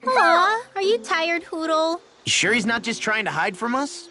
Aw, are you tired, Hootle? You sure he's not just trying to hide from us?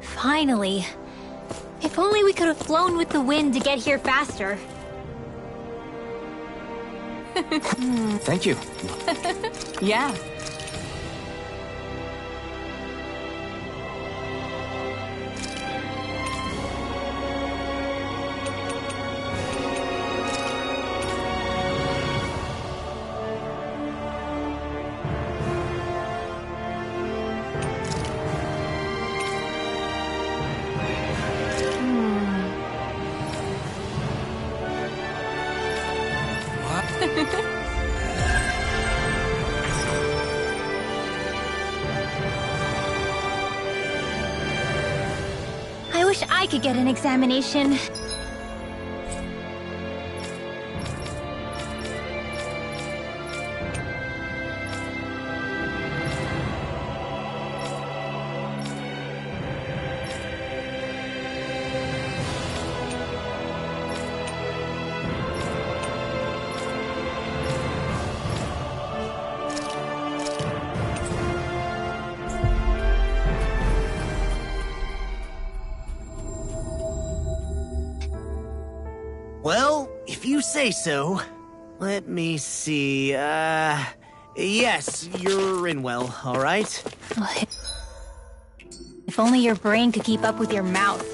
Finally. If only we could have flown with the wind to get here faster. Thank you. Yeah. I wish I could get an examination. Well, if you say so. Let me see, yes, you're in well, all right? If only your brain could keep up with your mouth.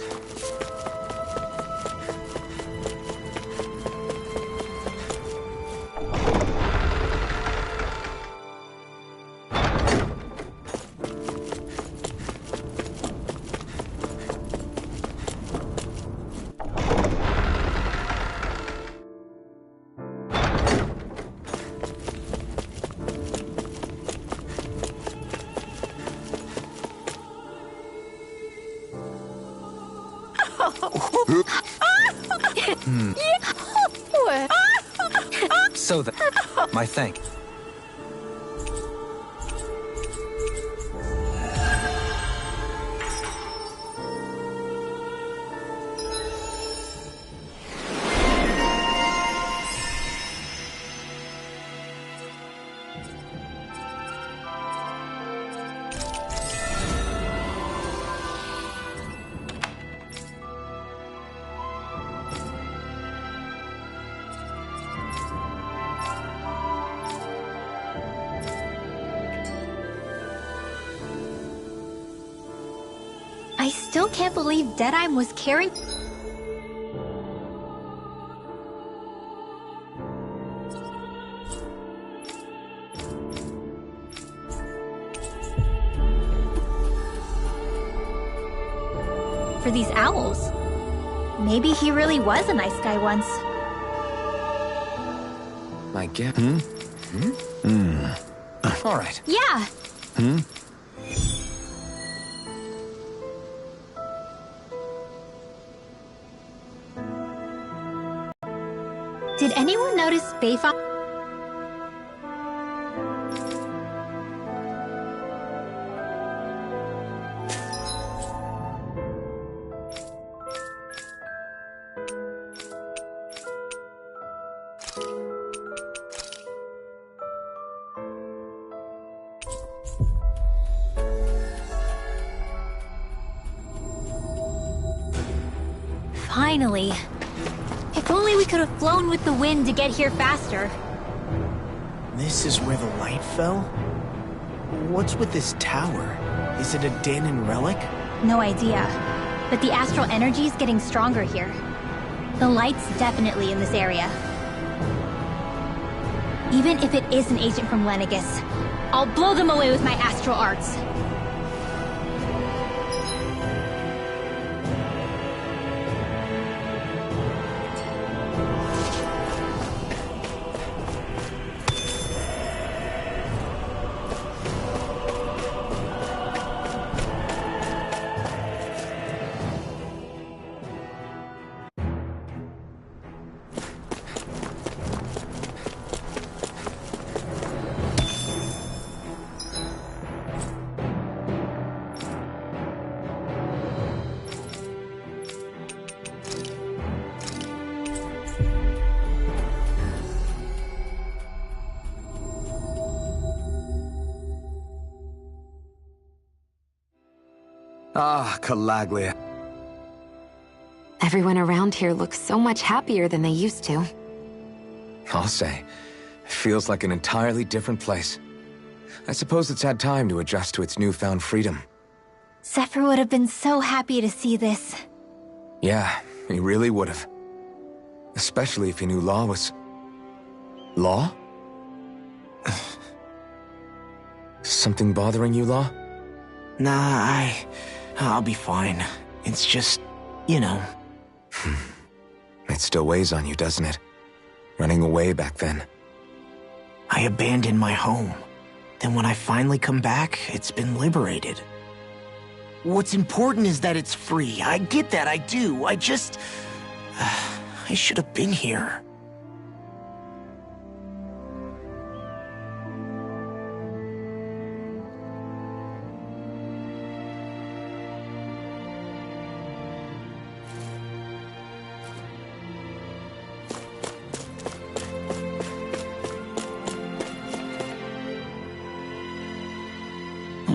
So that my thanks. I still can't believe Deadeye was carrying... for these owls. Maybe he really was a nice guy once. My gift. All right. Yeah. Did anyone notice Bayfon? Finally. If only we could have flown with the wind to get here faster. This is where the light fell? What's with this tower? Is it a Dahnan relic? No idea. But the astral energy is getting stronger here. The light's definitely in this area. Even if it is an agent from Lenegis, I'll blow them away with my astral arts. Ah, Calaglia. Everyone around here looks so much happier than they used to. I'll say. It feels like an entirely different place. I suppose it's had time to adjust to its newfound freedom. Zephyr would have been so happy to see this. Yeah, he really would have. Especially if he knew Law was... Law? Something bothering you, Law? Nah, I'll be fine. It's just, you know. It still weighs on you, doesn't it? Running away back then. I abandoned my home. Then when I finally come back, it's been liberated. What's important is that it's free. I get that, I do. I just... I should have been here.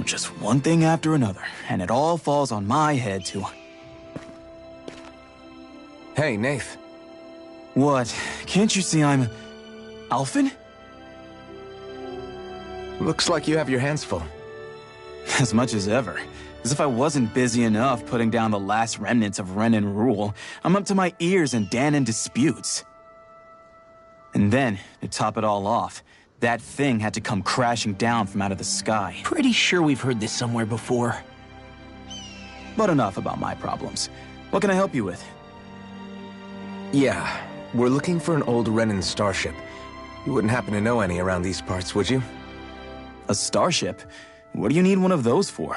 Just one thing after another, and it all falls on my head to... Hey, Nath. What? Can't you see I'm... Alphen? Looks like you have your hands full. As much as ever. As if I wasn't busy enough putting down the last remnants of Renan rule, I'm up to my ears in Dahnan disputes. And then, to top it all off, that thing had to come crashing down from out of the sky. Pretty sure we've heard this somewhere before. But enough about my problems. What can I help you with? Yeah, we're looking for an old Renan starship. You wouldn't happen to know any around these parts, would you? A starship? What do you need one of those for?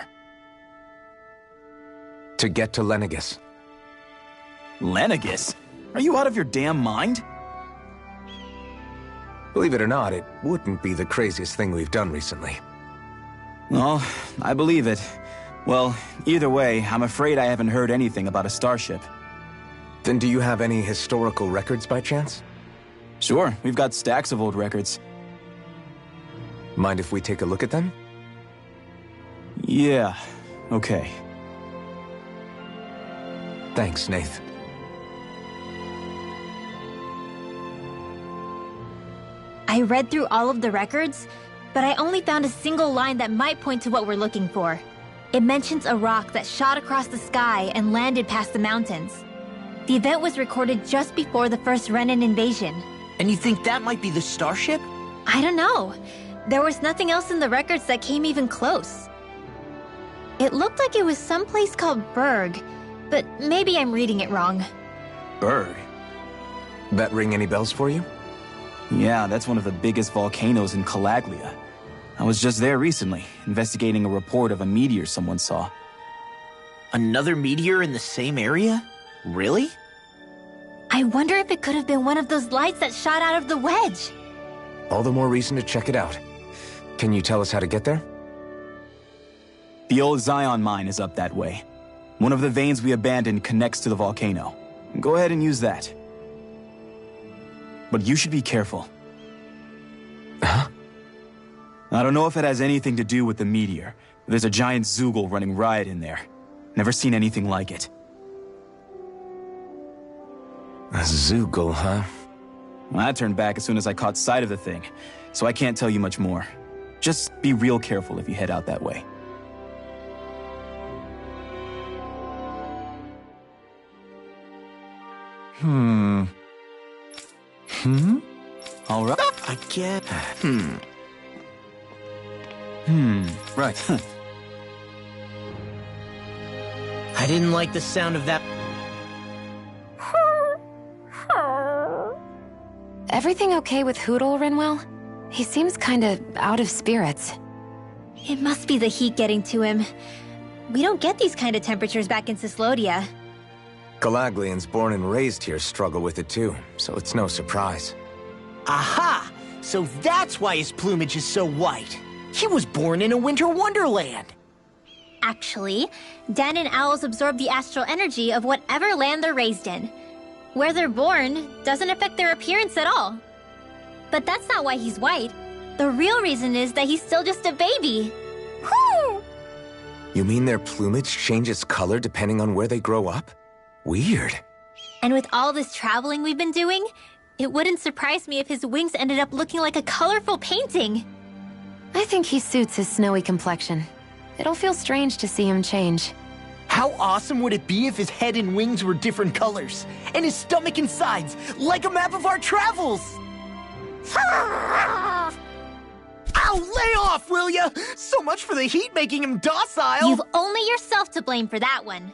To get to Lenegis. Lenegis? Are you out of your damn mind? Believe it or not, it wouldn't be the craziest thing we've done recently. Well, I believe it. Well, either way, I'm afraid I haven't heard anything about a starship. Then do you have any historical records by chance? Sure, we've got stacks of old records. Mind if we take a look at them? Yeah, okay. Thanks, Nath. I read through all of the records, but I only found a single line that might point to what we're looking for. It mentions a rock that shot across the sky and landed past the mountains. The event was recorded just before the first Renan invasion. And you think that might be the starship? I don't know. There was nothing else in the records that came even close. It looked like it was someplace called Berg, but maybe I'm reading it wrong. Berg? That ring any bells for you? Yeah, that's one of the biggest volcanoes in Calaglia. I was just there recently, investigating a report of a meteor someone saw. Another meteor in the same area? Really? I wonder if it could have been one of those lights that shot out of the wedge. All the more reason to check it out. Can you tell us how to get there? The old Zion mine is up that way. One of the veins we abandoned connects to the volcano. Go ahead and use that. But you should be careful. Huh? I don't know if it has anything to do with the meteor. There's a giant Zoogle running riot in there. Never seen anything like it. A Zoogle, huh? I turned back as soon as I caught sight of the thing, so I can't tell you much more. Just be real careful if you head out that way. All right. I get... Right. I didn't like the sound of that. Everything okay with Hootle, Rinwell? He seems kinda out of spirits. It must be the heat getting to him. We don't get these kind of temperatures back in Cyslodia. Galaglians born and raised here struggle with it too, so it's no surprise. Aha! So that's why his plumage is so white. He was born in a winter wonderland. Actually, Dan and owls absorb the astral energy of whatever land they're raised in. Where they're born doesn't affect their appearance at all. But that's not why he's white. The real reason is that he's still just a baby. Whew! You mean their plumage changes color depending on where they grow up? Weird. And with all this traveling we've been doing, it wouldn't surprise me if his wings ended up looking like a colorful painting. I think he suits his snowy complexion. It'll feel strange to see him change. How awesome would it be if his head and wings were different colors? And his stomach and sides, like a map of our travels! Ow, lay off, will ya? So much for the heat making him docile! You've only yourself to blame for that one.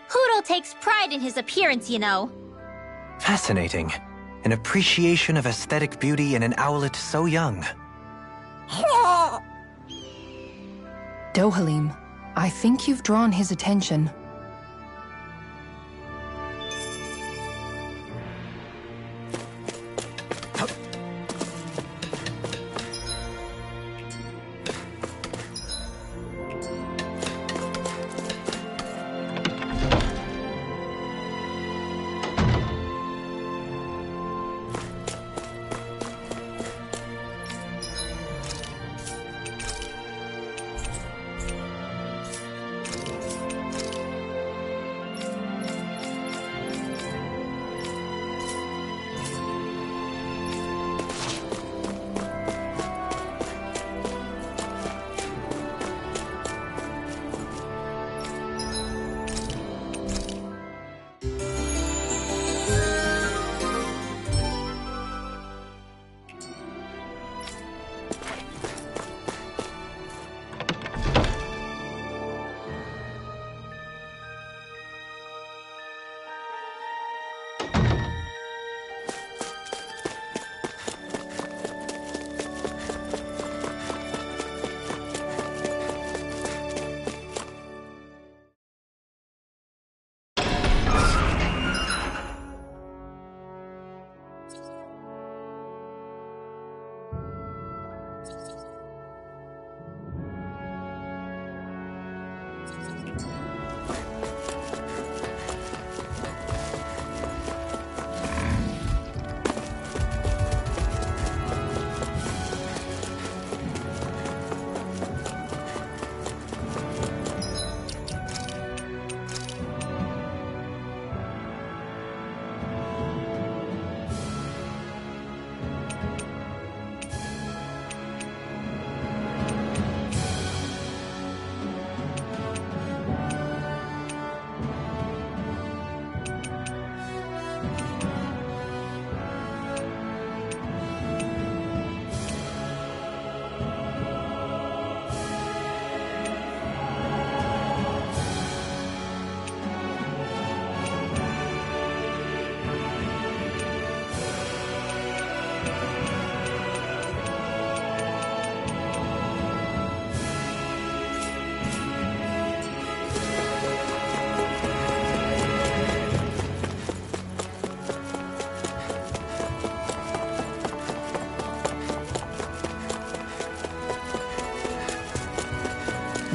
Hootle takes pride in his appearance, you know. Fascinating. An appreciation of aesthetic beauty in an owlet so young. Dohalim, I think you've drawn his attention.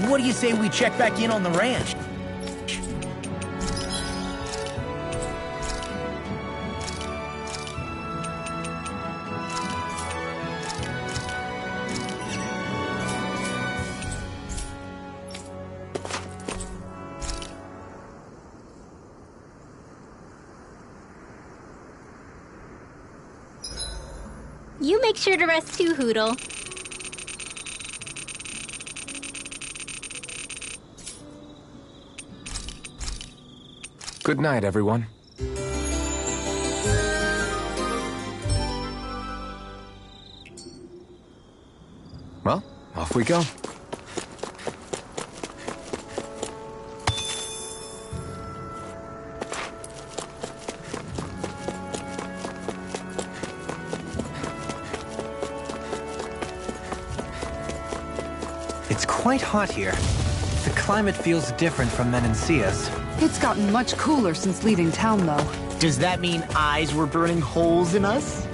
What do you say we check back in on the ranch? You make sure to rest too, Hootle. Good night, everyone. Well, off we go. It's quite hot here. The climate feels different from Menancia's. It's gotten much cooler since leaving town, though. Does that mean eyes were burning holes in us?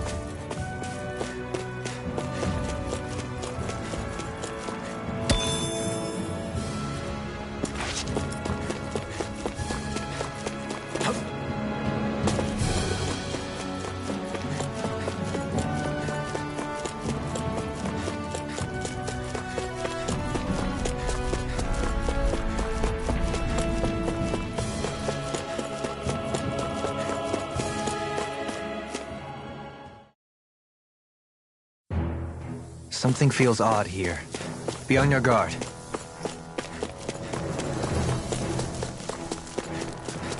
Something feels odd here. Be on your guard.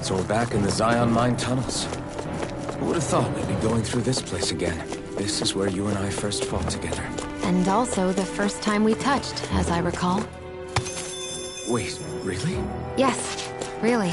So we're back in the Zion Mine tunnels. Who would have thought we'd be going through this place again? This is where you and I first fought together. And also the first time we touched, as I recall. Wait, really? Yes, really.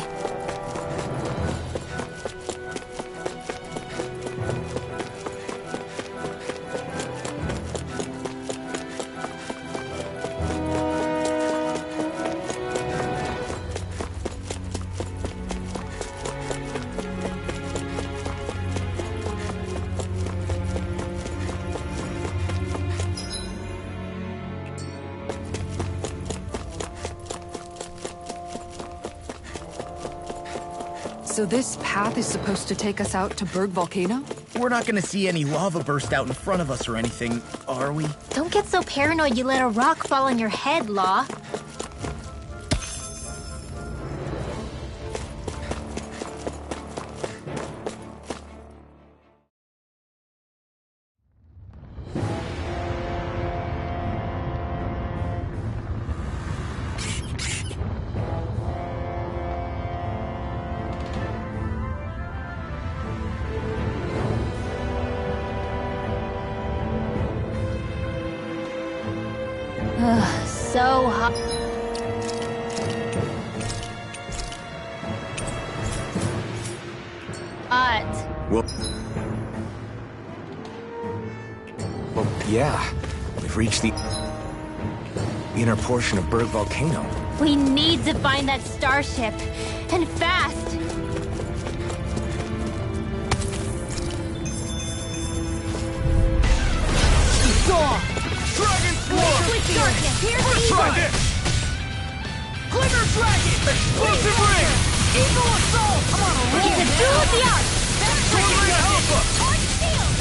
So this path is supposed to take us out to Berg Volcano? We're not gonna see any lava burst out in front of us or anything, are we? Don't get so paranoid you let a rock fall on your head, Law. So hot. Well, yeah. We've reached the inner portion of Berg Volcano. We need to find that starship. And fast. Dragon Swarm! Liquid darkness. Here's the Try evil. this! Glimmer Dragon! Explosive Ring! Evil assault. I'm on a roll. It's a duel with the arts. Torment Alpha! Torch shield.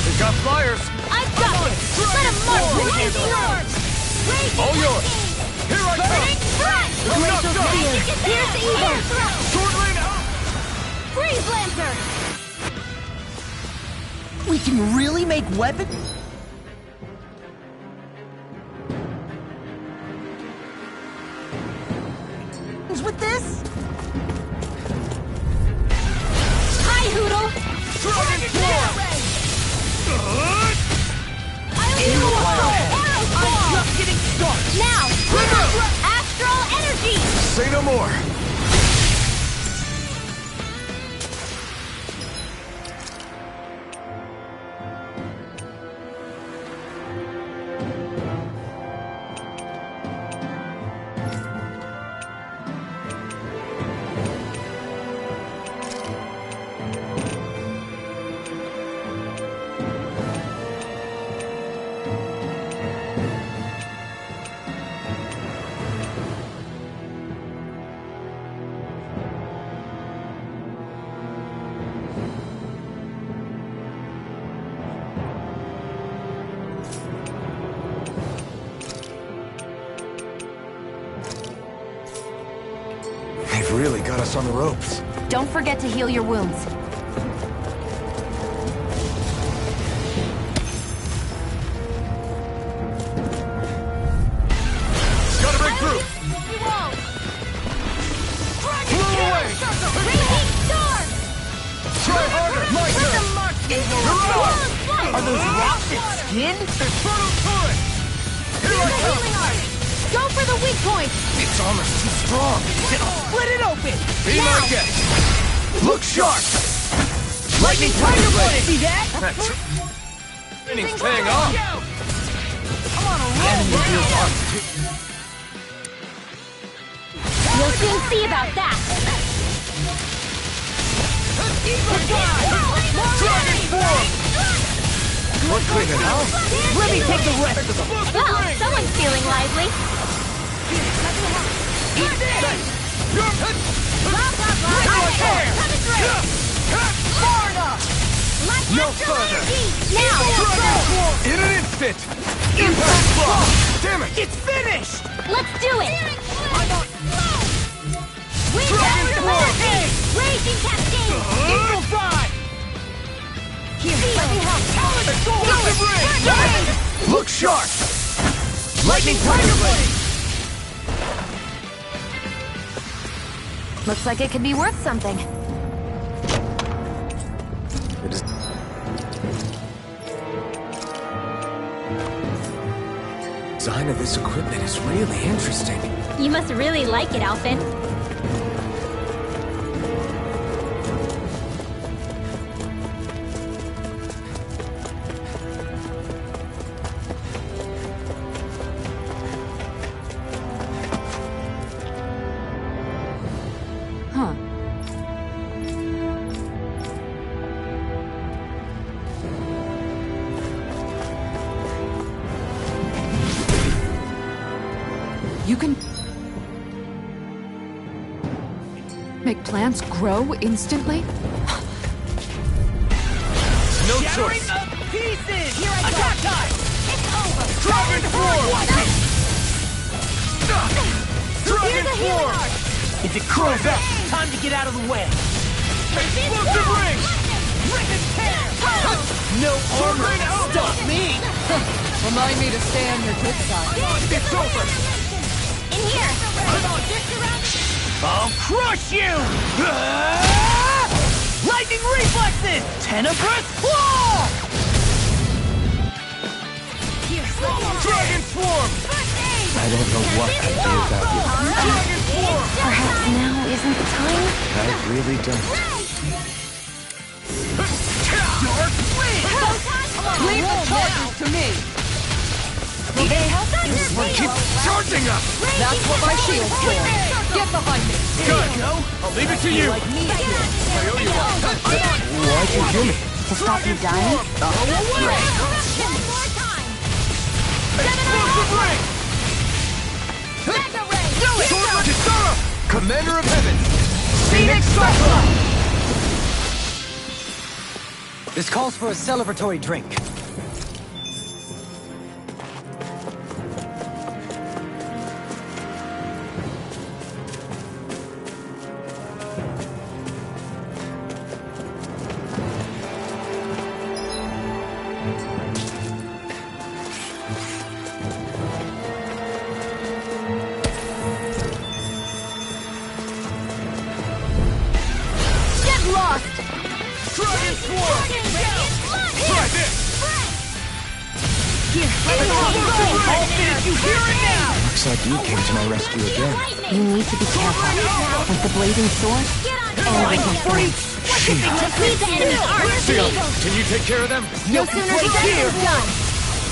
They've got flyers! I've got this. Let him march. Raise the arms. All yours! Here I come! Front. Knocked up! Here's the evil. Sword Lane out! Freeze Lancer. We can really make weapons? With this? Hi, Hootle. Dragon Swarm! Evil assault. Arrow ball. Just getting started. Now, astral energy. Say no more! really got us on the ropes. Don't forget to heal your wounds. Gotta break through! Blow away! Try harder! My turn! You're up! Are those rocks its skin? Infernal turret! Here I come! Go for the weak point! Its armor's too strong. Split it open! Be my guest! Look sharp! Lightning tiger blade! See that? Training's paying off! You'll soon see about that. Dragon form! What clean it out? Let me take the rest of them! Well, someone's feeling lively. Eat this! No further! Now, In an instant! Impact block! Damn it! It's finished! let's do it. Dragon form! Raging cascade. Eagle fly! Here, let me help. Explosive ring! Look sharp! Lightning tiger blade! Looks like it could be worth something. It is... Design of this equipment is really interesting. You must really like it, Alphen. Huh. You can make plants grow instantly? No choice! Pieces! Here I Attack time! Dragon form! Dragon form! If it curls up, time to get out of the way! Explosive ring! Rip and tear! No armor Rain can Alpha! stop me! Remind me to stay on your good side. It's over! In here. I'll crush you! Ah! Lightning reflexes! Tenebrous claw! Dragon swarm! I don't know what I'd do without you. Dragon swarm! Perhaps now isn't the time? I really don't. Dark Leave the charges to me! This one keeps charging us! That's what my shield's for. Get behind me! Good! I'll leave it to you! I owe you one! Why'd you hear me? To stop you dying? Explosive ring! Sword Kisara! Commander of Heaven! Phoenix Cyclone! This calls for a celebratory drink. Dragon Swarm! Try this! I'll finish you here and now! Looks like you came to my rescue again. You need to be careful. With the blazing sword, everything's free. Just leave the enemy armor to Seal, me. can you take care of them? No sooner is said than done.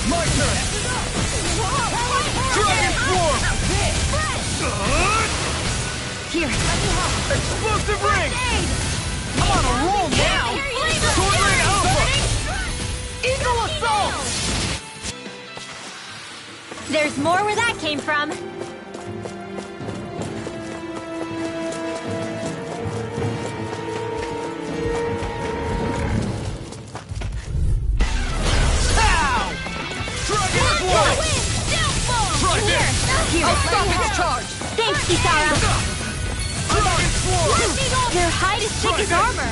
My turn! Dragon Swarm! Here. Explosive ring! I'm on a roll now! Sword Rain Alpha! Eagle assault! There's more where that came from. Pow! Dragon Swarm! Try this! I'll stop its charge! Thanks, Kisara. Dragon Your hide is thick as armor.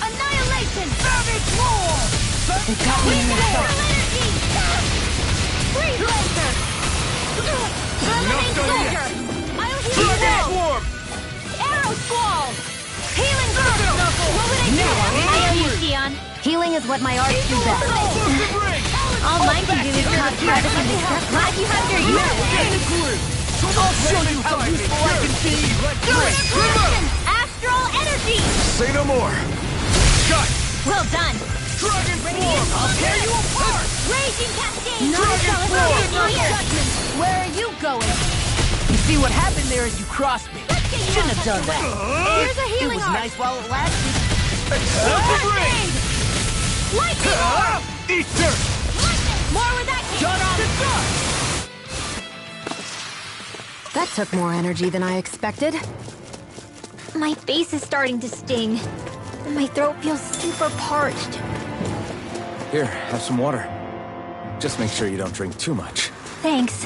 Annihilation! Savage roar! They got me in the dark. Freeze laser! Eliminate soldier! I'll heal you! Arrow squall! Healing circle! What would I do? I owe you, Xion. Healing is what my arts do best. All mine can do is cause havoc and destruction. Glad you have your uses. I'll show you how useful I can be! Astral energy! Say no more! Cut! Well done. Dragon form! I'll tear you apart! Raging cascade! Dragon form! Where are you going? You see what happened there is you crossed me. Shouldn't have done that. Here's a healing It was arc. nice while it lasted. Explosive ring! Lightning orb! Ether! More with that case. Shut off! That took more energy than I expected. My face is starting to sting. And my throat feels super parched. Here, have some water. Just make sure you don't drink too much. Thanks.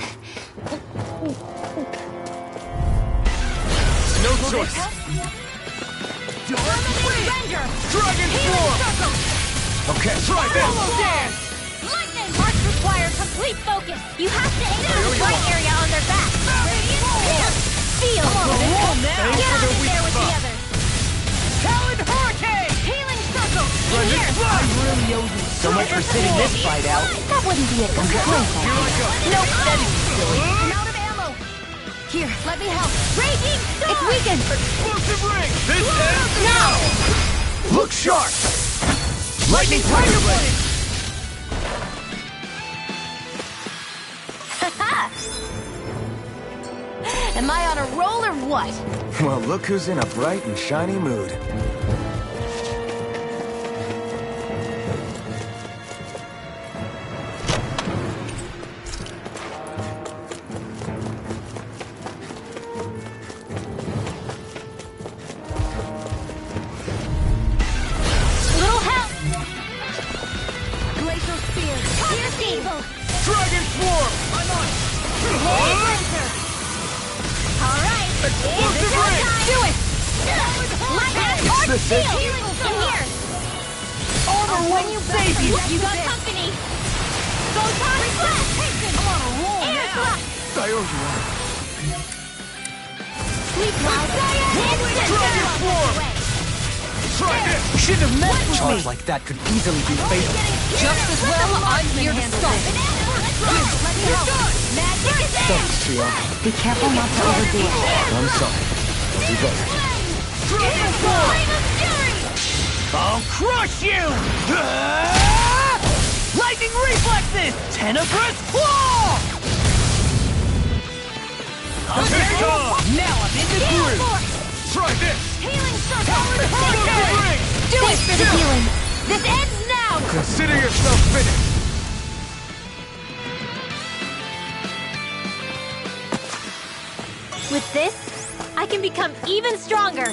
No choice! Surrender! Dragon form! Okay, try this! Dance! Lightning! Marks require complete focus. You have to aim for the right area on their back. Feel! Get out of there with the others. Talon Hurricane! Healing circle! In here! I really owe you so much for sitting this fight out. That wouldn't be a complaint. Nope, that is silly. I'm out of ammo. Here, let me help. Raging storm! It's weakened! Explosive ring! This ends now! Look sharp! Lightning Tiger Blade! Am I on a roll or what? Well, look who's in a bright and shiny mood. Little help! Glacial spear! Pierce evil! Dragon Swarm! I'm on! Alright! Explosive ring! Do it! Lightning arc this it? shield! In here! Armor won't save you! You got company! Photon blast! I'm on a roll Air thrust! I owe you one. Sleep cloud! Dragon Swarm! Try this! You shouldn't have messed with me. Charge like that could easily be fatal. Just as well, I'm here to stop it. Let me help! Magic is in! Thanks, Xion. Be careful not to overdo it. I'm sorry. I'll do better. Dragon Swarm! I'll crush you! Lightning reflexes! Tenebrous claw! Now I'm in the groove! Try this! Healing circle! Explosive ring! Do it for the healing! This ends now! Consider yourself finished! With this, I can become even stronger.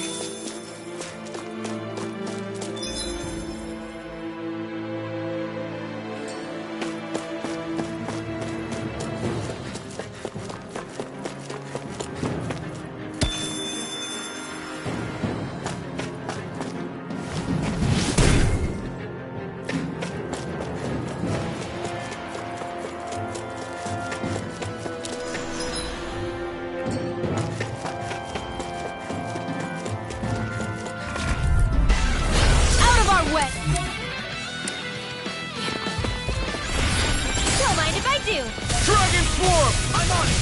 Don't mind if I do. Dragon Swarm! I'm on it!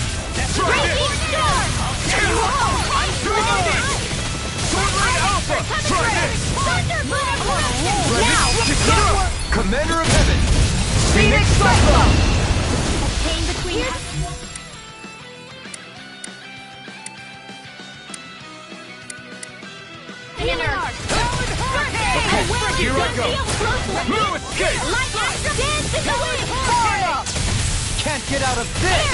Try Raging this! storm! Tear you up! I'm doing it! Swordblade Alpha! Try this! Now! Kisara! Commander of Heaven! Phoenix Cyclone! Pain between us. Healer! Here I go! No escape! Dance in the wind! Can't get out of this!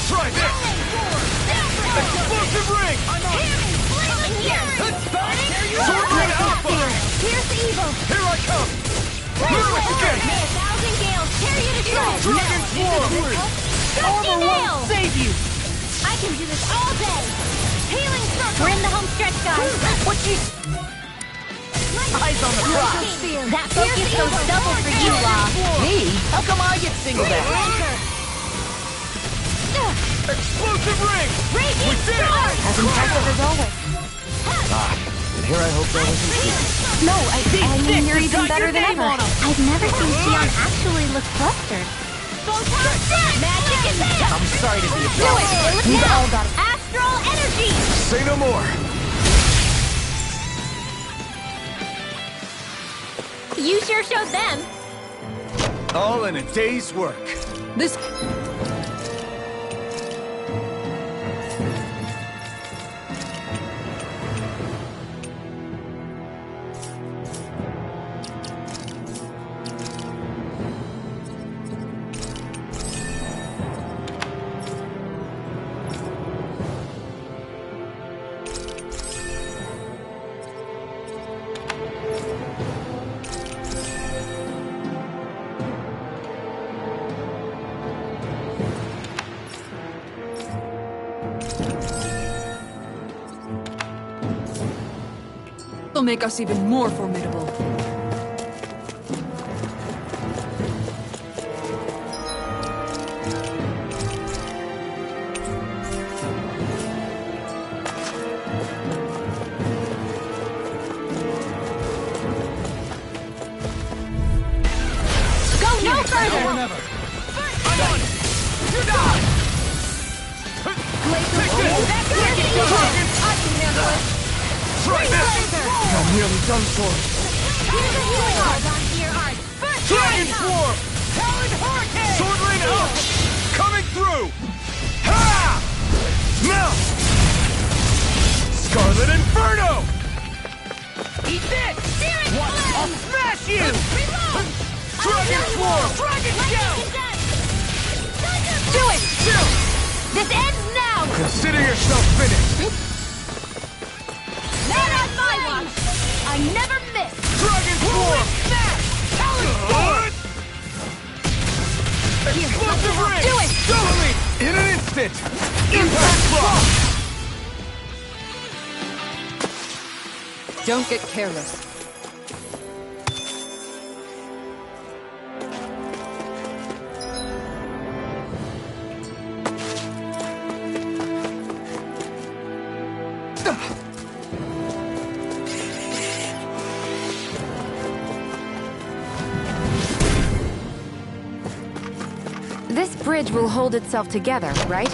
Try this! Explosive ring! I'm on it! Swordblade Alpha! Pierce evil! Here I come! No escape! May 1,000 gales tear you to shreds! Dragon Swarm! Dusty nail! Save you! I can do this all day! Healing circle! We're in the home stretch, guys! What you... Eyes on the prize! That focus goes double for you, Law! Me? How come I get singled out? Explosive ring! We did it! As impressive as always. And here I hope that wasn't true. No, I mean, you're even better than ever. I've never seen Xion actually look flustered. Magic is it! I'm sorry to be a Do it! We've all got it. Astral energy! Say no more! You sure showed them. All in a day's work. This... will make us even more formidable. Done for. Here's a healing art on your art. Dragon Swarm! Talon Hurricane! Sword Rain up! Coming through! Ha! Melt! Scarlet Inferno! Eat this! Spirit What? I'll Flame! smash you! Reload! Dragon Swarm! Dragon Shell! Do it! This ends now! Consider yourself finished! Not on my watch! I never miss! Dragon Swarm! Talon Sword! Explosive Ring! Do it! Doubly! In an instant! Impact Block! Don't get careless. This bridge will hold itself together, right?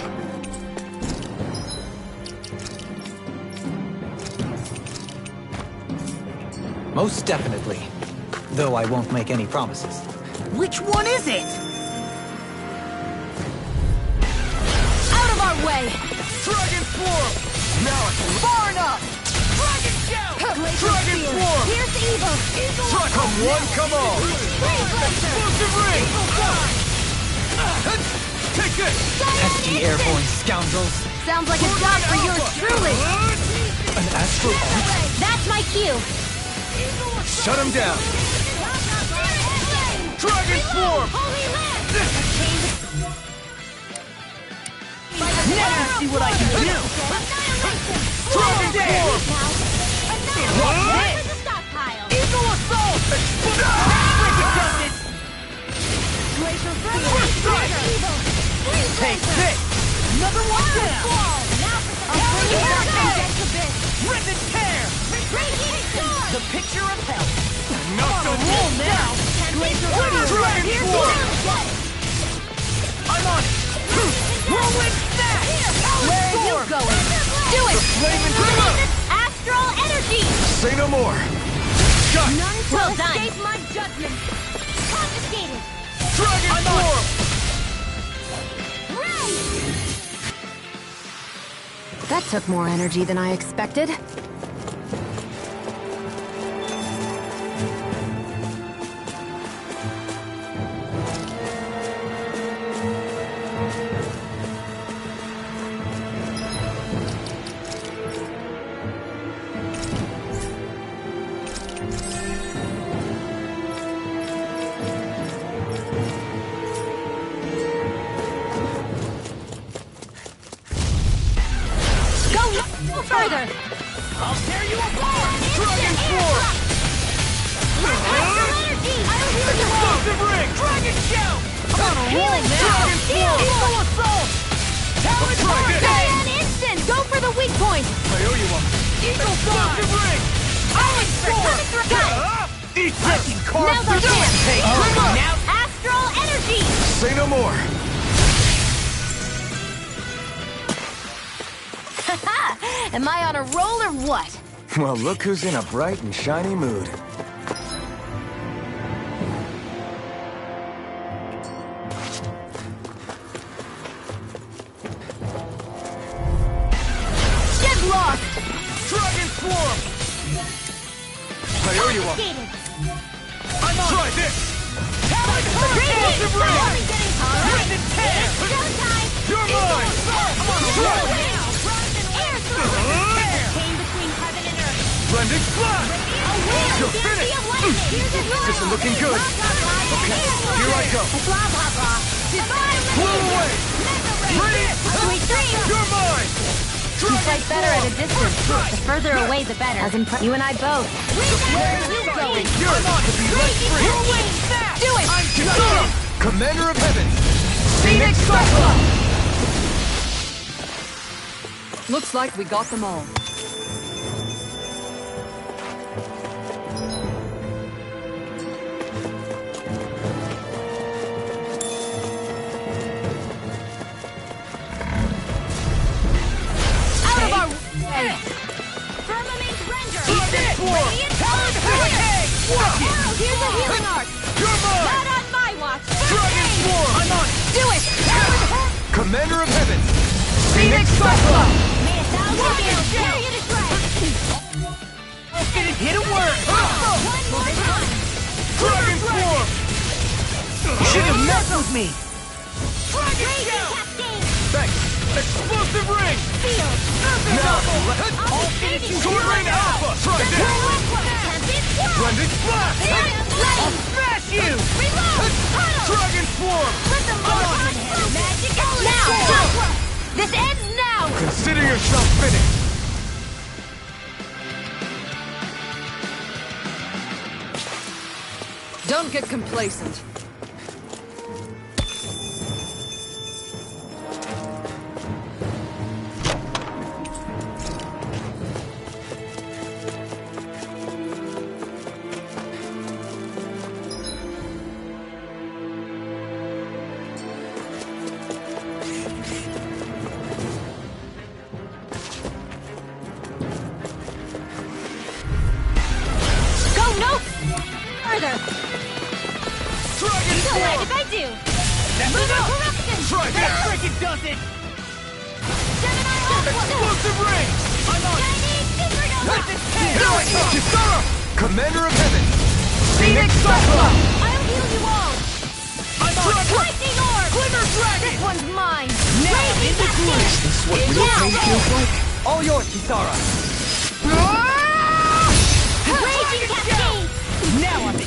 Most definitely. Though I won't make any promises. Which one is it? Out of our way! Dragon Swarm! Now I can... Far enough! Dragon Shell! Dragon Swarm! Here's evil! Come one, come all! Explosive Ring! Take this! Pesky airborne scoundrels! Sounds like a job for yours truly! An astral art? That's my cue! Shut him down! Dragon Swarm! Now see what I can do! Dragon Swarm! What's the stockpile? Eagle Assault! Glacial First strike! Take this! Another one down! Now for some hurricane! Rip and tear! The picture of hell! Knocked On a on roll now! Dragon Swarm! I'm on it! Whirlwind Smash! Where are you going? Do it! Flaming Trigger! Astral energy! Say no more! Shut! None will escape my judgment! Confiscated! Dragon Swarm! That took more energy than I expected. Eat Now go Hey, Now astral energy! say no more. Am I on a roll or what? Well, look who's in a bright and shiny mood. Get lost! Dragon form! I owe you one. Try this! Explosive ring! Witness tear! You're mine! Blending splash! You're finished! This isn't looking good. Okay, here I go. Blow away! You're mine! You fight better at a distance. The further away, the better. You and I both. Where are you going? You're not to be let free! Do it! I'm Kitara, Commander of Heaven! Phoenix Cyclops! Looks like we got them all. Out of our way! Firmament render! Radiant hurricane! Here's a healing arc! You're mine! Not on my watch! Dragon Swarm! I'm on! Do it! Commander of Heaven! Phoenix Cyclops! May a thousand gales tear you to shreds! Didn't hit a word! Dragon Form! Should have messed with me! Thanks! Explosive ring! Now, I'll finish you! Sword Ring Alpha! Try this! Blending Splash! I'll smash you! Dragon Swarm! Now! This ends now! Consider yourself finished! Don't get complacent. Go no further! Dragon So Swarm! what if I do? Corruption! Try this! Freaking does it! Gemini Aqua! Explosive ring! I'm on! Chinese Supernova! Here I come! Kitara! Commander of Heaven! Phoenix Cyclops! I'll heal you all! I'm on! Lightning Orb! Glimmer Dragon! This one's mine! Now Raging into Cascade! glory! Is this what real pain feels like? All yours, Kitara. Raging Cascade! Now I'm in!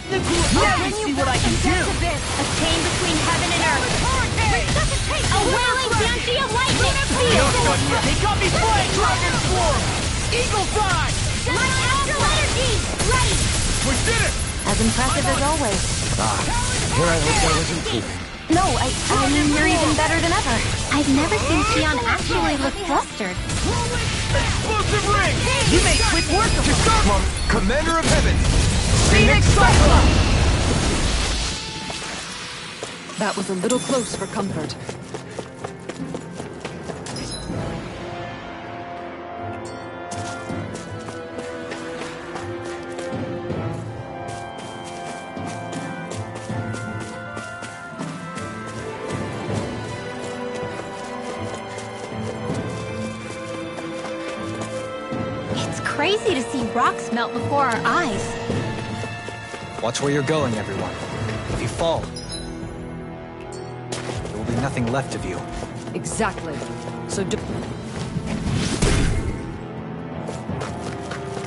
Now you see what I can do! A chain between heaven and earth! A whirling banshee of lightning! They got me flying! Dragon Swarm! Eagle Fly! My astral energy! Ready! We did it! As impressive as always. Here I hoped I was improving. No, I mean, you're even better than ever. I've never seen Xion actually look flustered. Explosive ring! You made quick work of it! Kitara! Commander of Heaven! Phoenix Cyclops! That was a little close for comfort. It's crazy to see rocks melt before our eyes. Watch where you're going, everyone. If you fall, there will be nothing left of you. Exactly. So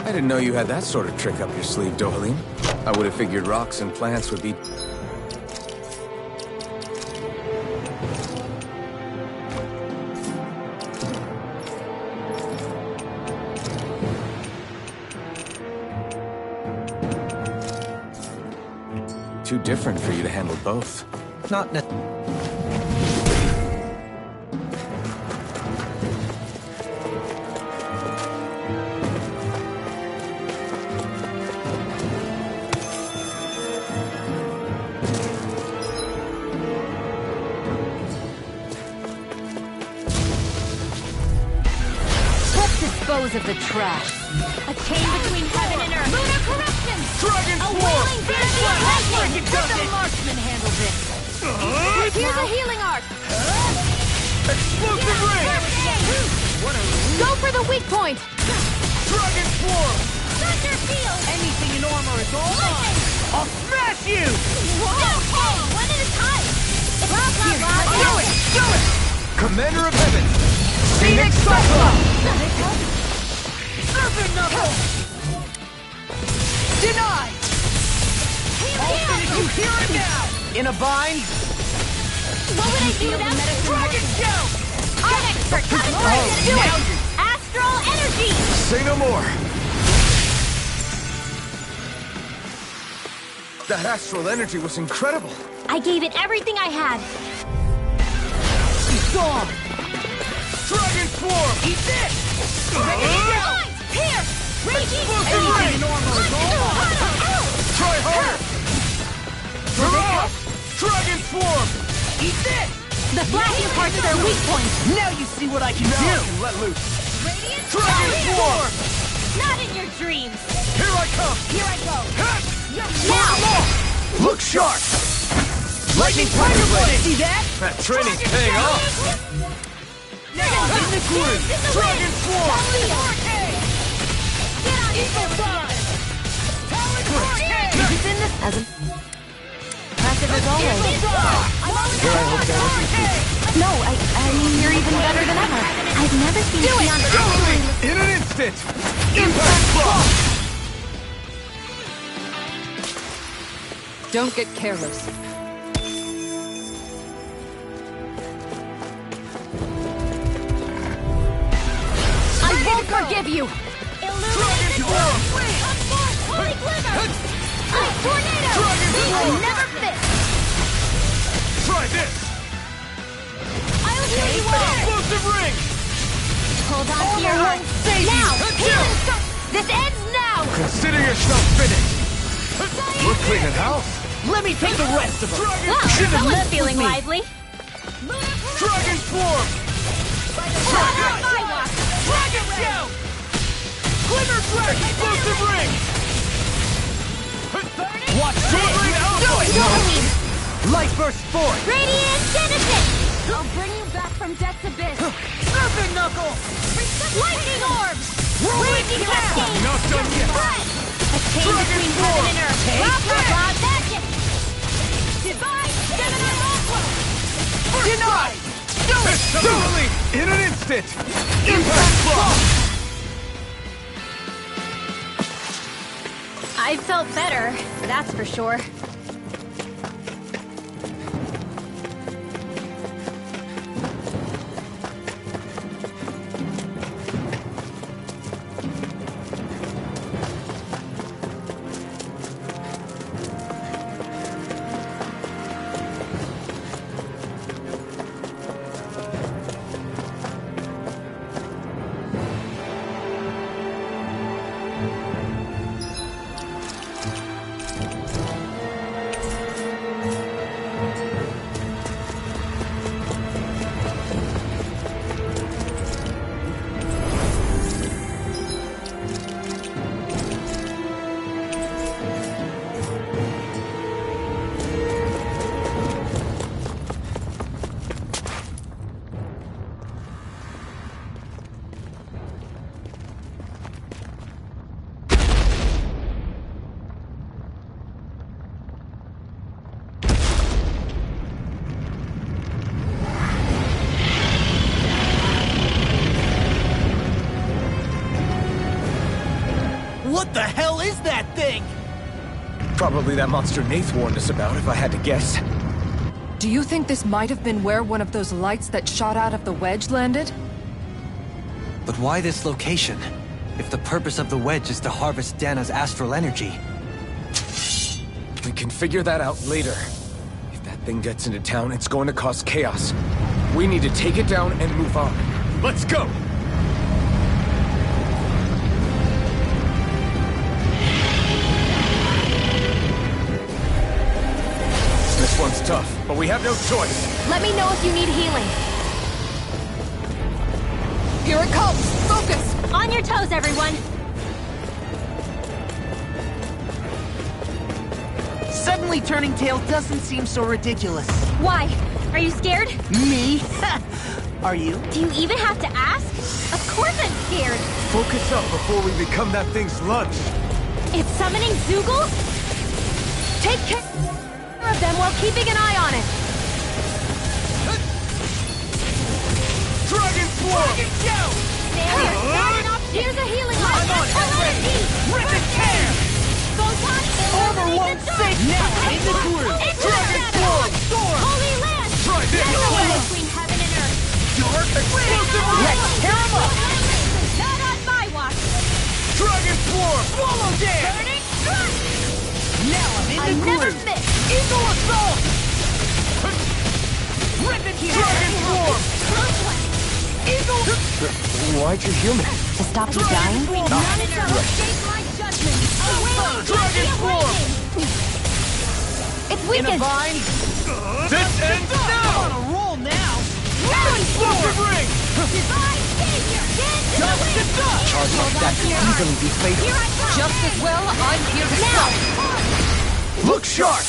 I didn't know you had that sort of trick up your sleeve, Dohalim. I would have figured rocks and plants would be... too different for you to handle both. Not ne- of the trash. A chain between heaven and earth. Lunar corruption! Dragon A Force! whirling banshee of lightning! Let the marksman handle this. Here's a healing arc! Explosive ring! Go for the weak point! Dragon Form! Thunder field! Anything in armor is all mine. I'll smash you! Whoa! One at a time! Blah, blah, blah, Do it! Do it! Commander of Heaven! Phoenix Cyclops! Serpent Knuckle! Denied! I'll finish you here and now! In a bind? What would I do without Dragon Shout! I'm expert! Do it! Astral energy! Say no more! That astral energy was incredible! I gave it everything I had. She's gone! Dragon Form! Eat this! Here! Raging! Anything in armor is all mine! Try harder! Hurrah! Dragon Form! Eat this! The flashing parts are their weak points. Now you see what I can Now I do! can let loose! Radiant Dragon Form! Not in your dreams. Here I come! Here I go. Now! Look sharp! Lightning Tiger Blade! See that? That training's paying off! In the groove! Dragon Form! Get on Eagle Side! He's in this as impressive as always. No, I mean, you're even better than ever. I've never seen Sion In an instant! Impact Block! Don't get careless. I won't forgive you! Illuminated Form! Holy Glimmer! Ice Tornado! Dragon I'll Form! never fit! Try this! I'll heal you all! Explosive ring! Hold on to your hope! Now! Healing start! This ends now! Consider yourself finished! We're cleaning house! Let me take the rest of them! Well, someone's feeling lively. Dragon Form! Dragon Shout! Glimmer Dragon! Explosive ring! Watch this! Light Burst Force! Radiant Genesis! I'll bring you back from death's abyss. Serpent Knuckle! Lightning Orb! Whirling Raging Blast! Cascade! Not done yet! A chain Dragon between Form! heaven and earth. Take Blah, blah, this! blah, magic! Divine Gemini Aqua! Denied! Totally! In an instant! Impact Block! I felt better, that's for sure. What the hell is that thing? Probably that monster Nath warned us about, if I had to guess. Do you think this might have been where one of those lights that shot out of the wedge landed? But why this location? If the purpose of the wedge is to harvest Dana's astral energy. We can figure that out later. If that thing gets into town, it's going to cause chaos. We need to take it down and move on. Let's go! This one's tough, but we have no choice. Let me know if you need healing. Here it comes! Focus! On your toes, everyone! Suddenly turning tail doesn't seem so ridiculous. Why? Are you scared? Me? Are you? Do you even have to ask? Of course I'm scared! Focus up before we become that thing's lunch. It's summoning Zoogle? Take care of them while keeping an eye on it! Dragon Swarm! Here's a healing light! Rip and tear! Armor won't save now! In the groove! Dragon Swarm! Holy Land! Try this! Between heaven and earth! Dark explosive Let's ring! tear 'em up! Not on my watch! Dragon Swarm! Swallow dance! Burning Strike! Now I'm in I the never groove. miss! Eagle Assault! Rip and tear! Dragon Swarm! Eagle! Why'd you heal me? To stop you dying? None in earth! Escape my judgment! Dragon Swarm! It's In a weakened! vine. This ends On now! a roll now. Explosive ring! Divine Savior! Dance in the Dust to wind! dust! Charge like that could easily be fatal. Here I come! Just as well, I'm here to Now! stop! Look sharp!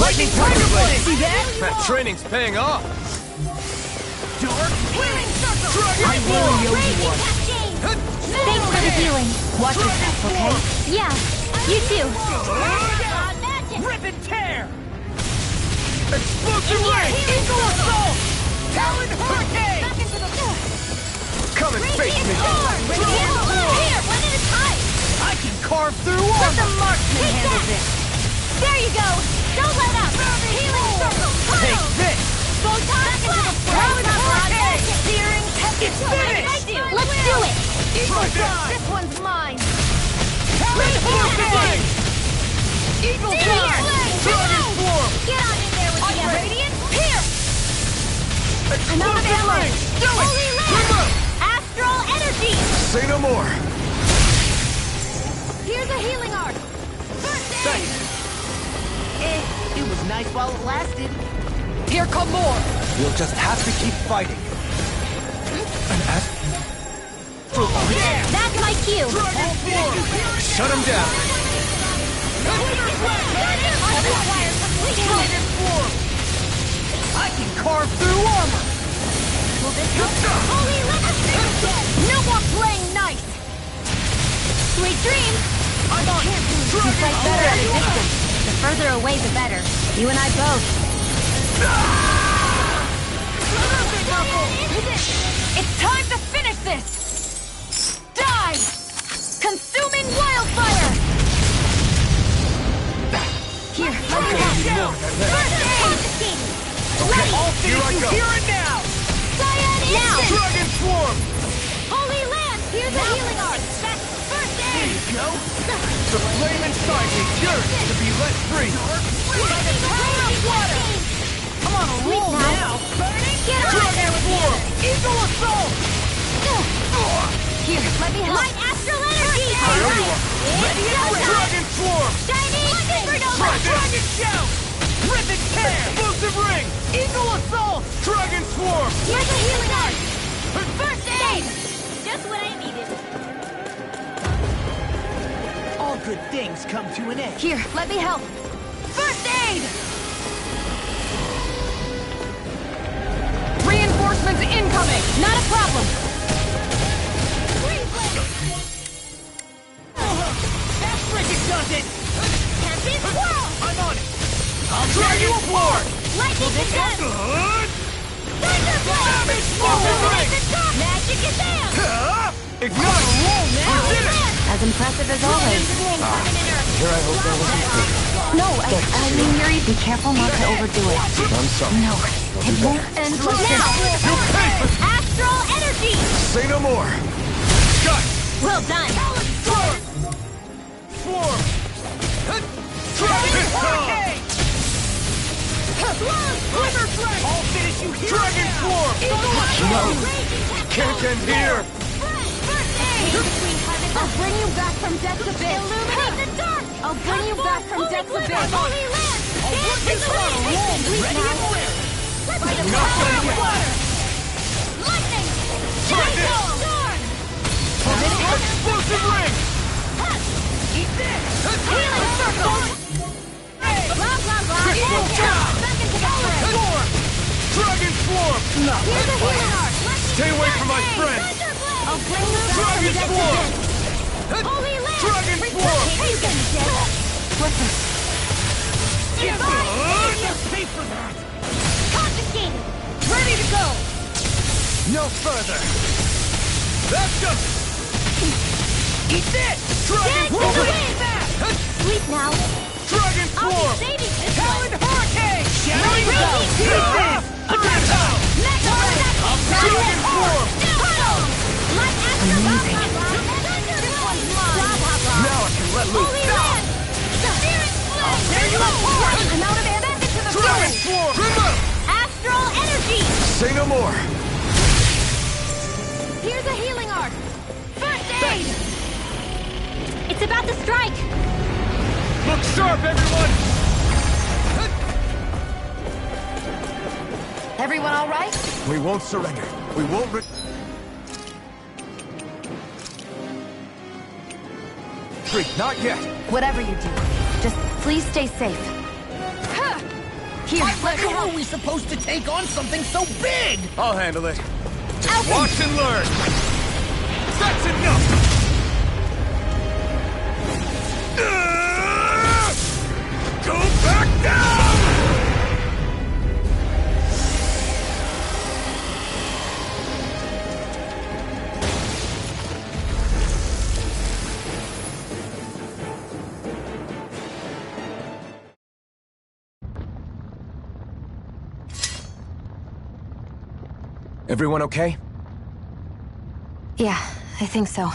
Lightning Tiger Blade! See that? That training's paying off! Dark. Healing Circle! I really owe you one. Cascade! Thanks for the healing. Watch yourself, okay? Yeah, you too. Rip and tear. Explosive ring! Eagle assault. Talon hurricane. Back into the floor. Come and face me! Here, one at a time. I can carve through Let armor. the marksman handle this. There you go. Don't let up. Healing Circle. Take Tunnel. this. Photon blast. Talon hurricane. Searing It's What did I finished. do? Let's do it. Eagle dive. This one's mine. Talon hurricane. Eagle Dragon Swarm. Get on in there with the Radiant Pierce. Explosive ring! Do it! Holy Bring Land. up! Astral Energy. Say no more! Here's a healing arc. First aid. It was nice while it lasted. Here come more! We'll just have to keep fighting. That's my cue. Shut him down! I can carve through armor. Holy Land. No more playing nice! Sweet dreams. I'm on. You fight better at a distance. The further away, the better. You and I both. It's time to finish this! Die! Consuming wildfire! Here, I'll Here I finish you go. here and now. Now! Dragon Swarm! Holy Land! Here's a healing arc! First aid! Go. The flame inside me yearns to be let free! I'm on a roll now. Get on there with Swarm! Eagle assault. Here, let me help. Light astral energy! Ready and ready. Dragon Swarm! Shining Supernova! Dragon shout. Rip and tear. Explosive ring! Eagle assault. Dragon Swarm! Here's a healing arc! First aid! Just what I needed. All good things come to an end. Here, let me help. First aid! Reinforcements incoming! Not a problem! That frigate does it. Champion Swirl! I'm on it. I'll drag you apart! Lightning Condemn! Good! Thunder Blast! Explosive ring! Magic Kazam! Ignite! We did it! As impressive as always. Here I hope that wasn't clear. No, I mean, Yuri, be careful not to overdo it. I'm sorry. No, it won't end like this. You pay for Astral Energy! Say no more! Shut! Well done! Swarm! Swarm! Dragon Hurricane. I'll finish you here Dragon and now. Swarm! No! Can't end here! I'll bring you back from death's abyss! Illuminate the dark! I'll bring you back from death's abyss! Holy Land! Dance in the wind! Ready and ready. Let's get Not done yet. Lightning! Try this! Blah, blah, blah. And back into the fray. Dragon Swarm! Here's a healing arc. Stay away from my friend! I'll bring you back Dragon when we get to Swarm! this. Holy Land! Dragon Swarm! He's gonna be dead. What's this? Pay for that! Confiscated. Ready to go! No further! That's just... Eat this! Dead to the wind! Sleep now. Dragon I'll Swarm! be saving this Talent one. Hurricane! There you go! Repeat. Attack down! Dragon Swarm! Like Astro blah, blah, blah. This one's mine. Blah, blah, blah. Now I can let loose! Holy Land! Spirit Flame! Tear you apart! I'm out of air. Back into the Dragon fray. Swarm! Remove! Astral Energy! Say no more! Here's a healing arc. First aid! It's about to strike. Look sharp, everyone! Everyone all right? We won't surrender. We won't retreat. Not yet. Whatever you do, just please stay safe. Here, let me How help. are we supposed to take on something so big? I'll handle it. Alvin! Watch and learn. That's enough. Go back down! Everyone okay? Yeah, I think so.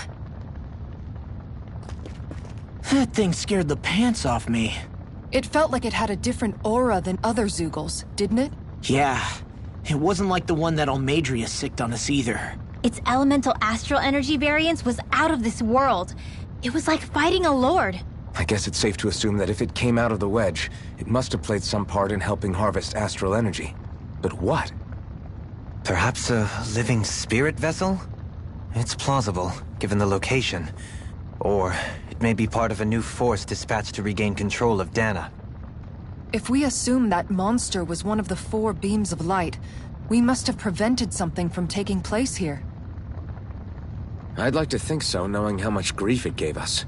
That thing scared the pants off me. It felt like it had a different aura than other Zeugles, didn't it? Yeah, it wasn't like the one that Almadria sicked on us either. Its elemental astral energy variance was out of this world. It was like fighting a lord. I guess it's safe to assume that if it came out of the wedge, it must have played some part in helping harvest astral energy. But what? Perhaps a living spirit vessel? It's plausible, given the location. Or it may be part of a new force dispatched to regain control of Dana. If we assume that monster was one of the 4 beams of light, we must have prevented something from taking place here. I'd like to think so, knowing how much grief it gave us.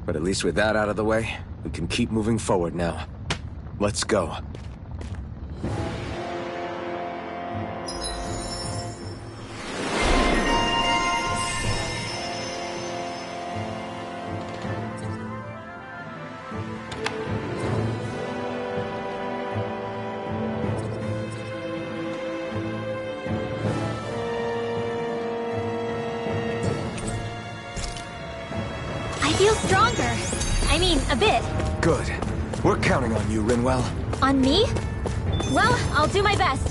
But at least with that out of the way, we can keep moving forward now. Let's go. I feel stronger. I mean, a bit. Good. We're counting on you, Rinwell. On me? Well, I'll do my best.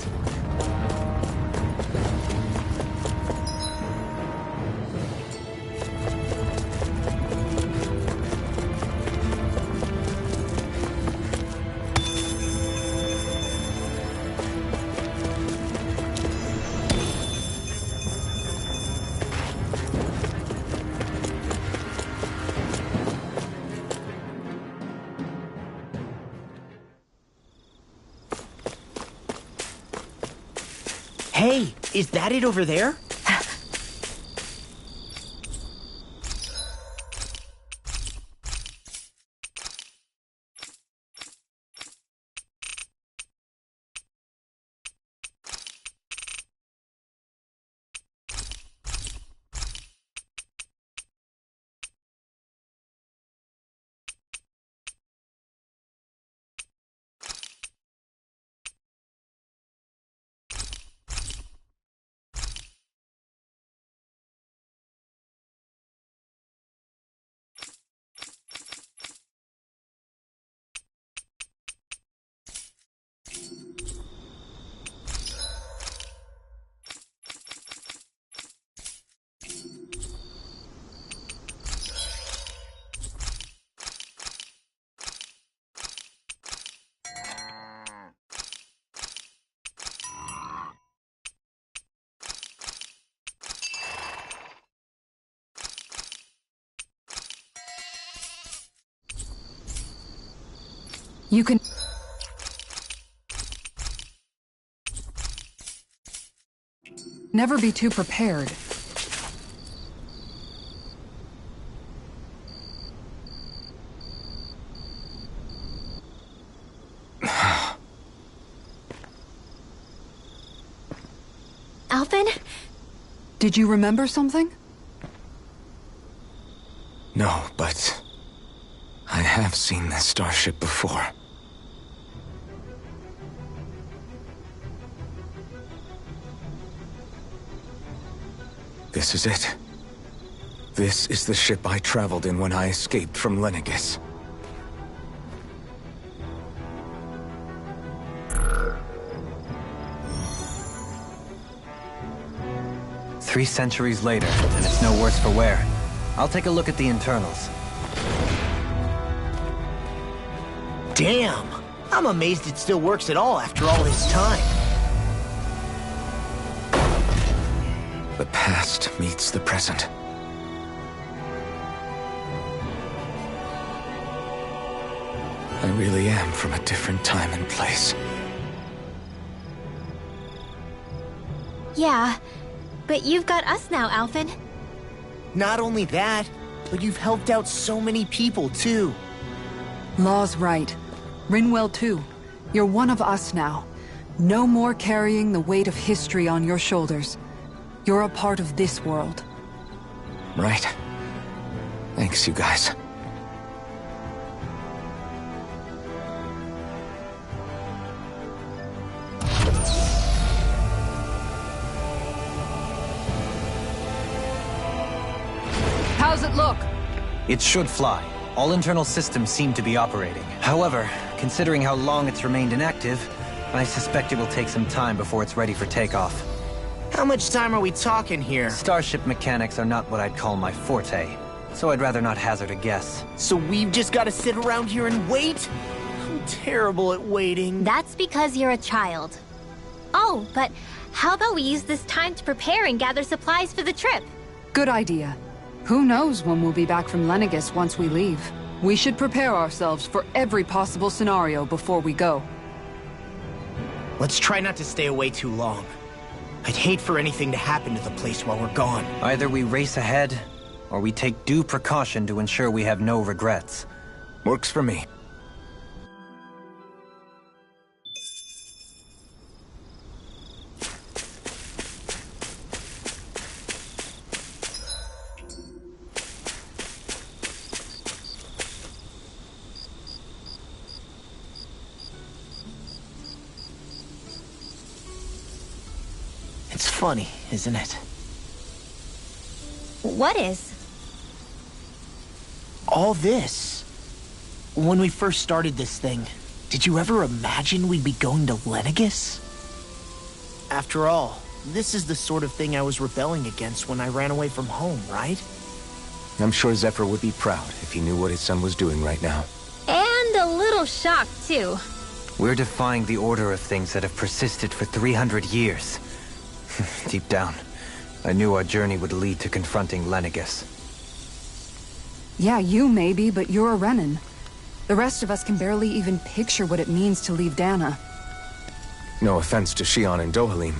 Hey, is that it over there? You can... never be too prepared. Alphen? Did you remember something? No, but I have seen this starship before. This is it. This is the ship I traveled in when I escaped from Lenegis. Three centuries later, and it's no worse for wear. I'll take a look at the internals. Damn! I'm amazed it still works at all after all this time. The past meets the present. I really am from a different time and place. Yeah, but you've got us now, Alphen. Not only that, but you've helped out so many people, too. Law's right. Rinwell too. You're one of us now. No more carrying the weight of history on your shoulders. You're a part of this world. Right. Thanks, you guys. How's it look? It should fly. All internal systems seem to be operating. However, considering how long it's remained inactive, I suspect it will take some time before it's ready for takeoff. How much time are we talking here? Starship mechanics are not what I'd call my forte, so I'd rather not hazard a guess. So we've just got to sit around here and wait? I'm terrible at waiting. That's because you're a child. Oh, but how about we use this time to prepare and gather supplies for the trip? Good idea. Who knows when we'll be back from Lenegis once we leave. We should prepare ourselves for every possible scenario before we go. Let's try not to stay away too long. I'd hate for anything to happen to the place while we're gone. Either we race ahead, or we take due precaution to ensure we have no regrets. Works for me. It's funny, isn't it? What is? All this. When we first started this thing, did you ever imagine we'd be going to Lenegis? After all, this is the sort of thing I was rebelling against when I ran away from home, right? I'm sure Zephyr would be proud if he knew what his son was doing right now. And a little shocked, too. We're defying the order of things that have persisted for 300 years. Deep down, I knew our journey would lead to confronting Lenegis. Yeah, you maybe, but you're a Renan. The rest of us can barely even picture what it means to leave Dana. No offense to Shion and Dohalim,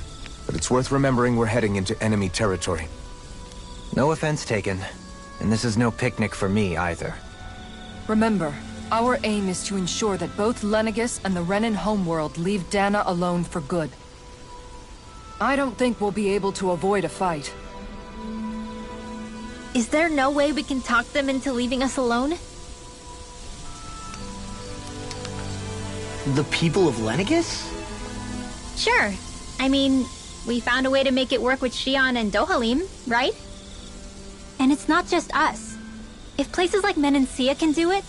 but it's worth remembering we're heading into enemy territory. No offense taken, and this is no picnic for me either. Remember, our aim is to ensure that both Lenegis and the Renan homeworld leave Dana alone for good. I don't think we'll be able to avoid a fight. Is there no way we can talk them into leaving us alone? The people of Lenegis? Sure. I mean, we found a way to make it work with Shion and Dohalim, right? And it's not just us. If places like Menancia can do it,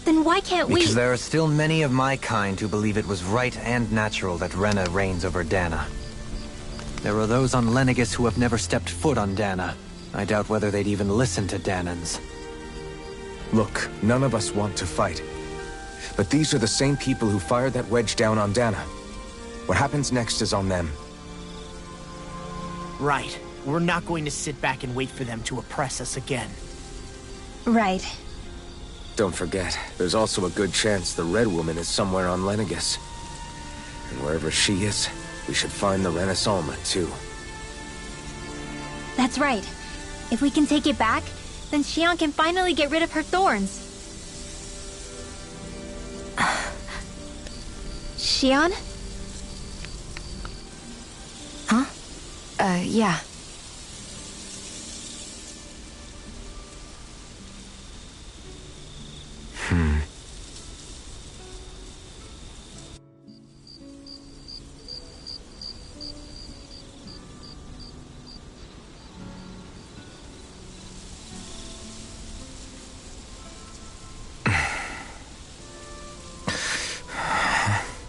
then why can't we? Because there are still many of my kind who believe it was right and natural that Rena reigns over Dana. There are those on Lenegis who have never stepped foot on Dana. I doubt whether they'd even listen to Danans. Look, none of us want to fight. But these are the same people who fired that wedge down on Dana. What happens next is on them. Right. We're not going to sit back and wait for them to oppress us again. Right. Don't forget, there's also a good chance the Red Woman is somewhere on Lenegis. And wherever she is, we should find the Renis Alma, too. That's right. If we can take it back, then Xion can finally get rid of her thorns. Xion? Huh? Yeah.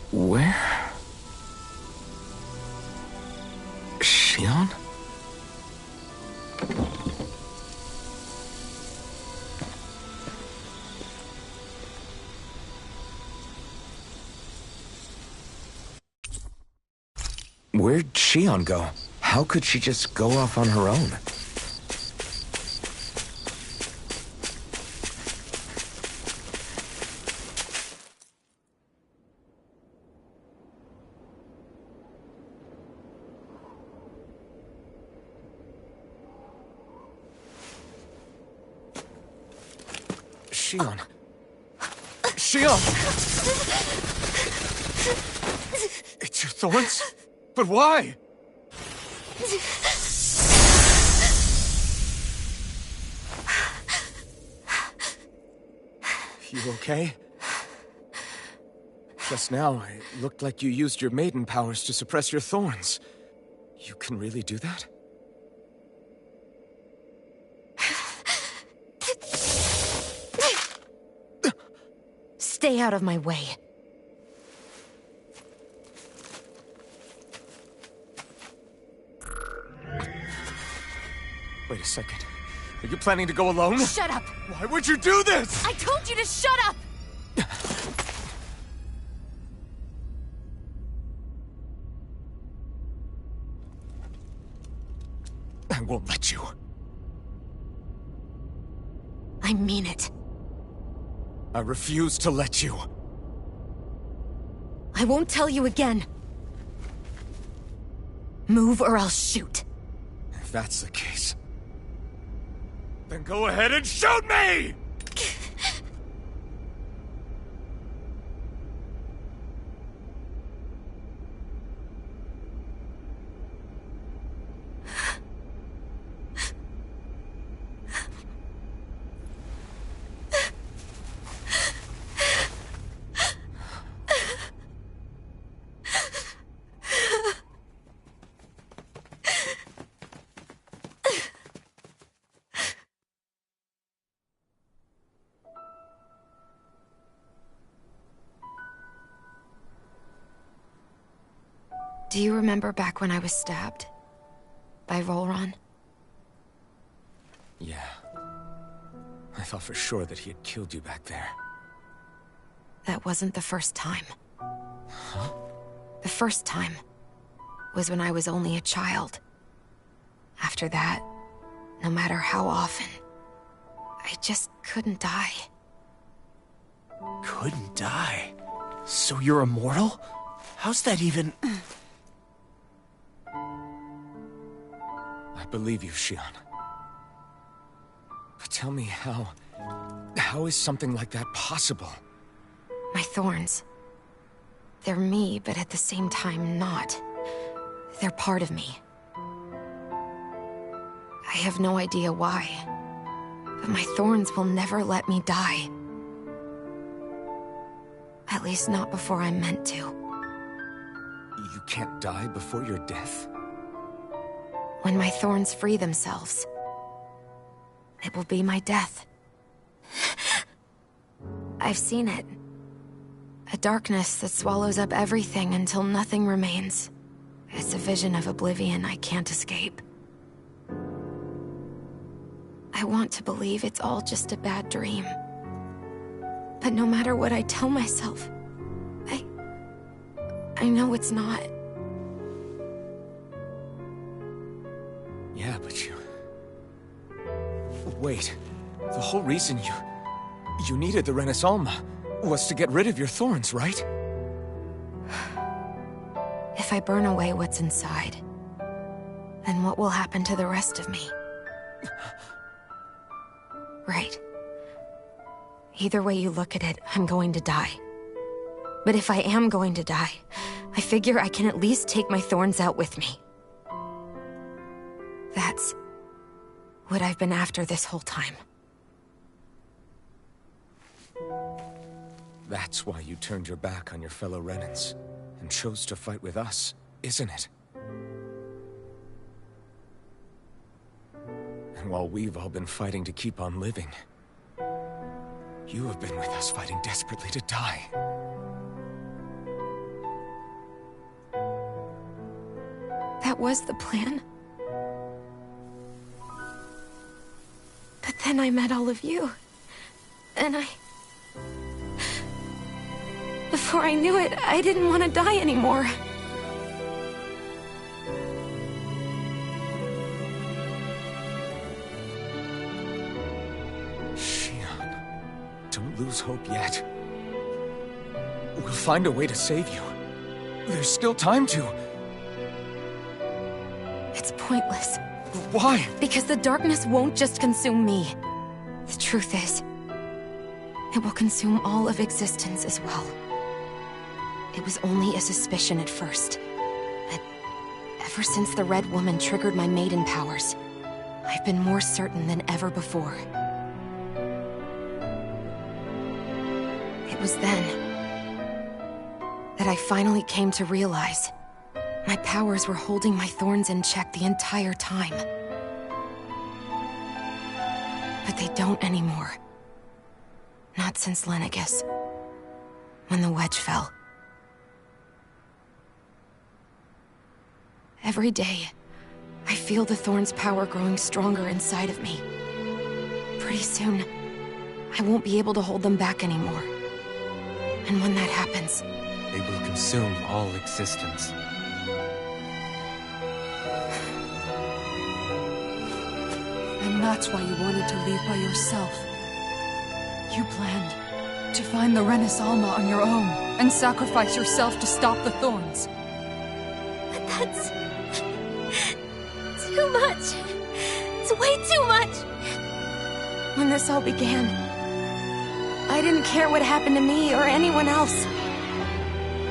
Where? Xion? Where'd Xion go? How could she just go off on her own? Xion. Xion! It's your thorns? But why? You okay? Just now, it looked like you used your maiden powers to suppress your thorns. You can really do that? Stay out of my way. Wait a second. Are you planning to go alone? Shut up! Why would you do this? I told you to shut up! I won't let you. I mean it. I refuse to let you. I won't tell you again. Move or I'll shoot. If that's the case, then go ahead and shoot me! Do you remember back when I was stabbed? By Rolron? Yeah. I thought for sure that he had killed you back there. That wasn't the first time. Huh? The first time was when I was only a child. After that, no matter how often, I just couldn't die. Couldn't die? So you're immortal? How's that even... I believe you, Xion. But tell me how is something like that possible? My thorns. They're me, but at the same time not. They're part of me. I have no idea why, but my thorns will never let me die. At least not before I'm meant to. You can't die before your death? When my thorns free themselves, it will be my death. I've seen it. A darkness that swallows up everything until nothing remains. It's a vision of oblivion I can't escape. I want to believe it's all just a bad dream. But no matter what I tell myself, I know it's not. Yeah, but you... Wait. The whole reason You needed the Renaissance was to get rid of your thorns, right? If I burn away what's inside, then what will happen to the rest of me? Right. Either way you look at it, I'm going to die. But if I am going to die, I figure I can at least take my thorns out with me. That's what I've been after this whole time. That's why you turned your back on your fellow Renans and chose to fight with us, isn't it? And while we've all been fighting to keep on living, you have been with us fighting desperately to die. That was the plan. But then I met all of you. And before I knew it, I didn't want to die anymore. Shionne, don't lose hope yet. We'll find a way to save you. There's still time to. It's pointless. Why? Because the darkness won't just consume me. The truth is, it will consume all of existence as well. It was only a suspicion at first. But ever since the Red Woman triggered my maiden powers, I've been more certain than ever before. It was then that I finally came to realize my powers were holding my thorns in check the entire time. But they don't anymore. Not since Lenegis, when the wedge fell. Every day, I feel the thorn's power growing stronger inside of me. Pretty soon, I won't be able to hold them back anymore. And when that happens, they will consume all existence. And that's why you wanted to leave by yourself. You planned to find the Renaissance on your own and sacrifice yourself to stop the thorns. But that's too much. It's way too much. When this all began, I didn't care what happened to me or anyone else.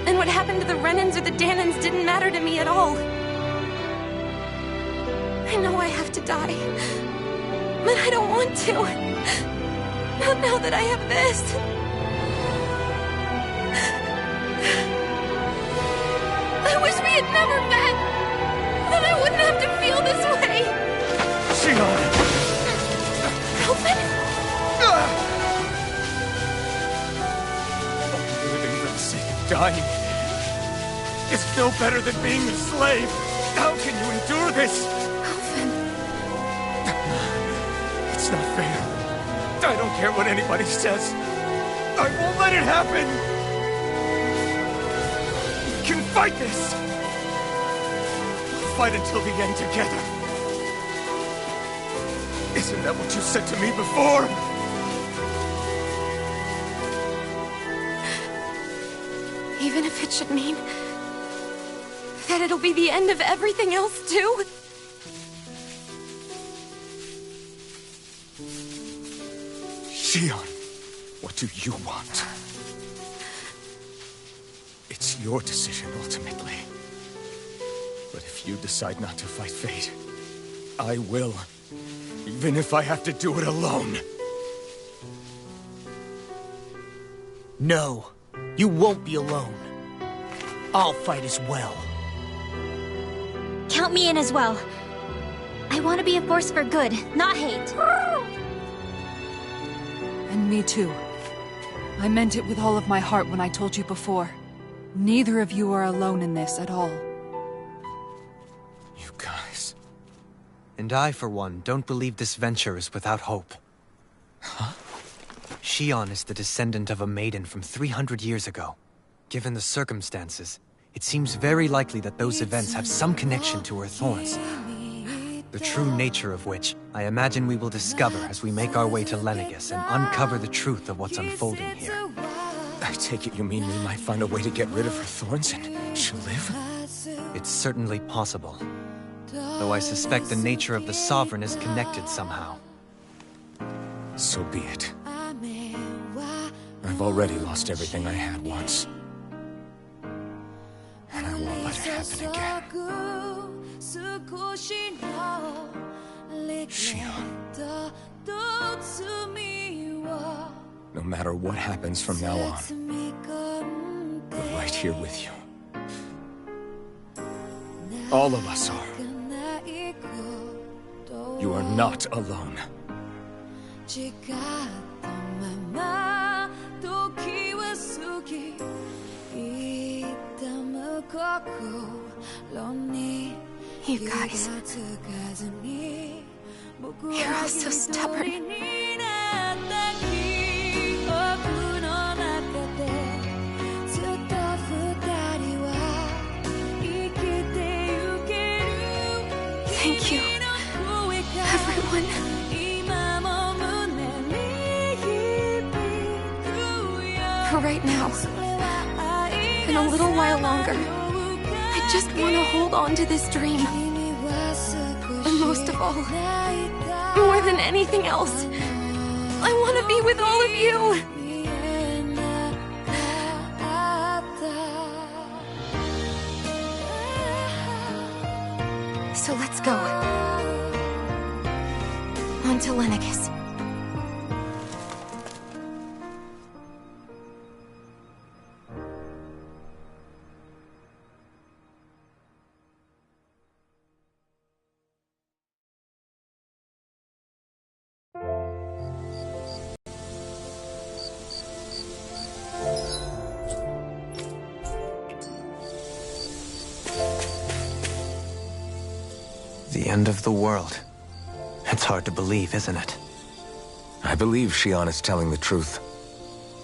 And what happened to the Renans or the Dahnans didn't matter to me at all. I know I have to die, but I don't want to. Not now that I have this. I wish we had never met. Then I wouldn't have to feel this way. Shionne! Alvin? Living for the sake of dying is no better than being a slave. How can you endure this? Alvin. It's not fair. I don't care what anybody says. I won't let it happen. We can fight this. We'll fight until the end together. Isn't that what you said to me before? Even if it should mean that it'll be the end of everything else, too? Shionne, what do you want? It's your decision, ultimately. But if you decide not to fight fate, I will. Even if I have to do it alone. No, you won't be alone. I'll fight as well. Count me in as well. I want to be a force for good, not hate. And me too. I meant it with all of my heart when I told you before. Neither of you are alone in this at all. You guys... And I, for one, don't believe this venture is without hope. Huh? Shionne is the descendant of a maiden from 300 years ago. Given the circumstances, it seems very likely that those events have some connection to her thorns. the true nature of which I imagine we will discover as we make our way to Lenegis and uncover the truth of what's unfolding here. I take it you mean we might find a way to get rid of her thorns and she'll live? It's certainly possible, though I suspect the nature of the Sovereign is connected somehow. So be it. I've already lost everything I had once. And I won't let it happen again. Shion. No matter what happens from now on, we're right here with you. All of us are. You are not alone. You guys... You're all so stubborn. Thank you, everyone. For right now, and a little while longer, I just want to hold on to this dream. And most of all, more than anything else, I want to be with all of you. So let's go. On to Lenegis. The end of the world. It's hard to believe, isn't it? I believe Shion is telling the truth.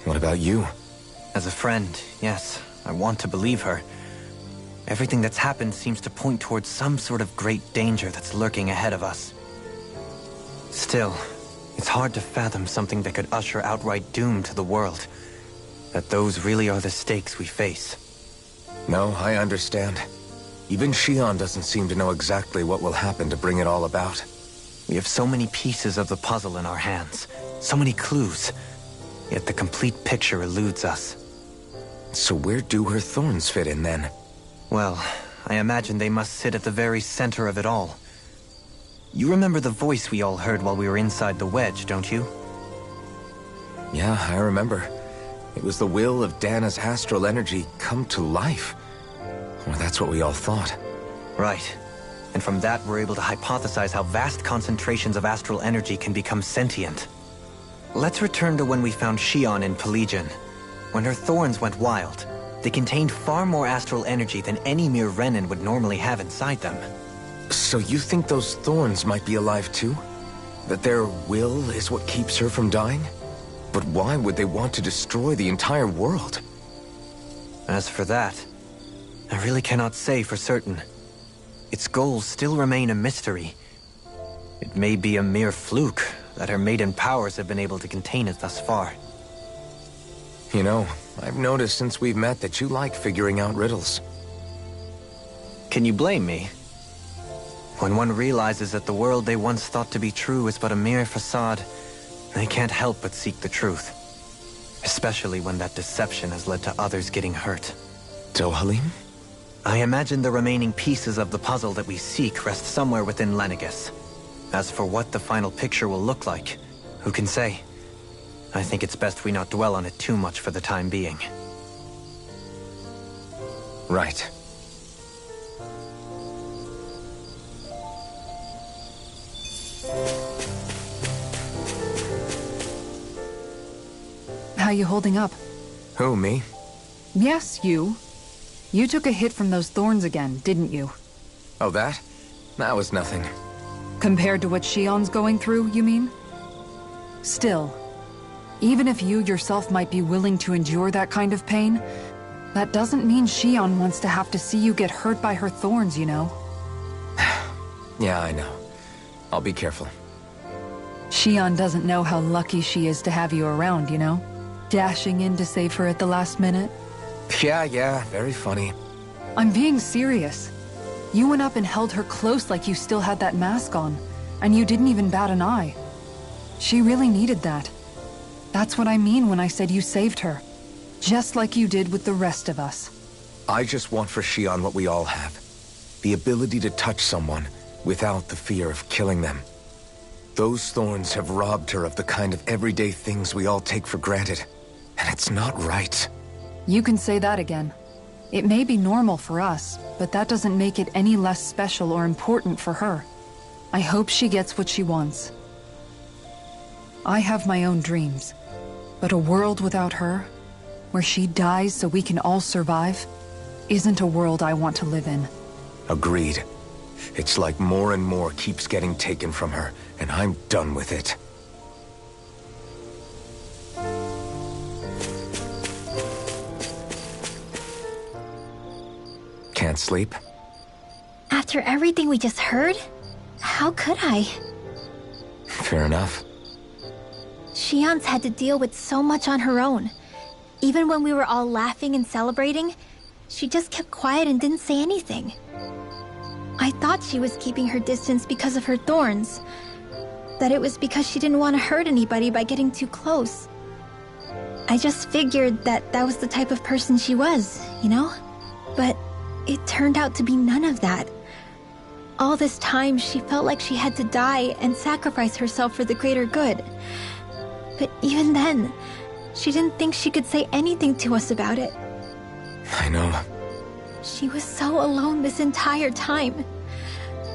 What about you? As a friend, yes, I want to believe her. Everything that's happened seems to point towards some sort of great danger that's lurking ahead of us. Still, it's hard to fathom something that could usher outright doom to the world. That those really are the stakes we face. No, I understand. Even Shion doesn't seem to know exactly what will happen to bring it all about. We have so many pieces of the puzzle in our hands, so many clues, yet the complete picture eludes us. So where do her thorns fit in then? Well, I imagine they must sit at the very center of it all. You remember the voice we all heard while we were inside the wedge, don't you? Yeah, I remember. It was the will of Dana's astral energy come to life. Well, that's what we all thought. Right. And from that, we're able to hypothesize how vast concentrations of astral energy can become sentient. Let's return to when we found Shion in Pelegion. When her thorns went wild, they contained far more astral energy than any mere Renin would normally have inside them. So you think those thorns might be alive too? That their will is what keeps her from dying? But why would they want to destroy the entire world? As for that, I really cannot say for certain. Its goals still remain a mystery. It may be a mere fluke that her maiden powers have been able to contain it thus far. You know, I've noticed since we've met that you like figuring out riddles. Can you blame me? When one realizes that the world they once thought to be true is but a mere facade, they can't help but seek the truth. Especially when that deception has led to others getting hurt. Dohalim? I imagine the remaining pieces of the puzzle that we seek rest somewhere within Lenegis. As for what the final picture will look like, who can say? I think it's best we not dwell on it too much for the time being. Right. How you holding up? Who, me? Yes, you. You took a hit from those thorns again, didn't you? Oh, that? That was nothing. Compared to what Shion's going through, you mean? Still, even if you yourself might be willing to endure that kind of pain, that doesn't mean Shion wants to have to see you get hurt by her thorns, you know? Yeah, I know. I'll be careful. Shion doesn't know how lucky she is to have you around, you know? Dashing in to save her at the last minute. Yeah, very funny. I'm being serious. You went up and held her close like you still had that mask on, and you didn't even bat an eye. She really needed that. That's what I mean when I said you saved her. Just like you did with the rest of us. I just want for Shion what we all have. The ability to touch someone without the fear of killing them. Those thorns have robbed her of the kind of everyday things we all take for granted. And it's not right. You can say that again. It may be normal for us, but that doesn't make it any less special or important for her. I hope she gets what she wants. I have my own dreams, but a world without her, where she dies so we can all survive, isn't a world I want to live in. Agreed. It's like more and more keeps getting taken from her, and I'm done with it. Can't sleep? After everything we just heard, how could I? Fair enough. Shion's had to deal with so much on her own. Even when we were all laughing and celebrating, she just kept quiet and didn't say anything. I thought she was keeping her distance because of her thorns. That it was because she didn't want to hurt anybody by getting too close. I just figured that that was the type of person she was, you know? But it turned out to be none of that. All this time, she felt like she had to die and sacrifice herself for the greater good. But even then, she didn't think she could say anything to us about it. I know. She was so alone this entire time.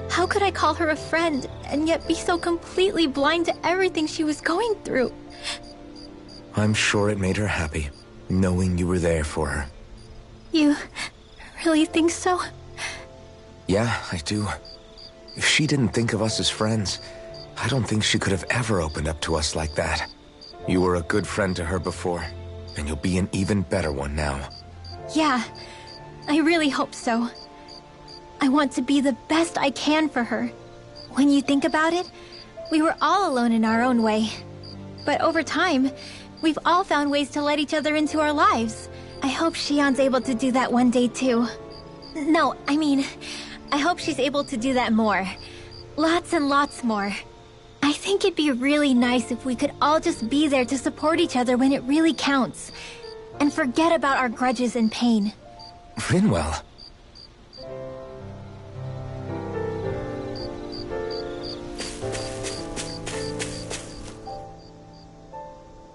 How could I call her a friend and yet be so completely blind to everything she was going through? I'm sure it made her happy, knowing you were there for her. You really think so? Yeah, I do. If she didn't think of us as friends, I don't think she could have ever opened up to us like that. You were a good friend to her before, and you'll be an even better one now. Yeah, I really hope so. I want to be the best I can for her. When you think about it, we were all alone in our own way. But over time, we've all found ways to let each other into our lives. I hope Shion's able to do that one day too. No, I mean, I hope she's able to do that more. Lots and lots more. I think it'd be really nice if we could all just be there to support each other when it really counts. And forget about our grudges and pain. Rinwell.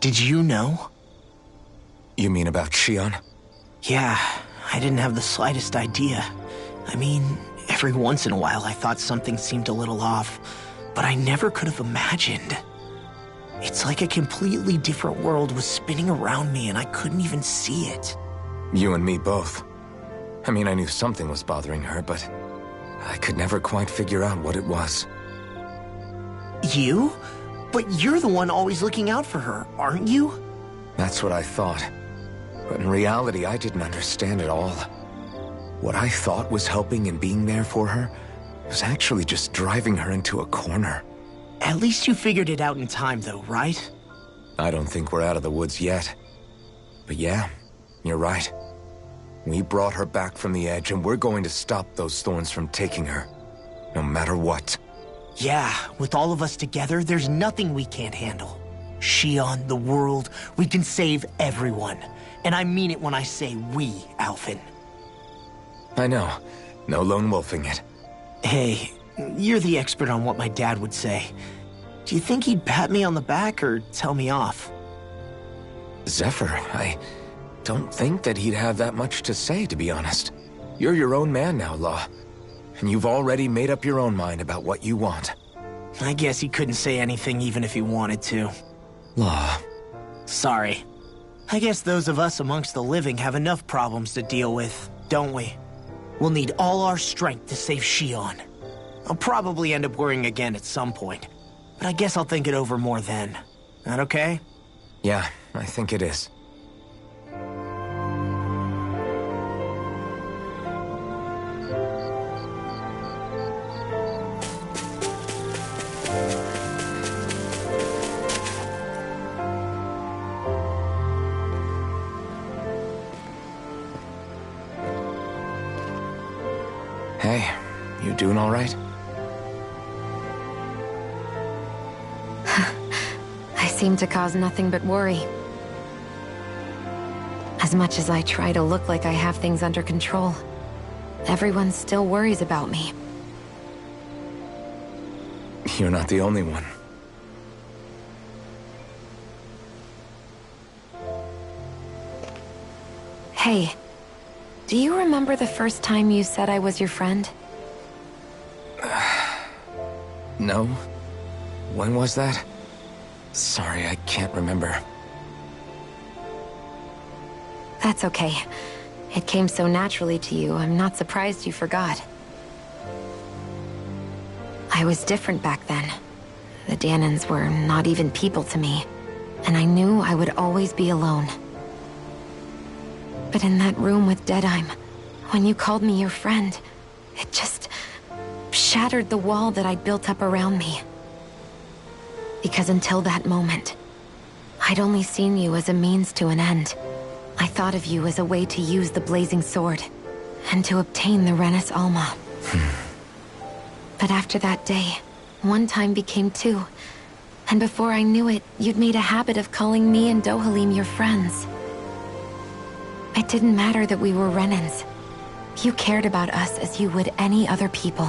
Did you know? You mean about Shion? Yeah, I didn't have the slightest idea. I mean, every once in a while I thought something seemed a little off, but I never could have imagined. It's like a completely different world was spinning around me and I couldn't even see it. You and me both. I mean, I knew something was bothering her, but I could never quite figure out what it was. You? But you're the one always looking out for her, aren't you? That's what I thought. But in reality, I didn't understand it all. What I thought was helping and being there for her was actually just driving her into a corner. At least you figured it out in time, though, right? I don't think we're out of the woods yet. But yeah, you're right. We brought her back from the edge, and we're going to stop those thorns from taking her. No matter what. Yeah, with all of us together, there's nothing we can't handle. Shion, the world, we can save everyone. And I mean it when I say we, Alphen. I know. No lone wolfing it. Hey, you're the expert on what my dad would say. Do you think he'd pat me on the back or tell me off? Zephyr, I don't think that he'd have that much to say, to be honest. You're your own man now, Law. And you've already made up your own mind about what you want. I guess he couldn't say anything even if he wanted to. Law. Sorry. I guess those of us amongst the living have enough problems to deal with, don't we? We'll need all our strength to save Shion. I'll probably end up worrying again at some point, but I guess I'll think it over more then. That okay? Yeah, I think it is. Hey, you doing all right? I seem to cause nothing but worry. As much as I try to look like I have things under control, everyone still worries about me. You're not the only one. Hey, do you remember the first time you said I was your friend? No? When was that? Sorry, I can't remember. That's okay. It came so naturally to you, I'm not surprised you forgot. I was different back then. The Dahnans were not even people to me, and I knew I would always be alone. But in that room with Deadheim, when you called me your friend, it just shattered the wall that I'd built up around me. Because until that moment, I'd only seen you as a means to an end. I thought of you as a way to use the Blazing Sword, and to obtain the Renis Alma. But after that day, one time became two, and before I knew it, you'd made a habit of calling me and Dohalim your friends. It didn't matter that we were Renans. You cared about us as you would any other people.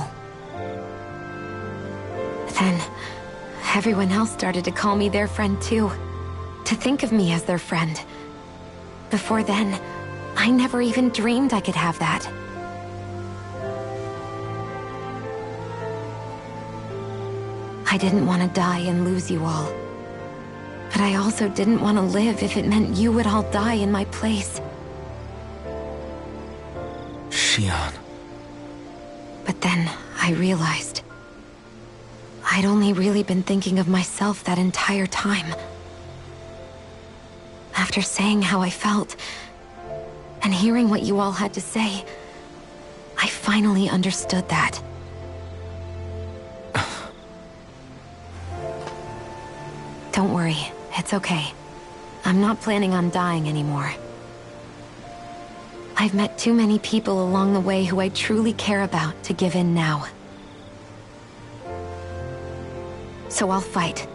Then, everyone else started to call me their friend too. To think of me as their friend. Before then, I never even dreamed I could have that. I didn't want to die and lose you all. But I also didn't want to live if it meant you would all die in my place. Shionne. But then, I realized I'd only really been thinking of myself that entire time. After saying how I felt, and hearing what you all had to say, I finally understood that. Don't worry, it's okay. I'm not planning on dying anymore. I've met too many people along the way who I truly care about to give in now. So I'll fight.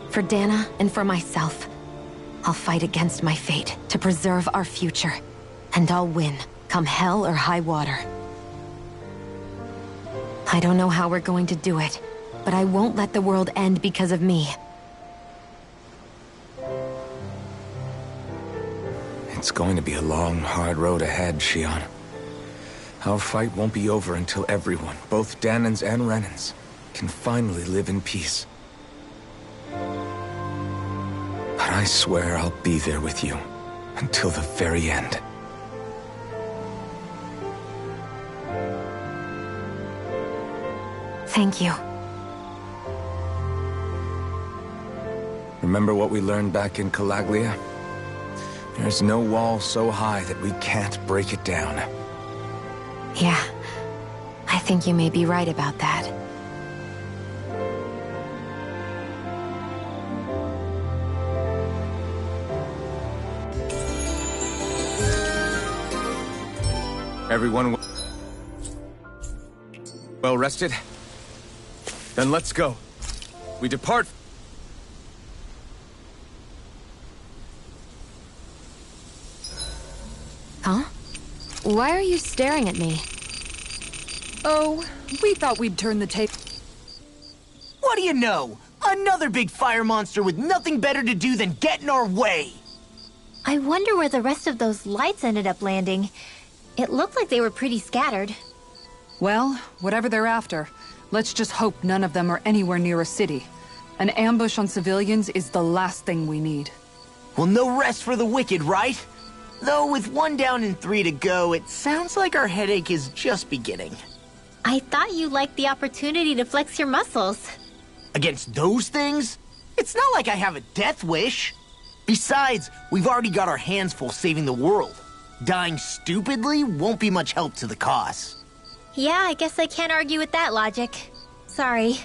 For Dana and for myself. I'll fight against my fate to preserve our future. And I'll win, come hell or high water. I don't know how we're going to do it, but I won't let the world end because of me. It's going to be a long, hard road ahead, Shionne. Our fight won't be over until everyone, both Dahnans and Renans, can finally live in peace. But I swear I'll be there with you, until the very end. Thank you. Remember what we learned back in Calaglia? There's no wall so high that we can't break it down. Yeah, I think you may be right about that. Everyone well rested? Then let's go. We depart. Huh? Why are you staring at me? Oh, we thought we'd turn the tape. What do you know? Another big fire monster with nothing better to do than get in our way! I wonder where the rest of those lights ended up landing. It looked like they were pretty scattered. Well, whatever they're after, let's just hope none of them are anywhere near a city. An ambush on civilians is the last thing we need. Well, no rest for the wicked, right? Though with 1 down and 3 to go, it sounds like our headache is just beginning. I thought you liked the opportunity to flex your muscles. Against those things? It's not like I have a death wish. Besides, we've already got our hands full saving the world. Dying stupidly won't be much help to the cause. Yeah, I guess I can't argue with that logic. Sorry.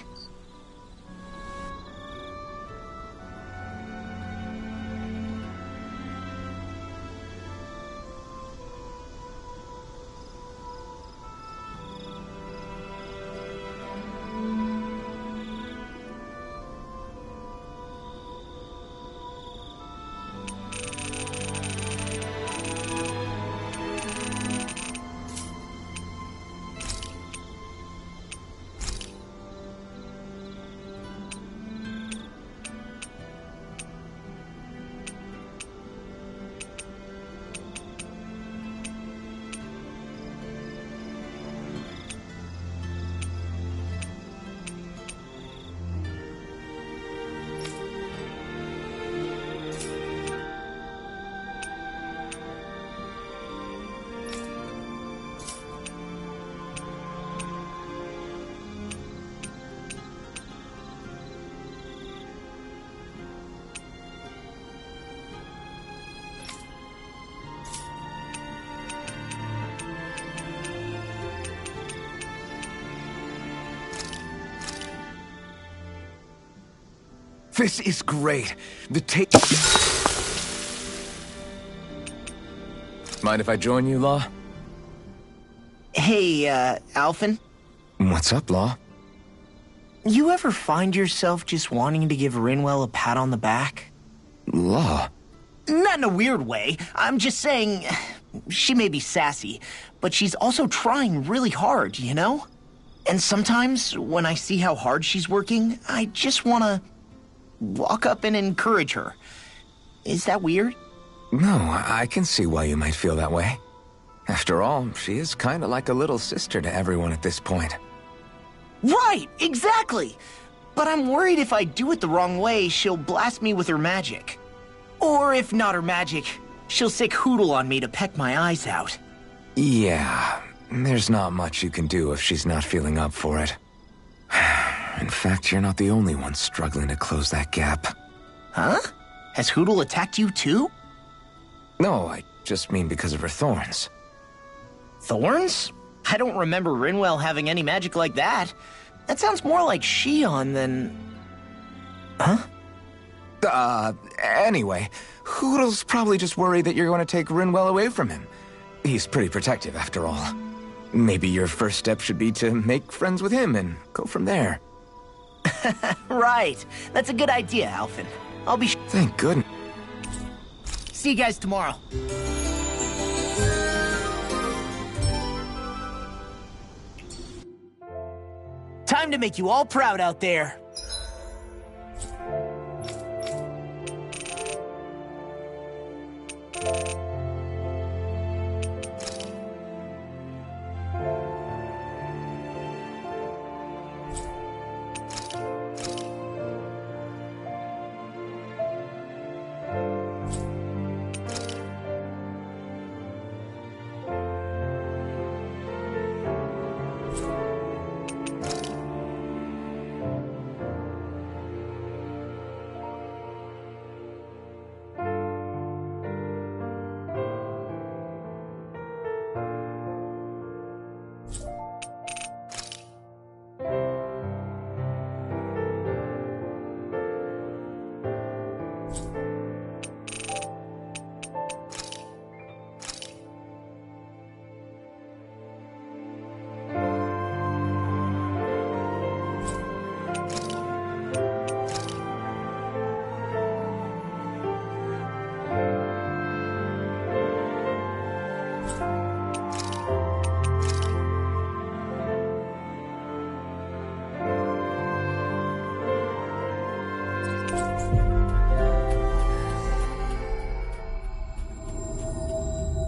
This is great. The Mind if I join you, Law? Hey, Alphen. What's up, Law? You ever find yourself just wanting to give Rinwell a pat on the back? Law? Not in a weird way. I'm just saying, she may be sassy, but she's also trying really hard, you know? And sometimes, when I see how hard she's working, I just want to walk up and encourage her. Is that weird? No, I can see why you might feel that way. After all, she is kind of like a little sister to everyone at this point. Right, exactly! But I'm worried if I do it the wrong way, she'll blast me with her magic. Or if not her magic, she'll sick Hootle on me to peck my eyes out. Yeah, there's not much you can do if she's not feeling up for it. In fact, you're not the only one struggling to close that gap. Huh? Has Hootle attacked you too? No, I just mean because of her thorns. Thorns? I don't remember Rinwell having any magic like that. That sounds more like Shion than... Huh? Anyway, Hootle's probably just worried that you're going to take Rinwell away from him. He's pretty protective, after all. Maybe your first step should be to make friends with him and go from there. Right. That's a good idea, Alphen. I'll be... Thank goodness. See you guys tomorrow. Time to make you all proud out there.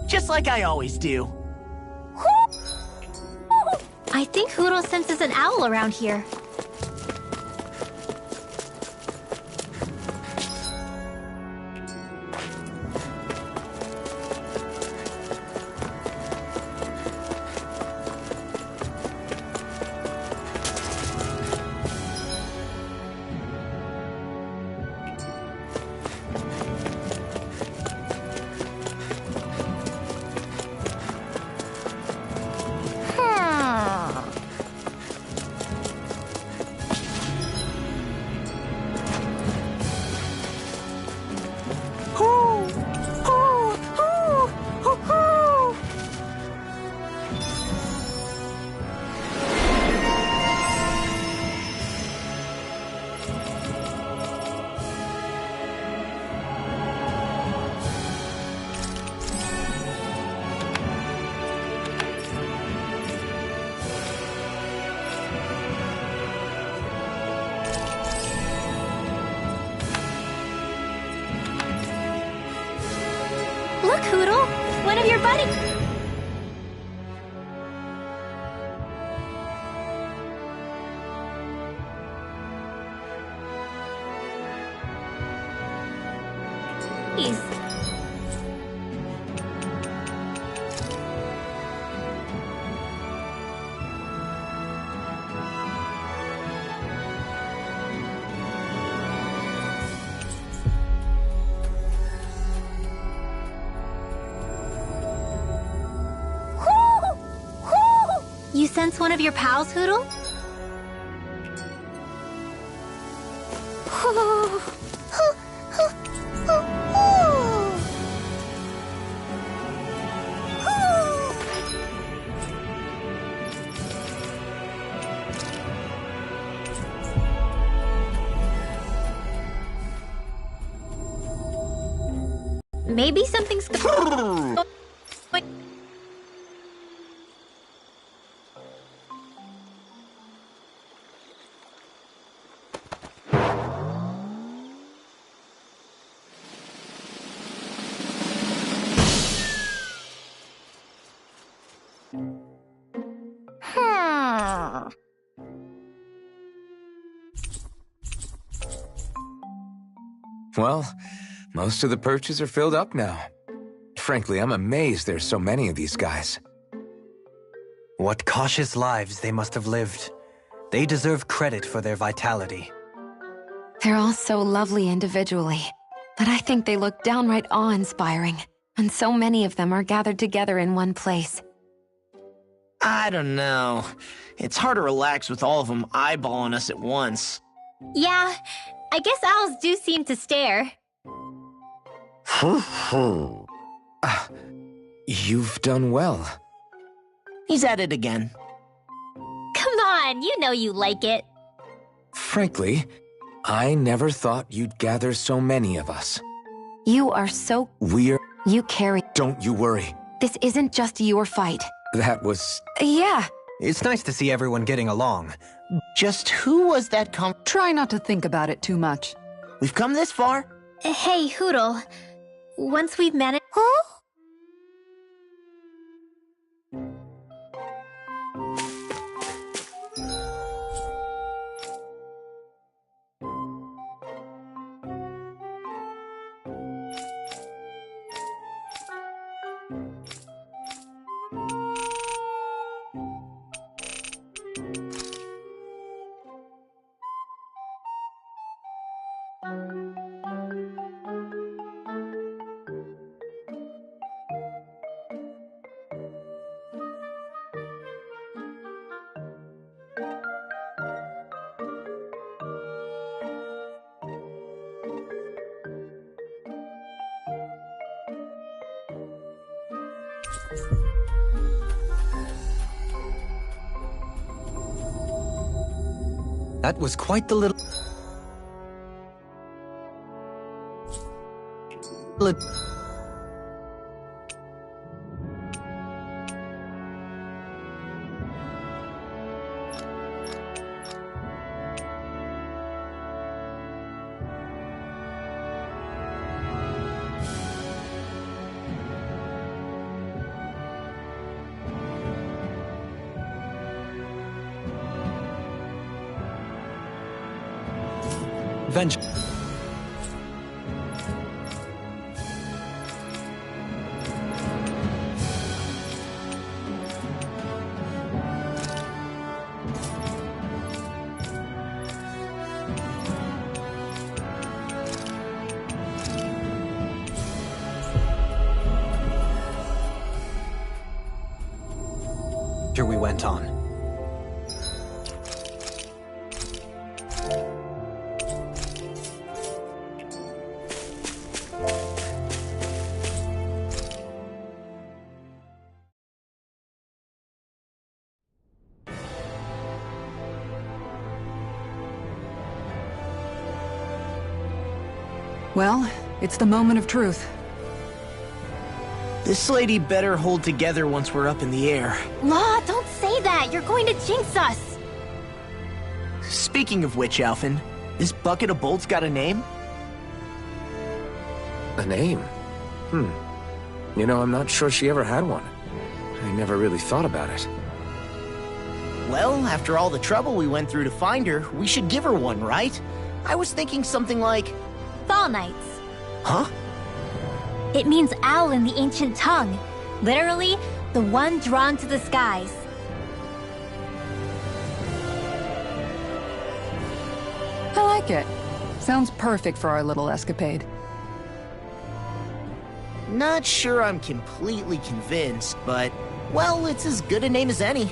Just like I always do. I think Hootle senses an owl around here. Look, Hootle! One of your buddies! You sense one of your pals, Hootle? Maybe something's Well, most of the perches are filled up now. Frankly, I'm amazed there's so many of these guys. What cautious lives they must have lived. They deserve credit for their vitality. They're all so lovely individually, but I think they look downright awe-inspiring, and so many of them are gathered together in one place. I don't know. It's hard to relax with all of them eyeballing us at once. Yeah, I guess owls do seem to stare. You've done well. He's at it again. Come on, you know you like it. Frankly, I never thought you'd gather so many of us. You are so... You carry... Don't you worry. This isn't just your fight. That was... Yeah. It's nice to see everyone getting along. Just who was that Try not to think about it too much. We've come this far? Hey, Hootle. Once we've managed... That was quite the little... Venture. We went on. Well, it's the moment of truth. This lady better hold together once we're up in the air. Law, don't say that! You're going to jinx us! Speaking of which, Alphen, this bucket of bolts got a name? A name? You know, I'm not sure she ever had one. I never really thought about it. Well, after all the trouble we went through to find her, we should give her one, right? I was thinking something like... Fall Knights. Huh? It means owl in the ancient tongue. Literally, the one drawn to the skies. I like it. Sounds perfect for our little escapade. Not sure I'm completely convinced, but, well, it's as good a name as any.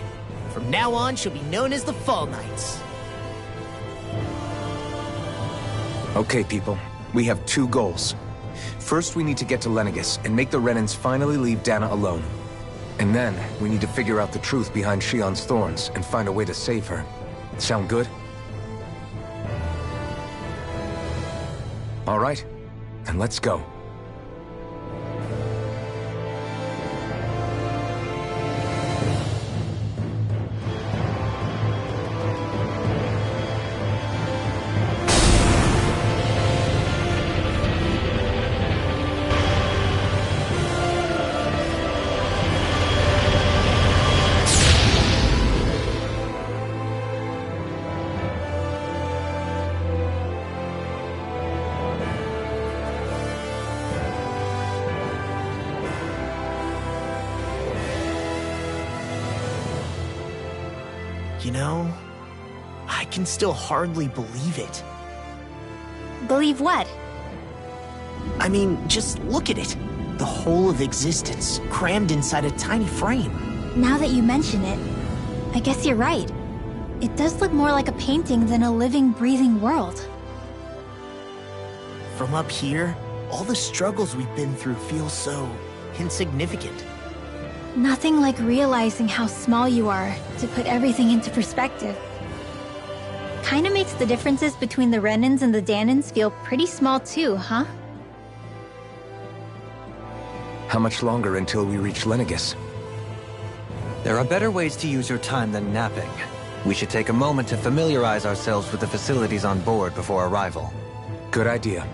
From now on, she'll be known as the Fall Knights. Okay, people. We have two goals. First, we need to get to Lenegis and make the Renans finally leave Dana alone. And then, we need to figure out the truth behind Shionne's thorns and find a way to save her. Sound good? All right, then let's go. You know, I can still hardly believe it. Believe what? I mean, just look at it. The whole of existence, crammed inside a tiny frame. Now that you mention it, I guess you're right. It does look more like a painting than a living, breathing world. From up here, all the struggles we've been through feel so insignificant. Nothing like realizing how small you are to put everything into perspective. Kinda makes the differences between the Renans and the Dahnans feel pretty small too, huh? How much longer until we reach Lenegis? There are better ways to use your time than napping. We should take a moment to familiarize ourselves with the facilities on board before arrival. Good idea.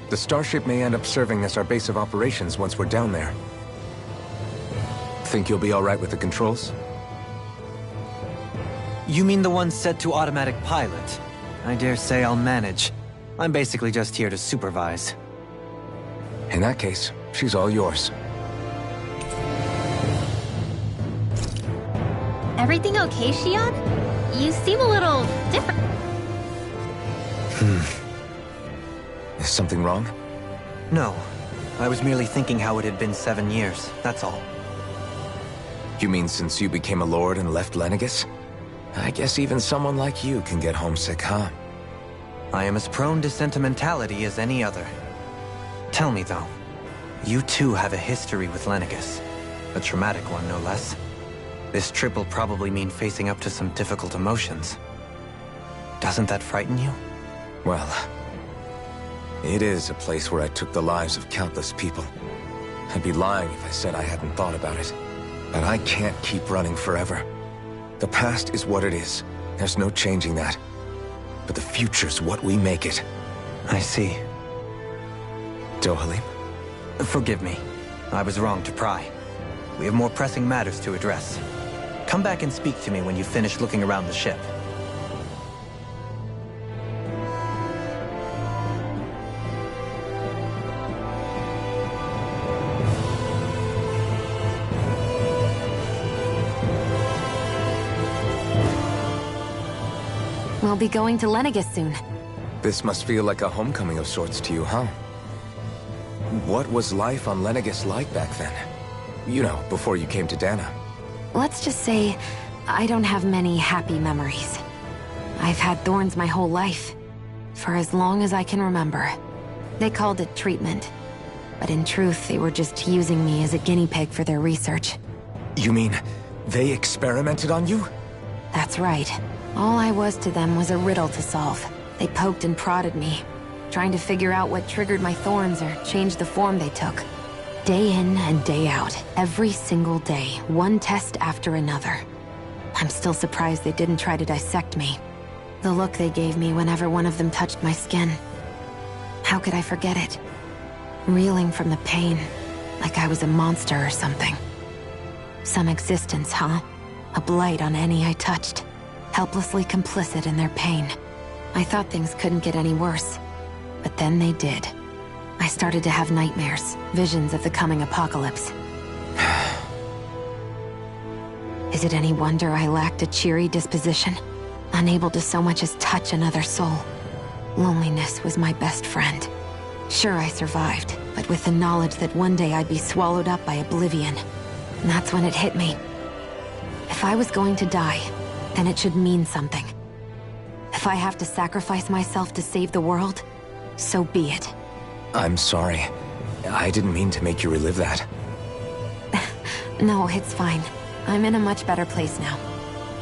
The starship may end up serving as our base of operations once we're down there. Think you'll be all right with the controls? You mean the one set to automatic pilot? I dare say I'll manage. I'm basically just here to supervise. In that case, she's all yours. Everything okay, Shionne? You seem a little different. Is something wrong? No. I was merely thinking how it had been 7 years, that's all. You mean since you became a lord and left Lenegis? I guess even someone like you can get homesick, huh? I am as prone to sentimentality as any other. Tell me though, you too have a history with Lenegis. A traumatic one, no less. This trip will probably mean facing up to some difficult emotions. Doesn't that frighten you? Well, it is a place where I took the lives of countless people. I'd be lying if I said I hadn't thought about it. But I can't keep running forever. The past is what it is. There's no changing that. But the future's what we make it. I see. Dohalim? Forgive me. I was wrong to pry. We have more pressing matters to address. Come back and speak to me when you finish looking around the ship. We'll be going to Lenegis soon. This must feel like a homecoming of sorts to you, huh? What was life on Lenegis like back then? You know, before you came to Dana. Let's just say, I don't have many happy memories. I've had thorns my whole life, for as long as I can remember. They called it treatment, but in truth, they were just using me as a guinea pig for their research. You mean, they experimented on you? That's right. All I was to them was a riddle to solve. They poked and prodded me, trying to figure out what triggered my thorns or changed the form they took. Day in and day out, every single day, one test after another. I'm still surprised they didn't try to dissect me. The look they gave me whenever one of them touched my skin. How could I forget it? Reeling from the pain, like I was a monster or something. Some existence, huh? A blight on any I touched. Helplessly complicit in their pain. I thought things couldn't get any worse, but then they did. I started to have nightmares, visions of the coming apocalypse. Is it any wonder I lacked a cheery disposition? Unable to so much as touch another soul. Loneliness was my best friend. Sure, I survived, but with the knowledge that one day I'd be swallowed up by oblivion. And that's when it hit me. If I was going to die, then it should mean something. If I have to sacrifice myself to save the world, so be it. I'm sorry. I didn't mean to make you relive that. No, it's fine. I'm in a much better place now.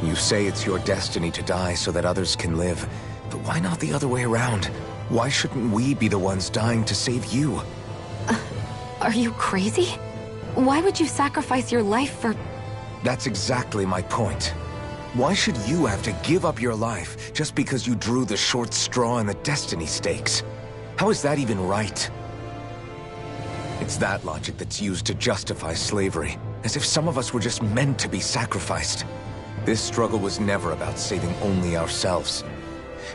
You say it's your destiny to die so that others can live. But why not the other way around? Why shouldn't we be the ones dying to save you? Are you crazy? Why would you sacrifice your life for... That's exactly my point. Why should you have to give up your life just because you drew the short straw in the destiny stakes? How is that even right? It's that logic that's used to justify slavery, as if some of us were just meant to be sacrificed. This struggle was never about saving only ourselves.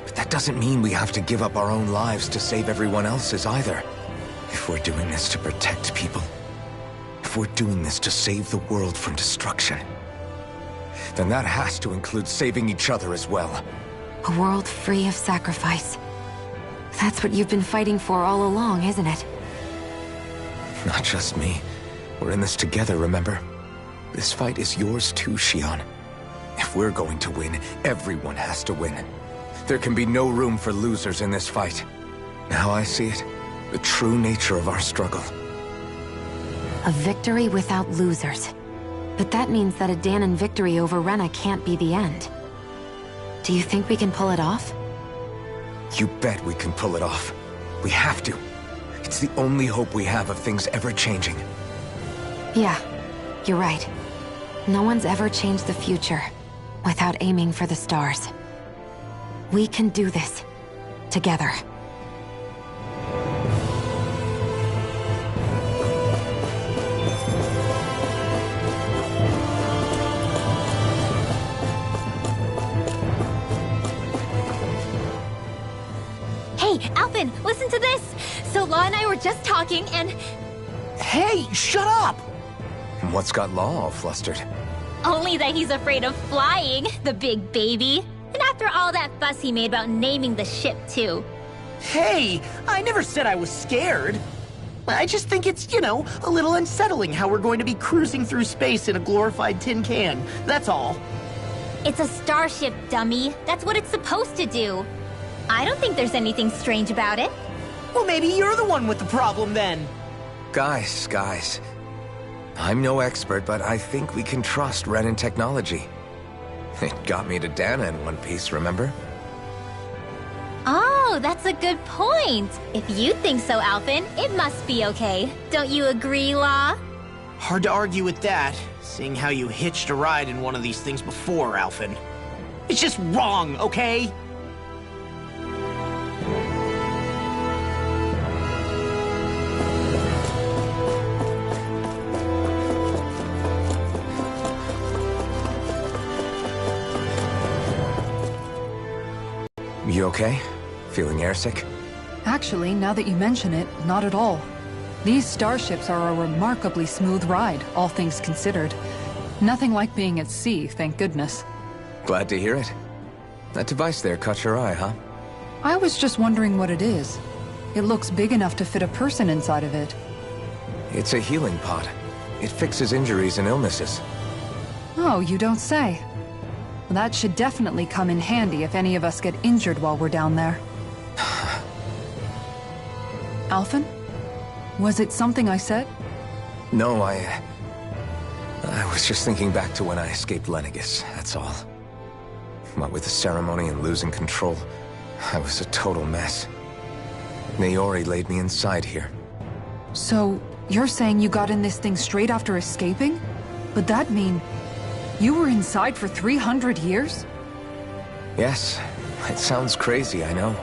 But that doesn't mean we have to give up our own lives to save everyone else's either. If we're doing this to protect people, if we're doing this to save the world from destruction, then that has to include saving each other as well. A world free of sacrifice. That's what you've been fighting for all along, isn't it? Not just me. We're in this together, remember? This fight is yours too, Shionne. If we're going to win, everyone has to win. There can be no room for losers in this fight. Now I see it. The true nature of our struggle. A victory without losers. But that means that a Dahnan victory over Rena can't be the end. Do you think we can pull it off? You bet we can pull it off. We have to. It's the only hope we have of things ever changing. Yeah, you're right. No one's ever changed the future without aiming for the stars. We can do this. Together. Hey, Alphen, listen to this! So Law and I were just talking and... Hey, shut up! What's got Law all flustered? Only that he's afraid of flying, the big baby. And after all that fuss he made about naming the ship, too. Hey, I never said I was scared. I just think it's, you know, a little unsettling how we're going to be cruising through space in a glorified tin can. That's all. It's a starship, dummy. That's what it's supposed to do. I don't think there's anything strange about it. Well, maybe you're the one with the problem then. Guys. I'm no expert, but I think we can trust Renan technology. It got me to Dahna in one piece, remember? Oh, that's a good point. If you think so, Alphen, it must be okay. Don't you agree, Law? Hard to argue with that, seeing how you hitched a ride in one of these things before, Alphen. It's just wrong, okay? You okay? Feeling airsick? Actually, now that you mention it, not at all. These starships are a remarkably smooth ride, all things considered. Nothing like being at sea, thank goodness. Glad to hear it. That device there caught your eye, huh? I was just wondering what it is. It looks big enough to fit a person inside of it. It's a healing pod. It fixes injuries and illnesses. Oh, you don't say. That should definitely come in handy if any of us get injured while we're down there. Alphen? Was it something I said? No, I was just thinking back to when I escaped Lenegis, that's all. What with the ceremony and losing control, I was a total mess. Naori laid me inside here. So, you're saying you got in this thing straight after escaping? But that'd mean... you were inside for 300 years? Yes, it sounds crazy, I know.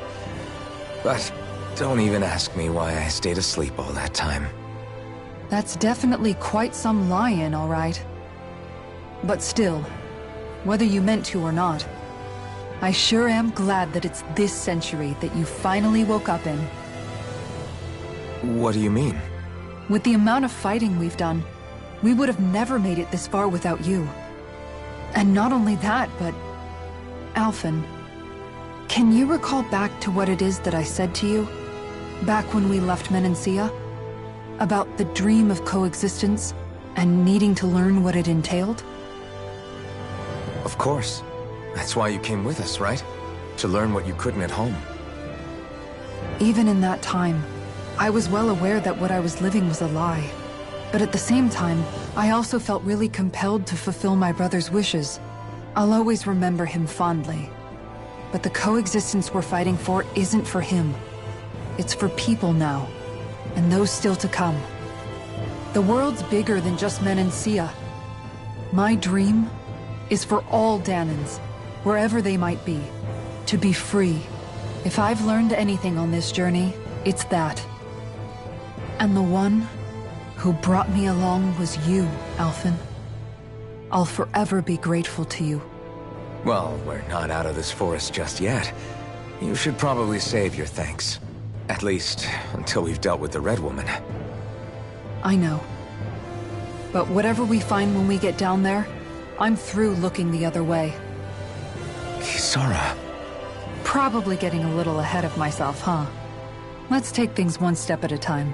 But don't even ask me why I stayed asleep all that time. That's definitely quite some lie-in, all right. But still, whether you meant to or not, I sure am glad that it's this century that you finally woke up in. What do you mean? With the amount of fighting we've done, we would have never made it this far without you. And not only that, but... Alphen, can you recall back to what it is that I said to you? Back when we left Menancia? About the dream of coexistence, and needing to learn what it entailed? Of course. That's why you came with us, right? To learn what you couldn't at home. Even in that time, I was well aware that what I was living was a lie. But at the same time, I also felt really compelled to fulfill my brother's wishes. I'll always remember him fondly. But the coexistence we're fighting for isn't for him. It's for people now, and those still to come. The world's bigger than just Menancia. My dream is for all Dahnans, wherever they might be, to be free. If I've learned anything on this journey, it's that. And the one who brought me along was you, Alphen. I'll forever be grateful to you. Well, we're not out of this forest just yet. You should probably save your thanks. At least, until we've dealt with the Red Woman. I know. But whatever we find when we get down there, I'm through looking the other way. Kisara. Probably getting a little ahead of myself, huh? Let's take things one step at a time.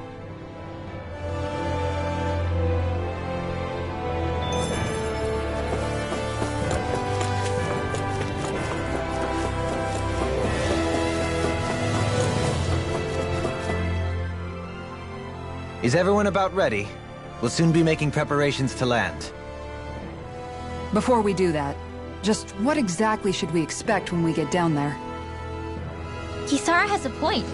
Is everyone about ready? We'll soon be making preparations to land. Before we do that, just what exactly should we expect when we get down there? Kisara has a point.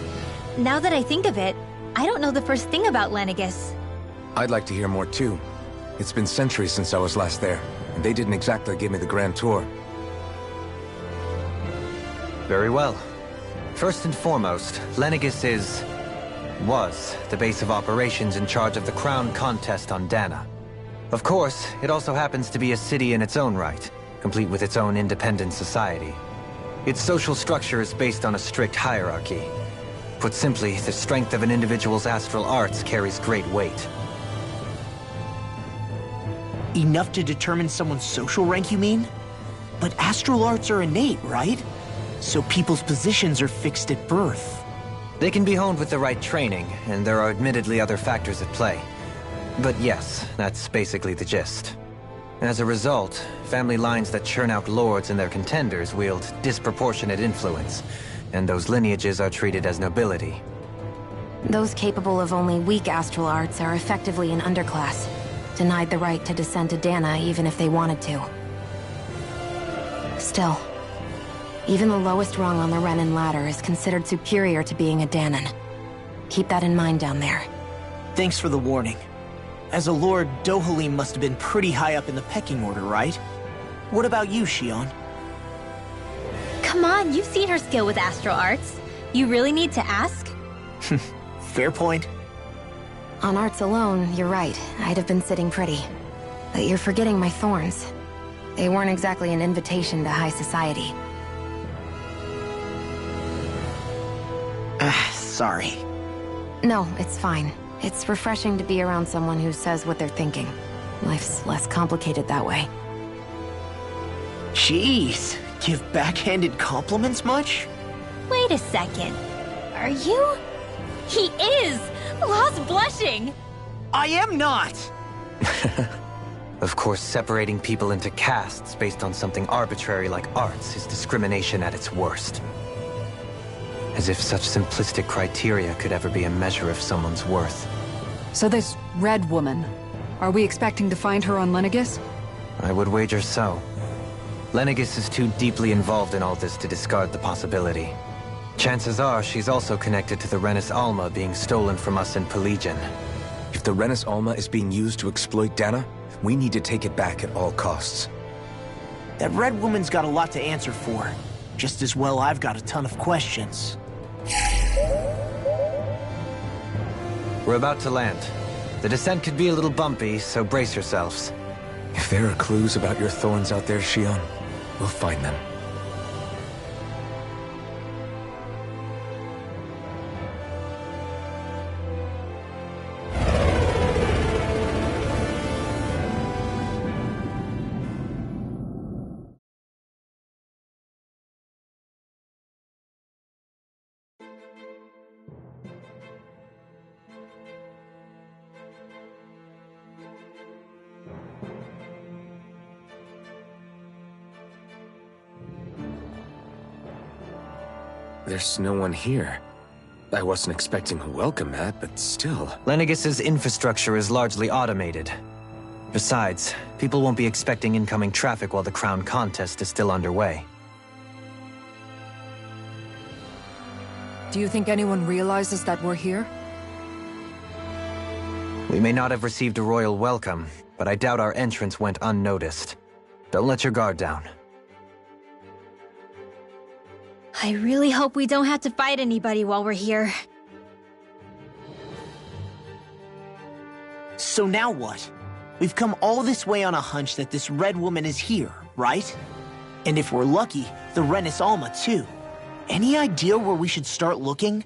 Now that I think of it, I don't know the first thing about Lenegis. I'd like to hear more too. It's been centuries since I was last there, and they didn't exactly give me the grand tour. Very well. First and foremost, Lenegis was the base of operations in charge of the crown contest on Dahna. Of course, it also happens to be a city in its own right, complete with its own independent society. Its social structure is based on a strict hierarchy. Put simply, the strength of an individual's astral arts carries great weight. Enough to determine someone's social rank, you mean? But astral arts are innate, right? So people's positions are fixed at birth. They can be honed with the right training, and there are admittedly other factors at play. But yes, that's basically the gist. As a result, family lines that churn out lords and their contenders wield disproportionate influence, and those lineages are treated as nobility. Those capable of only weak astral arts are effectively an underclass, denied the right to descend to Dahna even if they wanted to. Still, even the lowest rung on the Renan ladder is considered superior to being a Dahnan. Keep that in mind down there. Thanks for the warning. As a lord, Dohalim must have been pretty high up in the pecking order, right? What about you, Shionne? Come on, you've seen her skill with astral arts. You really need to ask? Fair point. On arts alone, you're right. I'd have been sitting pretty. But you're forgetting my thorns. They weren't exactly an invitation to high society. Sorry. No, it's fine. It's refreshing to be around someone who says what they're thinking. Life's less complicated that way. Jeez, give backhanded compliments much? Wait a second. Are you? He is! Lost blushing! I am not! Of course, separating people into castes based on something arbitrary like arts is discrimination at its worst. As if such simplistic criteria could ever be a measure of someone's worth. So this Red Woman, are we expecting to find her on Lenegis? I would wager so. Lenegis is too deeply involved in all this to discard the possibility. Chances are she's also connected to the Renis Alma being stolen from us in Pelegion. If the Renis Alma is being used to exploit Dahna, we need to take it back at all costs. That Red Woman's got a lot to answer for. Just as well I've got a ton of questions. We're about to land. The descent could be a little bumpy, so brace yourselves. If there are clues about your thorns out there, Shionne, we'll find them. There's no one here. I wasn't expecting a welcome mat, but still. Lenegis' infrastructure is largely automated. Besides, people won't be expecting incoming traffic while the crown contest is still underway. Do you think anyone realizes that we're here? We may not have received a royal welcome, but I doubt our entrance went unnoticed. Don't let your guard down. I really hope we don't have to fight anybody while we're here. So now what? We've come all this way on a hunch that this red woman is here, right? And if we're lucky, the Renis Alma too. Any idea where we should start looking?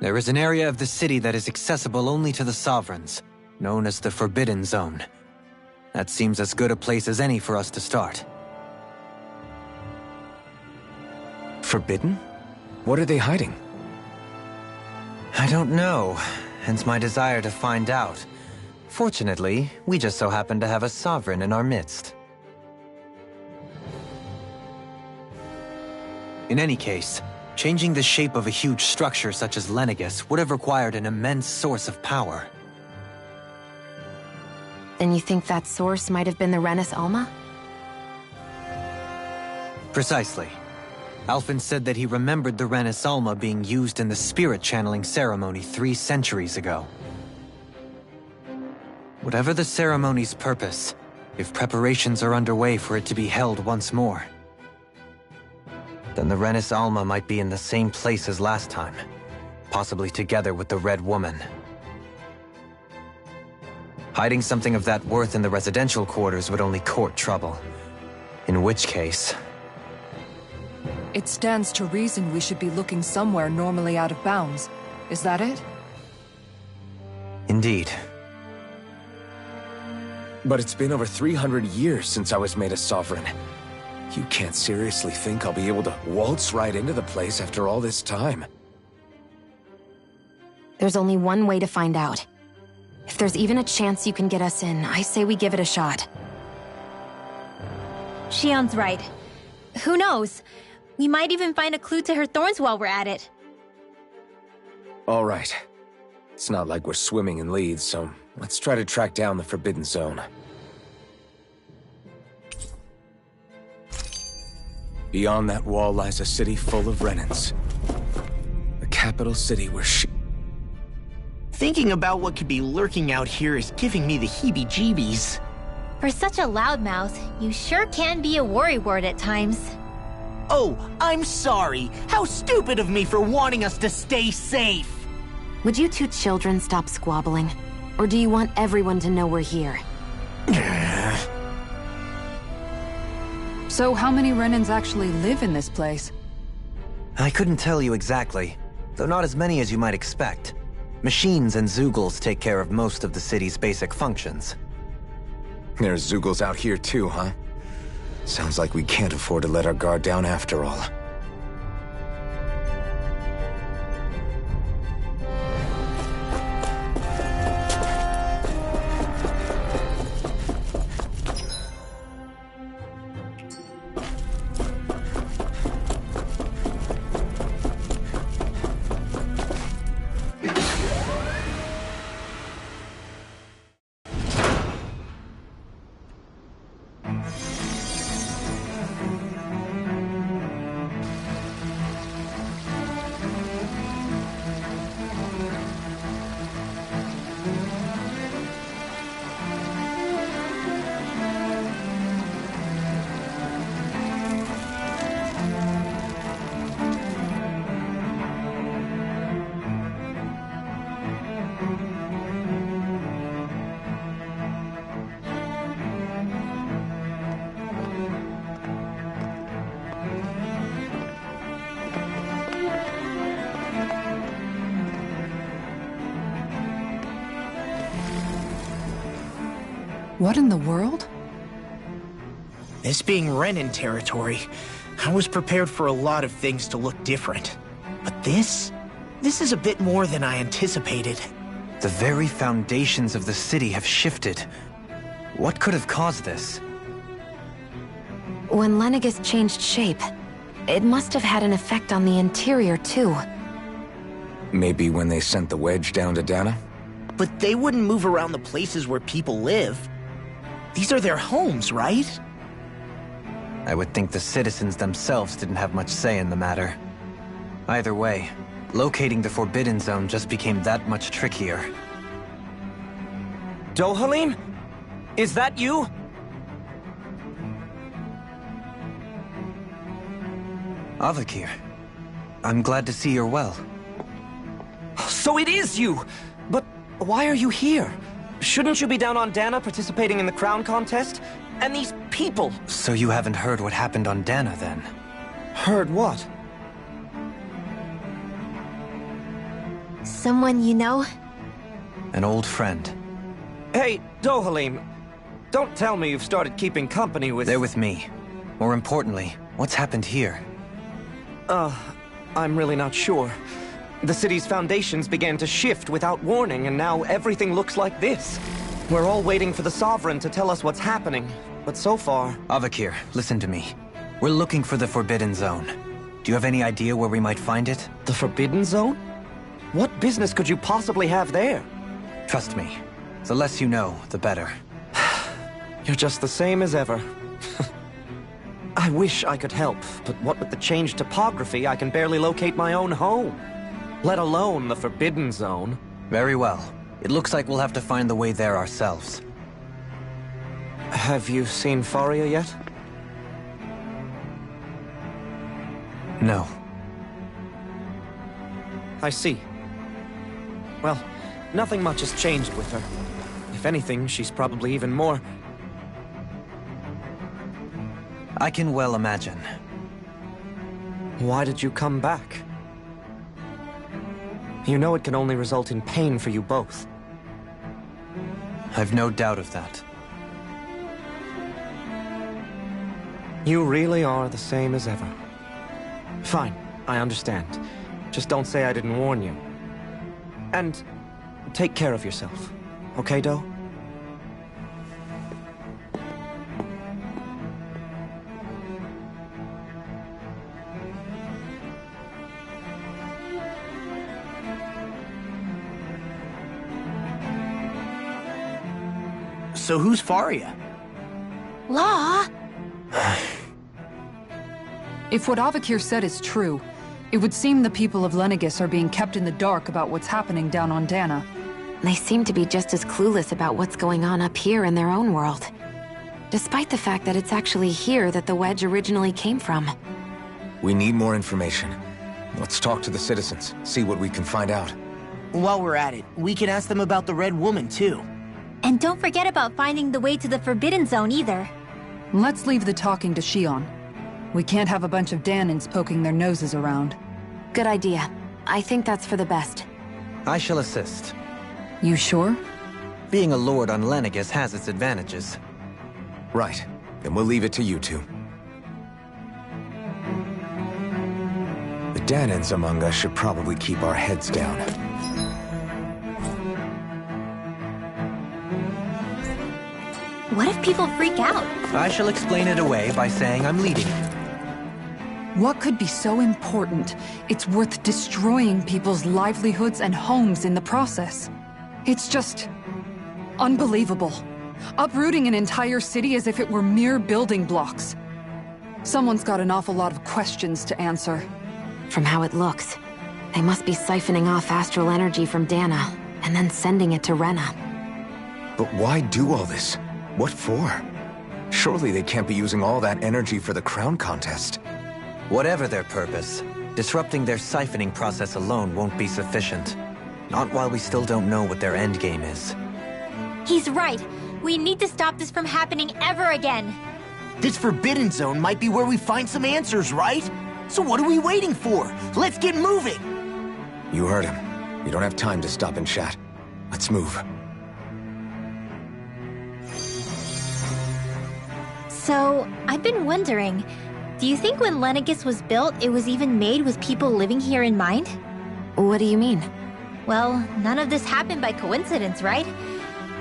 There is an area of the city that is accessible only to the Sovereigns, known as the Forbidden Zone. That seems as good a place as any for us to start. Forbidden? What are they hiding? I don't know, hence my desire to find out. Fortunately, we just so happen to have a Sovereign in our midst. In any case, changing the shape of a huge structure such as Lenegis would have required an immense source of power. Then you think that source might have been the Renis Alma? Precisely. Alphen said that he remembered the Renis Alma being used in the spirit channeling ceremony 3 centuries ago. Whatever the ceremony's purpose, if preparations are underway for it to be held once more, then the Renis Alma might be in the same place as last time, possibly together with the Red Woman. Hiding something of that worth in the residential quarters would only court trouble. In which case... It stands to reason we should be looking somewhere normally out of bounds. Is that it? Indeed. But it's been over 300 years since I was made a Sovereign. You can't seriously think I'll be able to waltz right into the place after all this time. There's only one way to find out. If there's even a chance you can get us in, I say we give it a shot. Shionne's right. Who knows? We might even find a clue to her thorns while we're at it. All right. It's not like we're swimming in leads, so let's try to track down the Forbidden Zone. Beyond that wall lies a city full of Renins. The capital city where Thinking about what could be lurking out here is giving me the heebie-jeebies. For such a loudmouth, you sure can be a worrywart at times. Oh, I'm sorry. How stupid of me for wanting us to stay safe. Would you two children stop squabbling? Or do you want everyone to know we're here? So how many Renins actually live in this place? I couldn't tell you exactly, though not as many as you might expect. Machines and Zeugles take care of most of the city's basic functions. There's Zeugles out here too, huh? Sounds like we can't afford to let our guard down after all. What in the world? This being Renin territory, I was prepared for a lot of things to look different. But this is a bit more than I anticipated. The very foundations of the city have shifted. What could have caused this? When Lenegis changed shape, It must have had an effect on the interior, too. Maybe when they sent the wedge down to Dana? But they wouldn't move around the places where people live. These are their homes, right? I would think the citizens themselves didn't have much say in the matter. Either way, locating the Forbidden Zone just became that much trickier. Dohalim? Is that you? Avakir, I'm glad to see you're well. So it is you! But why are you here? Shouldn't you be down on Dana participating in the crown contest? And these people! So you haven't heard what happened on Dana, then? Heard what? Someone you know? An old friend. Hey, Dohalim, don't tell me you've started keeping company with... They're with me. More importantly, what's happened here? I'm really not sure. The city's foundations began to shift without warning, and now everything looks like this. We're all waiting for the Sovereign to tell us what's happening, but so far... Avakir, listen to me. We're looking for the Forbidden Zone. Do you have any idea where we might find it? The Forbidden Zone? What business could you possibly have there? Trust me. The less you know, the better. You're just the same as ever. I wish I could help, but what with the changed topography, I can barely locate my own home. Let alone the Forbidden Zone. Very well. It looks like we'll have to find the way there ourselves. Have you seen Faria yet? No. I see. Well, nothing much has changed with her. If anything, she's probably even more... I can well imagine. Why did you come back? You know it can only result in pain for you both. I've no doubt of that. You really are the same as ever. Fine, I understand. Just don't say I didn't warn you. And take care of yourself. Okay, Do? So who's Faria? Law? If what Avakir said is true, it would seem the people of Lenegis are being kept in the dark about what's happening down on Dana. They seem to be just as clueless about what's going on up here in their own world. Despite the fact that it's actually here that the wedge originally came from. We need more information. Let's talk to the citizens, see what we can find out. While we're at it, we can ask them about the Red Woman, too. And don't forget about finding the way to the Forbidden Zone either. Let's leave the talking to Shion. We can't have a bunch of Danins poking their noses around. Good idea. I think that's for the best. I shall assist. You sure? Being a lord on Lenegis has its advantages. Right. Then we'll leave it to you two. The Danins among us should probably keep our heads down. What if people freak out? I shall explain it away by saying I'm leading. What could be so important it's worth destroying people's livelihoods and homes in the process? It's just... unbelievable. Uprooting an entire city as if it were mere building blocks. Someone's got an awful lot of questions to answer. From how it looks, they must be siphoning off astral energy from Dana, and then sending it to Rena. But why do all this? What for? Surely they can't be using all that energy for the crown contest. Whatever their purpose, disrupting their siphoning process alone won't be sufficient. Not while we still don't know what their endgame is. He's right. We need to stop this from happening ever again. This Forbidden Zone might be where we find some answers, right? So what are we waiting for? Let's get moving! You heard him. We don't have time to stop and chat. Let's move. So, I've been wondering, do you think when Lenegis was built, it was even made with people living here in mind? What do you mean? Well, none of this happened by coincidence, right?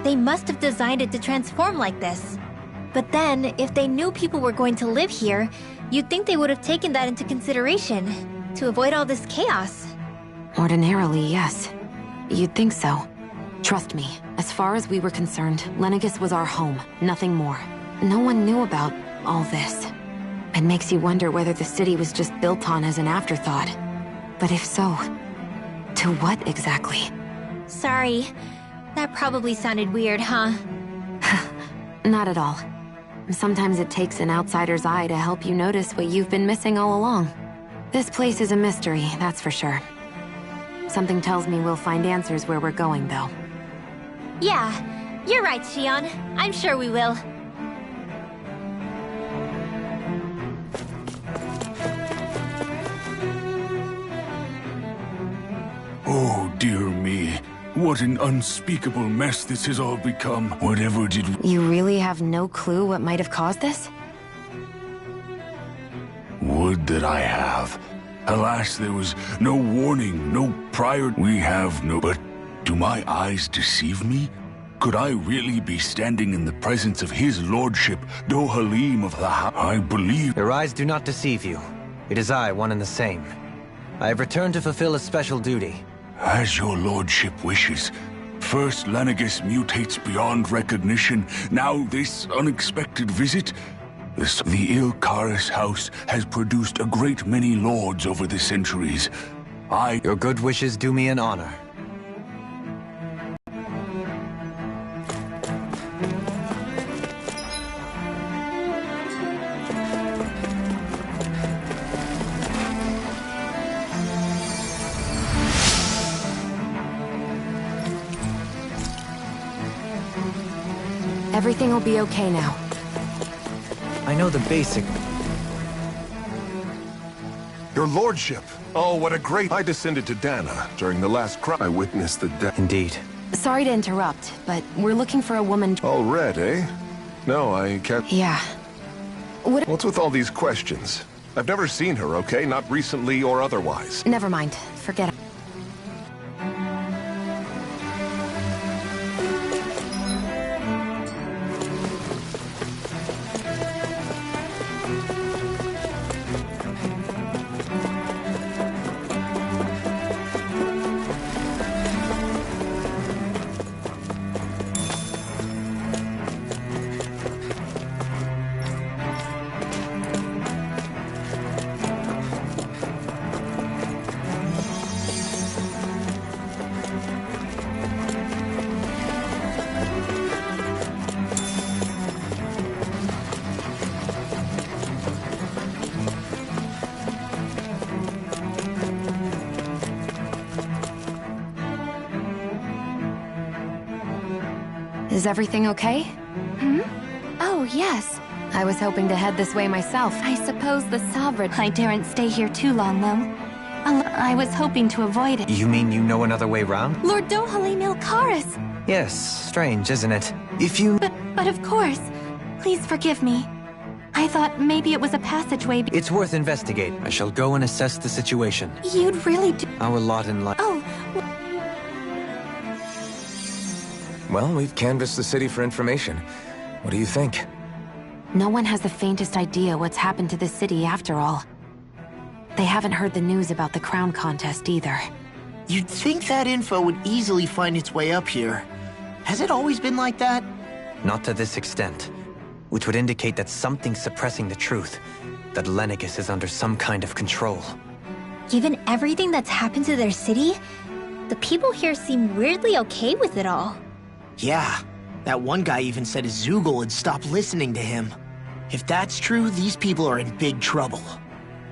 They must have designed it to transform like this. But then, if they knew people were going to live here, you'd think they would have taken that into consideration, to avoid all this chaos. Ordinarily, yes. You'd think so. Trust me, as far as we were concerned, Lenegis was our home, nothing more. No one knew about all this. It makes you wonder whether the city was just built on as an afterthought. But if so, to what exactly? Sorry. That probably sounded weird, huh? Not at all. Sometimes it takes an outsider's eye to help you notice what you've been missing all along. This place is a mystery, that's for sure. Something tells me we'll find answers where we're going, though. Yeah, you're right, Shion. I'm sure we will. Oh, dear me. What an unspeakable mess this has all become. Whatever did... You really have no clue what might have caused this? Would that I have. Alas, there was no warning, no prior... We have no... But do my eyes deceive me? Could I really be standing in the presence of his lordship, Dohalim of the house? I believe... Your eyes do not deceive you. It is I, one and the same. I have returned to fulfill a special duty. As your lordship wishes. First Lenegis mutates beyond recognition, now this unexpected visit. The Ylcaris house has produced a great many lords over the centuries. Your good wishes do me an honor. Everything will be okay now. I know the basic... Your lordship! Oh, what a great... I descended to Dana during the last crime. I witnessed the death... Indeed. Sorry to interrupt, but we're looking for a woman... All red, eh? No, I can't... Yeah. What's with all these questions? I've never seen her, okay? Not recently or otherwise. Never mind. Forget it. Is everything okay? Oh, yes. I was hoping to head this way myself. I suppose the Sovereign... I daren't stay here too long, though. I was hoping to avoid it. You mean you know another way round? Lord Dohalim Ylcaris! Yes, strange, isn't it? If you... But of course. Please forgive me. I thought maybe it was a passageway... It's worth investigating. I shall go and assess the situation. You'd really do... Our lot in life... Oh... Well, we've canvassed the city for information. What do you think? No one has the faintest idea what's happened to this city after all. They haven't heard the news about the crown contest either. You'd think that info would easily find its way up here. Has it always been like that? Not to this extent. Which would indicate that something's suppressing the truth. That Lenegis is under some kind of control. Given everything that's happened to their city, the people here seem weirdly okay with it all. Yeah, that one guy even said Zoogle had stopped listening to him. If that's true, these people are in big trouble.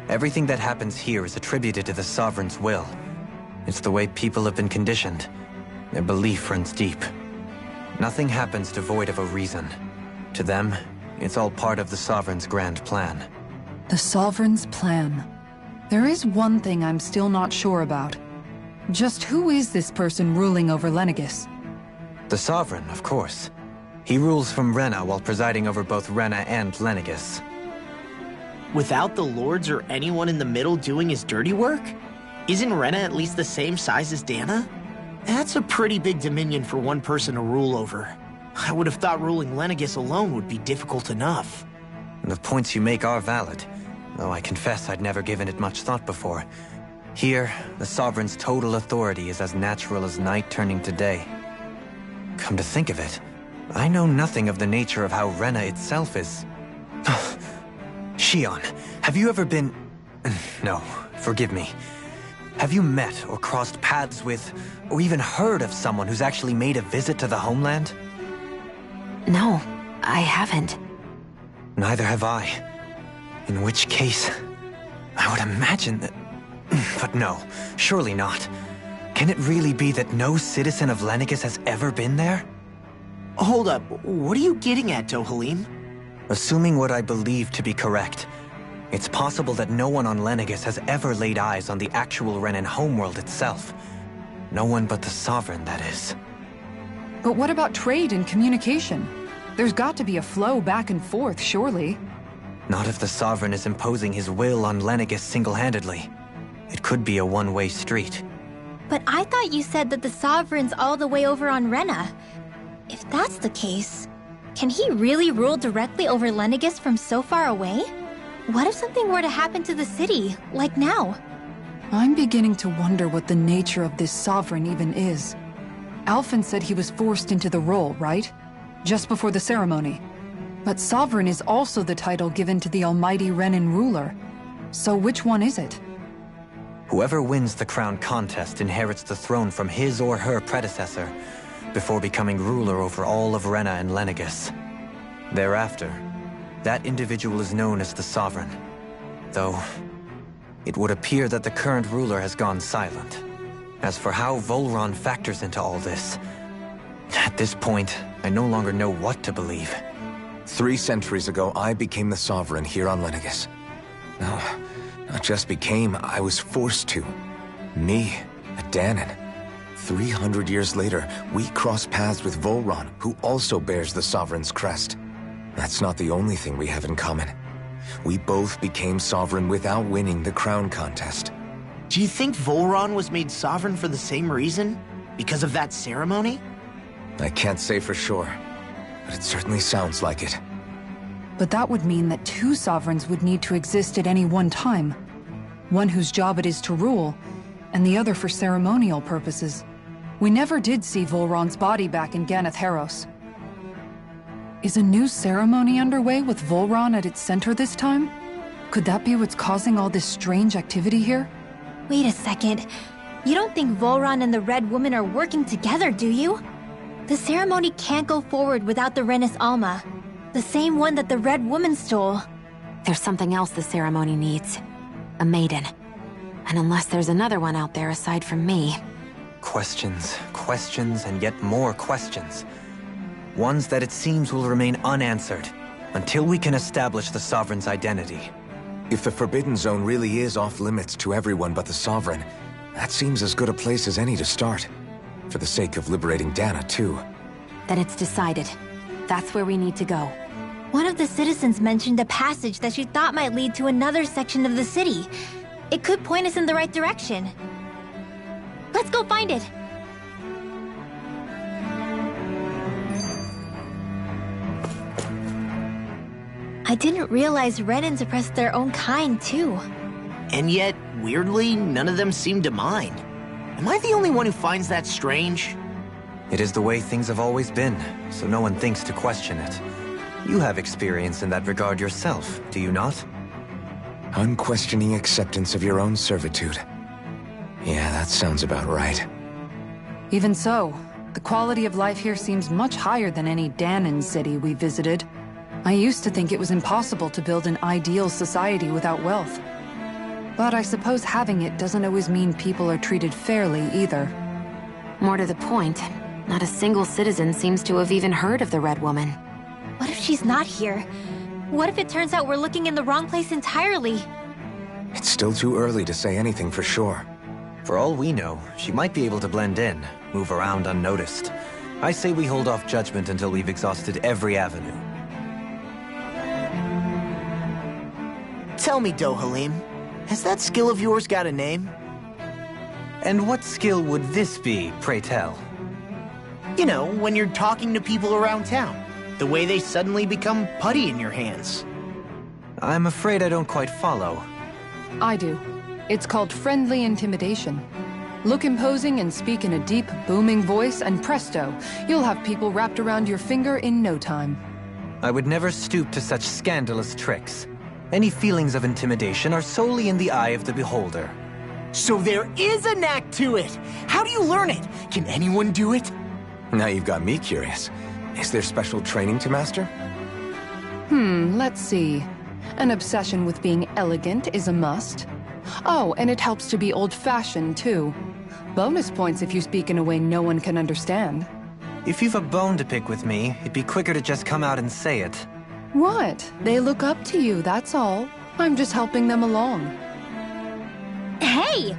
Everything that happens here is attributed to the Sovereign's will. It's the way people have been conditioned. Their belief runs deep. Nothing happens devoid of a reason. To them, it's all part of the Sovereign's grand plan. The Sovereign's plan. There is one thing I'm still not sure about. Just who is this person ruling over Lenegis? The Sovereign, of course. He rules from Rena while presiding over both Rena and Lenegis. Without the lords or anyone in the middle doing his dirty work? Isn't Rena at least the same size as Dana? That's a pretty big dominion for one person to rule over. I would have thought ruling Lenegis alone would be difficult enough. The points you make are valid, though I confess I'd never given it much thought before. Here, the Sovereign's total authority is as natural as night turning to day. Come to think of it, I know nothing of the nature of how Rena itself is. Shionne, have you ever been... No, forgive me. Have you met or crossed paths with, or even heard of someone who's actually made a visit to the homeland? No, I haven't. Neither have I. In which case, I would imagine that... But no, surely not. Can it really be that no citizen of Lenegis has ever been there? Hold up, what are you getting at, Dohalim? Assuming what I believe to be correct, it's possible that no one on Lenegis has ever laid eyes on the actual Renan homeworld itself. No one but the Sovereign, that is. But what about trade and communication? There's got to be a flow back and forth, surely. Not if the Sovereign is imposing his will on Lenegis single-handedly. It could be a one-way street. But I thought you said that the Sovereign's all the way over on Rena. If that's the case, can he really rule directly over Lenegis from so far away? What if something were to happen to the city, like now? I'm beginning to wonder what the nature of this Sovereign even is. Alphen said he was forced into the role, right? Just before the ceremony. But Sovereign is also the title given to the almighty Renan ruler. So which one is it? Whoever wins the crown contest inherits the throne from his or her predecessor, before becoming ruler over all of Rena and Lenegis. Thereafter, that individual is known as the Sovereign. Though, it would appear that the current ruler has gone silent. As for how Volron factors into all this, at this point, I no longer know what to believe. 3 centuries ago, I became the Sovereign here on Lenegis. No, not just became, I was forced to. Me, a Dahnan. 300 years later, we cross paths with Volron, who also bears the Sovereign's crest. That's not the only thing we have in common. We both became Sovereign without winning the crown contest. Do you think Volron was made Sovereign for the same reason? Because of that ceremony? I can't say for sure, but it certainly sounds like it. But that would mean that 2 Sovereigns would need to exist at any one time. One whose job it is to rule, and the other for ceremonial purposes. We never did see Volron's body back in Ganath Haros. Is a new ceremony underway with Volron at its center this time? Could that be what's causing all this strange activity here? Wait a second. You don't think Volron and the Red Woman are working together, do you? The ceremony can't go forward without the Renis Alma. The same one that the Red Woman stole. There's something else the ceremony needs. A maiden. And unless there's another one out there aside from me... Questions, questions, and yet more questions. Ones that it seems will remain unanswered, until we can establish the Sovereign's identity. If the Forbidden Zone really is off-limits to everyone but the Sovereign, that seems as good a place as any to start. For the sake of liberating Dahna, too. Then it's decided. That's where we need to go. One of the citizens mentioned a passage that she thought might lead to another section of the city. It could point us in the right direction. Let's go find it! I didn't realize Renans oppressed their own kind, too. And yet, weirdly, none of them seem to mind. Am I the only one who finds that strange? It is the way things have always been, so no one thinks to question it. You have experience in that regard yourself, do you not? Unquestioning acceptance of your own servitude. Yeah, that sounds about right. Even so, the quality of life here seems much higher than any Dahnan city we visited. I used to think it was impossible to build an ideal society without wealth. But I suppose having it doesn't always mean people are treated fairly either. More to the point, not a single citizen seems to have even heard of the Red Woman. What if she's not here? What if it turns out we're looking in the wrong place entirely? It's still too early to say anything for sure. For all we know, she might be able to blend in, move around unnoticed. I say we hold off judgment until we've exhausted every avenue. Tell me, Dohalim, has that skill of yours got a name? And what skill would this be, pray tell? You know, when you're talking to people around town. The way they suddenly become putty in your hands. I'm afraid I don't quite follow. I do. It's called friendly intimidation. Look imposing and speak in a deep, booming voice, and presto, you'll have people wrapped around your finger in no time. I would never stoop to such scandalous tricks. Any feelings of intimidation are solely in the eye of the beholder. So there is a knack to it! How do you learn it? Can anyone do it? Now you've got me curious. Is there special training to master? Let's see. An obsession with being elegant is a must. Oh, and it helps to be old-fashioned, too. Bonus points if you speak in a way no one can understand. If you've a bone to pick with me, it'd be quicker to just come out and say it. What? They look up to you, that's all. I'm just helping them along. Hey!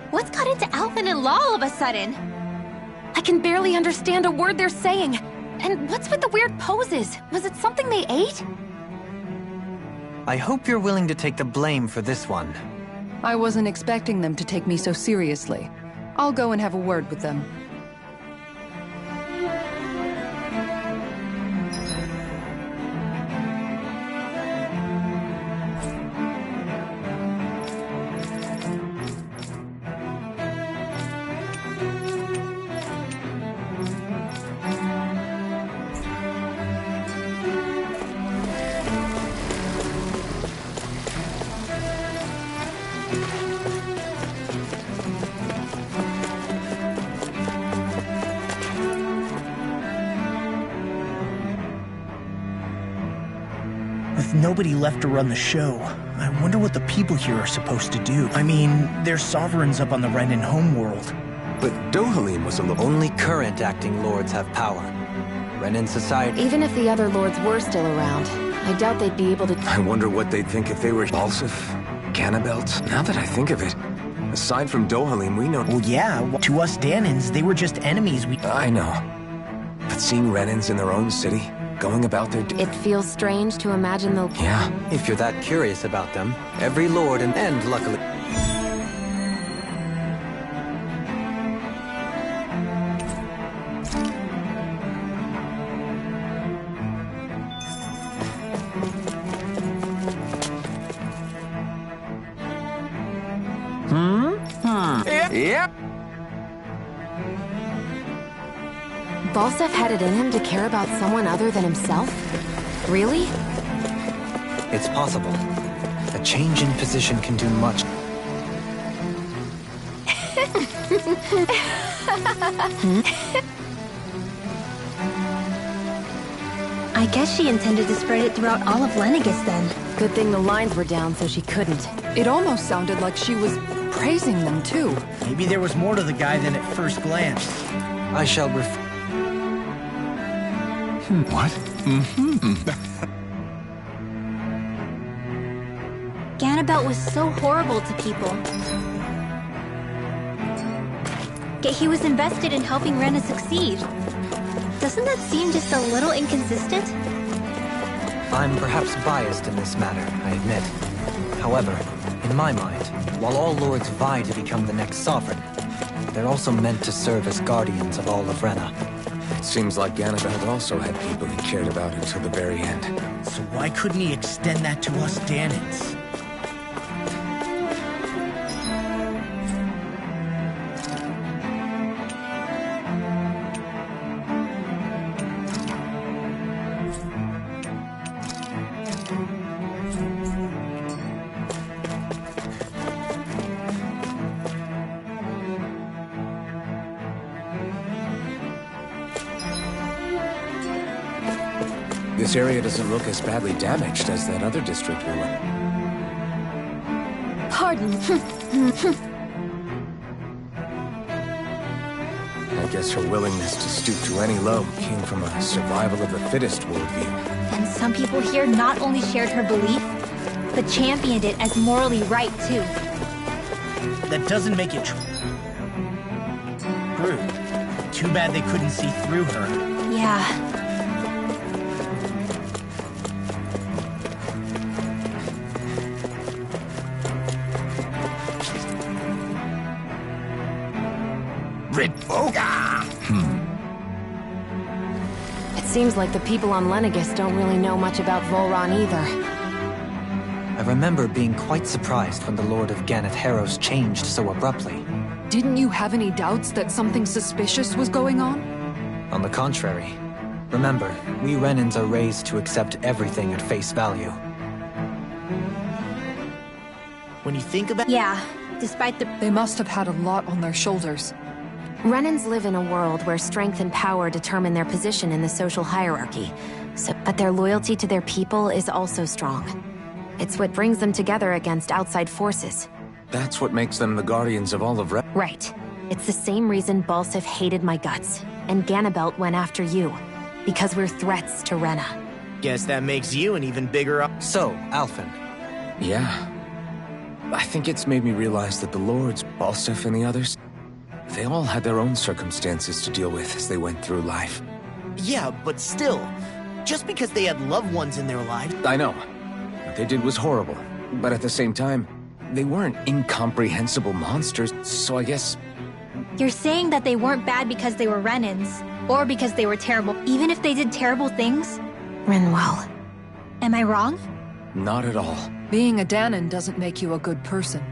What's got into Alphen and Law all of a sudden? I can barely understand a word they're saying. And what's with the weird poses? Was it something they ate? I hope you're willing to take the blame for this one. I wasn't expecting them to take me so seriously. I'll go and have a word with them. With nobody left to run the show, I wonder what the people here are supposed to do. I mean, they're sovereigns up on the Renan homeworld. But Dohalim was Only current acting lords have power. Renan society... Even if the other lords were still around, I doubt they'd be able to... I wonder what they'd think if they were Balsif, Ganabelt. Now that I think of it, aside from Dohalim, we know... Well, yeah, to us Danans, they were just enemies. I know. But seeing Renans in their own city, going about their... It feels strange to imagine the... Yeah, if you're that curious about them, every lord and luckily... Yep. Balsef had it in him to care about someone other than himself? Really? It's possible. A change in position can do much. I guess she intended to spread it throughout all of Lenegis then. Good thing the lines were down so she couldn't. It almost sounded like she was praising them too. Maybe there was more to the guy than at first glance. I shall What? Ganabelt was so horrible to people. Yet he was invested in helping Rena succeed. Doesn't that seem just a little inconsistent? I'm perhaps biased in this matter, I admit. However, in my mind, while all lords vie to become the next sovereign, they're also meant to serve as guardians of all of Rena. It seems like Ganabelt also had people he cared about until the very end. So why couldn't he extend that to us Danans? This area doesn't look as badly damaged as that other district we were in. Pardon. I guess her willingness to stoop to any low came from a survival of the fittest worldview. And some people here not only shared her belief, but championed it as morally right too. That doesn't make it true. Too bad they couldn't see through her. Yeah. Seems like the people on Lenegis don't really know much about Volron either. I remember being quite surprised when the Lord of Ganath Haros changed so abruptly. Didn't you have any doubts that something suspicious was going on? On the contrary. Remember, we Renans are raised to accept everything at face value. When you think about— Yeah, despite the— They must have had a lot on their shoulders. Renans live in a world where strength and power determine their position in the social hierarchy. But their loyalty to their people is also strong. It's what brings them together against outside forces. That's what makes them the guardians of all of Ren. Right. It's the same reason Balsif hated my guts, and Ganabelt went after you. Because we're threats to Rena. Guess that makes you an even bigger— So, Alphen. Yeah. I think it's made me realize that the Lords, Balsif and the others, they all had their own circumstances to deal with as they went through life. Yeah, but still, just because they had loved ones in their lives— I know. What they did was horrible. But at the same time, they weren't incomprehensible monsters, so I guess— You're saying that they weren't bad because they were Renans, or because they were terrible, even if they did terrible things? Rinwell. Am I wrong? Not at all. Being a Dahnan doesn't make you a good person.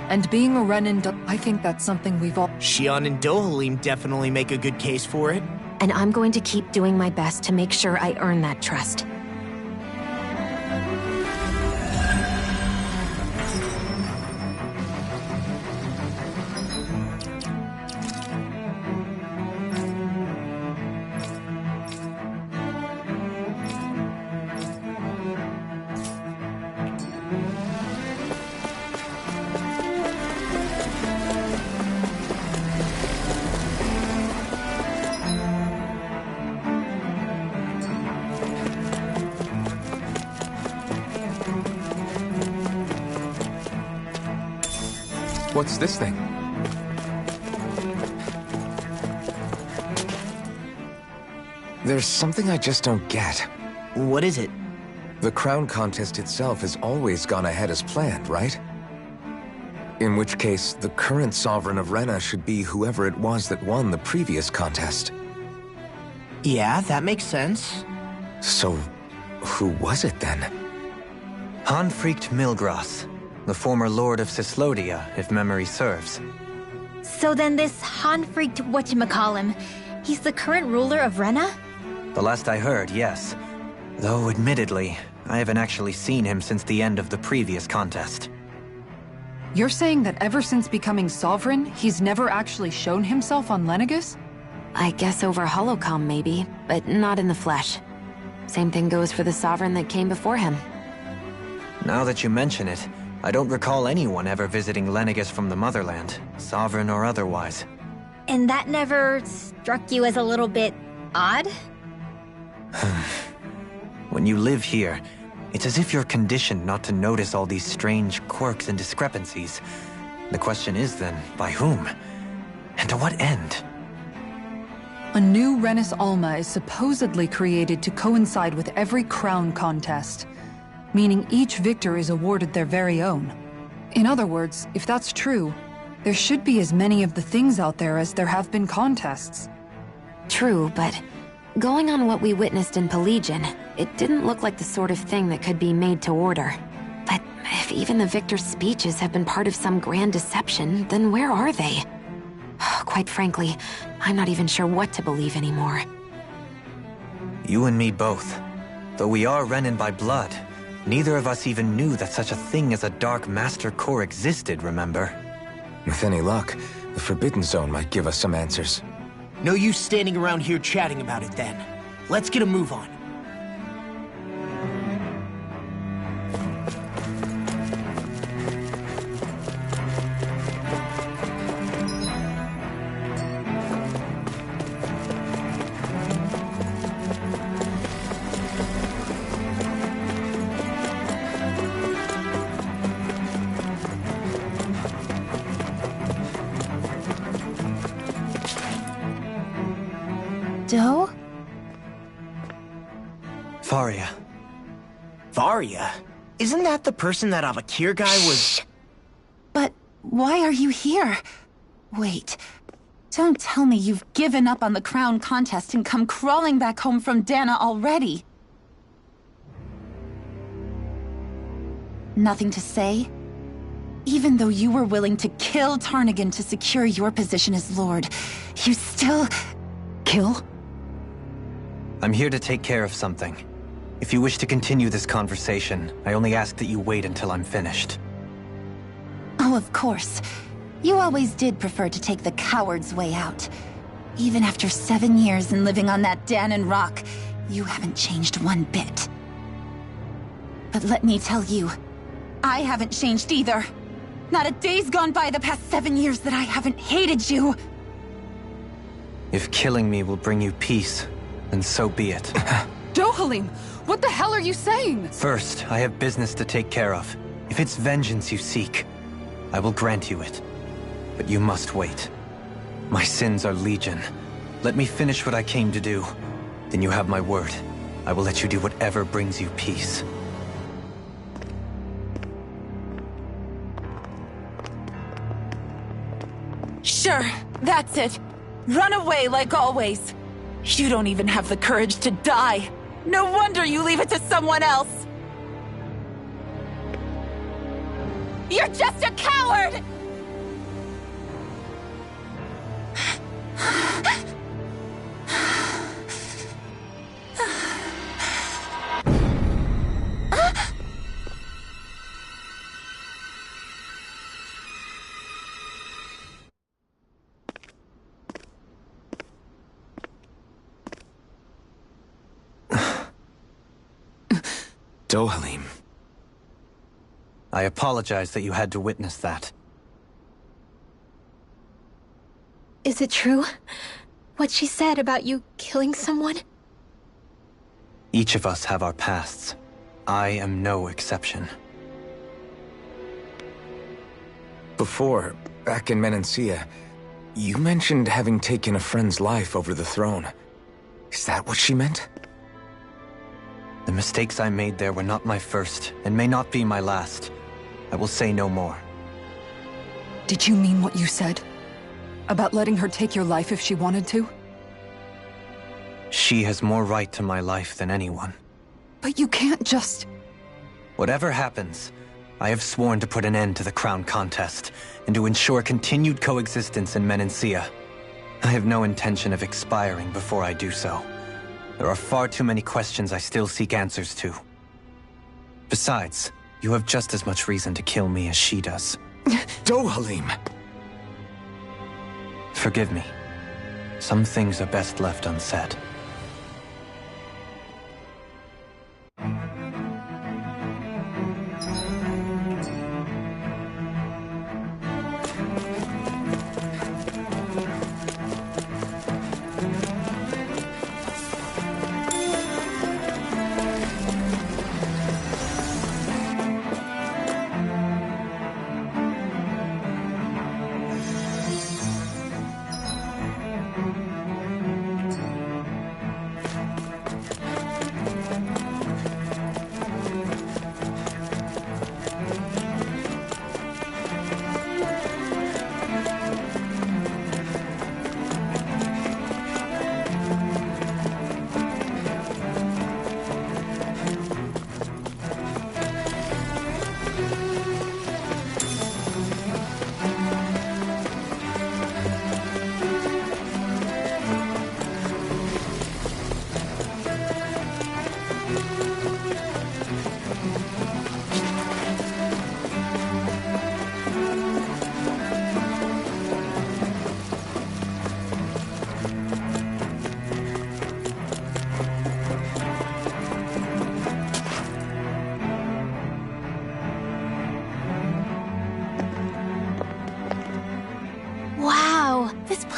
And being a Renan, I think that's something we've all— Shionne and Dohalim definitely make a good case for it. And I'm going to keep doing my best to make sure I earn that trust. What's this thing? There's something I just don't get. What is it? The crown contest itself has always gone ahead as planned, right? In which case, the current sovereign of Rena should be whoever it was that won the previous contest. Yeah, that makes sense. So, who was it then? Hanfrikt Milgras, the former Lord of Cyslodia, if memory serves. So then this Hanfrikt whatchamacallem, he's the current ruler of Rena? The last I heard, yes. Though, admittedly, I haven't actually seen him since the end of the previous contest. You're saying that ever since becoming sovereign, he's never actually shown himself on Lenegis? I guess over Holocom maybe, but not in the flesh. Same thing goes for the sovereign that came before him. Now that you mention it, I don't recall anyone ever visiting Lenegis from the motherland, sovereign or otherwise. And that never struck you as a little bit odd? When you live here, it's as if you're conditioned not to notice all these strange quirks and discrepancies. The question is then, by whom? And to what end? A new Renis Alma is supposedly created to coincide with every crown contest, meaning each victor is awarded their very own. In other words, if that's true, there should be as many of the things out there as there have been contests. True, but going on what we witnessed in Pelegion, it didn't look like the sort of thing that could be made to order. But if even the victor's speeches have been part of some grand deception, then where are they? Quite frankly, I'm not even sure what to believe anymore. You and me both. Though we are Renan by blood, neither of us even knew that such a thing as a Dark Master Core existed, remember? With any luck, the Forbidden Zone might give us some answers. No use standing around here chatting about it then. Let's get a move on. Doe? Faria. Faria? Isn't that the person that Avakir guy was— But why are you here? Wait, Don't tell me you've given up on the crown contest and come crawling back home from Dana already. Nothing to say? Even though you were willing to kill Tarnagin to secure your position as Lord, you still... Kill? I'm here to take care of something. If you wish to continue this conversation, I only ask that you wait until I'm finished. Oh, of course. You always did prefer to take the coward's way out. Even after 7 years and living on that Dahnan rock, you haven't changed one bit. But let me tell you, I haven't changed either. Not a day's gone by the past 7 years that I haven't hated you. If killing me will bring you peace, then so be it. Dohalim, what the hell are you saying? First, I have business to take care of. If it's vengeance you seek, I will grant you it. But you must wait. My sins are legion. Let me finish what I came to do. Then you have my word. I will let you do whatever brings you peace. Sure, that's it. Run away like always. You don't even have the courage to die. No wonder you leave it to someone else. You're just a coward! Dohalim. I apologize that you had to witness that. Is it true? What she said about you killing someone? Each of us have our pasts. I am no exception. Before, back in Menancia, you mentioned having taken a friend's life over the throne. Is that what she meant? The mistakes I made there were not my first, and may not be my last. I will say no more. Did you mean what you said? About letting her take your life if she wanted to? She has more right to my life than anyone. But you can't just... Whatever happens, I have sworn to put an end to the crown contest, and to ensure continued coexistence in Menancia. I have no intention of expiring before I do so. There are far too many questions I still seek answers to. Besides, you have just as much reason to kill me as she does. Dohalim! Forgive me. Some things are best left unsaid.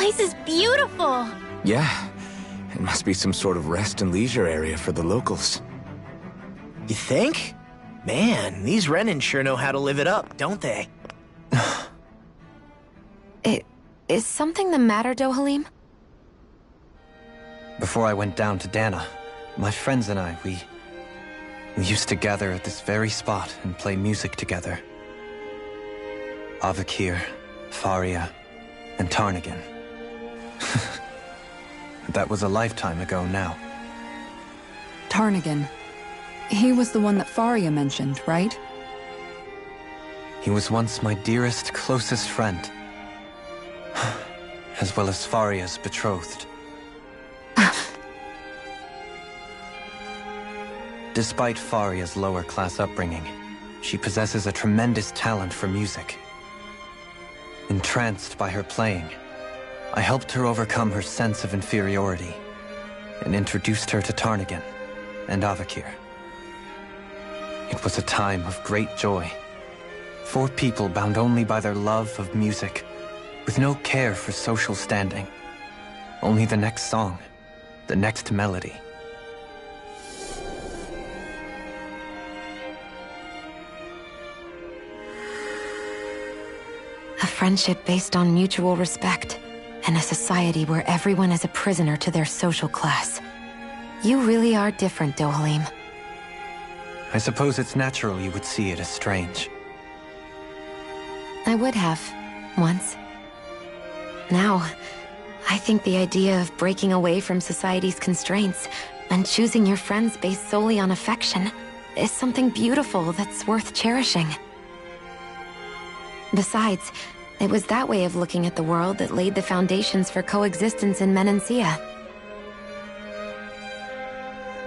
place is beautiful! Yeah, it must be some sort of rest and leisure area for the locals. You think? Man, these Renan sure know how to live it up, don't they? Is something the matter, Dohalim? Before I went down to Dana, my friends and I, we used to gather at this very spot and play music together. Avakir, Faria, and Tarnagin. That was a lifetime ago now. Tarnagin. He was the one that Faria mentioned, right? He was once my dearest, closest friend. As well as Faria's betrothed. Despite Faria's lower-class upbringing, she possesses a tremendous talent for music. Entranced by her playing, I helped her overcome her sense of inferiority and introduced her to Tarnagin and Avakir. It was a time of great joy. 4 people bound only by their love of music, with no care for social standing. Only the next song, the next melody. A friendship based on mutual respect, and a society where everyone is a prisoner to their social class. You really are different, Dohalim. I suppose it's natural you would see it as strange. I would have, once. Now, I think the idea of breaking away from society's constraints and choosing your friends based solely on affection is something beautiful that's worth cherishing. Besides, it was that way of looking at the world that laid the foundations for coexistence in Menancia.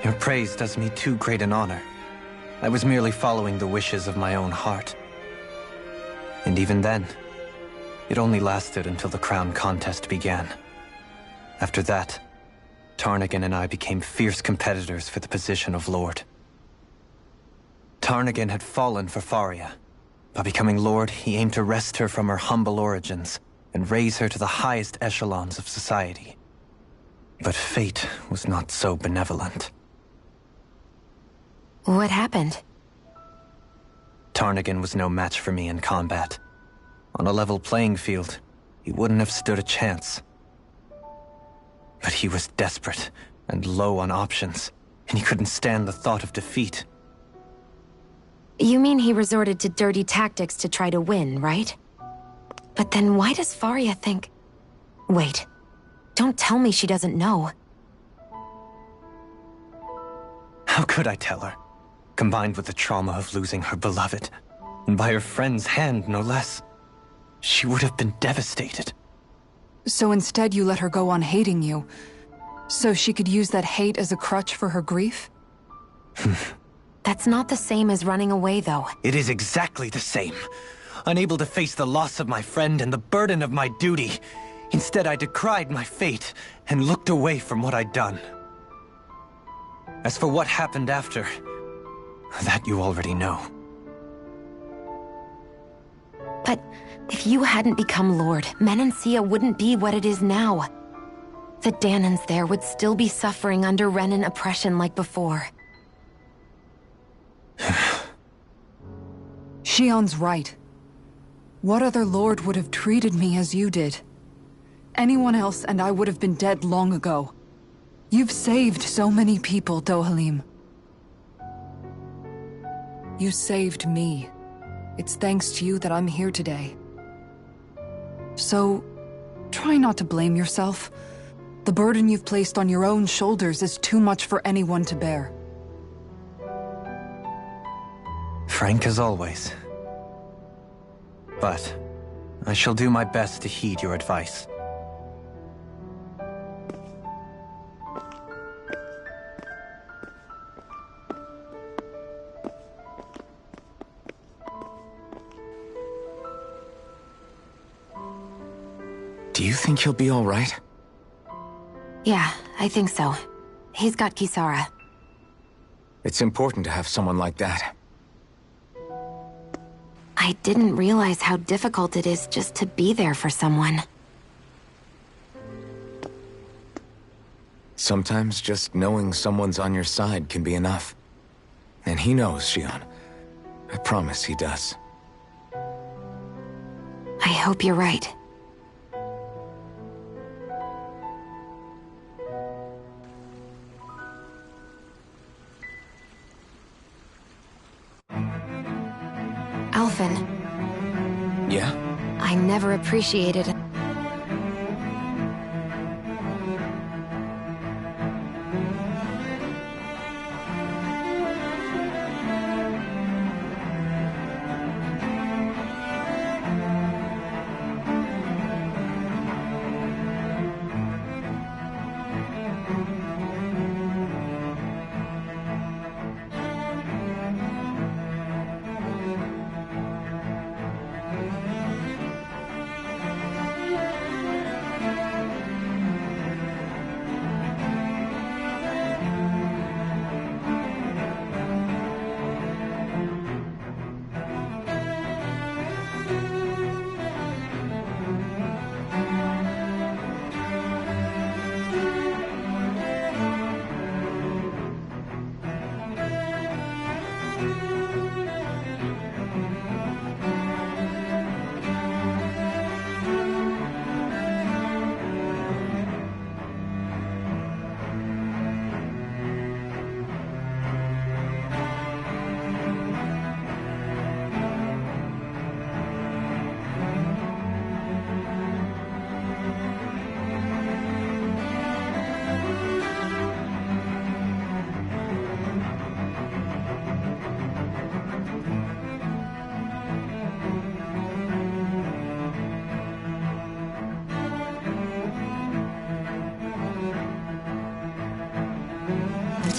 Your praise does me too great an honor. I was merely following the wishes of my own heart. And even then, it only lasted until the crown contest began. After that, Tarnagin and I became fierce competitors for the position of Lord. Tarnagin had fallen for Faria. By becoming Lord, he aimed to wrest her from her humble origins and raise her to the highest echelons of society. But fate was not so benevolent. What happened? Tarnagin was no match for me in combat. On a level playing field, he wouldn't have stood a chance. But he was desperate and low on options, and he couldn't stand the thought of defeat. You mean he resorted to dirty tactics to try to win, right? But then why does Faria think... Wait, don't tell me she doesn't know. How could I tell her? Combined with the trauma of losing her beloved, and by her friend's hand, no less, she would have been devastated. So instead you let her go on hating you, so she could use that hate as a crutch for her grief? That's not the same as running away, though. It is exactly the same. Unable to face the loss of my friend and the burden of my duty, instead I decried my fate and looked away from what I'd done. As for what happened after, that you already know. But if you hadn't become Lord, Menancia wouldn't be what it is now. The Dahnans there would still be suffering under Renan oppression like before. Shion's right. What other lord would have treated me as you did? Anyone else and I would have been dead long ago. You've saved so many people, Dohalim. You saved me. It's thanks to you that I'm here today. So, try not to blame yourself. The burden you've placed on your own shoulders is too much for anyone to bear. Frank as always. But I shall do my best to heed your advice. Do you think he'll be all right? Yeah, I think so. He's got Kisara. It's important to have someone like that. I didn't realize how difficult it is just to be there for someone. Sometimes just knowing someone's on your side can be enough. And he knows, Shion. I promise he does. I hope you're right. Alphen. Yeah? I never appreciated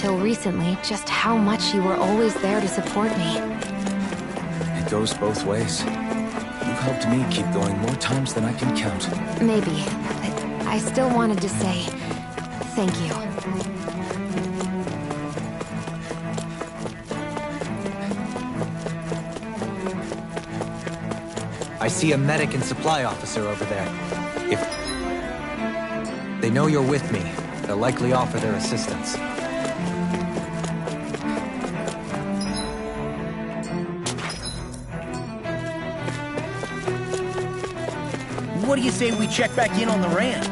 until recently just how much you were always there to support me. It goes both ways. You've helped me keep going more times than I can count. Maybe, but I still wanted to say thank you. I see a medic and supply officer over there. If they know you're with me, they'll likely offer their assistance. What do you say we check back in on the ramp?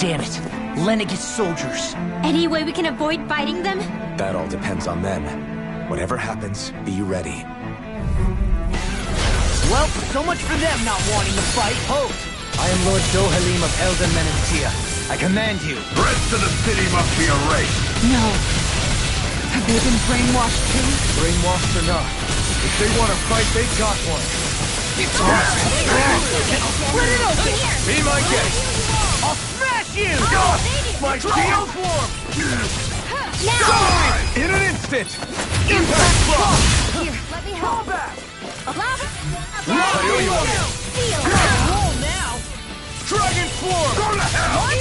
Damn it! Lenegis soldiers! Any way we can avoid fighting them? That all depends on them. Whatever happens, be ready. Well, so much for them not wanting to fight. Halt! I am Lord Dohalim of Elden Menentia. I command you. The rest of the city must be erased. No. Have they been brainwashed too? Brainwashed or not, if they want to fight, they got one. It's awesome! Split it open! Be my guest! I'll smash you! My shield form! Now! In an instant! Impact block! Here, let me help. Lava! Roll now! Dragon form! Go to hell!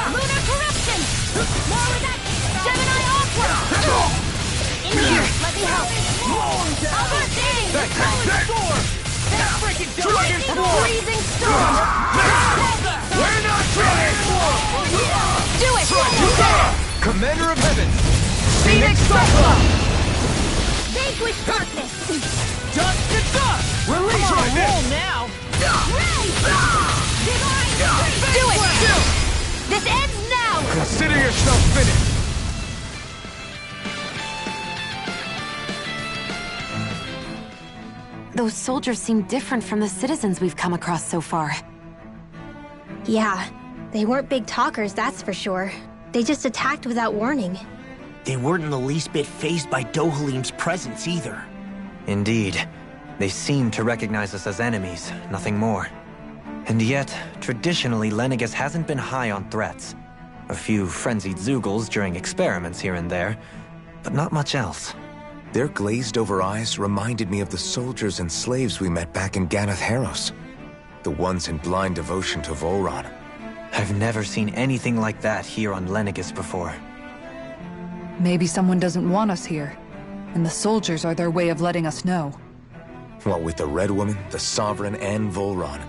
Lunar corruption! More with that Gemini Aqua! In here, let me help. Other thing! Dragon form! Freezing storm! We're not dragon form! Do it! Commander of Heaven! Phoenix Cyclops! Vanquish darkness! Dust to dust! Release Come on, right roll now! Do it! This ends now! Consider yourself finished! Those soldiers seem different from the citizens we've come across so far. Yeah, they weren't big talkers, that's for sure. They just attacked without warning. They weren't in the least bit fazed by Dohalim's presence either. Indeed. They seem to recognize us as enemies, nothing more. And yet, traditionally, Lenegis hasn't been high on threats. A few frenzied Zeugles during experiments here and there, but not much else. Their glazed-over eyes reminded me of the soldiers and slaves we met back in Ganath Haros. The ones in blind devotion to Volron. I've never seen anything like that here on Lenegis before. Maybe someone doesn't want us here, and the soldiers are their way of letting us know. What with the Red Woman, the Sovereign, and Volron,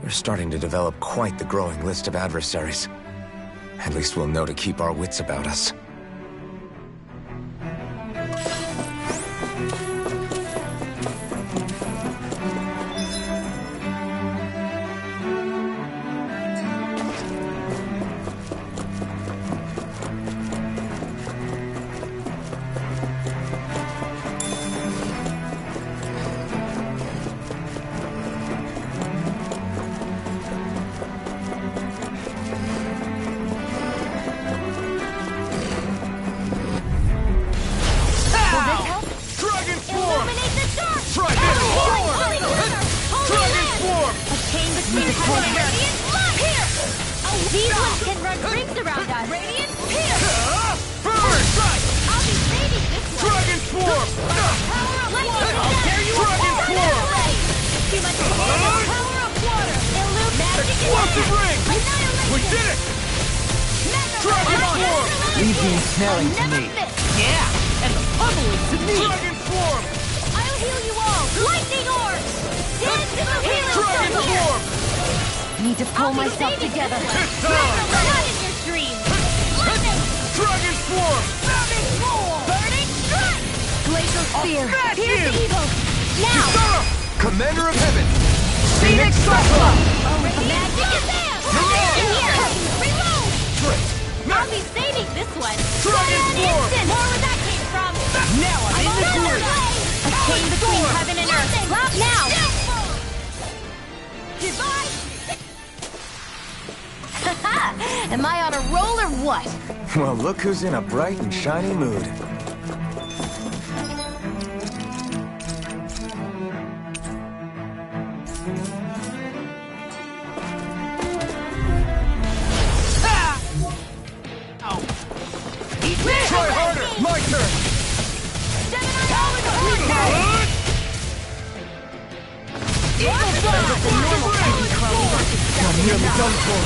we're starting to develop quite the growing list of adversaries. At least we'll know to keep our wits about us. These ones can run rings around us. Radiant, here! Burn! I'll be saving this one. Dragon form! I'll tear you Dragon form! Too much power of water. Magic Explosive ring! Annihilation. We did it! Mega Dragon Swarm! Leave the ensnaring to me. Yeah, and the pummeling to me! Dragon Swarm! I'll heal you all! Lightning Orb! Dance in the healing Dragon circle! Swarm! Need to pull myself together. Hit Not down! in your dreams! Lightning! Dragon Swarm! Burning Roar! Burning Strike! Glacial Spear. Smash Here's him! the evil! Now! Kisara! Commander of Heaven! Phoenix Cyclone! Magic is there! In here! Reload! I'll be saving this one! Dragon An Swarm! instant! More where that came from! Now I'm in the group! A chain between heaven and earth! Drop now! Divide! Am I on a roll or what? Well, look who's in a bright and shiny mood. Try harder! My turn! I'm nearly done for.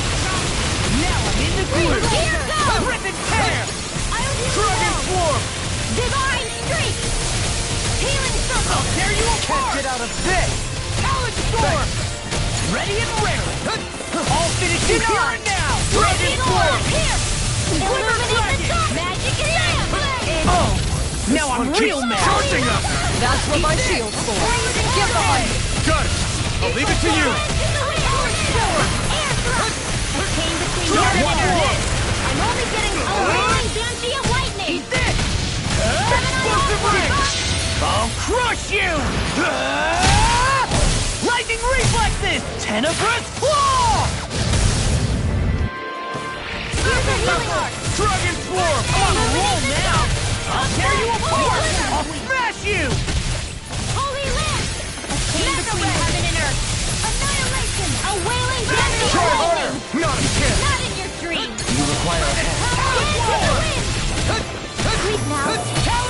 Now I'm in the group! Rip and tear! Dragon Swarm! Divine Streak! Healing Circle! I'll tear you Can't apart! get out of this! Talent Storm! Ready and raring! I'll finish you here and now! Dragon Orb! Here! Illuminate the dark! Magic is there! Oh! Now I'm real mad! Charging up! That's what my shield's for. Give the hunt. Got it! I'll leave it to you! I'm only getting a wailing banshee of lightning! Eat this! Explosive ring! I'll crush you! Lightning reflexes! Tenebrous claw! Here's a healing arc! Dragon Swarm! I'm on a roll now! I'll tear you apart! I'll smash you! Holy Lance! A chain between heaven and earth! Annihilation! A wailing banshee of Try harder! lightning! Not a chance! Not in your dreams! You require a hand. Breathe now!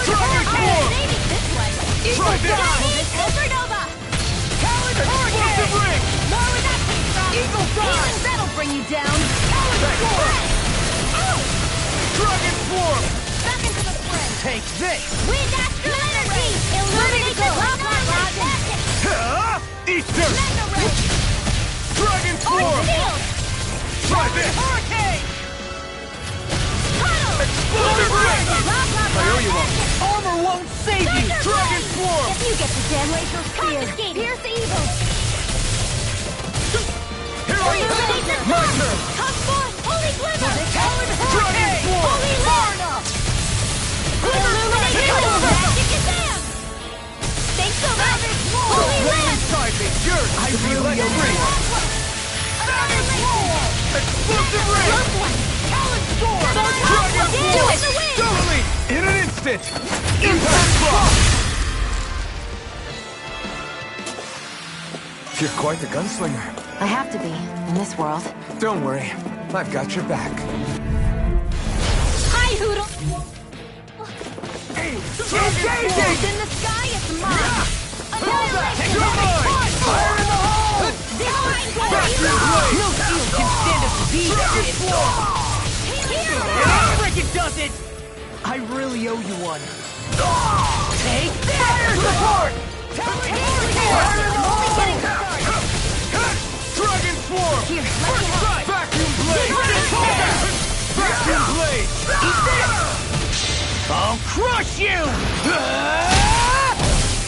Dragon Swarm! Saving this one! Try this! Supernova! Explosive ring! More where that came from! Eagle Dawn! Healing that'll bring you down! Dragon Swarm! Back into the fray! Take this! Wind Astral Energy! Illuminate the annihilation! Easter! Mega Ray! Dragon Swarm! Shield! Try this! Hurricane! Tunnel! Explosive ring! I owe you one. Armor won't save you! Dragon Swarm! If you get the damn laser spear! Here's the evil! Here I am! My turn! Come forth! Holy Glimmer! Dragon Swarm! Holy Lorna! Illuminate the Magic is there! Thanks so much! Holy Lance! Inside me, yours! I really agree! Explosive ring! Talon Storm! Dragon Do Swarm! it! The wind! Totally! In an instant! Impact Frost! You're quite the gunslinger. I have to be, in this world. Don't worry. I've got your back. Hi, Hoodle! Dragon It's in the sky, it's mine! Annihilation! You're mine! Fire in the hole! Divine Glory! No shield can stand up to these kids! Here! Break it does it! I really owe you one. Take this! Fire support! I'm only getting started! Dragon Swarm! Here, let me help! Vacuum Blade! Vacuum Blade! I'll crush you!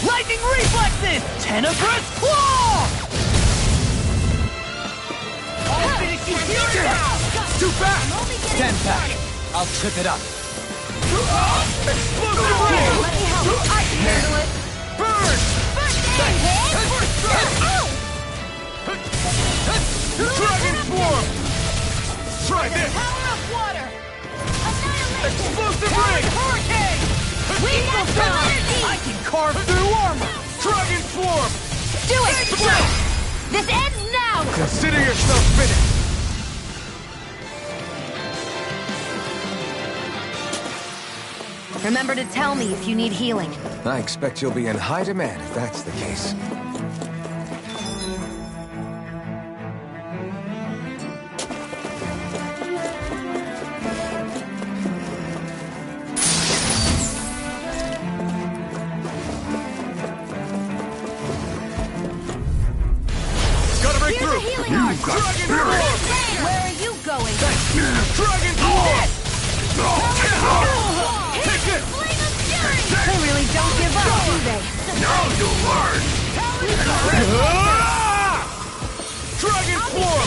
Lightning reflexes! Tenebrous claw! I'll finish you here now! Too fast! Stand back. I'll trip it up. Explosive ring! Let me help! I can handle it! Burn! Dragon Swarm! Try this! Power of water! Explosive ring! Hurricane! Wind Astral Energy! I can carve through armor! Dragon Swarm! Do it! This ends now! Consider yourself finished! Remember to tell me if you need healing. I expect you'll be in high demand if that's the case. Where are you going? Dragon Force! Take it! They really don't give up, do they? Now you learn! Dragon Form!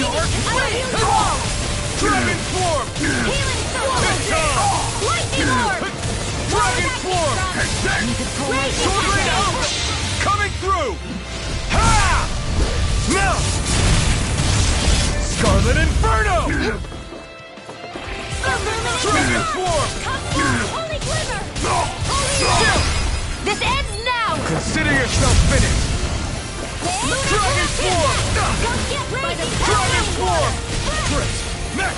Dragon Form! Lightning Orb! Dragon Form! Sword Rain out! Coming through! Ha! Melt! Scarlet Inferno! Dragon Form! Holy Glimmer! Holy This ends now! Consider yourself finished! Dragon Form! Dragon Form! Crit! Mech!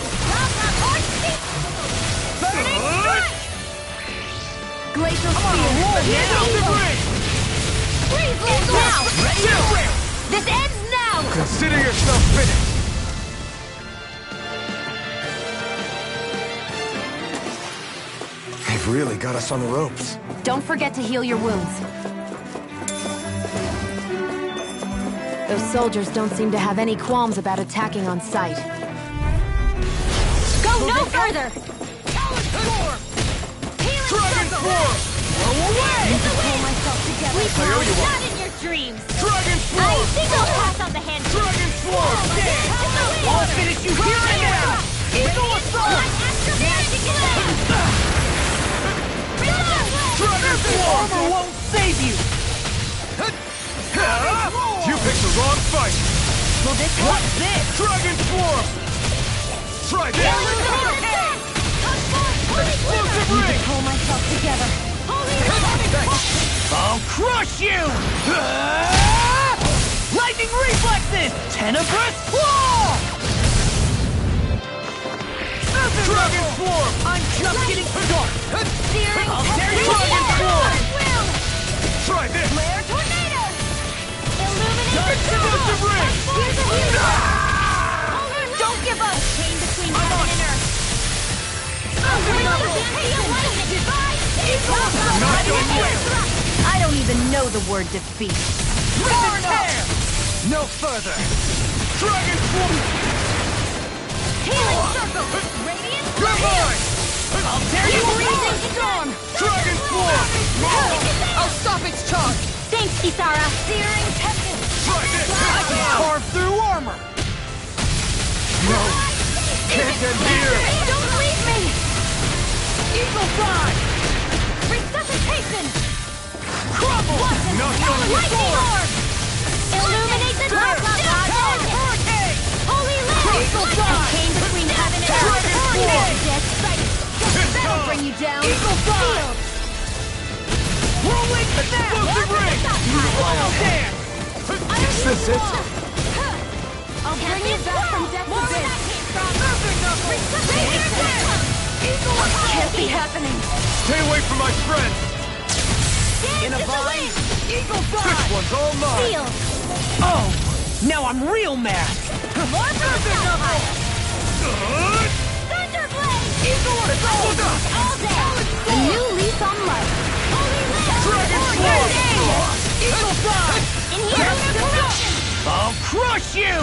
Glacial Spear! Freeze now! This ends now! Consider yourself finished! They've really got us on the ropes. Don't forget to heal your wounds. Those soldiers don't seem to have any qualms about attacking on sight. Go no further! Dragon Form! Blow away! I pull myself together. Not in your dreams! Dragon I Form! think I'll pass on the hand. Dragon Form! I'll finish you here and now! Eagle Assault! Dragon Form! Armor won't save you! You picked the wrong fight! Will this help? What's this? Dragon Form! Try this! Explosive Ring! Pull myself together. I'll crush you! Lightning reflexes! Tenebrous Claw! Dragon Form! I'm just getting started! Searing I'll tear you Dragon apart! Form! Try this! Flare Tornado! Illuminate Explosive Ring! Don't give up! Chain between heaven and earth. I don't even know the word defeat. No further! Dragon Form! Healing circle! Radiant Goodbye! I'll tear you Freezing apart! storm! Dragon Form! I'll stop its charge! Thanks, Kisara! Searing tempest! Try this! I can carve through armor! No! Can't end here! Don't leave me! Eagle Fly! Resuscitation! Crumble! Lightning Orb! Illuminate the dark Hurricane! Holy Land! Eagle Fly! Chain between heaven and earth! Hurricane! Death sight! That'll bring you down! Eagle Fly! Rolling Explosive Ring! Dance! Is this it? I'll bring you back from death to this! Can't be happening! Stay away from my friend! In a vine! Eagle This Fly! one's all mine! Seal! Oh! Now I'm real mad! More Hellfire! Thunderblade! Eagle Assault! All day! A new leaf on life! Holy Land! Dragon Form! Eagle Fly! In here! Corruption! I'll crush you!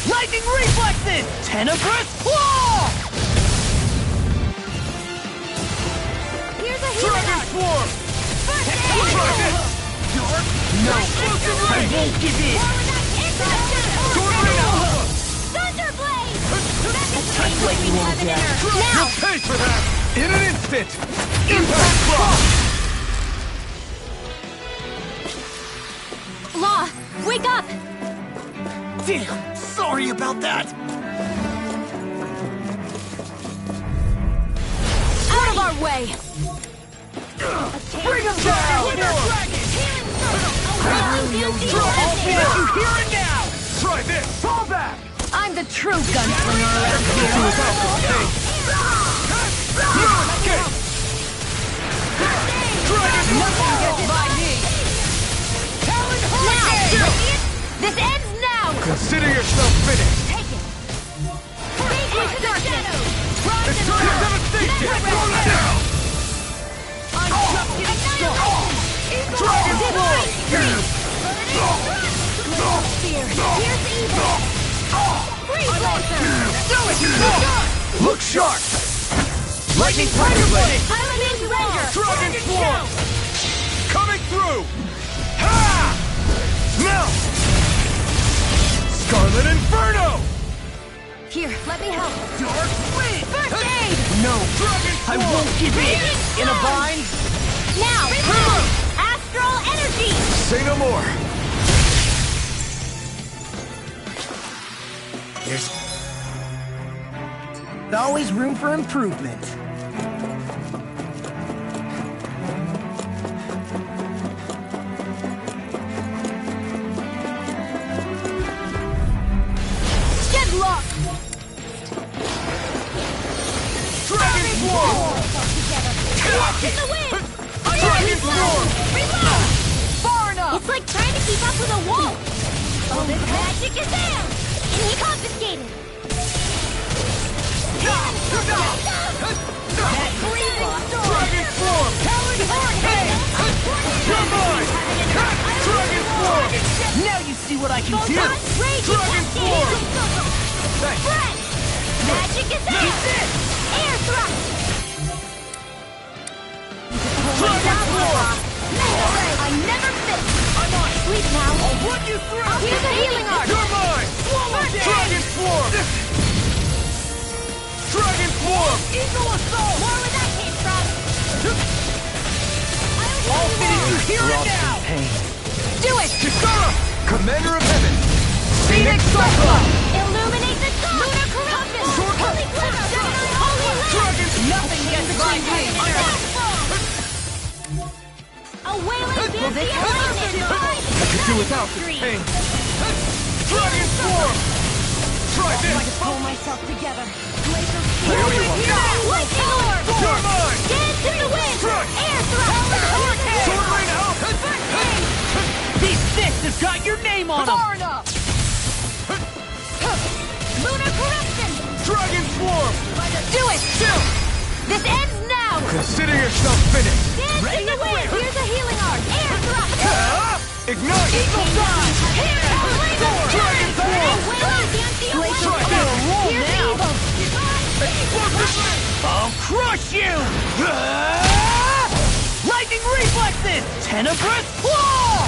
Lightning reflexes! Tenebrous Claw! Here's a Dragon healing Form! Try this! No! I won't give in! Sword Rain out! Thunderblade! Touch lightning won't death! Now! You'll pay for that! In an instant! Impact Frost! Law, wake up! Damn, sorry about that. Out of our way! Bring him down! I'll finish I'll finish you here and now! Try this! Fall back! I'm the true gunslinger around here! Nothing gets by me! Talon Hurricane! This ends now! Consider yourself finished! Take it! Into the shadows! It's time to devastation! I'm just getting started! Dragon Divine Form! Street! Glacial Spear! Here's shark! Lightning Tiger Blade! Elemental Ranger! Dragon Swarm! Coming through! Ha! Melt! Scarlet Inferno! Here, let me help. Dark Wind! First aid! No, Dragon I Swarm! won't give in. In a bind? Now, Astral Energy! Say no more! There's always room for improvement. Get lost! Dragon Swarm! In the wind! Dragon Swarm! Reload! Far enough! It's like trying to keep up with a wolf! Oh, this magic is there! And he confiscated! Dragon Swarm! You're mine! Dragon Swarm! Now you see what I can do! Dragon Swarm! Friend! Magic is there! Air thrust! Dragon Swarm! I never miss! I'm on sleep now! I'll run you through! Here's a healing art! You're mine! Dragon Swarm! Dragon Swarm! Eagle Assault! More where that came from! I'll finish you here and now! Do it! Kisara! Commander of Heaven! Phoenix Cyclone! Illuminate the sun! Lunar corruption! Holy cloud! Holy land! Dragon Nothing gets by me! A wailing fancy lightning! I could do without this pain! Dragon Swarm! Try this! I pull myself together. I owe you one! Lightning orb! You're mine! Dance in the wind! Strike! Air thrust! Sword Rain out! These fists have got your name on them! Far enough! Lunar corruption! Dragon Swarm! Do it! Still! This ends now! Consider yourself finished! Dance in the wind! Here's a healing art! Air thrust! Ignite! Eagle Dive! Dragon Swarm! Here's evil! I'll crush you! Lightning reflexes! Tenebrous claw!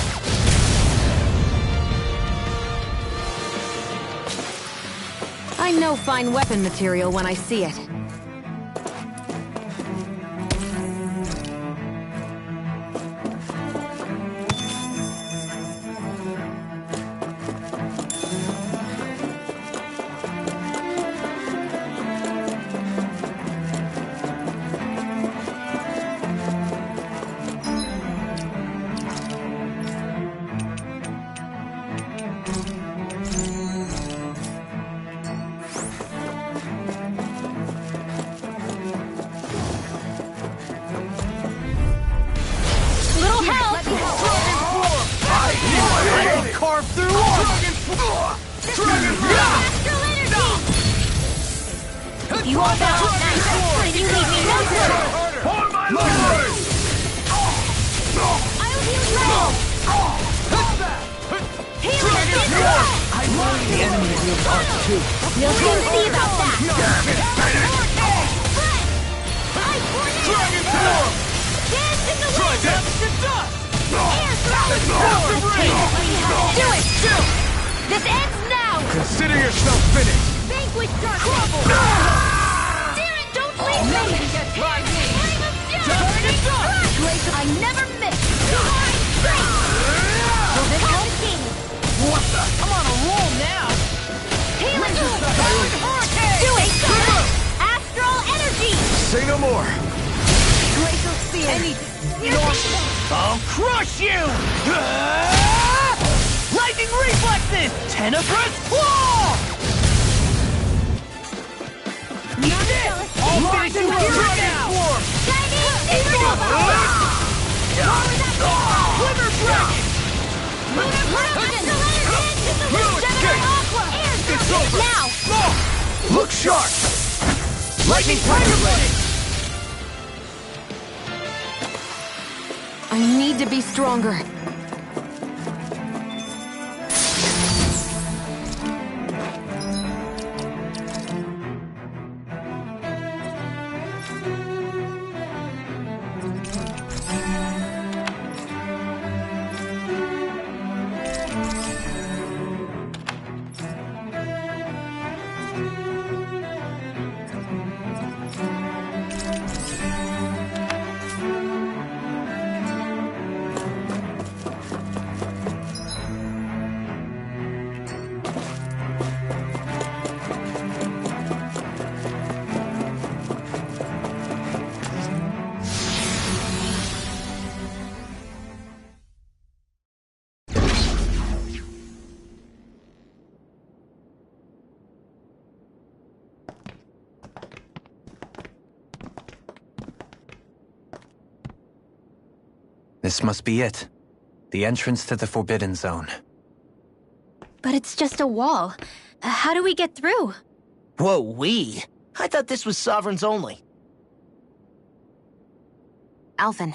I know fine weapon material when I see it. Carve through one! Dragon Astral energy! You want that all night, and you leave me no time! For my lord! I'll heal you all! Healing is well! I love the enemy wields art too. We'll soon see about that! Dragon Swarm! Dance in the wind! Air thrust! Do it! This ends now! Consider yourself finished! Vanquish darkness! Crumble! Darren, don't leave me! I never miss! Divine strength! Will this help? What the? I'm on a roll now! Healing! Do it! Astral energy! Say no more! Glacial Sphere! I'll crush you! Lightning reflexes! Tenebrous claw! Need this! I'll finish you here right now! Quiver Dragon! It's over! Now! Look sharp! Lightning Tiger Blade! I need to be stronger. This must be it. The entrance to the Forbidden Zone. But it's just a wall. How do we get through? Whoa, we? I thought this was Sovereigns only. Alphen.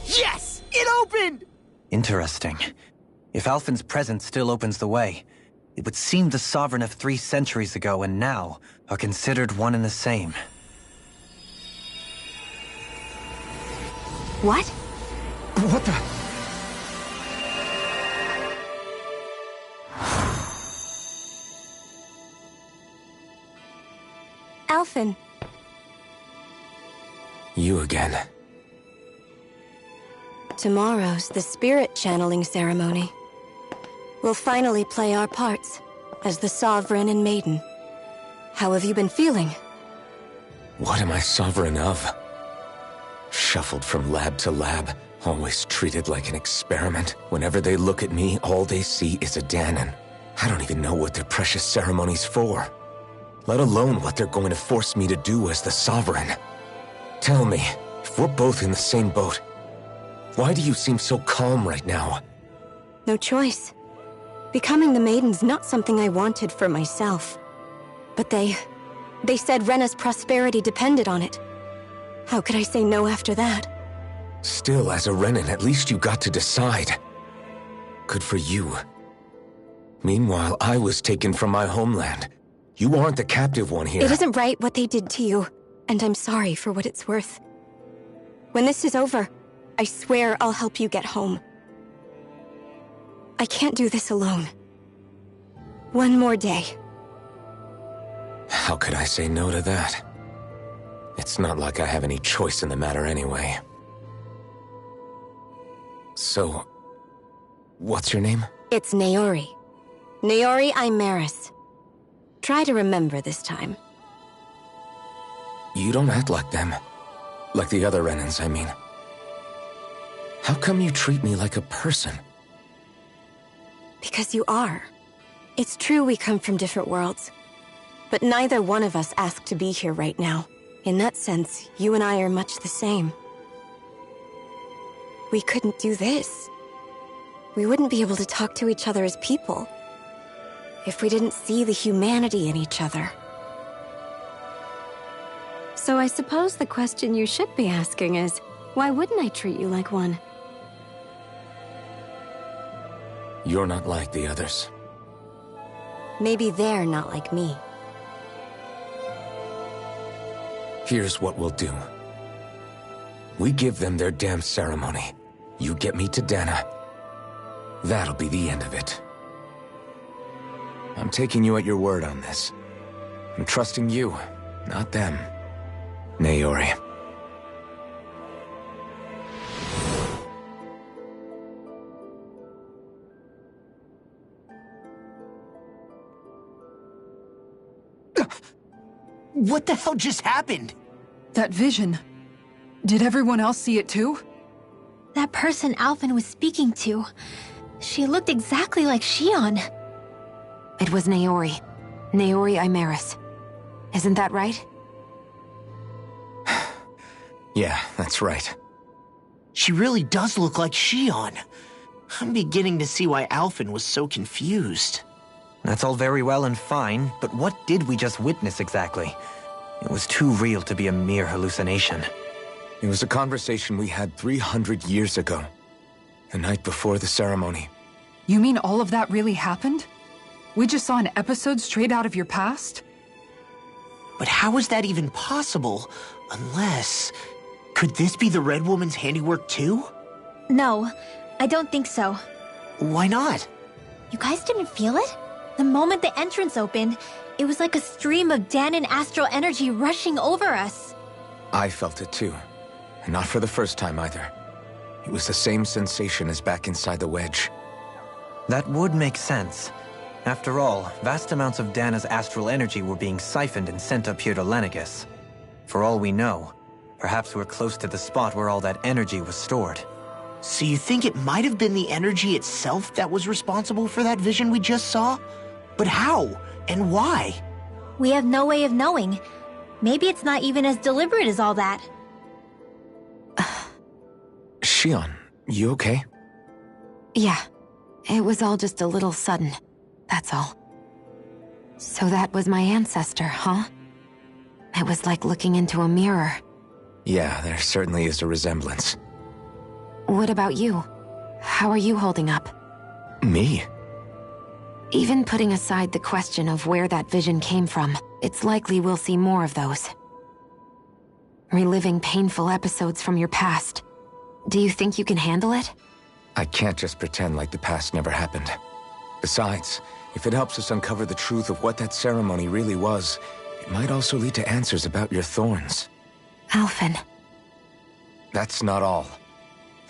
Yes! It opened! Interesting. If Alphen's presence still opens the way, it would seem the Sovereign of 3 centuries ago and now are considered one and the same. What? What the? Alphen. You again. Tomorrow's the spirit channeling ceremony. We'll finally play our parts as the Sovereign and Maiden. How have you been feeling? What am I sovereign of? Shuffled from lab to lab, always treated like an experiment. Whenever they look at me, all they see is a Dahnan. I don't even know what their precious ceremony's for, let alone what they're going to force me to do as the Sovereign. Tell me, if we're both in the same boat, why do you seem so calm right now? No choice. Becoming the Maiden's not something I wanted for myself. But they said Rena's prosperity depended on it. How could I say no after that? Still, as a Renan, at least you got to decide. Good for you. Meanwhile, I was taken from my homeland. You aren't the captive one here. It isn't right what they did to you, and I'm sorry for what it's worth. When this is over, I swear I'll help you get home. I can't do this alone. One more day. How could I say no to that? It's not like I have any choice in the matter anyway. So, what's your name? It's Naori. Naori Imeris. Try to remember this time. You don't act like them. Like the other Renans, I mean. How come you treat me like a person? Because you are. It's true we come from different worlds. But neither one of us asked to be here right now. In that sense, you and I are much the same. We couldn't do this. We wouldn't be able to talk to each other as people if we didn't see the humanity in each other. So I suppose the question you should be asking is, why wouldn't I treat you like one? You're not like the others. Maybe they're not like me. Here's what we'll do. We give them their damn ceremony. You get me to Dahna. That'll be the end of it. I'm taking you at your word on this. I'm trusting you, not them. Naori. What the hell just happened? That vision. Did everyone else see it too? That person Alphen was speaking to. She looked exactly like Shion. It was Naori. Naori Imeris. Isn't that right? Yeah, that's right. She really does look like Shion. I'm beginning to see why Alphen was so confused. That's all very well and fine, but what did we just witness exactly? It was too real to be a mere hallucination. It was a conversation we had 300 years ago. The night before the ceremony. You mean all of that really happened? We just saw an episode straight out of your past? But how is that even possible? Unless... Could this be the Red Woman's handiwork too? No, I don't think so. Why not? You guys didn't feel it? The moment the entrance opened, it was like a stream of Dahnan astral energy rushing over us. I felt it too. And not for the first time either. It was the same sensation as back inside the wedge. That would make sense. After all, vast amounts of Dana's astral energy were being siphoned and sent up here to Lenegis. For all we know, perhaps we're close to the spot where all that energy was stored. So you think it might have been the energy itself that was responsible for that vision we just saw? But how? And why? We have no way of knowing. Maybe it's not even as deliberate as all that. Shion, you okay? Yeah. It was all just a little sudden. That's all. So that was my ancestor, huh? It was like looking into a mirror. Yeah, there certainly is a resemblance. What about you? How are you holding up? Me? Even putting aside the question of where that vision came from, it's likely we'll see more of those. Reliving painful episodes from your past. Do you think you can handle it? I can't just pretend like the past never happened. Besides, if it helps us uncover the truth of what that ceremony really was, it might also lead to answers about your thorns. Alphen. That's not all.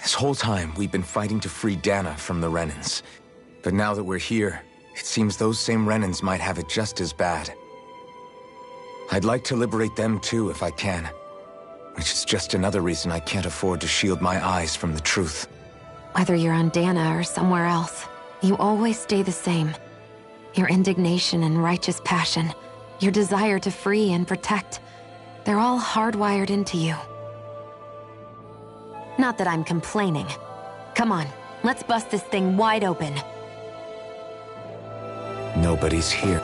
This whole time, we've been fighting to free Dana from the Renans. But now that we're here, it seems those same Renans might have it just as bad. I'd like to liberate them too if I can. Which is just another reason I can't afford to shield my eyes from the truth. Whether you're on Dana or somewhere else, you always stay the same. Your indignation and righteous passion, your desire to free and protect, they're all hardwired into you. Not that I'm complaining. Come on, let's bust this thing wide open. Nobody's here.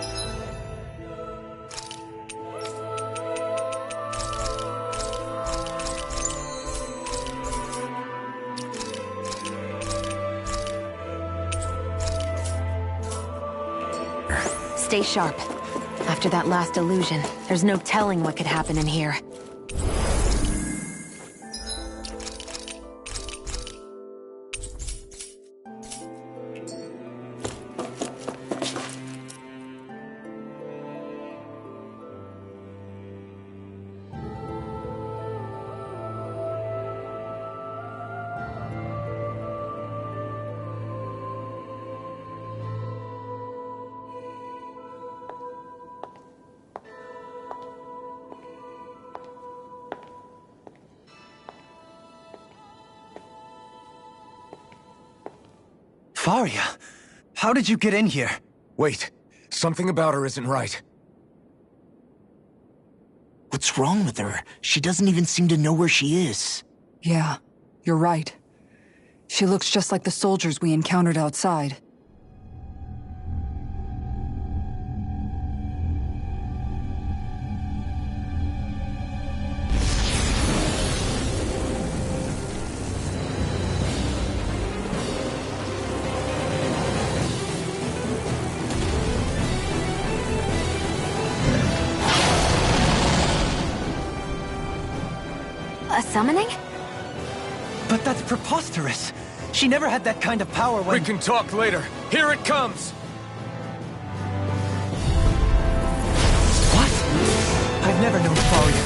Stay sharp. After that last illusion, there's no telling what could happen in here. Faria, how did you get in here? Wait, something about her isn't right. What's wrong with her? She doesn't even seem to know where she is. Yeah, you're right. She looks just like the soldiers we encountered outside. A summoning? But that's preposterous. She never had that kind of power when— We can talk later. Here it comes! What? I've never known Faria.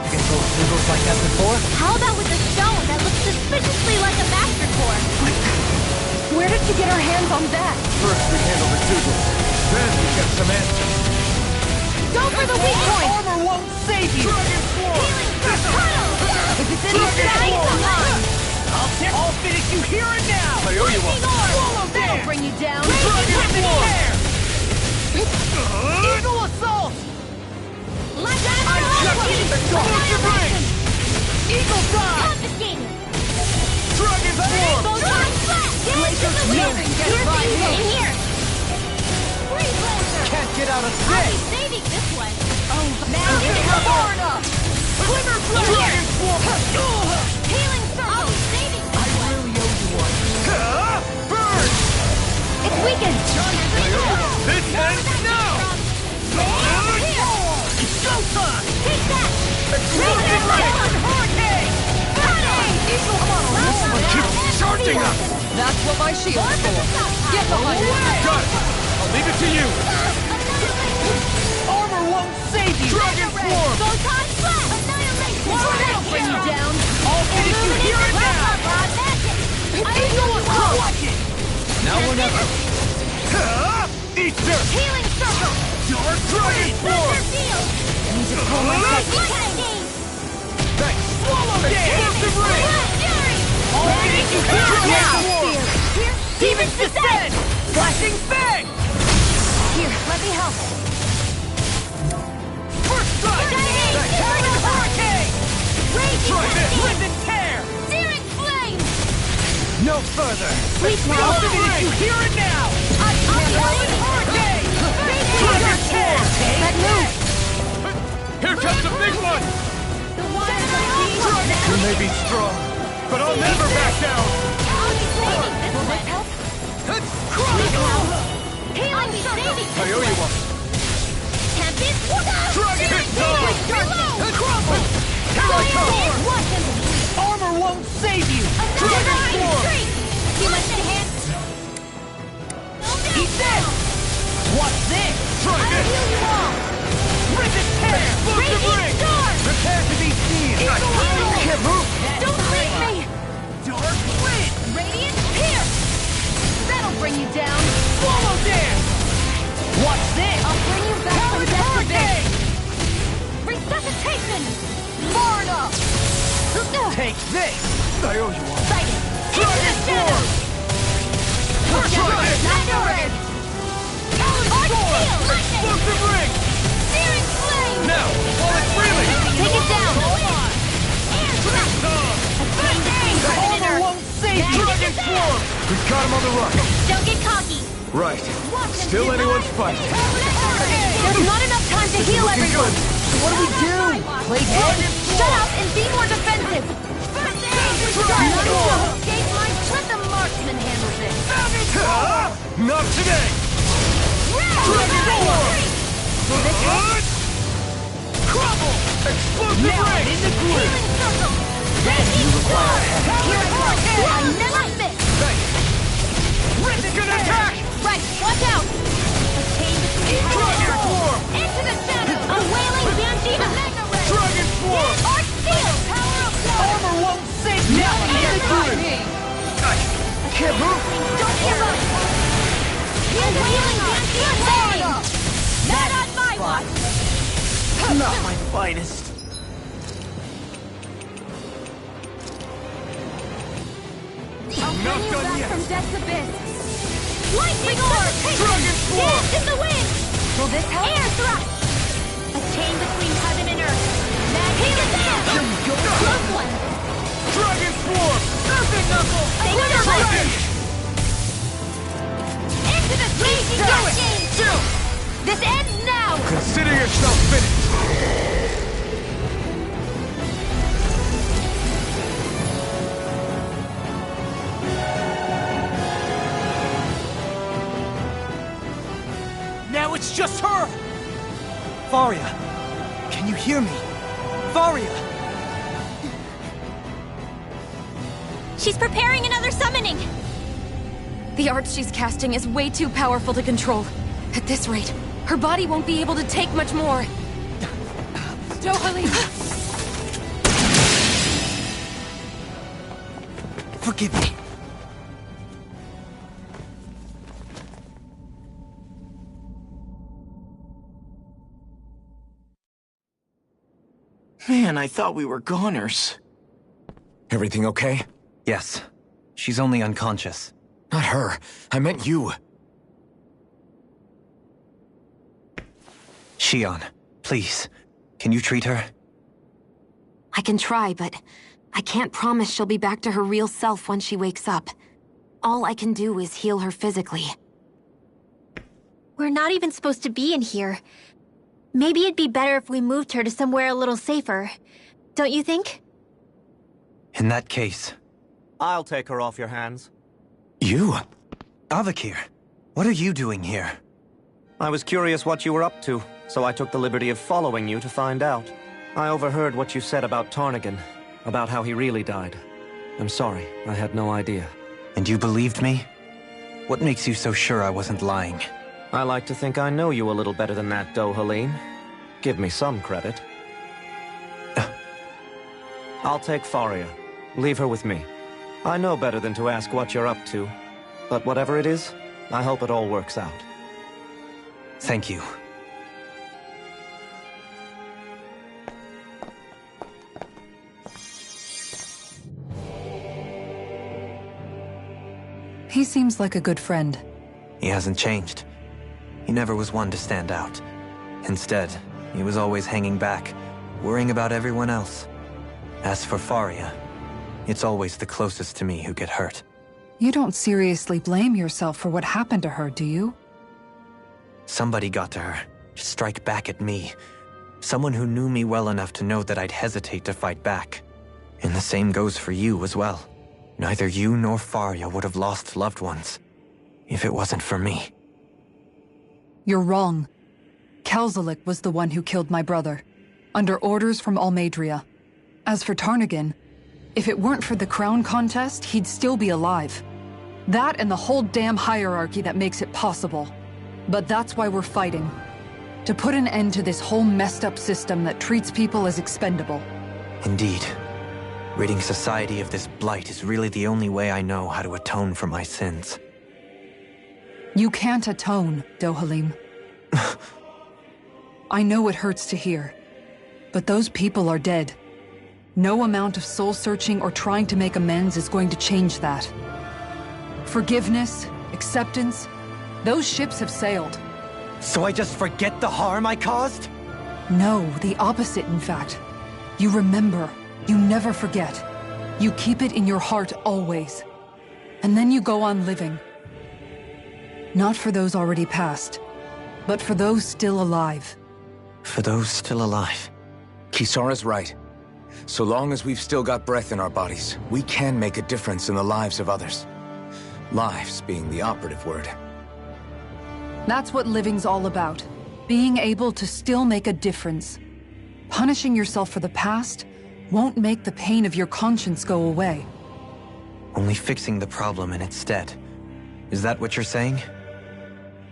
You can throw sigils like that before? How about with a stone that looks suspiciously like a master core? Where did she get her hands on that? First we handle the sigils. Then we get some answers. Go for the weak point! Armor won't save you! Dragon Form! If it's in your bag, come on! I'll finish you here and now! I owe you one. Swallow That'll dance! bring you down! Dragon Form! Eagle Assault! I'm just getting explosive range! Eagle Dive! Confiscating! Dragon Form! Photon Blast! Glacier Nothing gets by me! In here! Freeze Lancer! Can't get out of I'll be this! saving this one! Oh, now Is it far enough? Glimmer Dragon Form! Healing Circle! I'll be saving this one! Really owe you one. Burn! It's weakened! This ends now! It's showtime! Take that! Explosive range! Hurricane! Eagle Keep charging us! That's what my shield's for. Get behind it. Got it! I'll leave it to you! Armor won't save you! Dragon Form! Photon Blast! Annihilation! That'll bring you down! I'll finish you here and now! Watch it! Now or never. Eat this! Healing circle! Dark Dragon Form! Need to pull myself. Thanks! Swallow Explosive Ring! I'll finish you here and now! Demon's Descent! Flashing Fang! Here, let me help. First strike! Shining Hurricane! Try this! Wind and Tear! Searing Flame! No further! Please now! I'll finish you here and now! Shining Hurricane! Dragon Form! Let move! Here comes the big one! You may be strong, but I'll never back down! Will this help? Healing Circle! I owe you one! Tempest! Dragon Hit Time! Crumble! Here I come! Armor won't save you! Dragon Form! Too much to hit! Eat this! What's this? Try this! I'll heal you all! Rip and tear! Explosive Ring! Prepare to be seen! Can't move! Don't leave me! Dark Wind! Radiant Pierce! That'll bring you down! Swallow Dance! What's this? I'll bring you back from death for Hurricane! Resuscitation! Far enough! Take this! I owe you one! Sighted! Into the shadow! First strike! Ignorant! Explosive Ring! Searing Flame! Now, while it's reeling! Take it down! Armor won't save you! Dragon Form! We've got him on the run! Don't get cocky. Right. Still anyone's fight. There's not enough time to heal everyone! What do we do? Play dead! Shut up and be more defensive! Let the marksman handle this! Not today! Dragon Form! Crumble! Explosive Ring! In the group! Healing Circle! You require Here I go! I never miss! It's gonna attack! Right, watch out! A chain between Dragon Form! Into the shadow! A wailing banshee! Mega Ray! Dragon Form! Arc Steel! Power of blood! Armor won't save you! Now in the group! I can't move! Don't give up! A wailing banshee! Not on my watch! Not my finest. I'll Not bring you done back yet. from death's abyss! Lightning Orb! Dragon Form! Dance in the wind! Will this help? Air thrust! A chain between heaven and earth! Healing Dance! Here we go! Close one! Dragon Form! Earthing Knuckle! Dragon! Into the crazy gushing! Still! This ends now! Consider yourself finished! Now it's just her! Varia! Can you hear me? Varia! She's preparing another summoning. The art she's casting is way too powerful to control. At this rate, her body won't be able to take much more. Dohalim! Forgive me. Man, I thought we were goners. Everything okay? Yes. She's only unconscious. Not her. I meant you. Shion, please. Can you treat her? I can try, but I can't promise she'll be back to her real self when she wakes up. All I can do is heal her physically. We're not even supposed to be in here. Maybe it'd be better if we moved her to somewhere a little safer. Don't you think? In that case... I'll take her off your hands. You? Avakir, what are you doing here? I was curious what you were up to, so I took the liberty of following you to find out. I overheard what you said about Tarnigan, about how he really died. I'm sorry, I had no idea. And you believed me? What makes you so sure I wasn't lying? I like to think I know you a little better than that, Dohalim. Give me some credit. I'll take Faria. Leave her with me. I know better than to ask what you're up to. But whatever it is, I hope it all works out. Thank you. He seems like a good friend. He hasn't changed. He never was one to stand out. Instead, he was always hanging back, worrying about everyone else. As for Faria, it's always the closest to me who get hurt. You don't seriously blame yourself for what happened to her, do you? Somebody got to her, to strike back at me. Someone who knew me well enough to know that I'd hesitate to fight back. And the same goes for you as well. Neither you nor Faria would have lost loved ones, if it wasn't for me. You're wrong. Kelzelik was the one who killed my brother, under orders from Almeidrea. As for Tarnagin, if it weren't for the crown contest, he'd still be alive. That and the whole damn hierarchy that makes it possible. But that's why we're fighting. To put an end to this whole messed up system that treats people as expendable. Indeed. Ridding society of this blight is really the only way I know how to atone for my sins. You can't atone, Dohalim. I know it hurts to hear, but those people are dead. No amount of soul-searching or trying to make amends is going to change that. Forgiveness, acceptance, those ships have sailed. So I just forget the harm I caused? No, the opposite, in fact. You remember. You never forget. You keep it in your heart always. And then you go on living. Not for those already past, but for those still alive. For those still alive. Kisara's right. So long as we've still got breath in our bodies, we can make a difference in the lives of others. Lives being the operative word. That's what living's all about. Being able to still make a difference. Punishing yourself for the past won't make the pain of your conscience go away. Only fixing the problem in its stead. Is that what you're saying?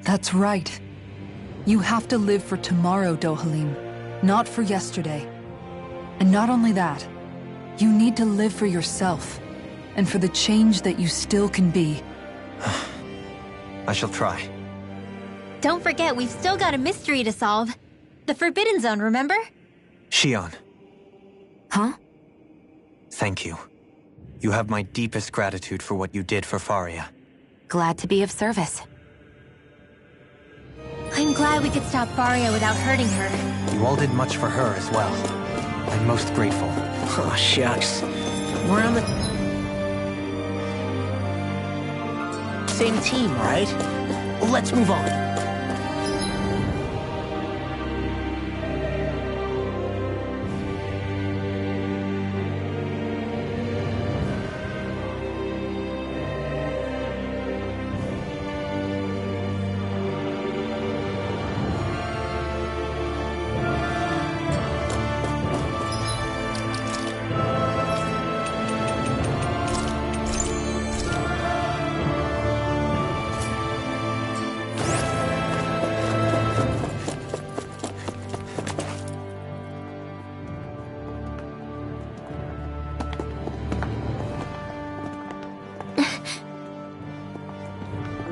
That's right. You have to live for tomorrow, Dohalim, not for yesterday. And not only that, you need to live for yourself, and for the change that you still can be. I shall try. Don't forget, we've still got a mystery to solve. The Forbidden Zone, remember? Shionne. Huh? Thank you. You have my deepest gratitude for what you did for Faria. Glad to be of service. I'm glad we could stop Faria without hurting her. You all did much for her as well. I'm most grateful. Oh, shucks. We're on the same team, right? Let's move on.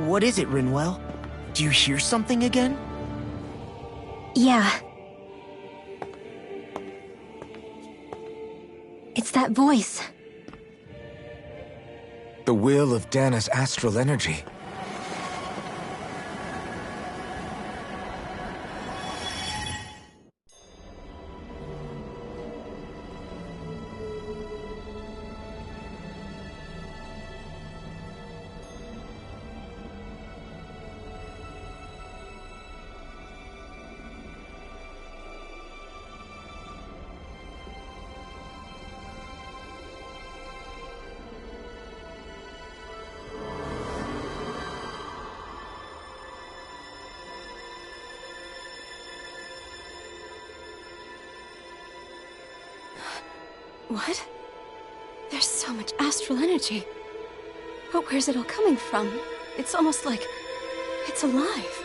What is it, Rinwell? Do you hear something again? Yeah. It's that voice. The will of Dana's astral energy. What? There's so much astral energy. But where's it all coming from? It's almost like it's alive.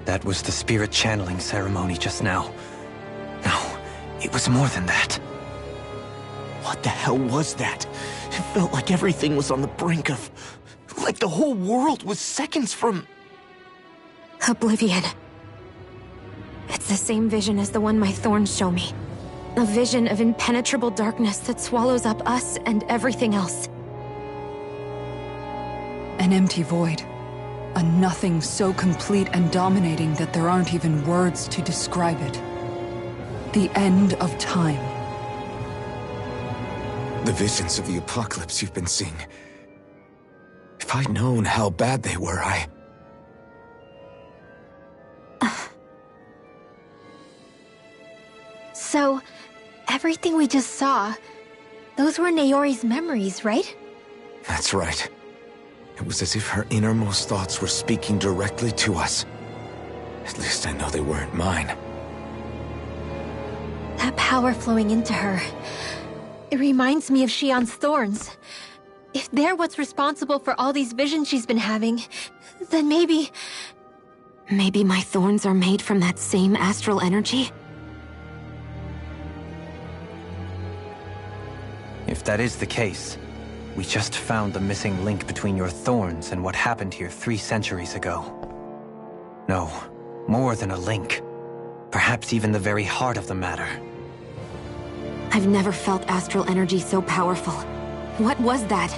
That was the spirit channeling ceremony just now. No, it was more than that. What the hell was that? It felt like everything was on the brink of... like the whole world was seconds from... Oblivion. It's the same vision as the one my thorns show me. A vision of impenetrable darkness that swallows up us and everything else. An empty void. A nothing so complete and dominating that there aren't even words to describe it. The end of time. The visions of the apocalypse you've been seeing. If I'd known how bad they were, So, everything we just saw, those were Naori's memories, right? That's right. It was as if her innermost thoughts were speaking directly to us. At least I know they weren't mine. That power flowing into her, it reminds me of Shionne's thorns. If they're what's responsible for all these visions she's been having, then maybe... Maybe my thorns are made from that same astral energy? If that is the case, we just found the missing link between your thorns and what happened here 3 centuries ago. No, more than a link. Perhaps even the very heart of the matter. I've never felt astral energy so powerful. What was that?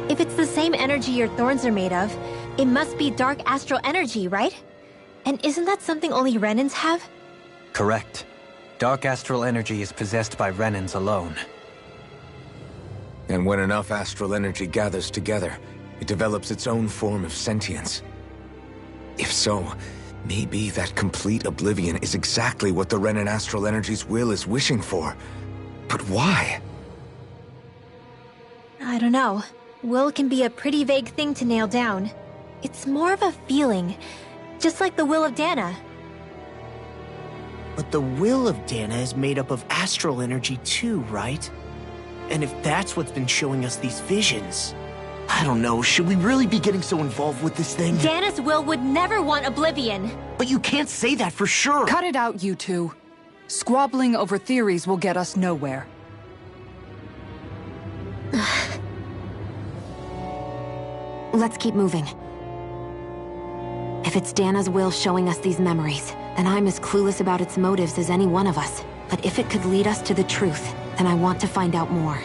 If it's the same energy your thorns are made of, it must be dark astral energy, right? And isn't that something only Renans have? Correct. Dark astral energy is possessed by Renans alone. And when enough astral energy gathers together, it develops its own form of sentience. If so, maybe that complete oblivion is exactly what the Renan astral energy's will is wishing for. But why? I don't know. Will can be a pretty vague thing to nail down. It's more of a feeling, just like the will of Dana. But the will of Dana is made up of astral energy too, right? And if that's what's been showing us these visions... I don't know, should we really be getting so involved with this thing? Dana's will would never want oblivion. But you can't say that for sure. Cut it out, you two. Squabbling over theories will get us nowhere. Let's keep moving. If it's Dana's will showing us these memories, then I'm as clueless about its motives as any one of us. But if it could lead us to the truth, then I want to find out more.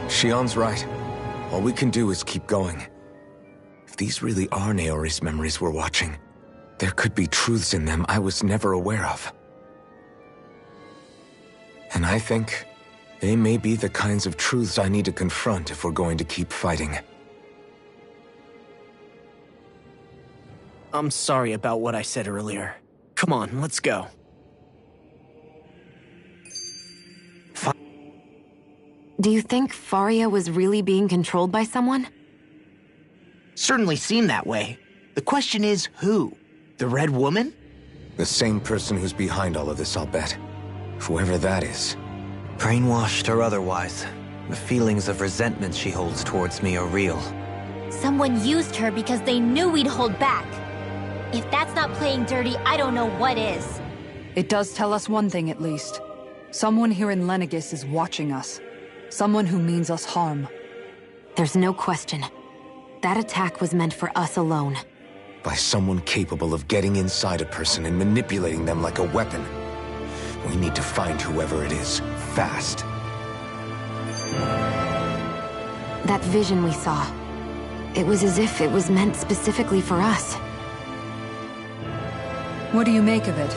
Shionne's right. All we can do is keep going. If these really are Naori's memories we're watching, there could be truths in them I was never aware of. And I think they may be the kinds of truths I need to confront if we're going to keep fighting. I'm sorry about what I said earlier. Come on, let's go. Do you think Faria was really being controlled by someone? Certainly seemed that way. The question is, who? The Red Woman? The same person who's behind all of this, I'll bet. Whoever that is. Brainwashed or otherwise, the feelings of resentment she holds towards me are real. Someone used her because they knew we'd hold back. If that's not playing dirty, I don't know what is. It does tell us one thing at least. Someone here in Lenegis is watching us. Someone who means us harm. There's no question. That attack was meant for us alone. By someone capable of getting inside a person and manipulating them like a weapon. We need to find whoever it is, fast. That vision we saw. It was as if it was meant specifically for us. What do you make of it?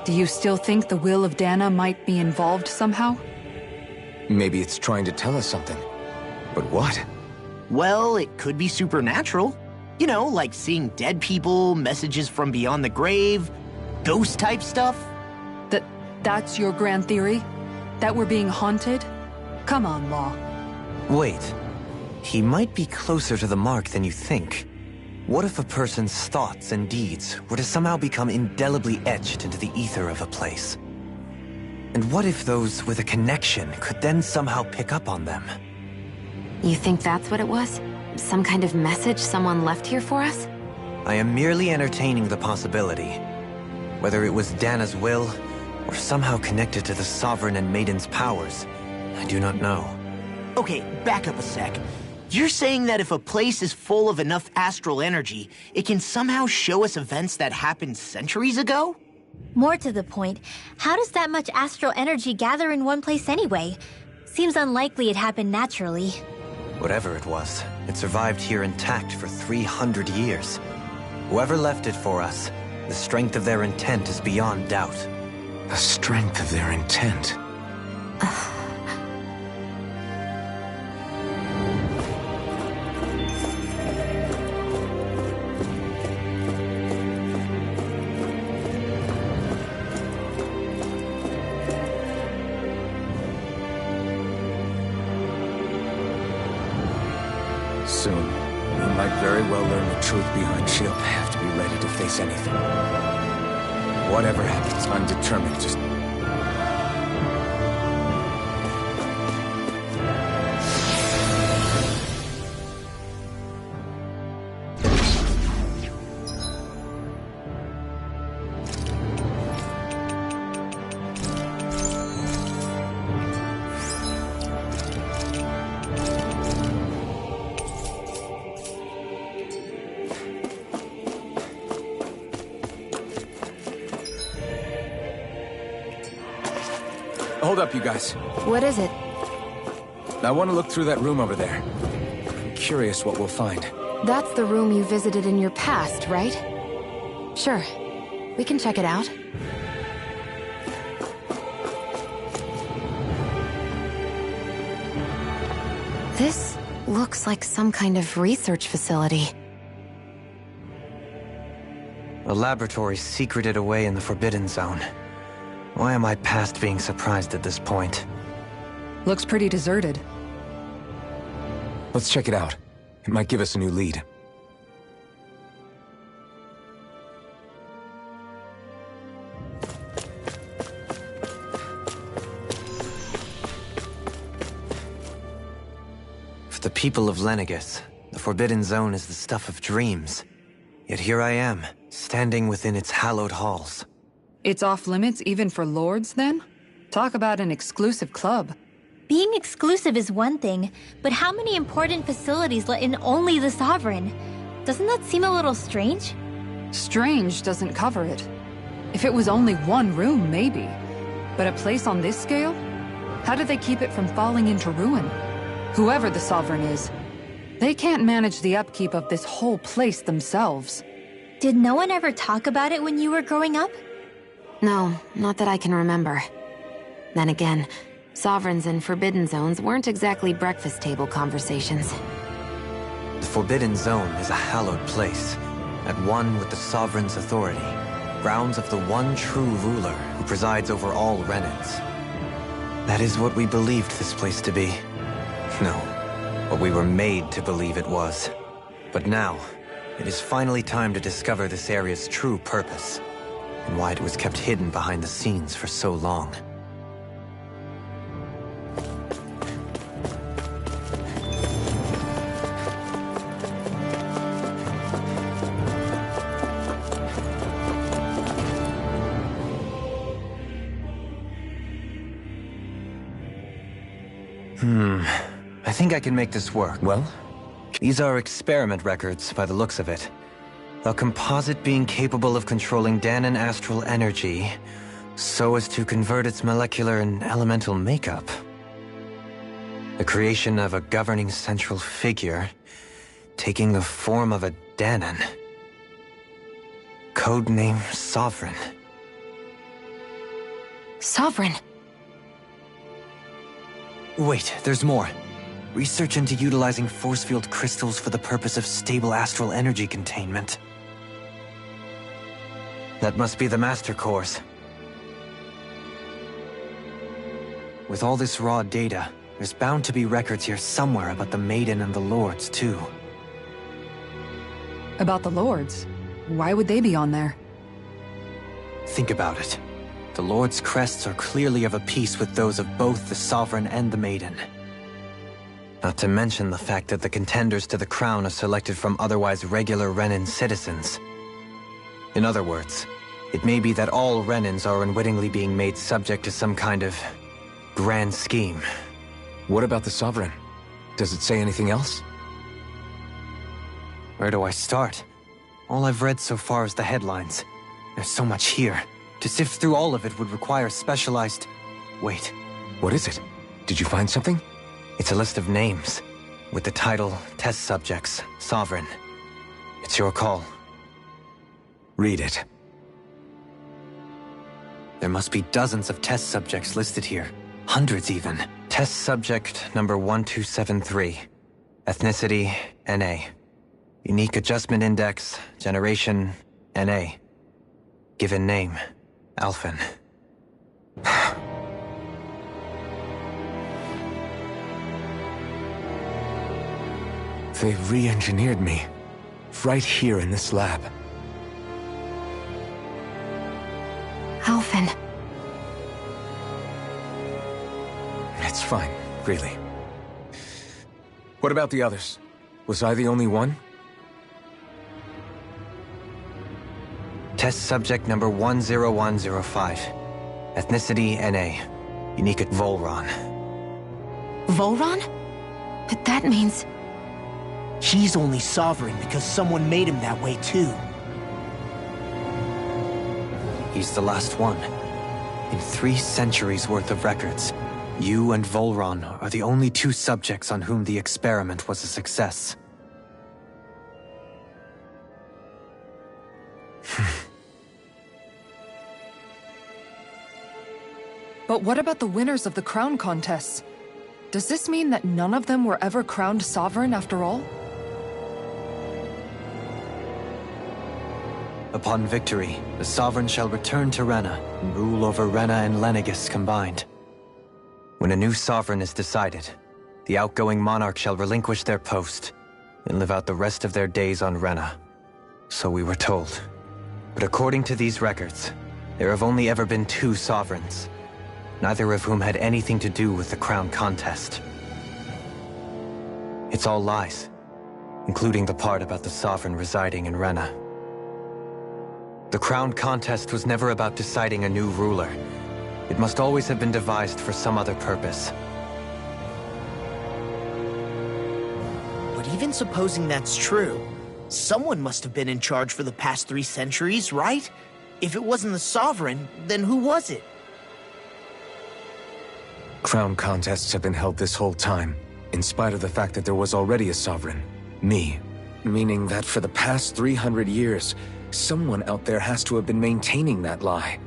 Do you still think the will of Dana might be involved somehow? Maybe it's trying to tell us something. But what? Well, it could be supernatural. You know, like seeing dead people, messages from beyond the grave, ghost-type stuff. That's your grand theory? That we're being haunted? Come on, Law. Wait. He might be closer to the mark than you think. What if a person's thoughts and deeds were to somehow become indelibly etched into the ether of a place? And what if those with a connection could then somehow pick up on them? You think that's what it was? Some kind of message someone left here for us? I am merely entertaining the possibility. Whether it was Dana's will, or somehow connected to the Sovereign and Maiden's powers, I do not know. Okay, back up a sec. You're saying that if a place is full of enough astral energy, it can somehow show us events that happened centuries ago? More to the point, how does that much astral energy gather in one place anyway? Seems unlikely it happened naturally. Whatever it was, it survived here intact for 300 years. Whoever left it for us, the strength of their intent is beyond doubt. The strength of their intent? Soon, we might very well learn the truth behind She'll have to be ready to face anything. Whatever happens, I'm determined to... Hold up, you guys. What is it? I want to look through that room over there. I'm curious what we'll find. That's the room you visited in your past, right? Sure. We can check it out. This looks like some kind of research facility. A laboratory secreted away in the Forbidden Zone. Why am I past being surprised at this point? Looks pretty deserted. Let's check it out. It might give us a new lead. For the people of Lenegis, the Forbidden Zone is the stuff of dreams. Yet here I am, standing within its hallowed halls. It's off limits even for lords, then? Talk about an exclusive club. Being exclusive is one thing, but how many important facilities let in only the Sovereign? Doesn't that seem a little strange? Strange doesn't cover it. If it was only one room, maybe. But a place on this scale? How do they keep it from falling into ruin? Whoever the Sovereign is, they can't manage the upkeep of this whole place themselves. Did no one ever talk about it when you were growing up? No, not that I can remember. Then again, Sovereigns and Forbidden Zones weren't exactly breakfast table conversations. The Forbidden Zone is a hallowed place, at one with the Sovereign's authority, grounds of the one true ruler who presides over all Renans. That is what we believed this place to be. No, what we were made to believe it was. But now, it is finally time to discover this area's true purpose, and why it was kept hidden behind the scenes for so long. I think I can make this work. Well? These are experiment records, by the looks of it. A composite being capable of controlling Danan astral energy so as to convert its molecular and elemental makeup. The creation of a governing central figure, taking the form of a Danan. Codename Sovereign. Sovereign? Wait, there's more. Research into utilizing force field crystals for the purpose of stable astral energy containment. That must be the Master Course. With all this raw data, there's bound to be records here somewhere about the Maiden and the Lords, too. About the Lords? Why would they be on there? Think about it. The Lord's crests are clearly of a piece with those of both the Sovereign and the Maiden. Not to mention the fact that the contenders to the crown are selected from otherwise regular Renan citizens. In other words, it may be that all Renans are unwittingly being made subject to some kind of grand scheme. What about the Sovereign? Does it say anything else? Where do I start? All I've read so far is the headlines. There's so much here. To sift through all of it would require specialized... Wait. What is it? Did you find something? It's a list of names, with the title Test Subjects, Sovereign. It's your call. Read it. There must be dozens of test subjects listed here. Hundreds even. Test subject number 1273. Ethnicity, NA. Unique Adjustment Index, generation, NA. Given name, Alphen. They've re-engineered me. Right here in this lab. Alphen. It's fine, really. What about the others? Was I the only one? Test subject number 10105. Ethnicity, NA. Unique at Volron. Volron? But that means... He's only Sovereign because someone made him that way too. He's the last one. In 3 centuries worth of records, you and Volron are the only 2 subjects on whom the experiment was a success. But what about the winners of the crown contests? Does this mean that none of them were ever crowned Sovereign after all? Upon victory, the Sovereign shall return to Rena and rule over Rena and Lenegis combined. When a new Sovereign is decided, the outgoing monarch shall relinquish their post and live out the rest of their days on Rena. So we were told. But according to these records, there have only ever been 2 Sovereigns, neither of whom had anything to do with the crown contest. It's all lies, including the part about the Sovereign residing in Rena. The crown contest was never about deciding a new ruler. It must always have been devised for some other purpose. But even supposing that's true, someone must have been in charge for the past 3 centuries, right? If it wasn't the Sovereign, then who was it? Crown contests have been held this whole time, in spite of the fact that there was already a Sovereign. Me. Meaning that for the past 300 years, someone out there has to have been maintaining that lie.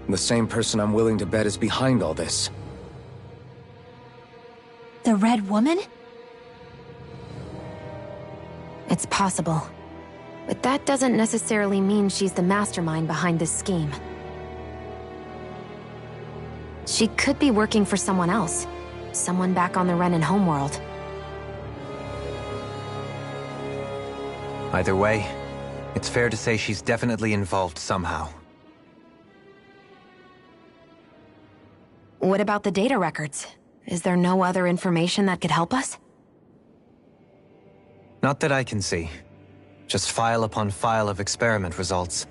The same person I'm willing to bet is behind all this. The Red Woman? It's possible. But that doesn't necessarily mean she's the mastermind behind this scheme. She could be working for someone else. Someone back on the Renan homeworld. Either way, it's fair to say she's definitely involved somehow. What about the data records? Is there no other information that could help us? Not that I can see. Just file upon file of experiment results.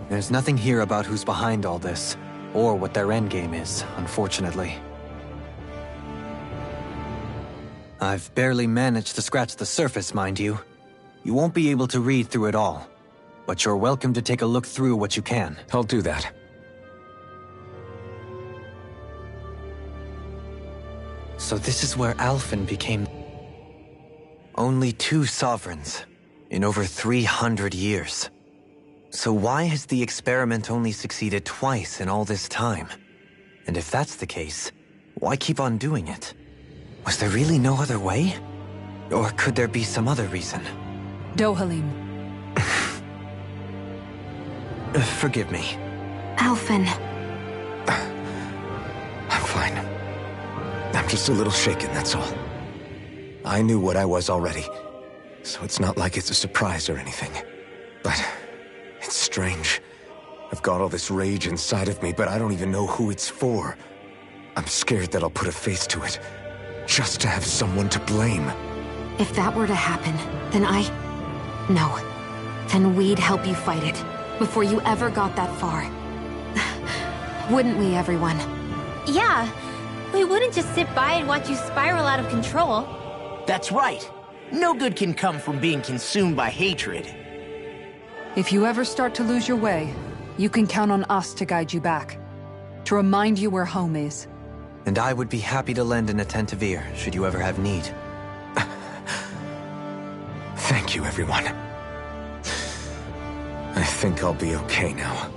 There's nothing here about who's behind all this, or what their endgame is, unfortunately. I've barely managed to scratch the surface, mind you. You won't be able to read through it all, but you're welcome to take a look through what you can. I'll do that. So this is where Alphen became... Only 2 Sovereigns in over 300 years. So why has the experiment only succeeded twice in all this time? And if that's the case, why keep on doing it? Was there really no other way? Or could there be some other reason? Dohalim. Forgive me. Alphen. I'm fine. I'm just a little shaken, that's all. I knew what I was already, so it's not like it's a surprise or anything. But it's strange. I've got all this rage inside of me, but I don't even know who it's for. I'm scared that I'll put a face to it. just to have someone to blame. If that were to happen, then No. Then we'd help you fight it, before you ever got that far. Wouldn't we, everyone? Yeah. We wouldn't just sit by and watch you spiral out of control. That's right. No good can come from being consumed by hatred. If you ever start to lose your way, you can count on us to guide you back. To remind you where home is. And I would be happy to lend an attentive ear, should you ever have need. Thank you, everyone. I think I'll be okay now.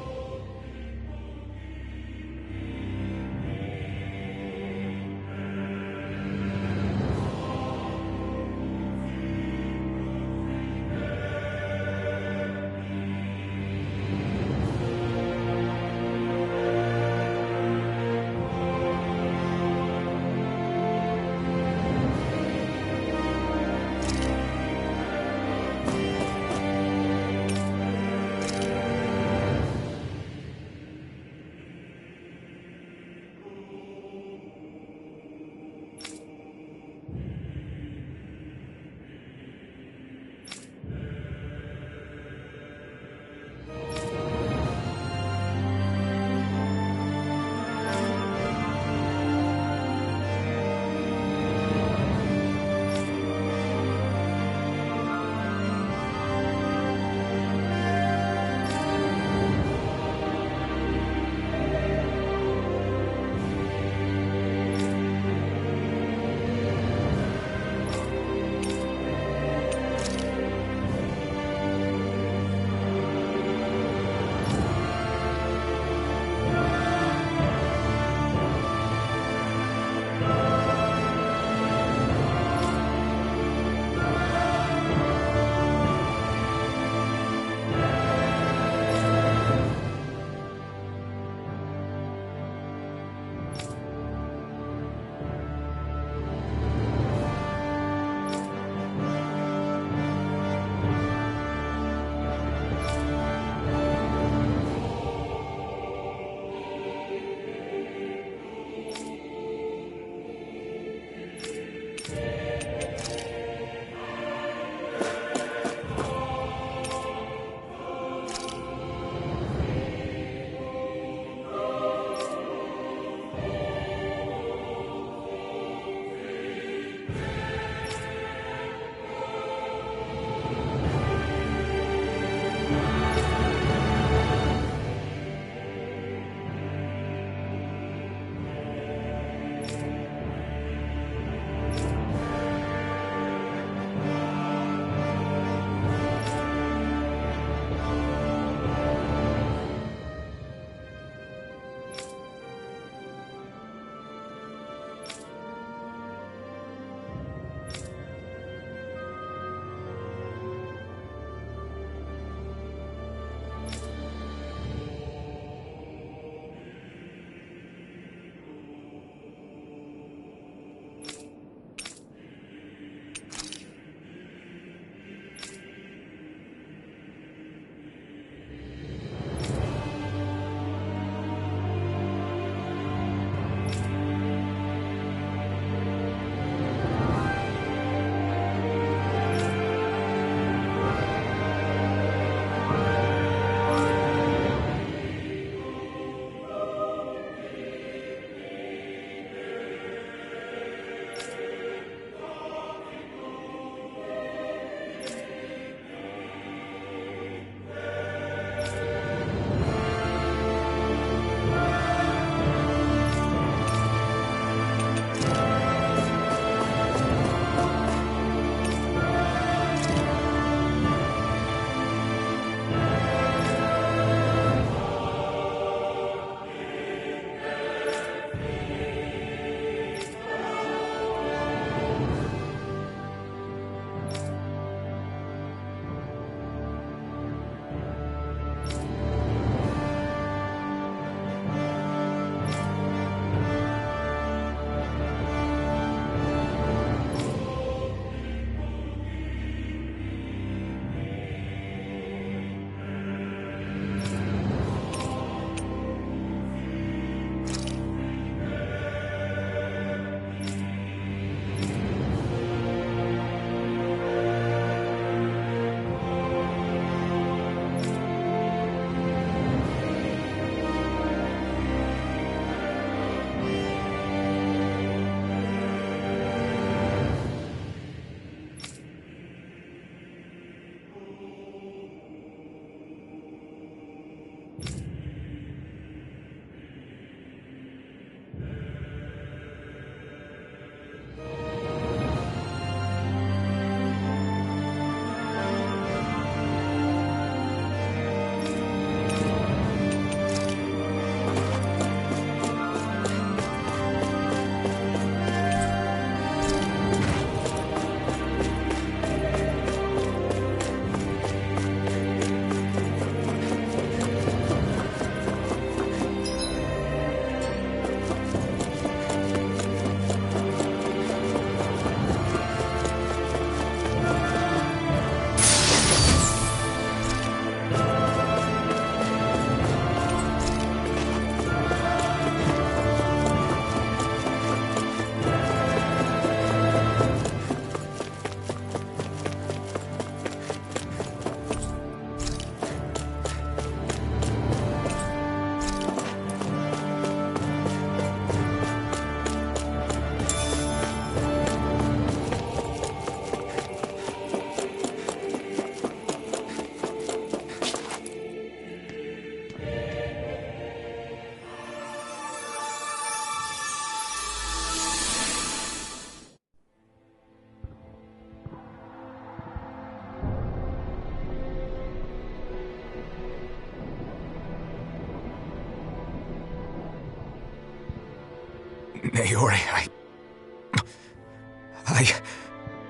Naori, I...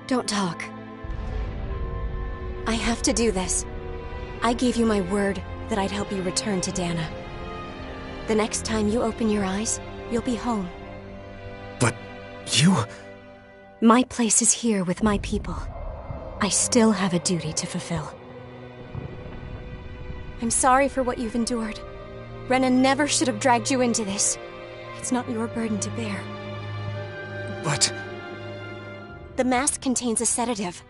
Don't talk. I have to do this. I gave you my word that I'd help you return to Dana. The next time you open your eyes, you'll be home. But you... My place is here with my people. I still have a duty to fulfill. I'm sorry for what you've endured. Rena never should have dragged you into this. It's not your burden to bear. But... The mask contains a sedative.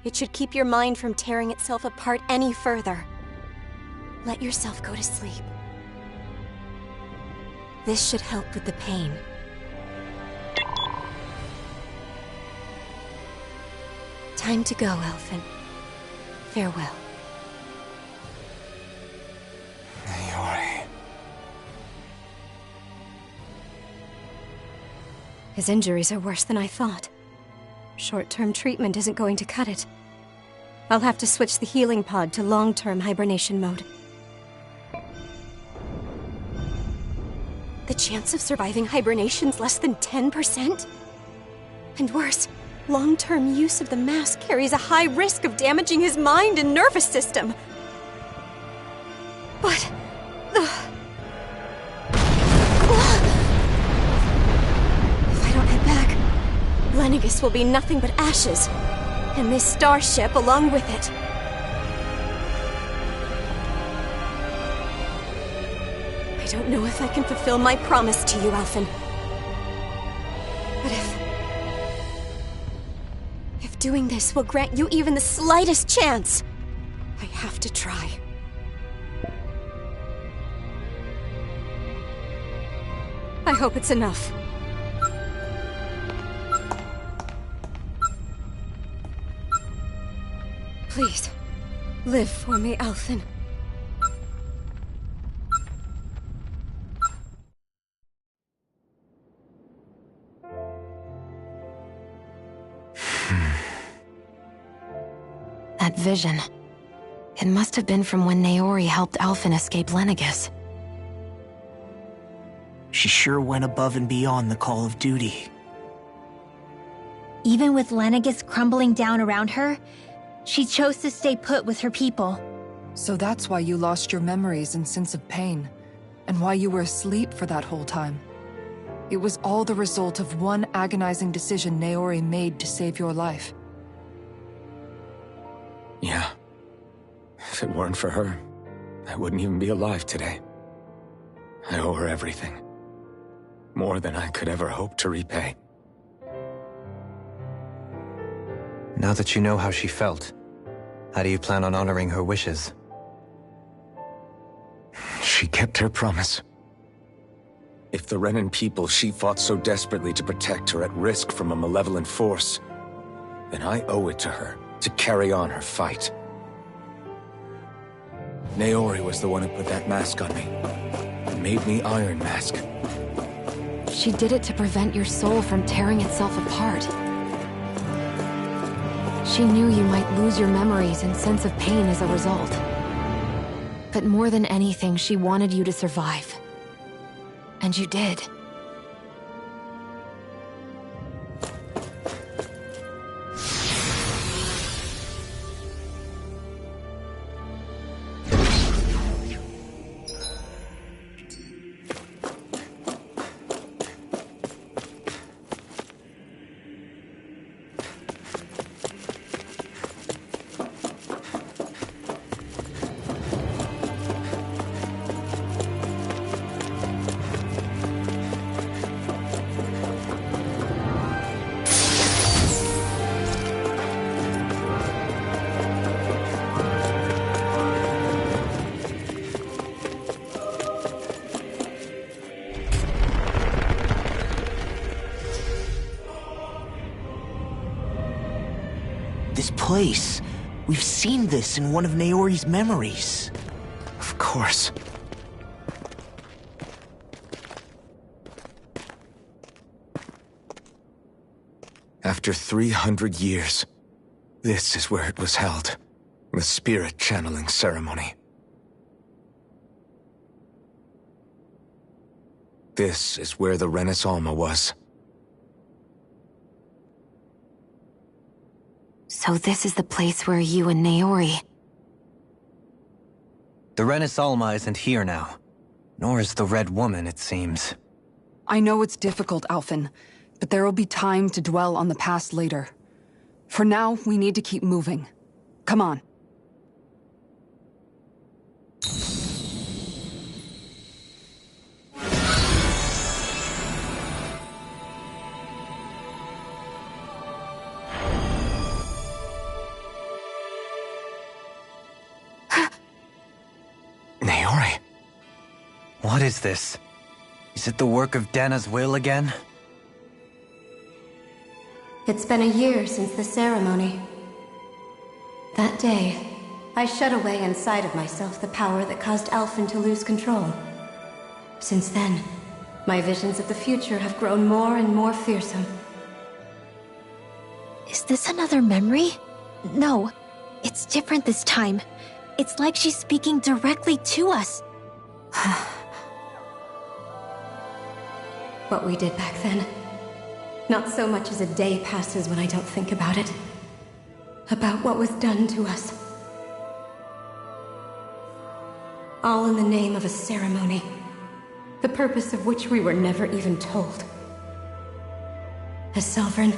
It should keep your mind from tearing itself apart any further. Let yourself go to sleep. This should help with the pain. Time to go, Elfin. Farewell. Naori... His injuries are worse than I thought. Short-term treatment isn't going to cut it. I'll have to switch the healing pod to long-term hibernation mode. The chance of surviving hibernation's less than 10%? And worse, long-term use of the mask carries a high risk of damaging his mind and nervous system. But... If I don't head back, Lenegis will be nothing but ashes, and this starship along with it. I don't know if I can fulfill my promise to you, Alphen. But if doing this will grant you even the slightest chance, I have to try. I hope it's enough. Please, live for me, Alphen. That vision. It must have been from when Naori helped Alphen escape Lenegis. She sure went above and beyond the call of duty. Even with Lenegis crumbling down around her, she chose to stay put with her people. So that's why you lost your memories and sense of pain, and why you were asleep for that whole time. It was all the result of one agonizing decision Naori made to save your life. Yeah. If it weren't for her, I wouldn't even be alive today. I owe her everything. More than I could ever hope to repay. Now that you know how she felt, how do you plan on honoring her wishes? She kept her promise. If the Renan people she fought so desperately to protect are at risk from a malevolent force, then I owe it to her to carry on her fight. Naori was the one who put that mask on me, and made me Iron Mask. She did it to prevent your soul from tearing itself apart. She knew you might lose your memories and sense of pain as a result. But more than anything, she wanted you to survive. And you did. This place. We've seen this in one of Naori's memories. Of course. After 300 years, this is where it was held. The spirit channeling ceremony. This is where the Renis Alma was. So this is the place where you and Naori... The Renis Alma isn't here now. Nor is the Red Woman, it seems. I know it's difficult, Alphen, but there will be time to dwell on the past later. For now, we need to keep moving. Come on. Naori. What is this? Is it the work of Dana's will again? It's been a year since the ceremony. That day, I shut away inside of myself the power that caused Alphen to lose control. Since then, my visions of the future have grown more and more fearsome. Is this another memory? No, it's different this time. It's like she's speaking directly to us. What we did back then. Not so much as a day passes when I don't think about it. About what was done to us. All in the name of a ceremony. The purpose of which we were never even told. As Sovereign,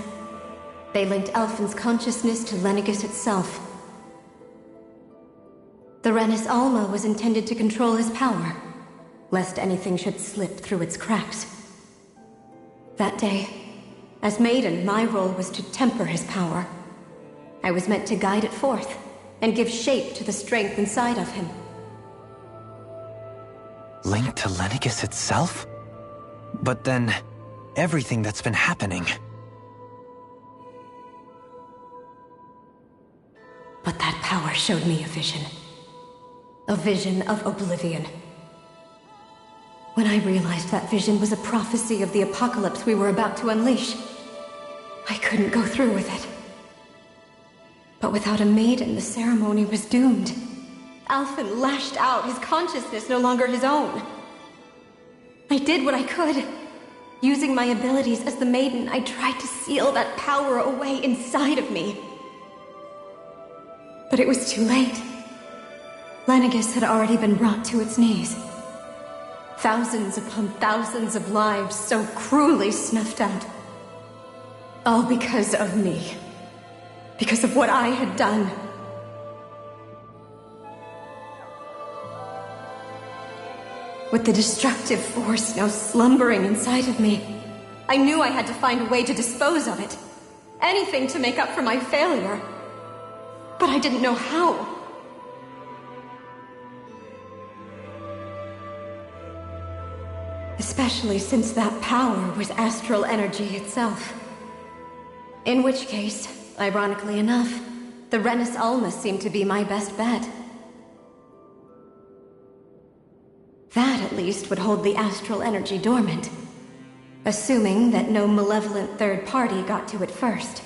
they linked Alphen's consciousness to Lenegis itself. The Renis Alma was intended to control his power, lest anything should slip through its cracks. That day, as Maiden, my role was to temper his power. I was meant to guide it forth, and give shape to the strength inside of him. Linked to Lenegis itself? But then, everything that's been happening... But that power showed me a vision. A vision of oblivion. When I realized that vision was a prophecy of the apocalypse we were about to unleash, I couldn't go through with it. But without a maiden, the ceremony was doomed. Alphen lashed out, his consciousness no longer his own. I did what I could. Using my abilities as the maiden, I tried to seal that power away inside of me. But it was too late. Lenegis had already been brought to its knees. Thousands upon thousands of lives so cruelly snuffed out. All because of me. Because of what I had done. With the destructive force now slumbering inside of me, I knew I had to find a way to dispose of it. Anything to make up for my failure. But I didn't know how. Especially since that power was astral energy itself. In which case, ironically enough, the Renis Alma seemed to be my best bet. That, at least, would hold the astral energy dormant. Assuming that no malevolent third party got to it first.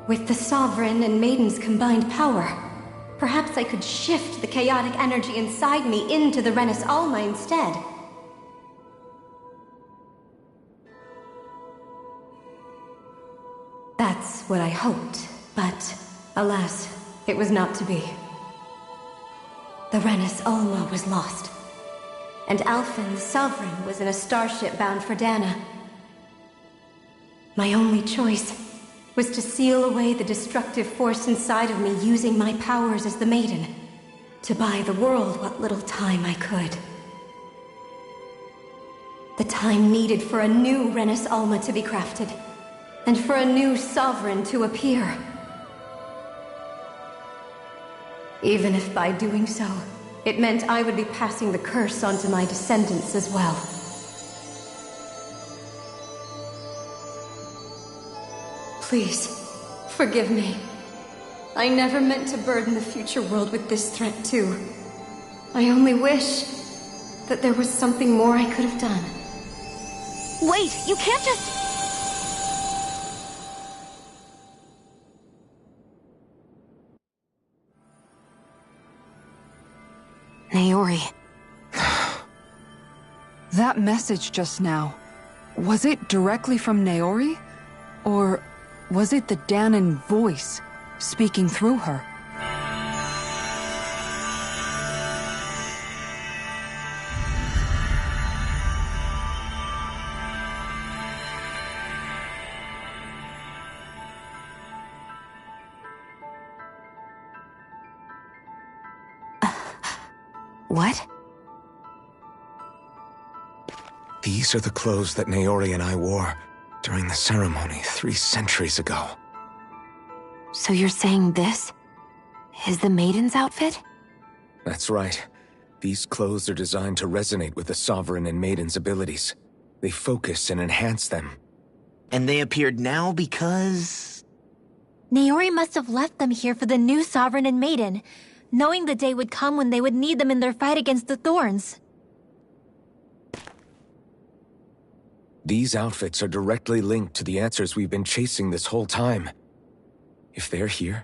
With the Sovereign and Maiden's combined power, perhaps I could shift the chaotic energy inside me into the Renis Alma instead. That's what I hoped, but alas, it was not to be. The Renis Alma was lost, and Alphen, the Sovereign, was in a starship bound for Dana. My only choice was to seal away the destructive force inside of me using my powers as the Maiden, to buy the world what little time I could. The time needed for a new Renis Alma to be crafted, and for a new Sovereign to appear. Even if by doing so, it meant I would be passing the curse on to my descendants as well. Please, forgive me. I never meant to burden the future world with this threat too. I only wish that there was something more I could have done. Wait, you can't just... Naori. That message just now, was it directly from Naori? Or was it the Dahnan voice speaking through her? What? These are the clothes that Naori and I wore during the ceremony 3 centuries ago. So you're saying this is the Maiden's outfit? That's right. These clothes are designed to resonate with the Sovereign and Maiden's abilities. They focus and enhance them. And they appeared now because... Naori must have left them here for the new Sovereign and Maiden, knowing the day would come when they would need them in their fight against the Thorns. These outfits are directly linked to the answers we've been chasing this whole time. If they're here,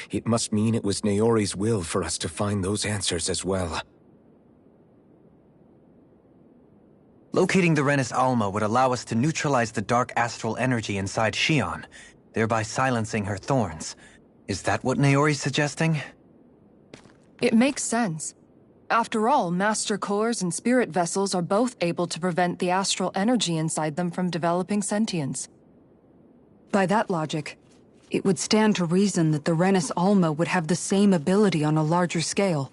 it must mean it was Naori's will for us to find those answers as well. Locating the Renis Alma would allow us to neutralize the dark astral energy inside Shion, thereby silencing her thorns. Is that what Naori's suggesting? It makes sense. After all, Master Cores and Spirit Vessels are both able to prevent the astral energy inside them from developing sentience. By that logic, it would stand to reason that the Renis Alma would have the same ability on a larger scale.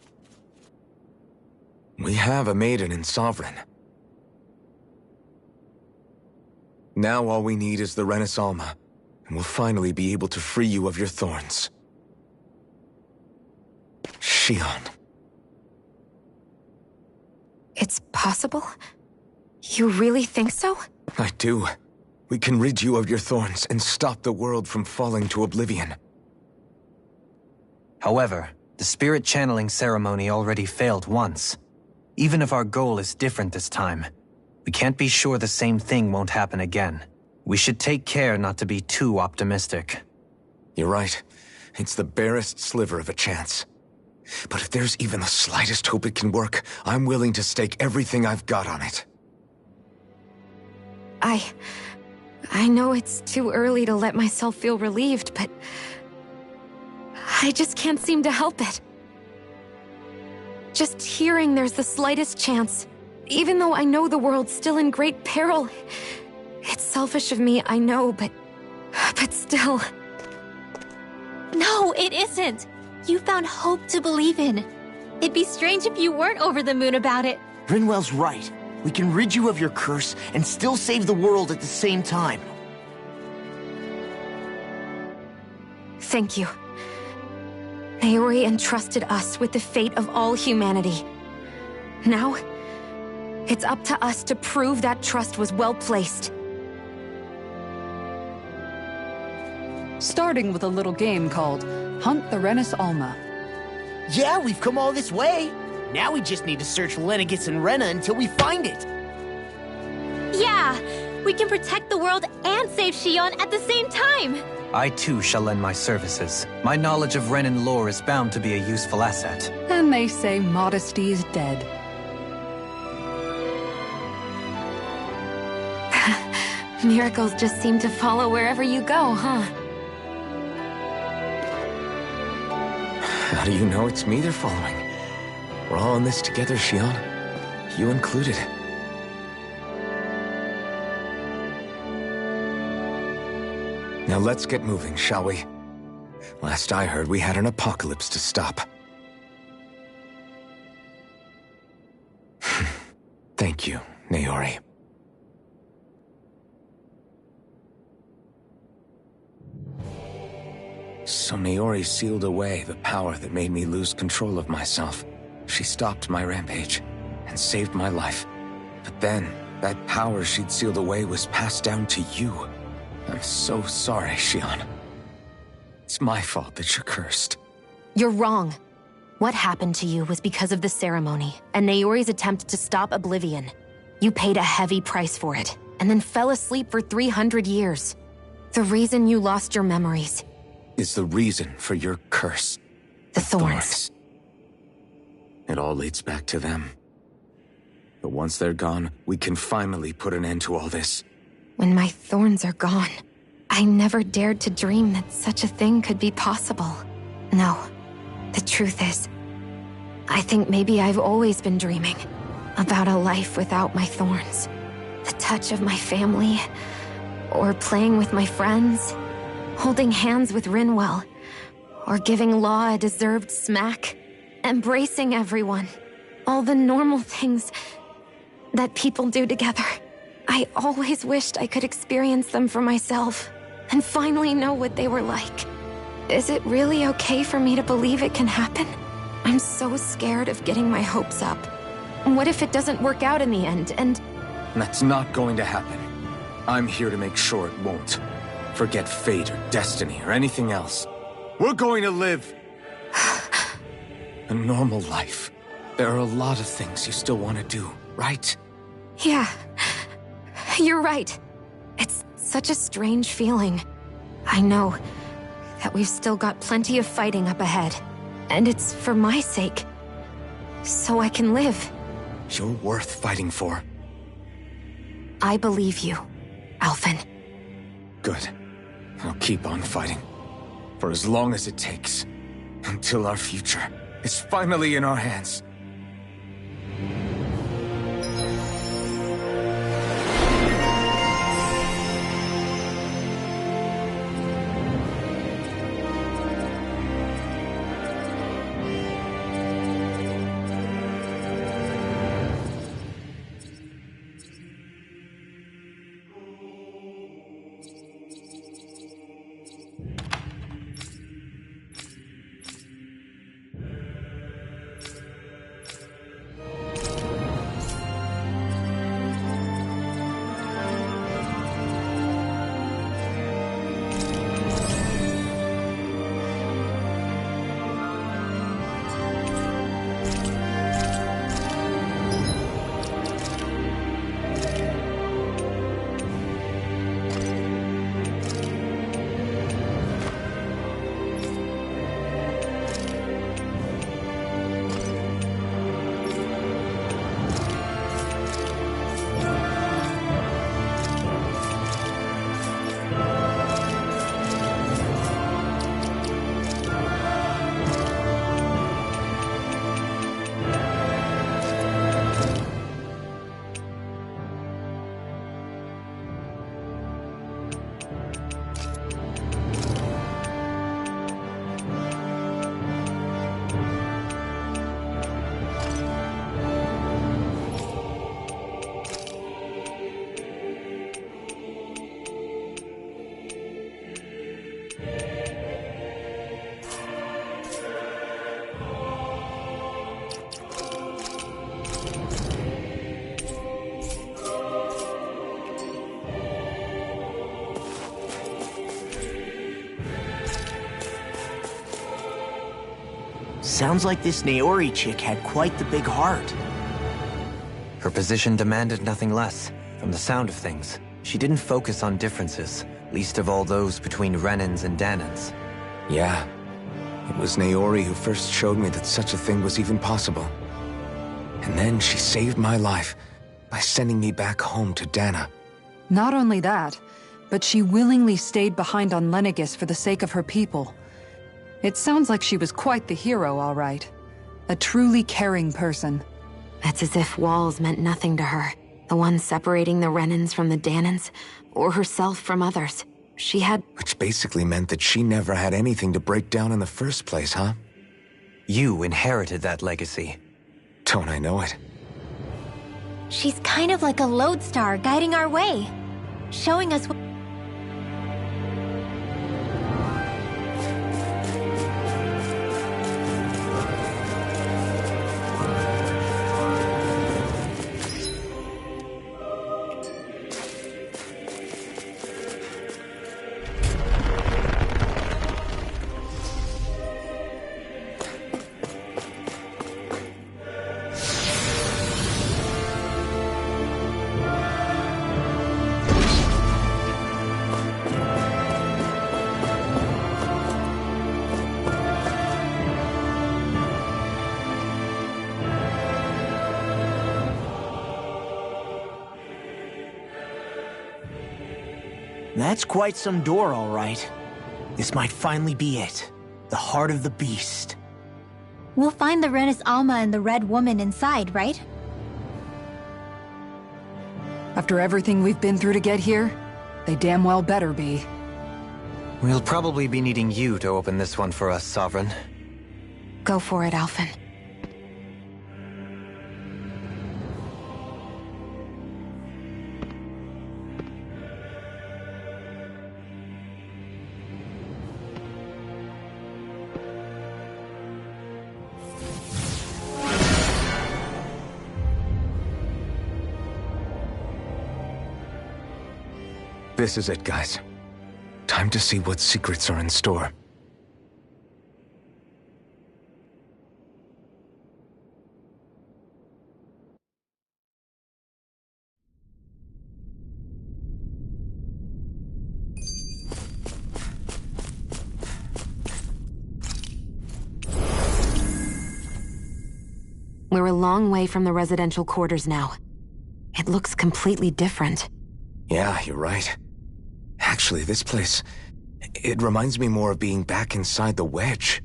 We have a Maiden and Sovereign. Now all we need is the Renis Alma, and we'll finally be able to free you of your thorns. Shion. It's possible? You really think so? I do. We can rid you of your thorns and stop the world from falling to oblivion. However, the spirit channeling ceremony already failed once. Even if our goal is different this time, we can't be sure the same thing won't happen again. We should take care not to be too optimistic. You're right. It's the barest sliver of a chance. But if there's even the slightest hope it can work, I'm willing to stake everything I've got on it. I know it's too early to let myself feel relieved, but I just can't seem to help it. Just hearing there's the slightest chance, even though I know the world's still in great peril. It's selfish of me, I know, but still. No, it isn't. You found hope to believe in. It'd be strange if you weren't over the moon about it. Rinwell's right. We can rid you of your curse and still save the world at the same time. Thank you. Naori entrusted us with the fate of all humanity. Now, it's up to us to prove that trust was well placed. Starting with a little game called Hunt the Renis Alma. Yeah, we've come all this way. Now we just need to search Lenegis and Rena until we find it. Yeah, we can protect the world and save Shion at the same time. I too shall lend my services. My knowledge of Renan lore is bound to be a useful asset. And they say modesty is dead. Miracles just seem to follow wherever you go, huh? How do you know it's me they're following? We're all in this together, Shion. You included. Now let's get moving, shall we? Last I heard, we had an apocalypse to stop. Thank you, Naori. So Naori sealed away the power that made me lose control of myself. She stopped my rampage and saved my life. But then, that power she'd sealed away was passed down to you. I'm so sorry, Shion. It's my fault that you're cursed. You're wrong. What happened to you was because of the ceremony and Naori's attempt to stop Oblivion. You paid a heavy price for it, and then fell asleep for 300 years. The reason you lost your memories is the reason for your curse. The thorns. It all leads back to them. But once they're gone, we can finally put an end to all this. When my thorns are gone, I never dared to dream that such a thing could be possible. No, the truth is, I think maybe I've always been dreaming about a life without my thorns. The touch of my family, or playing with my friends, holding hands with Rinwell, or giving Law a deserved smack, embracing everyone. All the normal things that people do together. I always wished I could experience them for myself, and finally know what they were like. Is it really okay for me to believe it can happen? I'm so scared of getting my hopes up. What if it doesn't work out in the end, and... That's not going to happen. I'm here to make sure it won't. Forget fate or destiny or anything else. We're going to live a normal life. There are a lot of things you still want to do, right? Yeah, you're right. It's such a strange feeling. I know that we've still got plenty of fighting up ahead. And it's for my sake. So I can live. You're worth fighting for. I believe you, Alphen. Good. I'll keep on fighting. For as long as it takes. Until our future is finally in our hands. Sounds like this Naori chick had quite the big heart. Her position demanded nothing less. From the sound of things, she didn't focus on differences, least of all those between Renans and Dahnans. Yeah. It was Naori who first showed me that such a thing was even possible. And then she saved my life by sending me back home to Dahna. Not only that, but she willingly stayed behind on Lenegis for the sake of her people. It sounds like she was quite the hero, all right. A truly caring person. It's as if walls meant nothing to her. The ones separating the Renans from the Dahnans, or herself from others. She had... Which basically meant that she never had anything to break down in the first place, huh? You inherited that legacy. Don't I know it? She's kind of like a lodestar guiding our way. Showing us what... That's quite some door, all right. This might finally be it. The heart of the beast. We'll find the Renis Alma and the Red Woman inside, right? After everything we've been through to get here, they damn well better be. We'll probably be needing you to open this one for us, Sovereign. Go for it, Alphen. This is it, guys. Time to see what secrets are in store. We're a long way from the residential quarters now. It looks completely different. Yeah, you're right. Actually, this place... it reminds me more of being back inside the Wedge.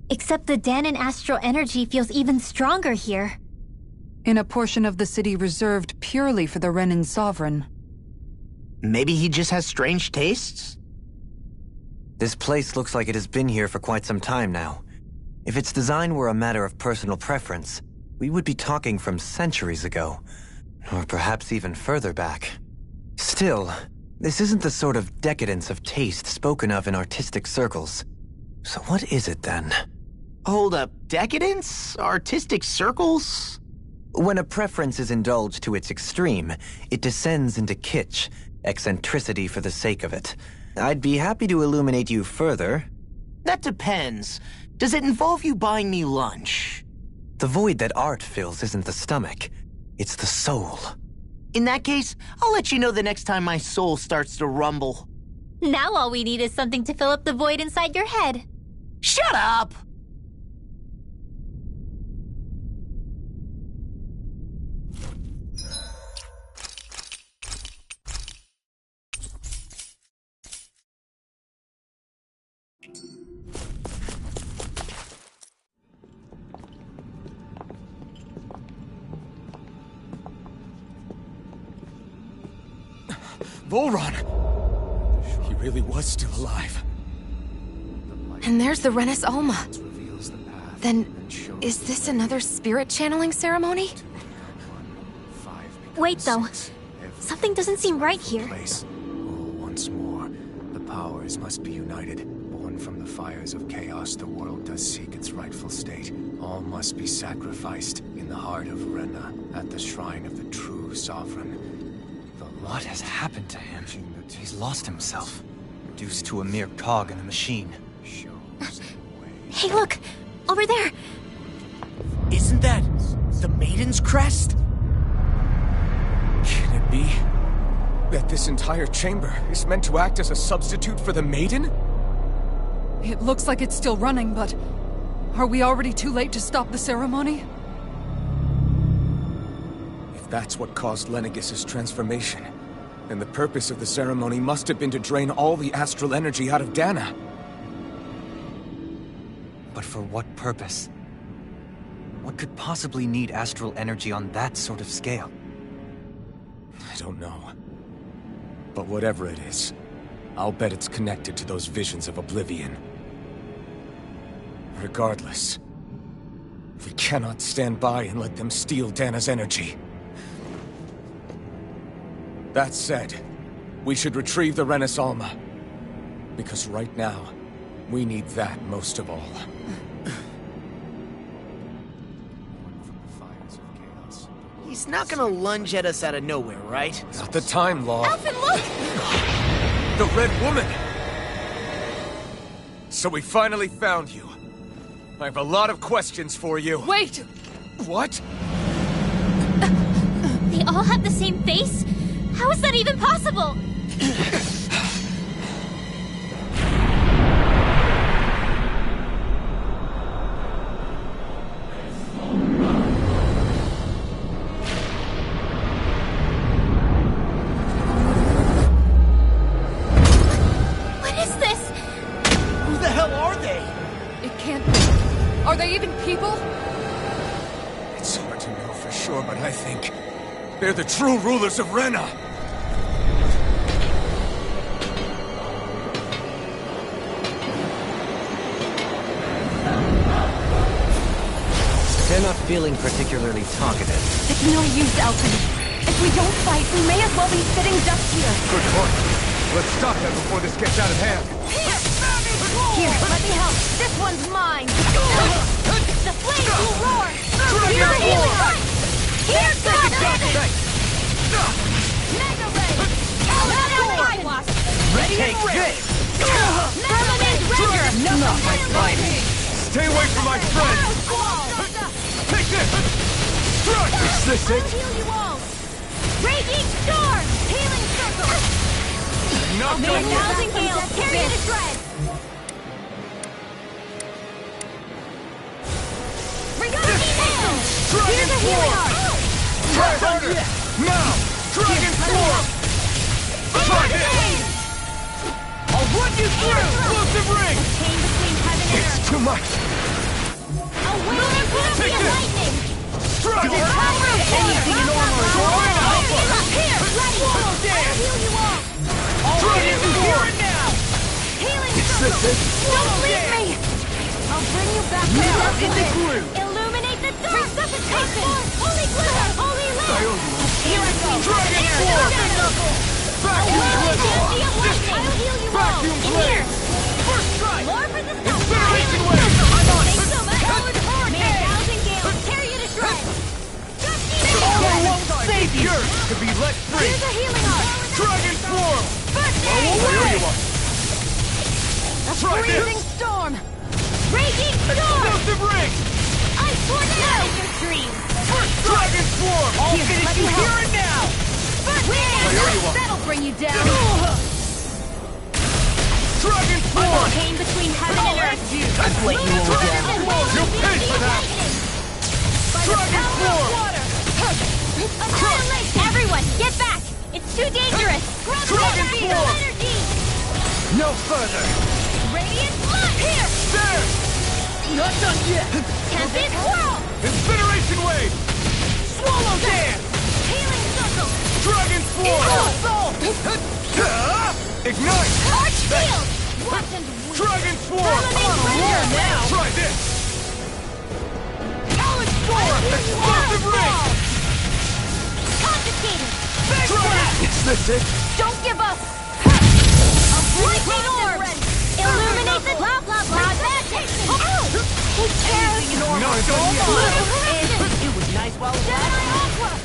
Except the Dahnan astral energy feels even stronger here. In a portion of the city reserved purely for the Renin Sovereign. Maybe he just has strange tastes? This place looks like it has been here for quite some time now. If its design were a matter of personal preference, we would be talking from centuries ago. Or perhaps even further back. Still, this isn't the sort of decadence of taste spoken of in artistic circles. So what is it then? Hold up, decadence? Artistic circles? When a preference is indulged to its extreme, it descends into kitsch, eccentricity for the sake of it. I'd be happy to illuminate you further. That depends. Does it involve you buying me lunch? The void that art fills isn't the stomach, it's the soul. In that case, I'll let you know the next time my soul starts to rumble. Now all we need is something to fill up the void inside your head. Shut up! Volron! He really was still alive. And there's the Renis Alma. Then, is this another spirit channeling ceremony? Wait, though. Something doesn't seem right here. Once more, the powers must be united. Born from the fires of chaos, the world does seek its rightful state. All must be sacrificed in the heart of Rena, at the shrine of the true sovereign. What has happened to him? He's lost himself. Reduced to a mere cog in the machine. Hey, look! Over there! Isn't that the Maiden's crest? Can it be that this entire chamber is meant to act as a substitute for the Maiden? It looks like it's still running, but... are we already too late to stop the ceremony? If that's what caused Lenegis' transformation, then the purpose of the ceremony must have been to drain all the astral energy out of Dahna. But for what purpose? What could possibly need astral energy on that sort of scale? I don't know. But whatever it is, I'll bet it's connected to those visions of oblivion. Regardless, we cannot stand by and let them steal Dahna's energy. That said, we should retrieve the Renis Alma. Because right now, we need that most of all. He's not gonna lunge at us out of nowhere, right? Not the time, Law. Alphen, look! The Red Woman! So we finally found you. I have a lot of questions for you. Wait! What? They all have the same face? How is that even possible? They're the true rulers of Rena! They're not feeling particularly talkative. It's no use, Elton. If we don't fight, we may as well be sitting ducks here. Good point. Let's stop them before this gets out of hand. Here, let me help. This one's mine. The flames will roar. Here's the healing heart. Here's the Mega Ray. Ready? Take this. Not my fighting. Stay away from my friends. Take this. Strike. Is this it? Heal you all. Raging storm. Healing circle. Not May done a yet. thousand gales tear you to shreds. Here's a healing art! Try harder! Now! Dragon Form! Try this! I'll run you through! Explosive ring! Chain between heaven and It's earth. too much! A wailing Take of this! lightning! Dragon Anything in armor is Here, ready! Swallow I'll dance! heal you all! Dragon Form! Here now! Healing Is circle! this it? Don't leave me! I'll bring you back to Now, life. in the groove! Illuminate the dark! Resuscitation! Holy glitter! Holy lamp! Here I go! Dragon Form! Vacuum Blizzard! I'll heal you all! Vacuum In Blade! here! First strike! More for the stuff! Incineration Wave! I'm on it! Thanks so much! Howard May a Hurricane! thousand gales tear you to shreds! I won't save you! To be let free! Here's a healing art! Dragon Form! First aid! A Try this! freezing storm! Raging storm! Explosive ring! Ice tornado! In your dreams! First Dragon Form! I'll Here, finish let you me here help. and now! First that'll bring you down! Dragon Form! Pain between heaven and earth! I'd let you all down! You'll pay for that! Dragon Form! Annihilation! Everyone, get back! It's too dangerous! Dragon Form! Energy! No further! Radiant light! Here! There! Not done yet! Tempest whirl! Incineration Wave! Swallow Dance! Healing circle! Dragon Form! Ignite! Arch shield! Watch and weep! Dragon Form! Roar now! Try this! Alan Storm! Explosive ring! Confiscated! Is this it? Don't give up! Lightning orb! Illuminate the blah blah blah magic! Take care! Not done yet! It was nice while it lasted.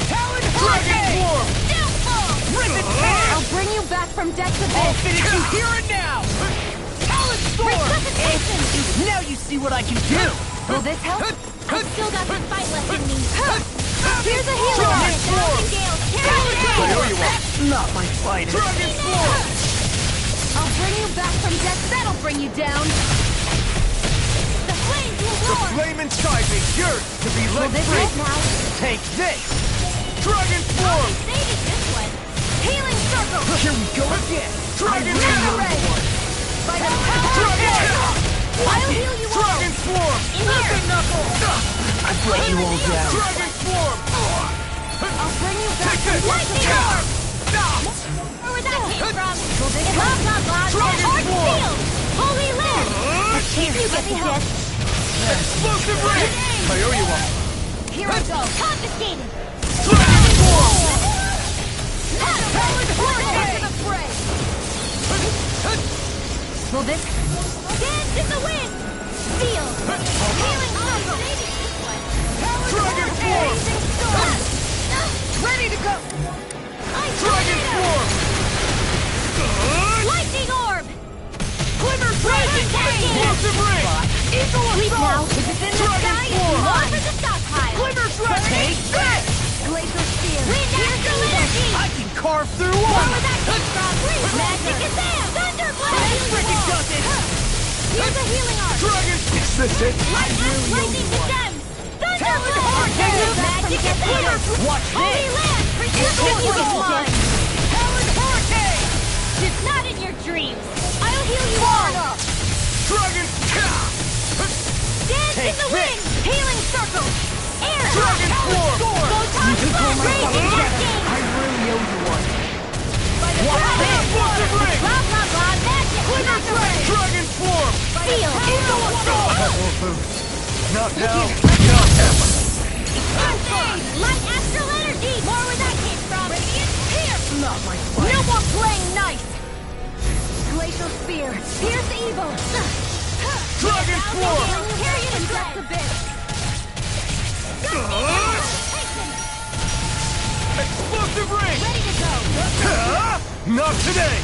Talon Dragon Form! Downfall! Rip its hand! I'll bring you back from death's I'll abyss! finish you here and now! Talon Storm! Resuscitation! Now you see what I can do! Will this help? I've still got some fight left in me. Here's a healing Dragon ring! Form! Gales, I owe you one! Not my fighting. Dragon Form! I'll bring you back from death. That'll bring you down. The flames will The roar. flame inside me, yours to be let Will this free! help now? Take this! Dragon Form! Saving this one. Healing circle. Here we go again! Dragon Mega Form! ray. By the power of death. I'll heal you all. Dragon Form! In here. Knuckle! I've let you all down. Dragon Form! I'll bring you back Take from this! lightning orb. Where that came from? Will this Blah, help? blah, blah. Dragon Arch Form! shield! Holy lamp! Here, You let get me the help. gist. Explosive ring! I owe you one! Here I go. Confiscated! Dragon Form! Talon Hurricane. The fray. Will this? Dance in the wind! Feel! Healing circle! Dragon Form! Ready to go. Dragon Form! Lightning orb! Glimmer Dragon! Explosive ring! Eagle Sleep assault. now. If it's in the Dragon sky, Form. it's More mine. for the stockpile! Glimmer Dragon! Take this! Glacial spear. Wind astral energy! I can carve through Where one! would that come from? Magic and Sam! Thunderblast! Freaking does it! Here's a healing art! Dragon! Is this it? Lightning stems! Thunderblast! Magic and Sam! Watch Holy this! land! This one's mine. Talon Hurricane! It's not in your dreams! I'll heal you all! Dragon! Dance in the wind! Healing circle! Air! Dragon Form! Photon storm! Raging Not now, not ever. Light astral energy! More where that came from! Radiant, here! Not my fight! No more playing nice! Glacial Spear, pierce evil! Dragon Form! Period and just a bit! Explosive ring! Ready to go! Not today!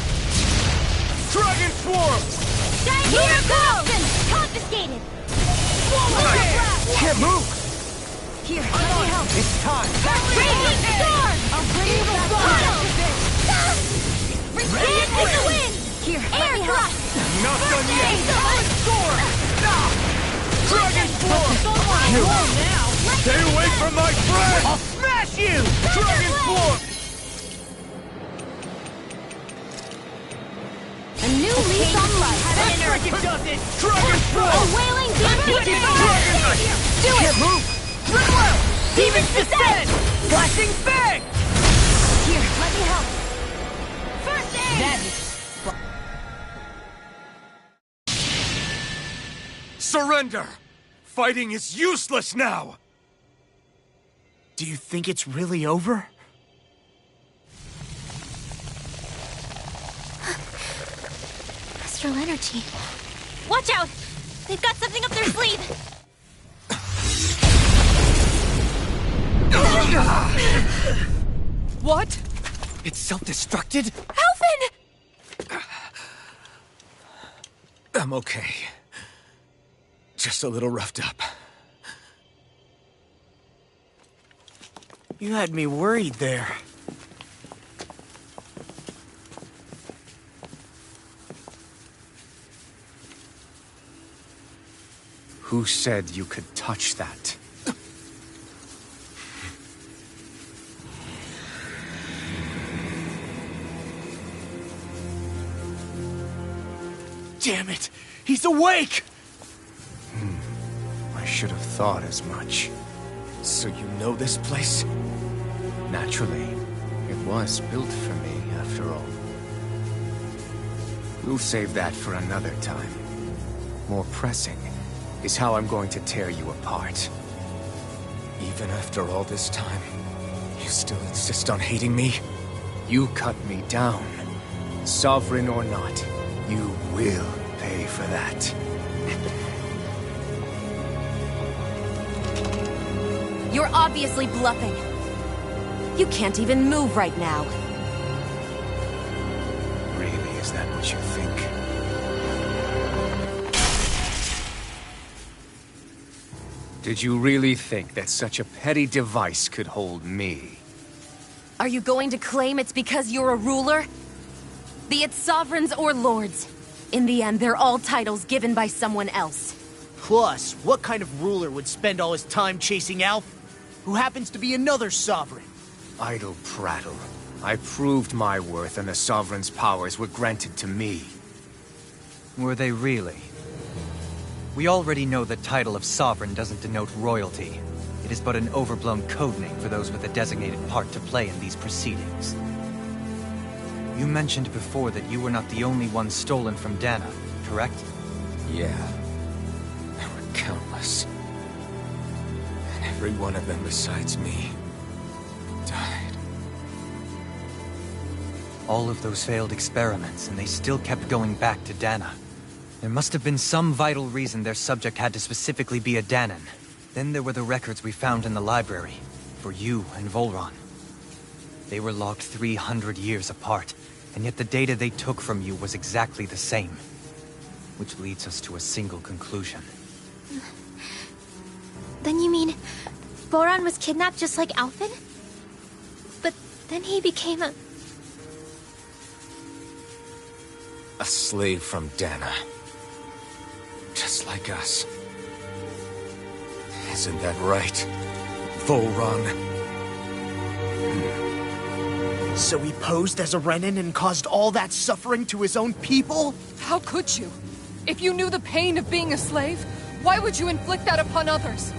Dragon Swarm! Here goes! Confiscated! Can't move! Here, let me help! It's time! Radiant Storm! I'll bring you the Radiant with the wind! Here, air thrust! Not done yet! Storm! Dragon Form! Stay away from my friend! I'll smash you! Dragon Form! A new lease on life! Freaking does it! Dragon Form! A wailing demon! Do it! Can't move! Run well! Demons descend! Flashing bang! Here, let me help! First aid! That is... Surrender! Fighting is useless now! Do you think it's really over? Astral energy. Watch out! They've got something up their sleeve! What? It's self-destructed? Alphen! I'm okay. Just a little roughed up. You had me worried there. Who said you could touch that? Damn it! He's awake! I should have thought as much. So you know this place? Naturally. It was built for me, after all. We'll save that for another time. More pressing is how I'm going to tear you apart. Even after all this time, you still insist on hating me? You cut me down. Sovereign or not, you will pay for that. You're obviously bluffing. You can't even move right now. Really, is that what you think? Did you really think that such a petty device could hold me? Are you going to claim it's because you're a ruler? Be it sovereigns or lords. In the end, they're all titles given by someone else. Plus, what kind of ruler would spend all his time chasing Alf, who happens to be another sovereign? Idle prattle. I proved my worth and the Sovereign's powers were granted to me. Were they really? We already know the title of Sovereign doesn't denote royalty. It is but an overblown codename for those with a designated part to play in these proceedings. You mentioned before that you were not the only one stolen from Dana, correct? Yeah. There were countless. And every one of them besides me died. All of those failed experiments, and they still kept going back to Dana. There must have been some vital reason their subject had to specifically be a Danan. Then there were the records we found in the library, for you and Volron. They were logged 300 years apart, and yet the data they took from you was exactly the same. Which leads us to a single conclusion. Then you mean Voron was kidnapped just like Alphen? But then he became a slave from Dana. Just like us. Isn't that right, Volron? So he posed as a Renan and caused all that suffering to his own people? How could you? If you knew the pain of being a slave, why would you inflict that upon others?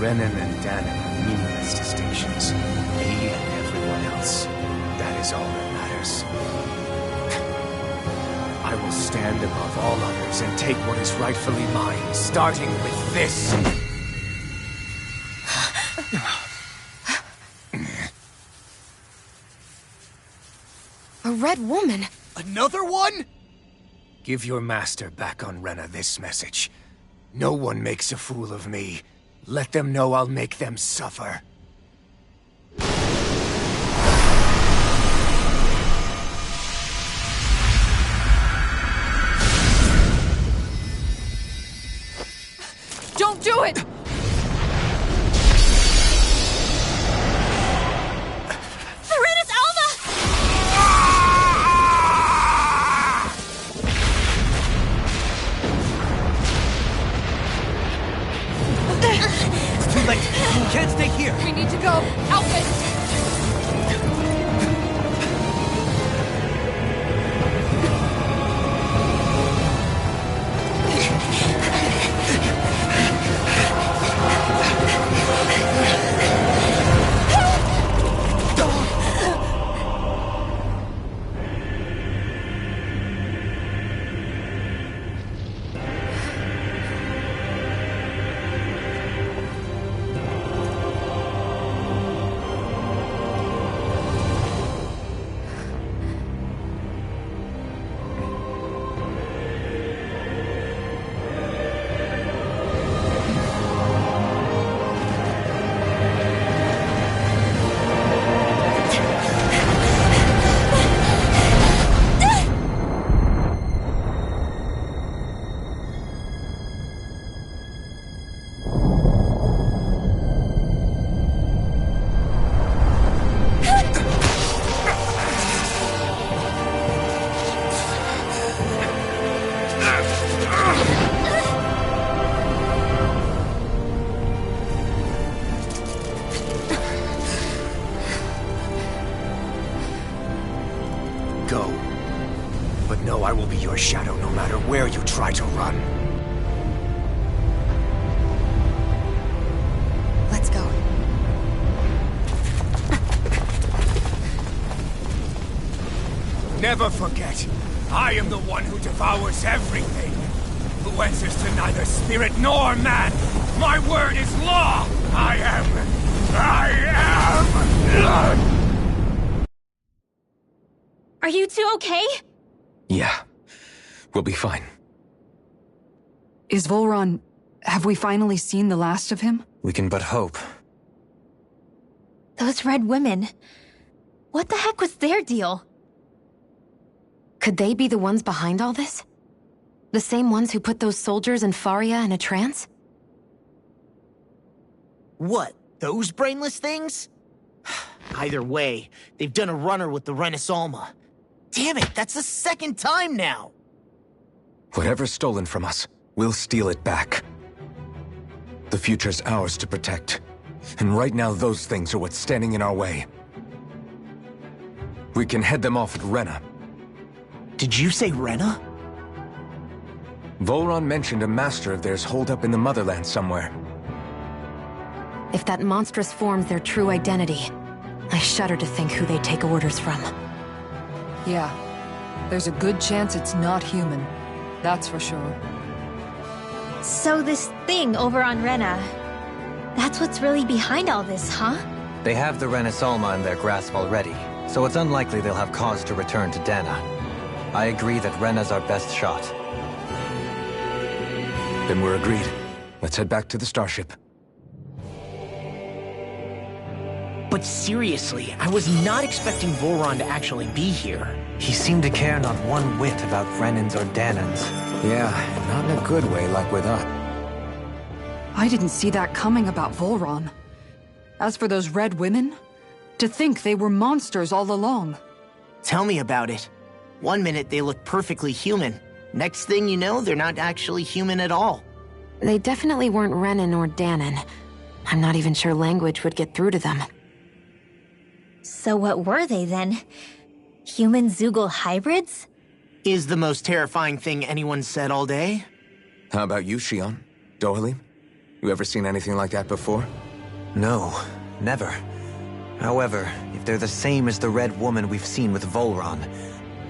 Renan and Danan are meaningless distinctions. Me and everyone else. That is all that matters. I will stand above all others and take what is rightfully mine, starting with this. A red woman? Another one? Give your master back on Rena this message. No one makes a fool of me. Let them know I'll make them suffer. Don't do it! Serenus Alva! It's too late. You can't stay here. We need to go. Outfit! Go. But know I will be your shadow no matter where you try to run. Let's go. Never forget, I am the one who devours everything. Who answers to neither spirit nor man. My word is law. I am. Are you two okay? Yeah. We'll be fine. Is Volron... have we finally seen the last of him? We can but hope. Those red women. What the heck was their deal? Could they be the ones behind all this? The same ones who put those soldiers in Faria in a trance? What? Those brainless things? Either way, they've done a runner with the Renis Alma. Damn it, that's the second time now! Whatever's stolen from us, we'll steal it back. The future's ours to protect. And right now those things are what's standing in our way. We can head them off at Rena. Did you say Rena? Volron mentioned a master of theirs holed up in the motherland somewhere. If that monstrous form's their true identity, I shudder to think who they take orders from. Yeah. There's a good chance it's not human. That's for sure. So this thing over on Rena, that's what's really behind all this, huh? They have the Renis Alma in their grasp already, so it's unlikely they'll have cause to return to Dana. I agree that Rena's our best shot. Then we're agreed. Let's head back to the starship. But seriously, I was not expecting Volron to actually be here. He seemed to care not one whit about Renans or Danans. Yeah, not in a good way like with us. I didn't see that coming about Volron. As for those red women, to think they were monsters all along. Tell me about it. One minute they look perfectly human. Next thing you know, they're not actually human at all. They definitely weren't Renan or Danan. I'm not even sure language would get through to them. So what were they then? Human Zoogle hybrids? Is the most terrifying thing anyone said all day. How about you, Shion? Dohalim? You ever seen anything like that before? No, never. However, if they're the same as the Red Woman we've seen with Volron,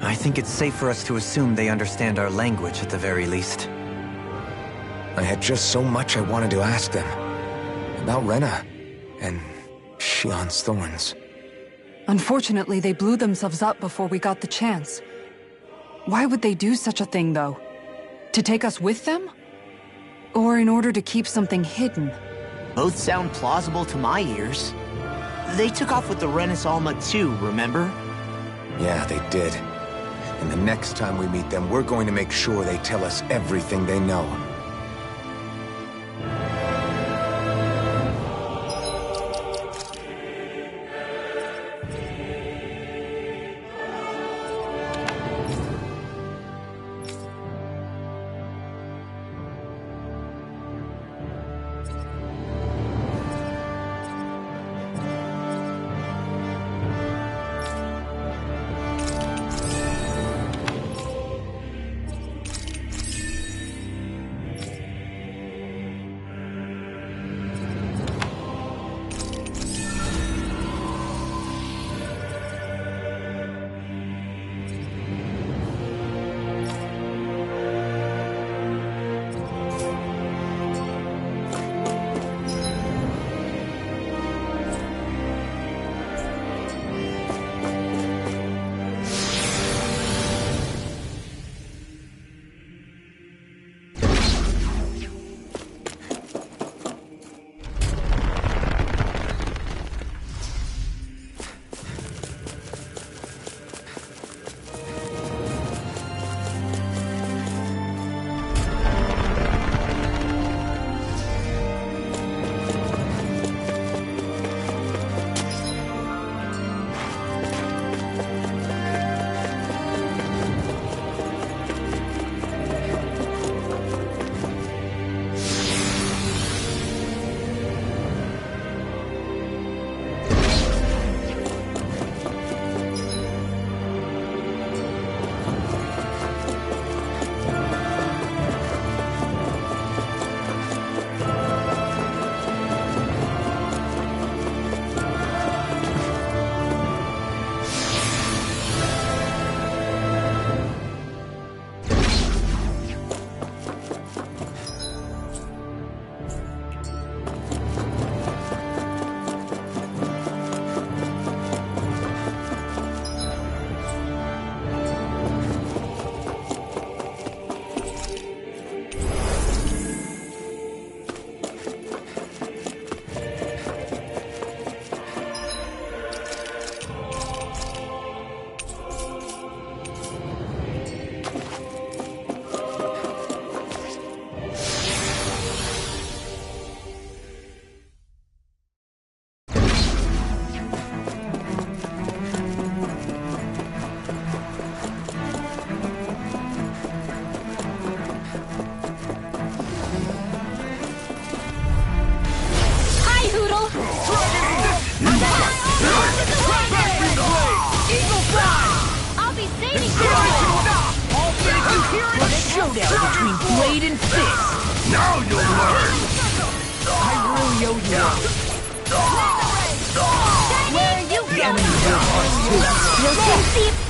I think it's safe for us to assume they understand our language at the very least. I had just so much I wanted to ask them. About Rena, and Shionne's thorns. Unfortunately, they blew themselves up before we got the chance. Why would they do such a thing, though? To take us with them? Or in order to keep something hidden? Both sound plausible to my ears. They took off with the Renis Alma too, remember? Yeah, they did. And the next time we meet them, we're going to make sure they tell us everything they know.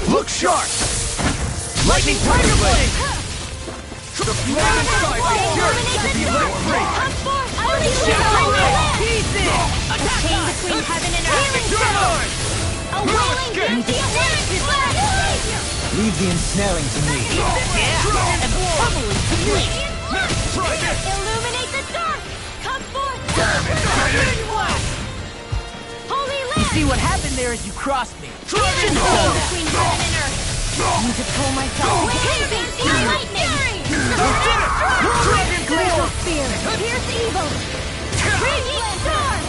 Look sharp! Lightning Tiger Blade! The flaming sky is yours to be let free! Pieces! A chain between heaven and earth! A whirling Leave the ensnaring to me. Yeah! And probably to me! Illuminate the dark! Come forth! Holy Land! You see what happened there as you crossed me. Dragon Ball! Between heaven and earth! Need to pull myself away! Lightning! Dragon Glacial Spear! Pierce evil! Radiant Storm!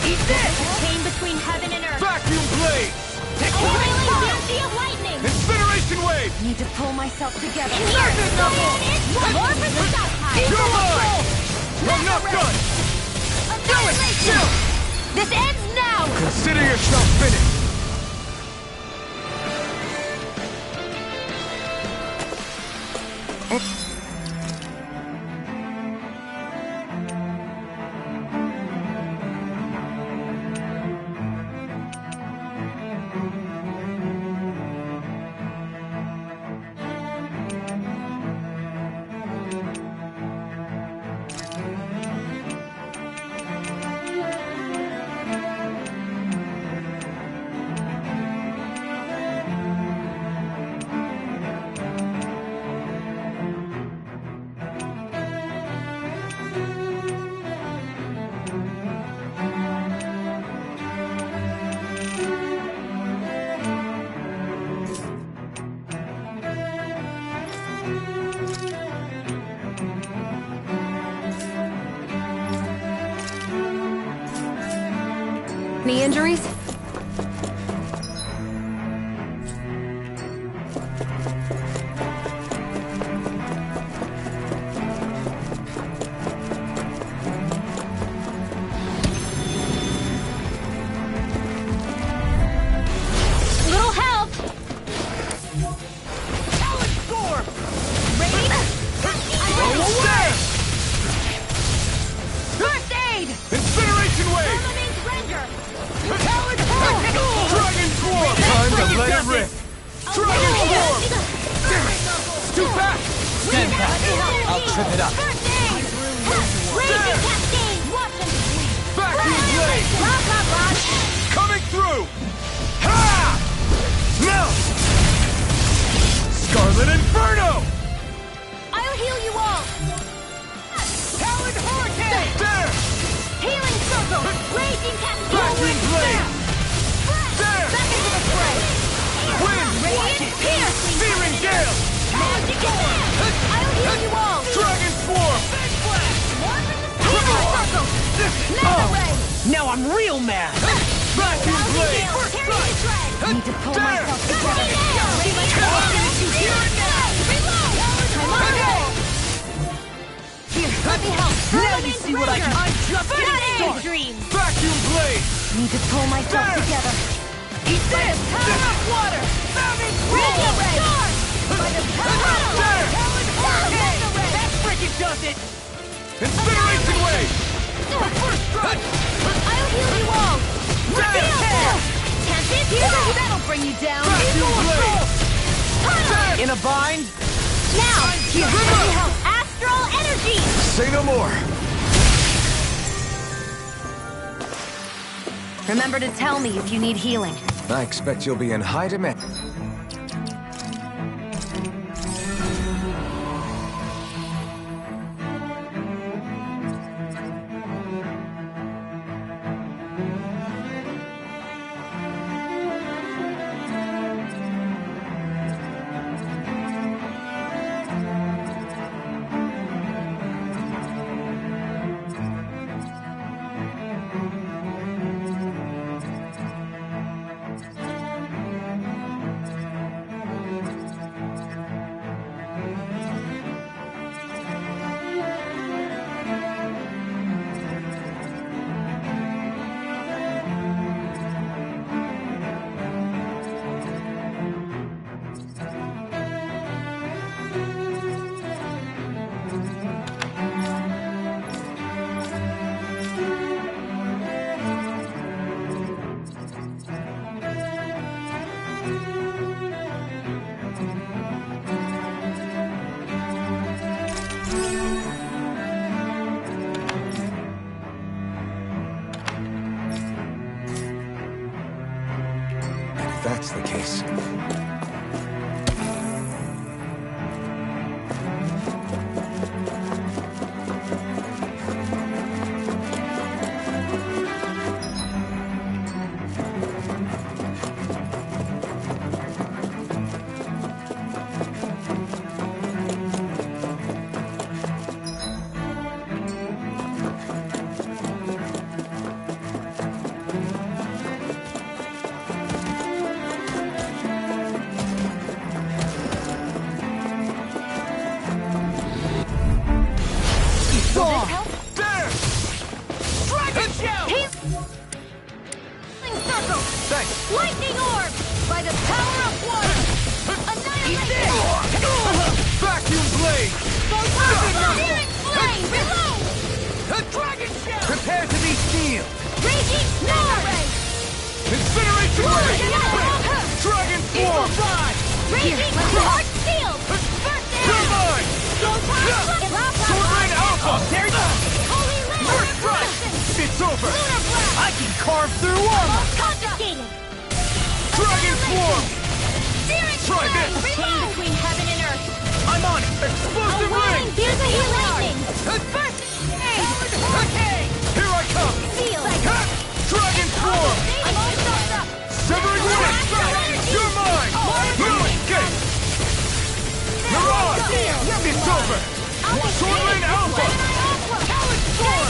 Eat this! A chain between heaven and earth! Vacuum Blade! A whirling bounty of lightning! Incineration Wave! Need to pull myself together! Surface level! More for the South High! You're mine! I'm not done! Annihilation! This ends now! Consider yourself finished! Any injuries? Little help! First aid! Incineration wave! Dragon Swarm! Time to let it rip! Dragon Swarm! Too fast! Stand back. I'll trip it up. Raging Cascade! Watch them sleep! Vacuum blade! Blah, blah, blah! Coming through! Ha! No! Scarlet Inferno! I'll heal you all! Talon Hurricane! There! Healing Circle! Raging Cascade! Vacuum blade! There! Back into the fray! Wind! Radiant Pierce! Searing Gale! Magic Command! I'll heal you all! Dragon Swarm! Healing Circle! Mega Ray! Now I'm real mad! Vacuum blade! Need to pull myself together. Here, let me help. Now you see what I can... I'm just getting started! Dream. Vacuum blade! Need to pull myself together. Eat this! Power of water. Radiant Ray. By the power of water. Mega Ray. That frickin' does it! Incineration wave! I'll heal you all. Reveal. Tempest. That'll bring you down. Vacuum blade! In a bind? Now, here, let me help. Astral energy. Say no more. Remember to tell me if you need healing. I expect you'll be in high demand. If that's the case. Lightning orb! By the power of water! Annihilate! Vacuum blade! Searing flame! Reload! Dragon shell! Prepare to be sealed! Raging snow ray! Incineration ray! Dragon swarm! Raging heart shield! Turbine! Sword Rain Alpha! There you go! Holy land! First strike! It's over! Lunar blast! I can carve through armor! Confiscated! Dragon swarm! Searing Try flame! this! Chain between heaven and earth! I'm on it! Explosive ring! Here's a healing lightning! First aid! Hurricane! Here I come! Seal! Dragon swarm! I'm all stopped up! Severing wing! You're mine! Healing gate! Mirage! It's over! Sword Rain Alpha! Talon Storm!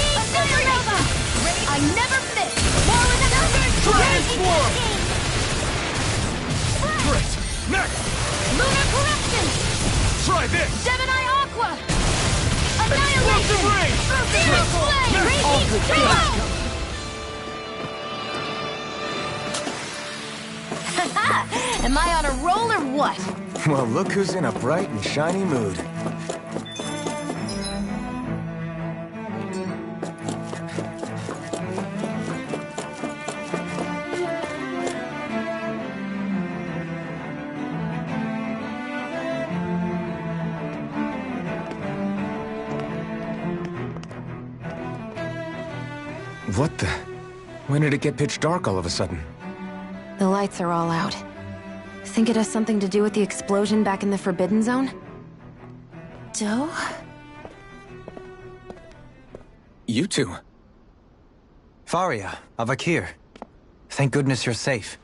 I never miss! More with another! Dragon Swarm! Great! Next! Lunar Corruption! Try this! Gemini Aqua! Annihilation! Explosive Ray! Phoenix Flame! Raging Storm! Am I on a roll or what? Well, look who's in a bright and shiny mood. What the? When did it get pitch dark all of a sudden? The lights are all out. Think it has something to do with the explosion back in the Forbidden Zone? Doe? You two. Faria, Avakir. Thank goodness you're safe.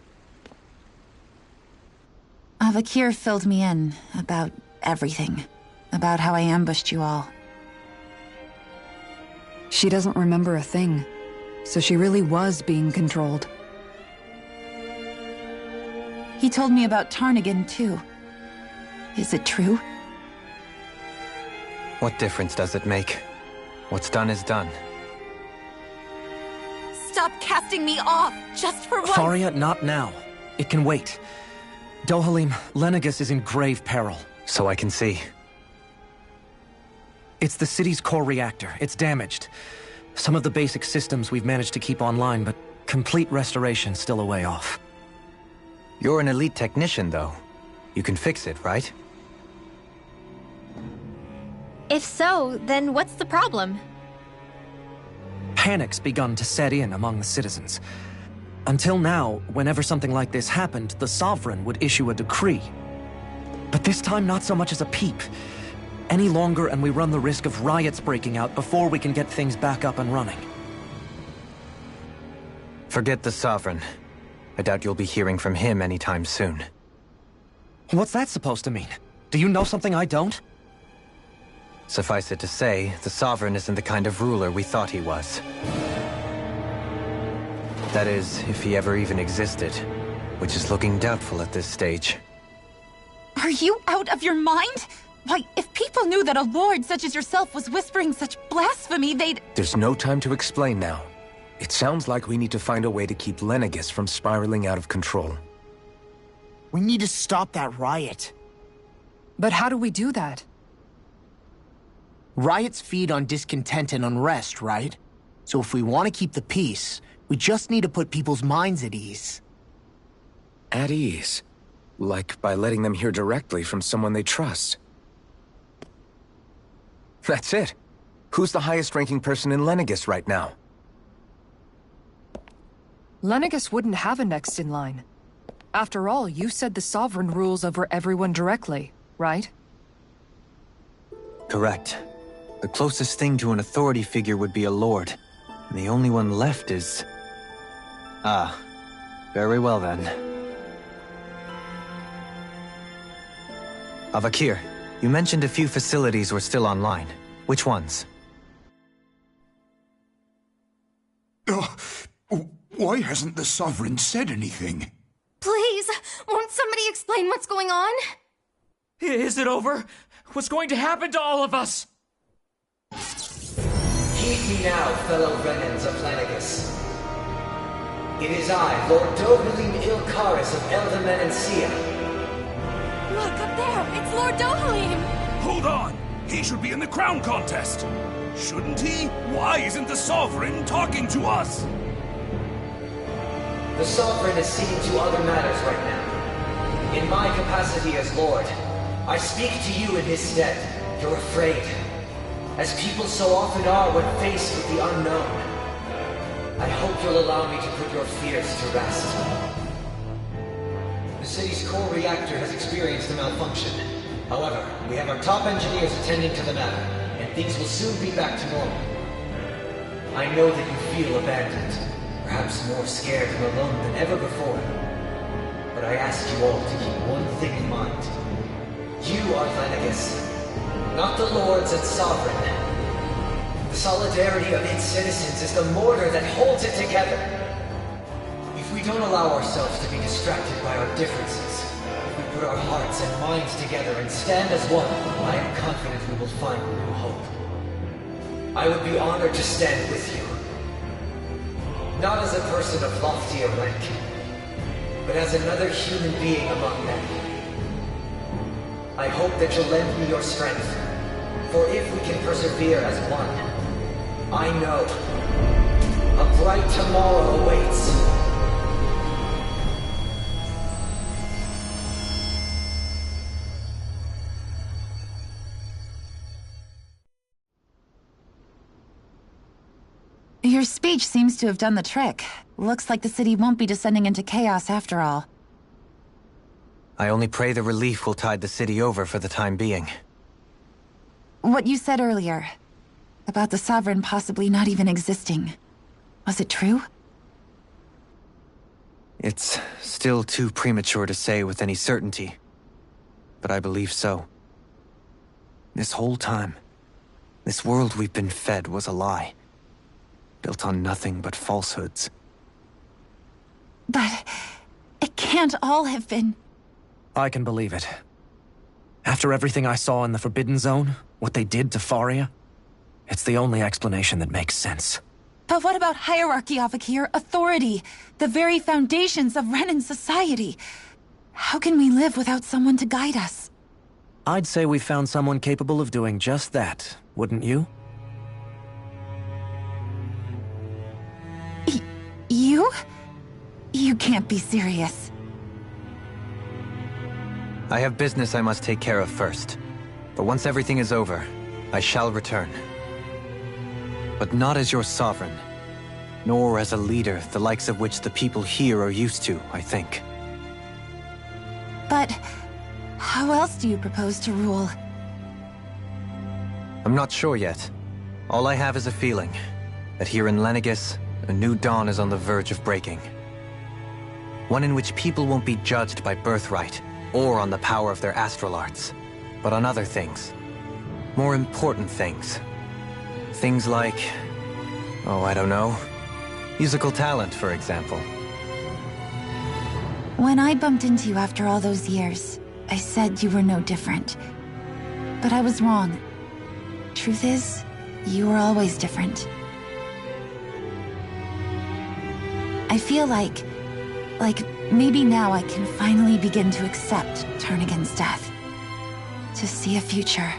Avakir filled me in about everything. About how I ambushed you all. She doesn't remember a thing, so she really was being controlled. He told me about Tarnigan, too. Is it true? What difference does it make? What's done is done. Stop casting me off, just for once! Faria, not now. It can wait. Dohalim, Lenegis is in grave peril. So I can see. It's the city's core reactor. It's damaged. Some of the basic systems we've managed to keep online, but complete restoration's still a way off. You're an elite technician, though. You can fix it, right? If so, then what's the problem? Panic's begun to set in among the citizens. Until now, whenever something like this happened, the Sovereign would issue a decree. But this time, not so much as a peep. Any longer, and we run the risk of riots breaking out before we can get things back up and running. Forget the Sovereign. I doubt you'll be hearing from him anytime soon. What's that supposed to mean? Do you know something I don't? Suffice it to say, the Sovereign isn't the kind of ruler we thought he was. That is, if he ever even existed, which is looking doubtful at this stage. Are you out of your mind? Why, if people knew that a lord such as yourself was whispering such blasphemy, they'd— There's no time to explain now. It sounds like we need to find a way to keep Lenegis from spiraling out of control. We need to stop that riot. But how do we do that? Riots feed on discontent and unrest, right? So if we want to keep the peace, we just need to put people's minds at ease. At ease? Like by letting them hear directly from someone they trust. That's it. Who's the highest-ranking person in Lenegis right now? Lenegis wouldn't have a next in line. After all, you said the Sovereign rules over everyone directly, right? Correct. The closest thing to an authority figure would be a lord. And the only one left is... Ah. Very well then. Avakir, you mentioned a few facilities were still online. Which ones? Why hasn't the Sovereign said anything? Please, won't somebody explain what's going on? Is it over? What's going to happen to all of us? Heed me now, fellow Renans of Lenegis. It is I, Lord Dohalim Ilkaris of Elda Menancia. Look, up there! It's Lord Dohalim! Hold on! He should be in the crown contest! Shouldn't he? Why isn't the Sovereign talking to us? The Sovereign is seeing to other matters right now. In my capacity as Lord, I speak to you in his stead. You're afraid, as people so often are when faced with the unknown. I hope you'll allow me to put your fears to rest. The city's core reactor has experienced a malfunction. However, we have our top engineers attending to the matter, and things will soon be back to normal. I know that you feel abandoned, perhaps more scared and alone than ever before. But I ask you all to keep one thing in mind. You are Lenegis, not the Lords and Sovereign. The solidarity of its citizens is the mortar that holds it together. If we we don't allow ourselves to be distracted by our differences, if we put our hearts and minds together and stand as one, I am confident we will find new hope. I would be honored to stand with you. Not as a person of loftier rank, but as another human being among men. I hope that you'll lend me your strength, for if we can persevere as one, I know a bright tomorrow awaits. Your speech seems to have done the trick. Looks like the city won't be descending into chaos after all. I only pray the relief will tide the city over for the time being. What you said earlier, about the Sovereign possibly not even existing, was it true? It's still too premature to say with any certainty, but I believe so. This whole time, this world we've been fed was a lie, built on nothing but falsehoods. But it can't all have been... I can believe it. After everything I saw in the Forbidden Zone, what they did to Faria, it's the only explanation that makes sense. But what about hierarchy, Avakir? Authority? The very foundations of Renan society? How can we live without someone to guide us? I'd say we found someone capable of doing just that, wouldn't you? You? You can't be serious. I have business I must take care of first. But once everything is over, I shall return. But not as your sovereign, nor as a leader the likes of which the people here are used to, I think. But how else do you propose to rule? I'm not sure yet. All I have is a feeling that here in Lenegis, a new dawn is on the verge of breaking. One in which people won't be judged by birthright, or on the power of their astral arts, but on other things. More important things. Things like... oh, I don't know. Musical talent, for example. When I bumped into you after all those years, I said you were no different. But I was wrong. Truth is, you were always different. I feel like maybe now I can finally begin to accept Turnagain's death. To see a future.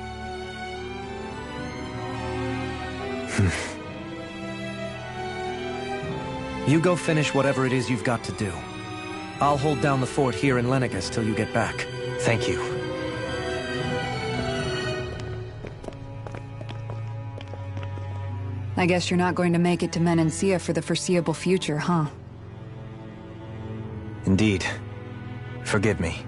You go finish whatever it is you've got to do. I'll hold down the fort here in Lenegis till you get back. Thank you. I guess you're not going to make it to Menancia for the foreseeable future, huh? Indeed. Forgive me.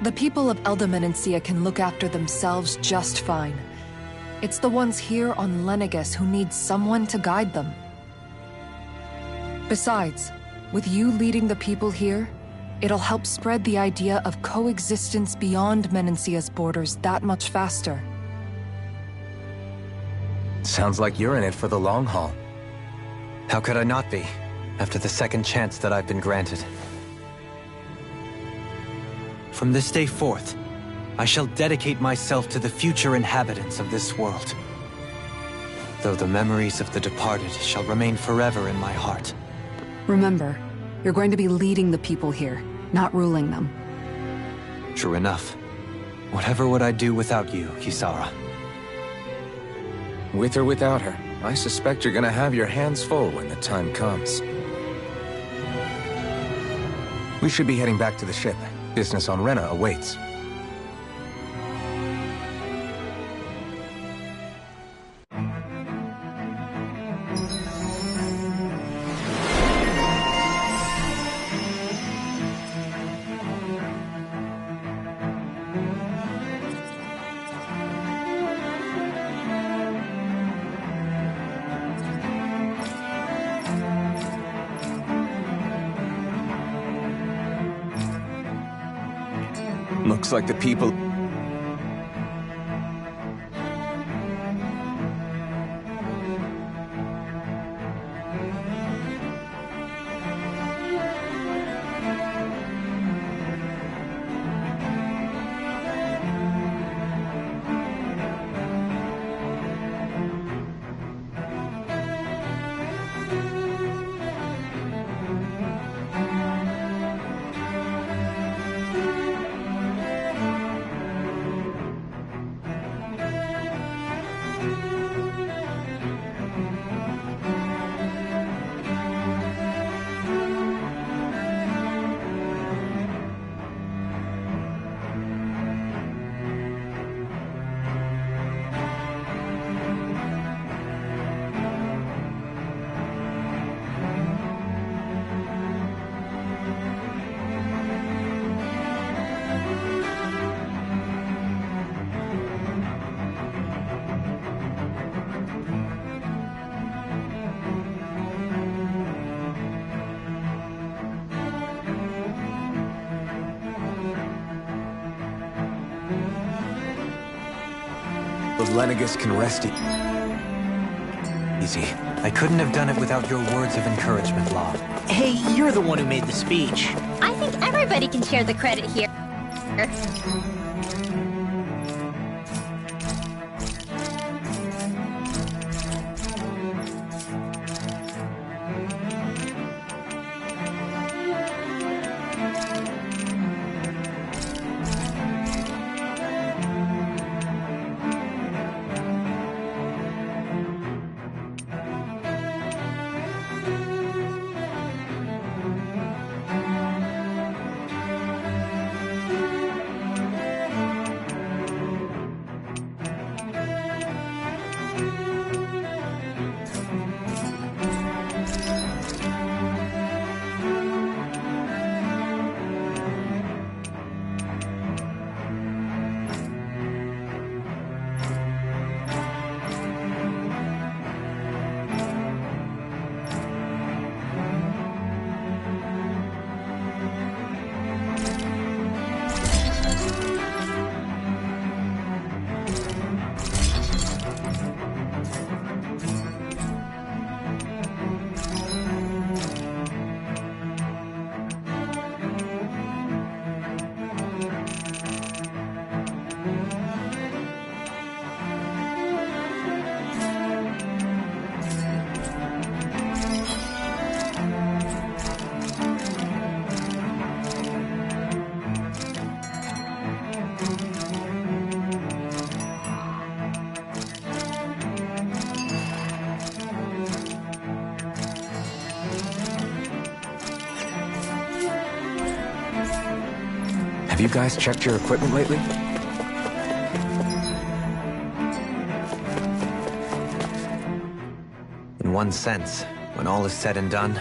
The people of Elda Menancia can look after themselves just fine. It's the ones here on Lenegis who need someone to guide them. Besides, with you leading the people here, it'll help spread the idea of coexistence beyond Menancia's borders that much faster. Sounds like you're in it for the long haul. How could I not be, after the second chance that I've been granted? From this day forth, I shall dedicate myself to the future inhabitants of this world. Though the memories of the departed shall remain forever in my heart. Remember, you're going to be leading the people here, not ruling them. True enough. Whatever would I do without you, Kisara? With or without her, I suspect you're gonna have your hands full when the time comes. We should be heading back to the ship. Business on Rena awaits. Looks like the people... of Lenegis can rest easy. I couldn't have done it without your words of encouragement, Law. Hey, you're the one who made the speech. I think everybody can share the credit here. Have you guys checked your equipment lately? In one sense, when all is said and done,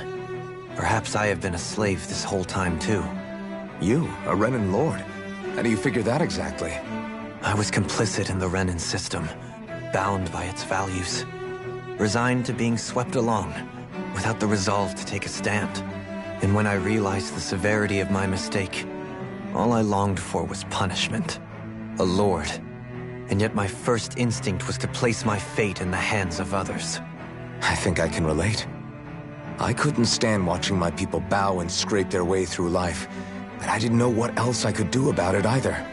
perhaps I have been a slave this whole time too. You, a Renan Lord? How do you figure that exactly? I was complicit in the Renan system, bound by its values, resigned to being swept along, without the resolve to take a stand. And when I realized the severity of my mistake, all I longed for was punishment. A lord. And yet my first instinct was to place my fate in the hands of others. I think I can relate. I couldn't stand watching my people bow and scrape their way through life, but I didn't know what else I could do about it either.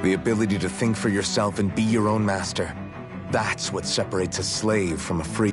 The ability to think for yourself and be your own master. That's what separates a slave from a free...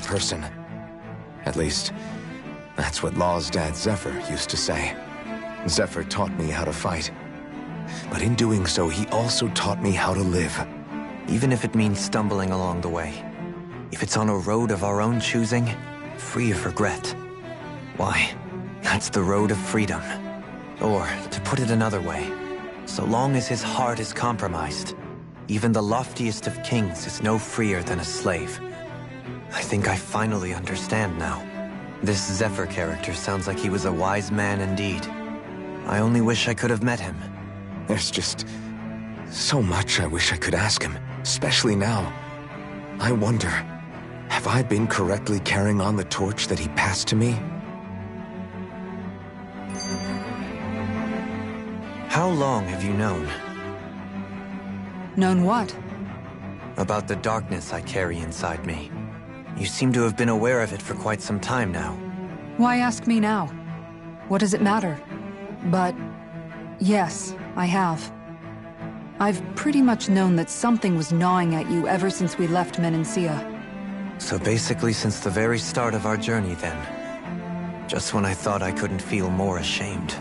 person. At least, that's what Law's dad Zephyr used to say. Zephyr taught me how to fight. But in doing so, he also taught me how to live. Even if it means stumbling along the way. If it's on a road of our own choosing, free of regret. Why, that's the road of freedom. Or, to put it another way, so long as his heart is compromised, even the loftiest of kings is no freer than a slave. I think I finally understand now. This Zephyr character sounds like he was a wise man indeed. I only wish I could have met him. There's just so much I wish I could ask him, especially now. I wonder, have I been correctly carrying on the torch that he passed to me? How long have you known? Known what? About the darkness I carry inside me. You seem to have been aware of it for quite some time now. Why ask me now? What does it matter? But yes, I have. I've pretty much known that something was gnawing at you ever since we left Menancia. So basically since the very start of our journey then. Just when I thought I couldn't feel more ashamed.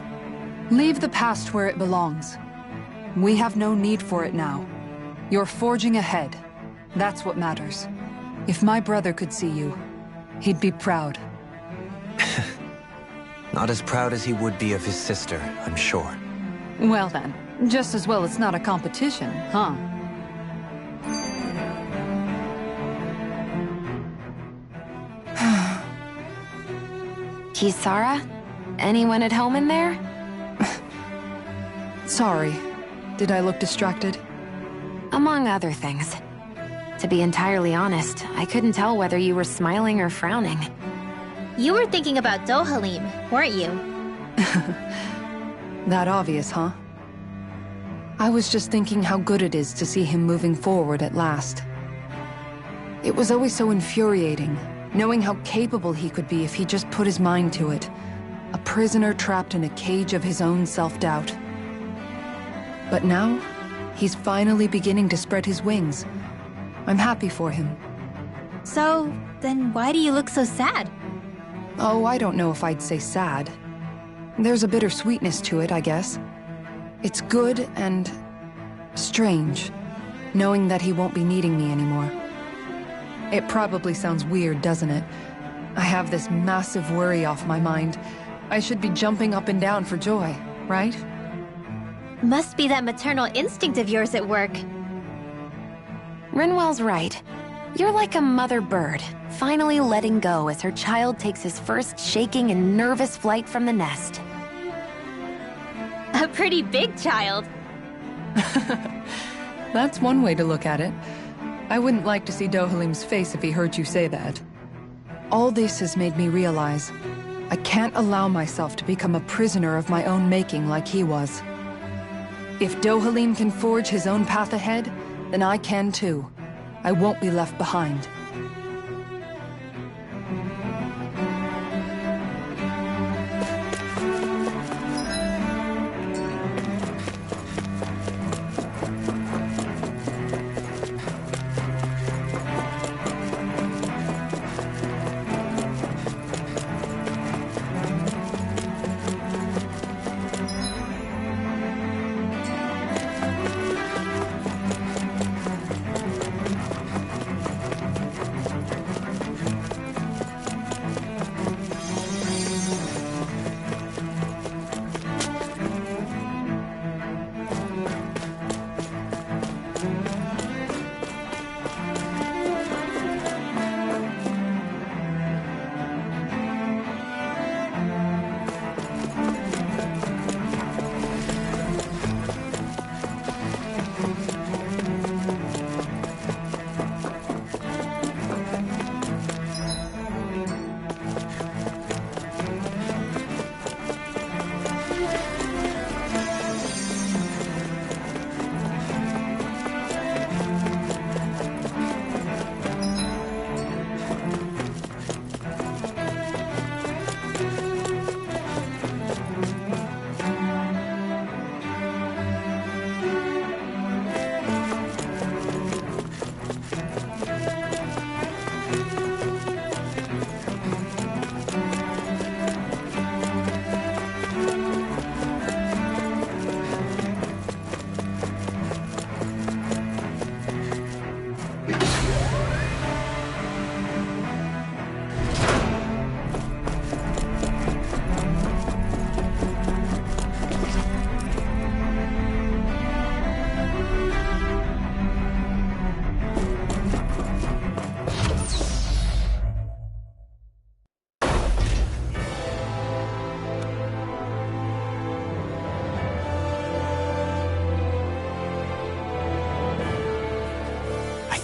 Leave the past where it belongs. We have no need for it now. You're forging ahead. That's what matters. If my brother could see you, he'd be proud. Not as proud as he would be of his sister, I'm sure. Well then, just as well it's not a competition, huh? Kisara? Anyone at home in there? Sorry. Did I look distracted? Among other things. To be entirely honest, I couldn't tell whether you were smiling or frowning. You were thinking about Dohalim, weren't you? That obvious, huh? I was just thinking how good it is to see him moving forward at last. It was always so infuriating, knowing how capable he could be if he just put his mind to it. A prisoner trapped in a cage of his own self-doubt. But now, he's finally beginning to spread his wings. I'm happy for him. So, then why do you look so sad? Oh, I don't know if I'd say sad. There's a bittersweetness to it, I guess. It's good and strange, knowing that he won't be needing me anymore. It probably sounds weird, doesn't it? I have this massive worry off my mind. I should be jumping up and down for joy, right? Must be that maternal instinct of yours at work. Rinwell's right. You're like a mother bird, finally letting go as her child takes his first shaking and nervous flight from the nest. A pretty big child. That's one way to look at it. I wouldn't like to see Dohalim's face if he heard you say that. All this has made me realize I can't allow myself to become a prisoner of my own making like he was. If Dohalim can forge his own path ahead, then I can too. I won't be left behind.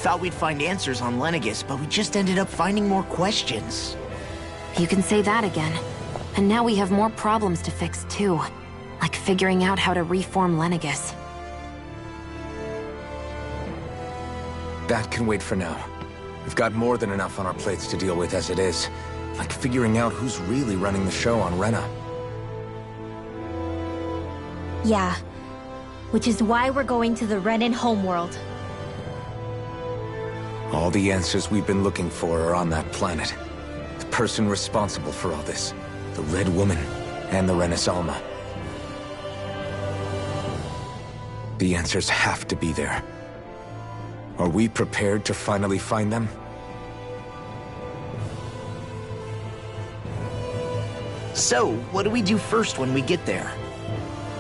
thought we'd find answers on Lenegis, but we just ended up finding more questions. You can say that again. And now we have more problems to fix, too. Like figuring out how to reform Lenegis. That can wait for now. We've got more than enough on our plates to deal with as it is. Like figuring out who's really running the show on Rena. Yeah. Which is why we're going to the Renan homeworld. All the answers we've been looking for are on that planet. The person responsible for all this. The Red Woman and the Renis Alma. The answers have to be there. Are we prepared to finally find them? So, what do we do first when we get there?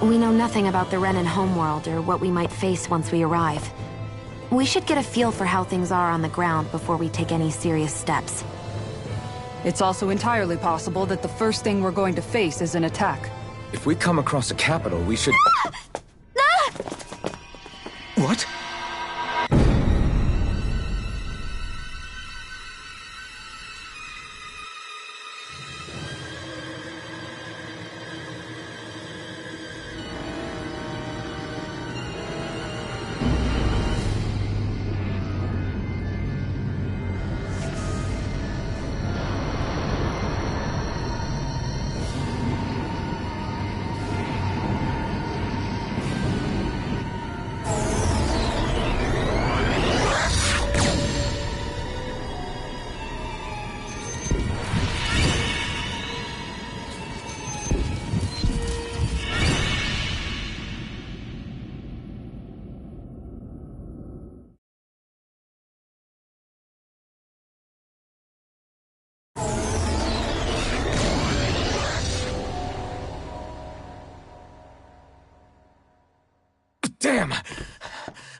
We know nothing about the Renan homeworld or what we might face once we arrive. We should get a feel for how things are on the ground before we take any serious steps. It's also entirely possible that the first thing we're going to face is an attack. If we come across a capital, we should... What? Damn!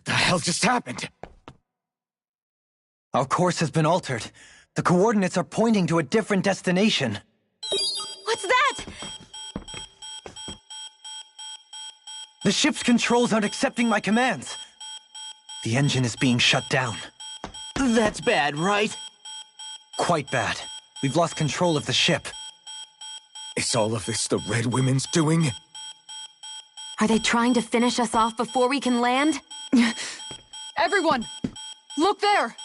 The hell just happened? Our course has been altered. The coordinates are pointing to a different destination. What's that? The ship's controls aren't accepting my commands. The engine is being shut down. That's bad, right? Quite bad. We've lost control of the ship. Is all of this the Red Women's doing? Are they trying to finish us off before we can land? Everyone! Look there!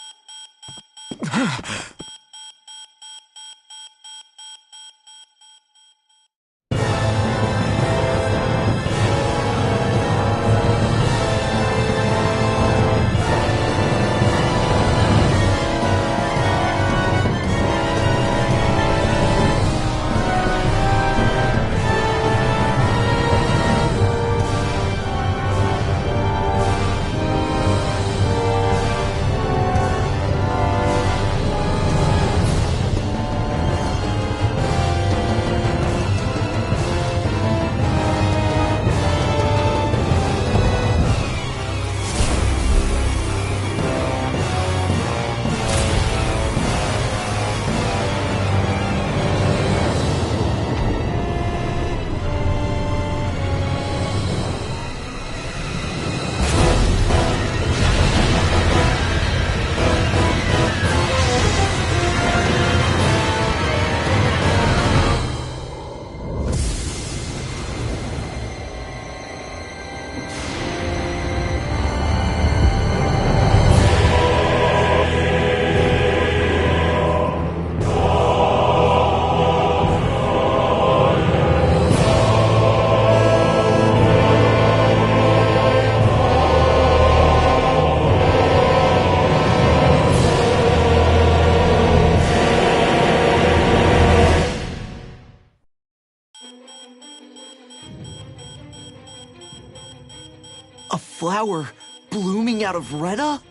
Flower blooming out of Rena?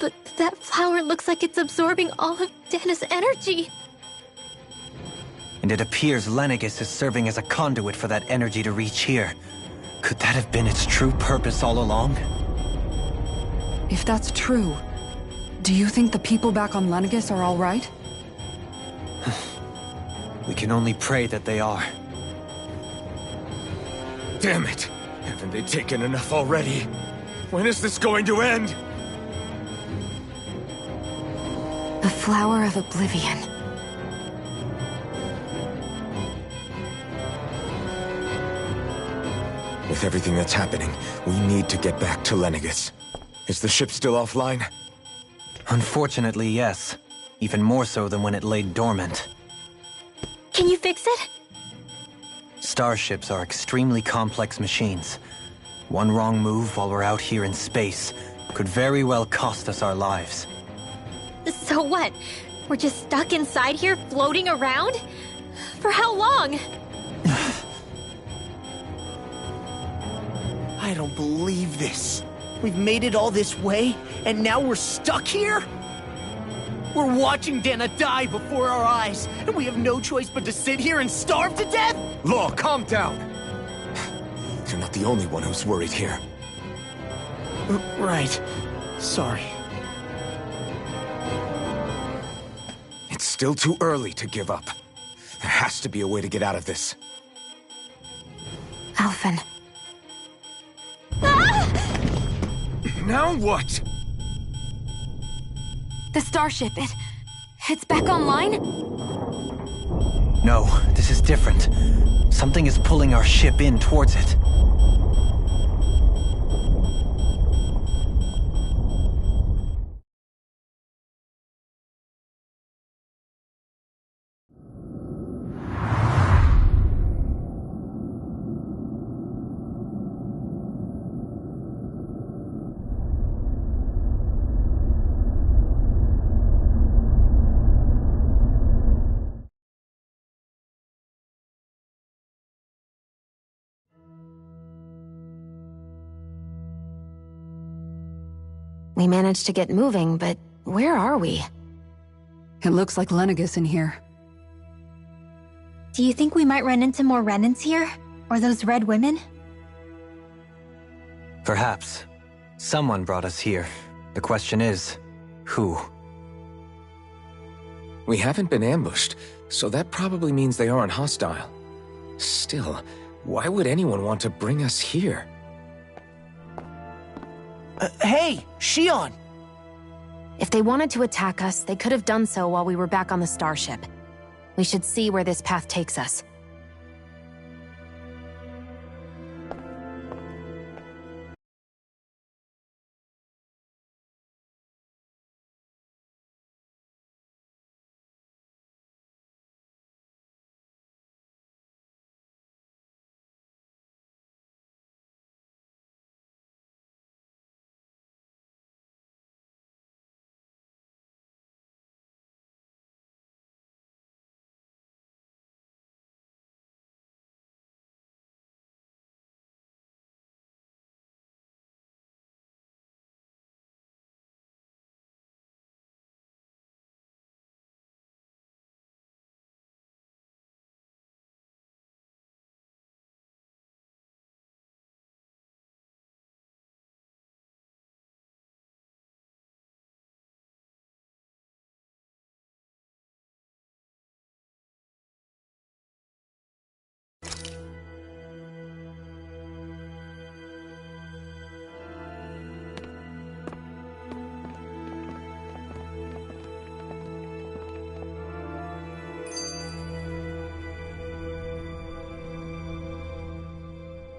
But that flower looks like it's absorbing all of Dana's energy. And it appears Lenegis is serving as a conduit for that energy to reach here. Could that have been its true purpose all along? If that's true, do you think the people back on Lenegis are all right? We can only pray that they are. Damn it! Haven't they taken enough already? When is this going to end? Flower of Oblivion. With everything that's happening, we need to get back to Lenegis. Is the ship still offline? Unfortunately, yes. Even more so than when it lay dormant. Can you fix it? Starships are extremely complex machines. One wrong move while we're out here in space could very well cost us our lives. So what? We're just stuck inside here, floating around? For how long? I don't believe this. We've made it all this way, and now we're stuck here? We're watching Dana die before our eyes, and we have no choice but to sit here and starve to death? Law, calm down! You're not the only one who's worried here. Right. Sorry. It's still too early to give up. There has to be a way to get out of this. Alphen. Now what? The starship, it's back online? No, this is different. Something is pulling our ship in towards it. We managed to get moving, but where are we? It looks like Lenegis in here. Do you think we might run into more Renans here? Or those red women? Perhaps. Someone brought us here. The question is, who? We haven't been ambushed, so that probably means they aren't hostile. Still, why would anyone want to bring us here? Hey, Shion! If they wanted to attack us, they could have done so while we were back on the starship. We should see where this path takes us.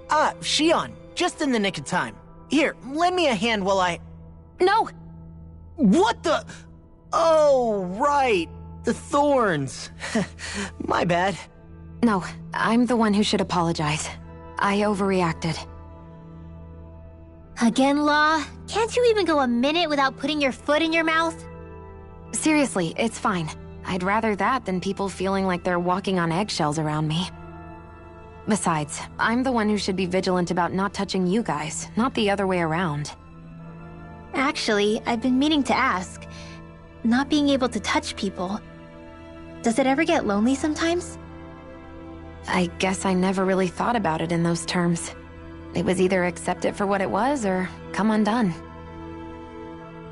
Ah, Shion, just in the nick of time. Here, lend me a hand while I... No! What the... Oh, right. The thorns. My bad. No, I'm the one who should apologize. I overreacted. Again, Law? Can't you even go a minute without putting your foot in your mouth? Seriously, it's fine. I'd rather that than people feeling like they're walking on eggshells around me. Besides, I'm the one who should be vigilant about not touching you guys, not the other way around. Actually, I've been meaning to ask. Not being able to touch people, does it ever get lonely sometimes? I guess I never really thought about it in those terms. It was either accept it for what it was or come undone.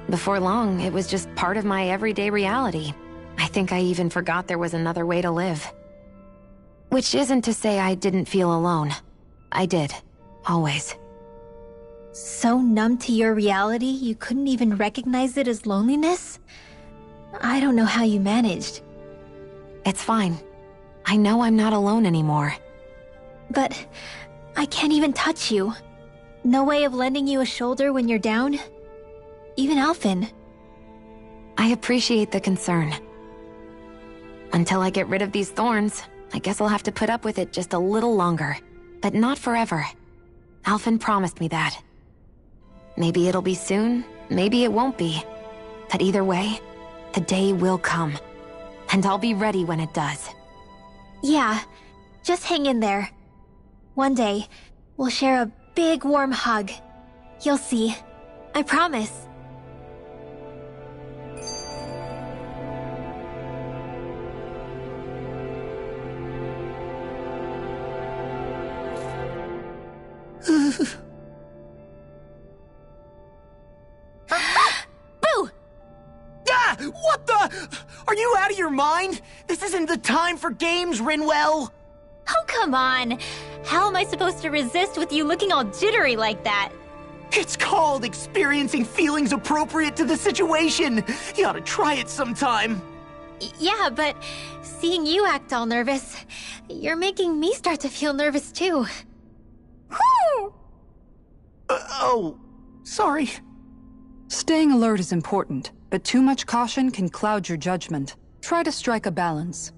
Before long, it was just part of my everyday reality. I think I even forgot there was another way to live. Which isn't to say I didn't feel alone. I did. Always. So numb to your reality, you couldn't even recognize it as loneliness? I don't know how you managed. It's fine. I know I'm not alone anymore. But I can't even touch you. No way of lending you a shoulder when you're down? Even Alphen. I appreciate the concern. Until I get rid of these thorns, I guess I'll have to put up with it just a little longer. But not forever. Alphen promised me that. Maybe it'll be soon, maybe it won't be. But either way, the day will come. And I'll be ready when it does. Yeah, just hang in there. One day, we'll share a big warm hug. You'll see. I promise. Boo! Ah! What the? Are you out of your mind? This isn't the time for games, Rinwell! Oh, come on. How am I supposed to resist with you looking all jittery like that? It's called experiencing feelings appropriate to the situation. You ought to try it sometime. Yeah, but seeing you act all nervous, you're making me start to feel nervous too. Oh, sorry. Staying alert is important, but too much caution can cloud your judgment. Try to strike a balance.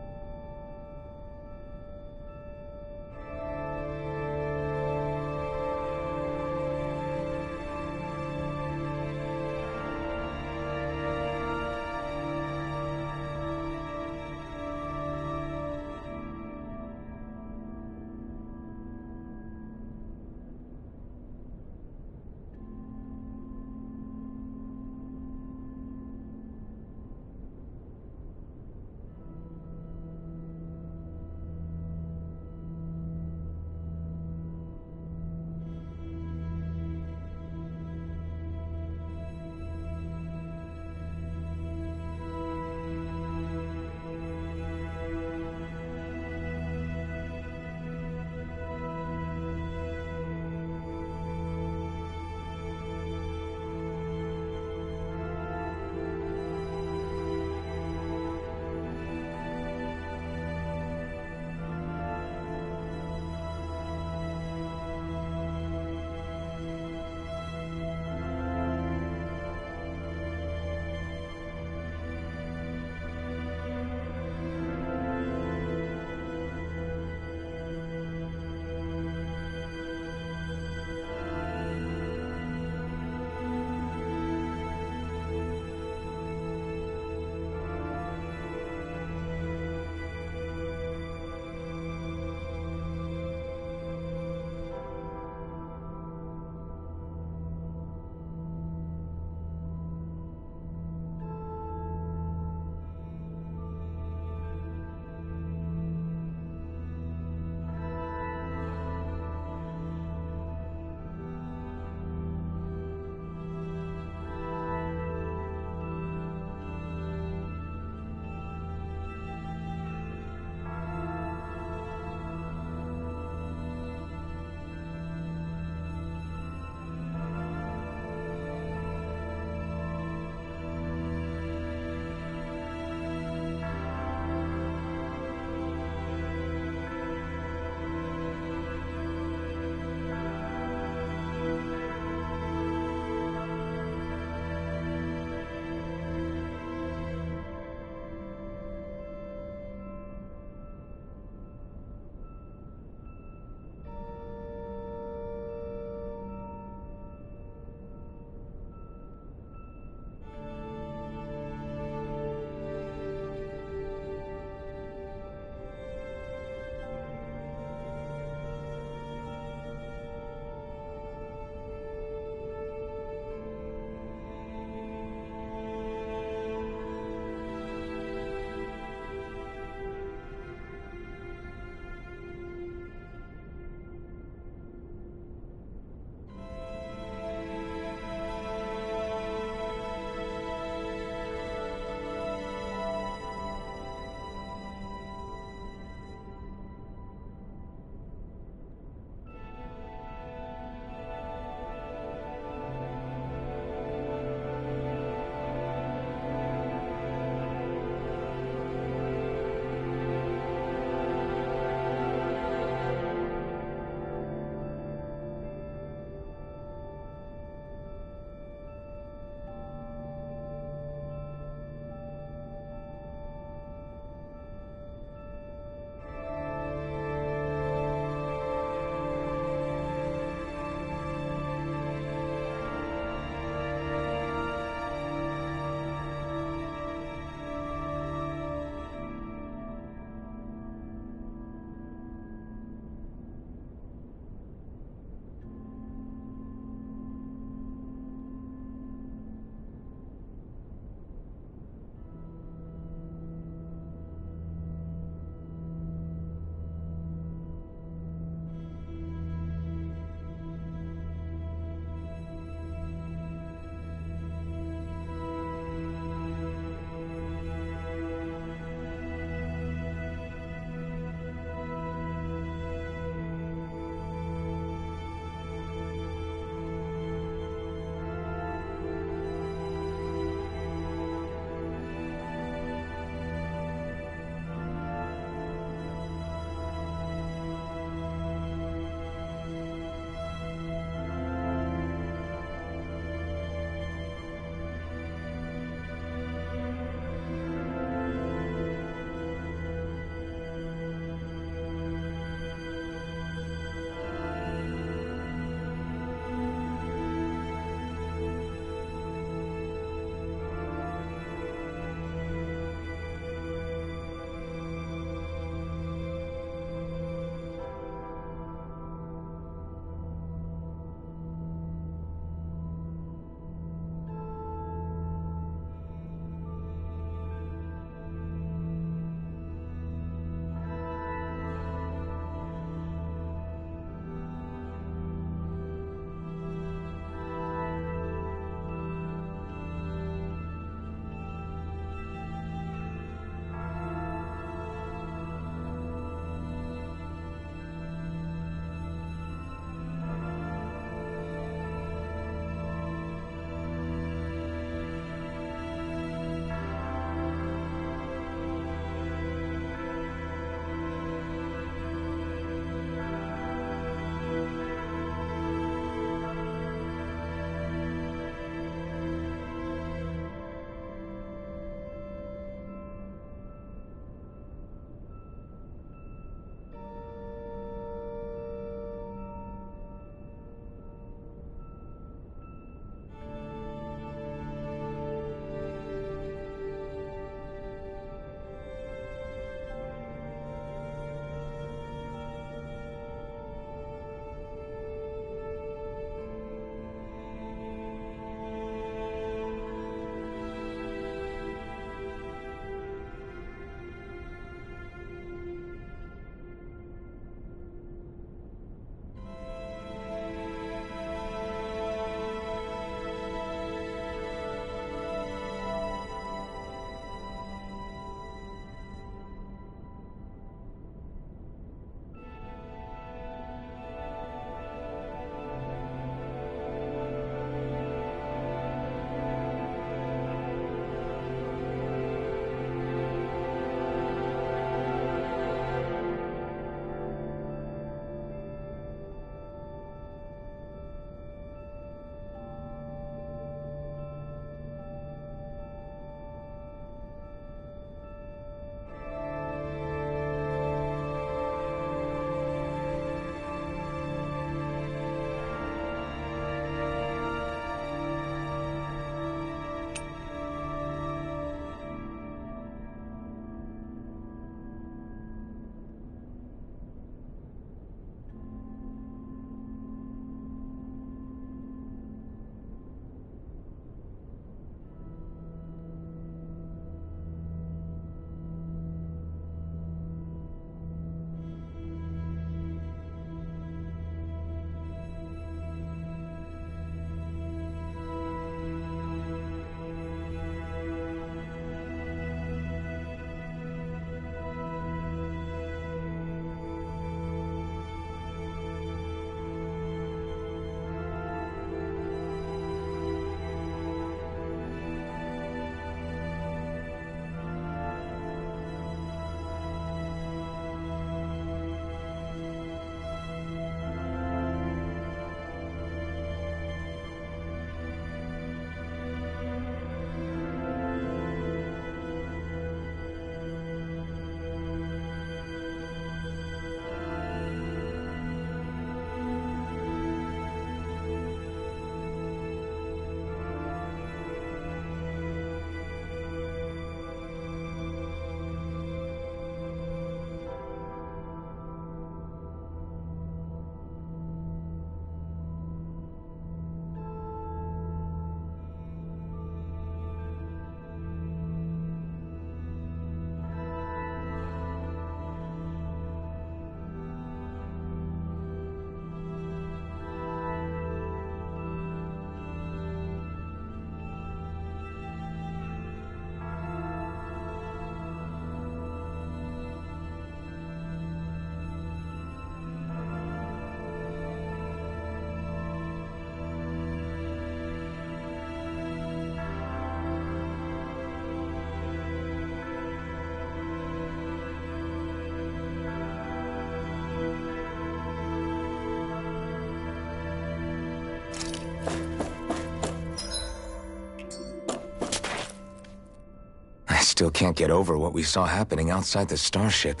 still can't get over what we saw happening outside the starship.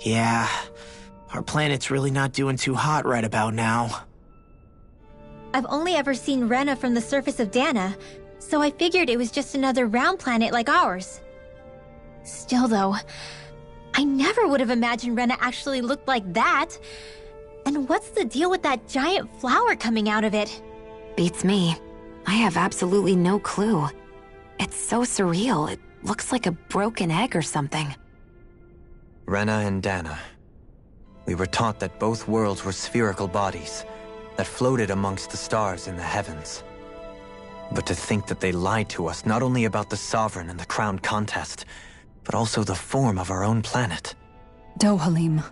Yeah, our planet's really not doing too hot right about now. I've only ever seen Rena from the surface of Dana, so I figured it was just another round planet like ours. Still though, I never would have imagined Rena actually looked like that. And what's the deal with that giant flower coming out of it? Beats me. I have absolutely no clue. It's so surreal. It looks like a broken egg or something. Rena and Dana. We were taught that both worlds were spherical bodies that floated amongst the stars in the heavens. But to think that they lied to us not only about the Sovereign and the Crown contest, but also the form of our own planet. Dohalim.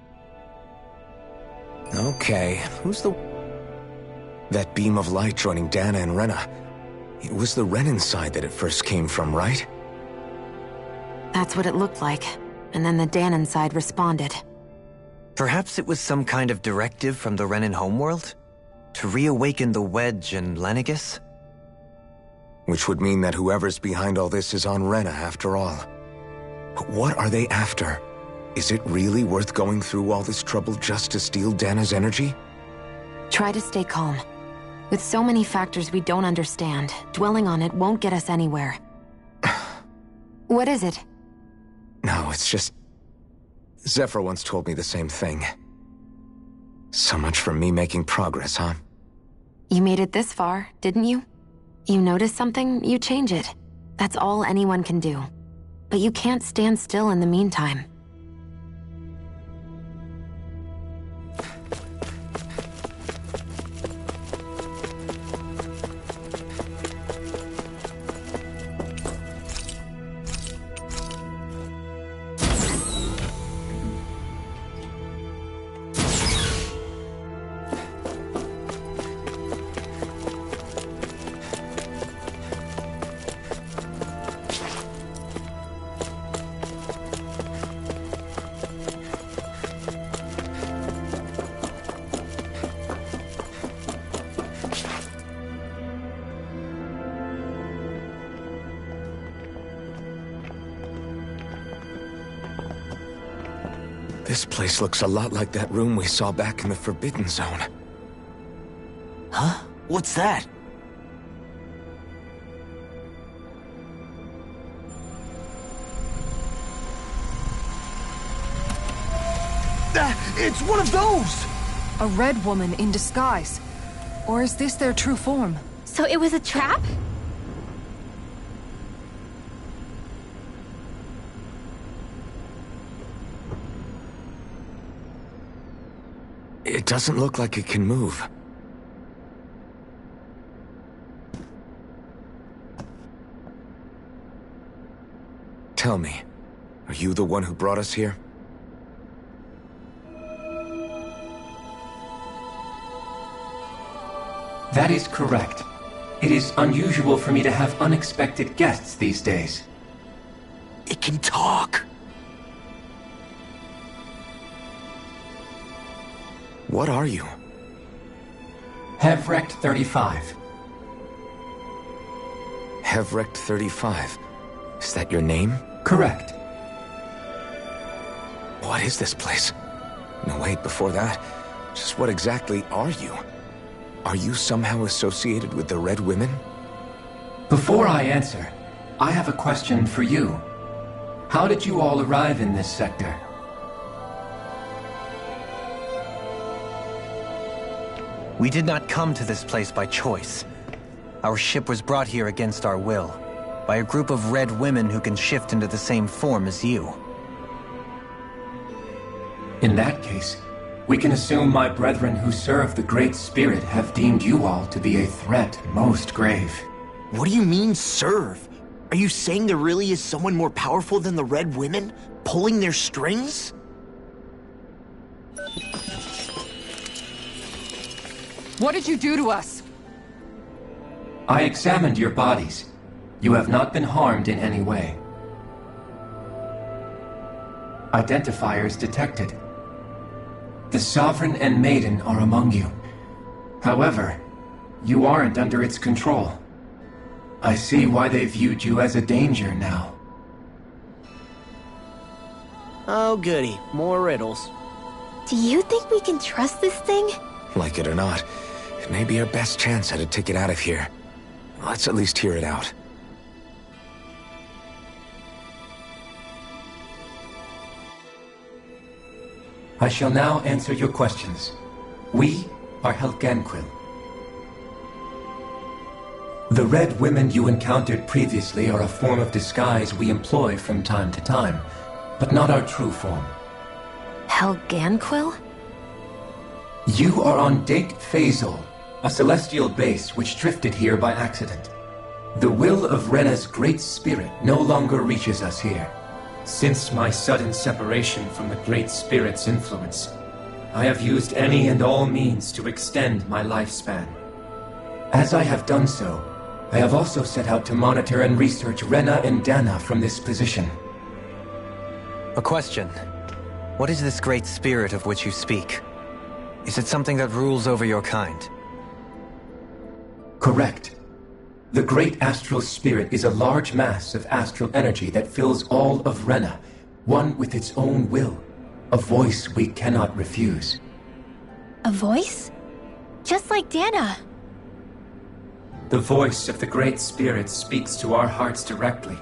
Okay, who's the... That beam of light joining Dana and Rena. It was the Renan side that it first came from, right? That's what it looked like. And then the Danon side responded. Perhaps it was some kind of directive from the Renan homeworld? To reawaken the Wedge and Lenegis? Which would mean that whoever's behind all this is on Rena after all. But what are they after? Is it really worth going through all this trouble just to steal Dana's energy? Try to stay calm. With so many factors we don't understand, dwelling on it won't get us anywhere. What is it? No, it's just... Zephyr once told me the same thing. So much for me making progress, huh? You made it this far, didn't you? You notice something, you change it. That's all anyone can do. But you can't stand still in the meantime. This place looks a lot like that room we saw back in the Forbidden Zone. Huh? What's that? It's one of those! A red woman in disguise. Or is this their true form? So it was a trap? It doesn't look like it can move. Tell me, are you the one who brought us here? That is correct. It is unusual for me to have unexpected guests these days. It can talk! What are you? Hevrect 35. Hevrect 35. Is that your name? Correct. What is this place? No, wait, before that, just what exactly are you? Are you somehow associated with the Red Women? Before I answer, I have a question for you. How did you all arrive in this sector? We did not come to this place by choice. Our ship was brought here against our will, by a group of red women who can shift into the same form as you. In that case, we can assume my brethren who serve the Great Spirit have deemed you all to be a threat most grave. What do you mean, serve? Are you saying there really is someone more powerful than the Red Women, pulling their strings? What did you do to us? I examined your bodies. You have not been harmed in any way. Identifiers detected. The Sovereign and Maiden are among you. However, you aren't under its control. I see why they viewed you as a danger now. Oh goody, more riddles. Do you think we can trust this thing? Like it or not, it may be our best chance at a ticket out of here. Let's at least hear it out. I shall now answer your questions. We are Helganquil. The red women you encountered previously are a form of disguise we employ from time to time, but not our true form. Helganquil? You are on Date Phasol, a celestial base which drifted here by accident. The will of Rena's great spirit no longer reaches us here. Since my sudden separation from the Great Spirit's influence, I have used any and all means to extend my lifespan. As I have done so, I have also set out to monitor and research Rena and Dana from this position. A question. What is this Great Spirit of which you speak? Is it something that rules over your kind? Correct. The Great Astral Spirit is a large mass of astral energy that fills all of Rena, one with its own will, a voice we cannot refuse. A voice? Just like Dana. The voice of the Great Spirit speaks to our hearts directly,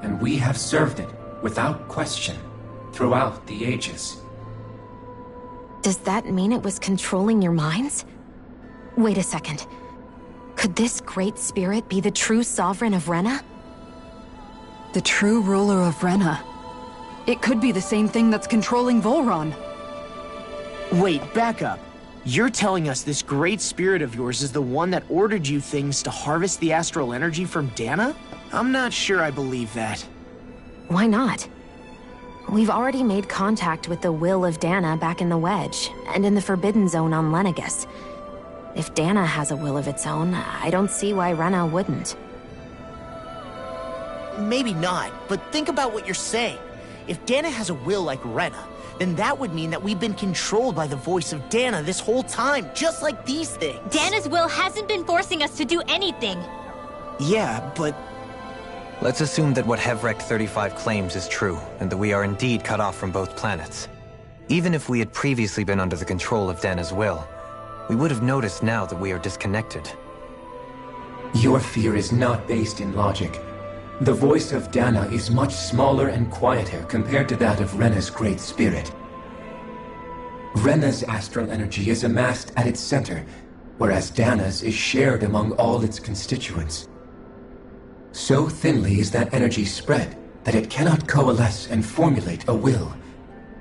and we have served it, without question, throughout the ages. Does that mean it was controlling your minds? Wait a second. Could this Great Spirit be the true sovereign of Rena? The true ruler of Rena. It could be the same thing that's controlling Volron. Wait, back up. You're telling us this great spirit of yours is the one that ordered you things to harvest the astral energy from Dana? I'm not sure I believe that. Why not? We've already made contact with the will of Dana back in the Wedge, and in the Forbidden Zone on Lenegus. If Dana has a will of its own, I don't see why Rena wouldn't. Maybe not, but think about what you're saying. If Dana has a will like Rena, then that would mean that we've been controlled by the voice of Dana this whole time, just like these things. Dana's will hasn't been forcing us to do anything. Yeah, but... Let's assume that what Hevrect 35 claims is true, and that we are indeed cut off from both planets. Even if we had previously been under the control of Dana's will, we would have noticed now that we are disconnected. Your fear is not based in logic. The voice of Dana is much smaller and quieter compared to that of Rena's Great Spirit. Rena's astral energy is amassed at its center, whereas Dana's is shared among all its constituents. So thinly is that energy spread that it cannot coalesce and formulate a will.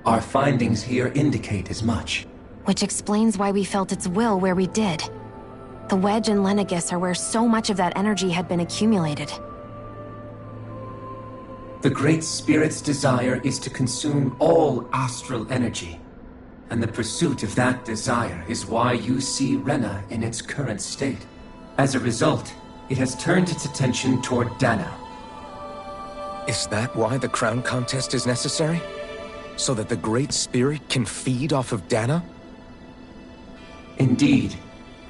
Our findings here indicate as much. Which explains why we felt its will where we did. The Wedge and Lenegus are where so much of that energy had been accumulated. The Great Spirit's desire is to consume all astral energy, and the pursuit of that desire is why you see Rena in its current state. As a result, it has turned its attention toward Dana. Is that why the crown contest is necessary? So that the Great Spirit can feed off of Dana? Indeed,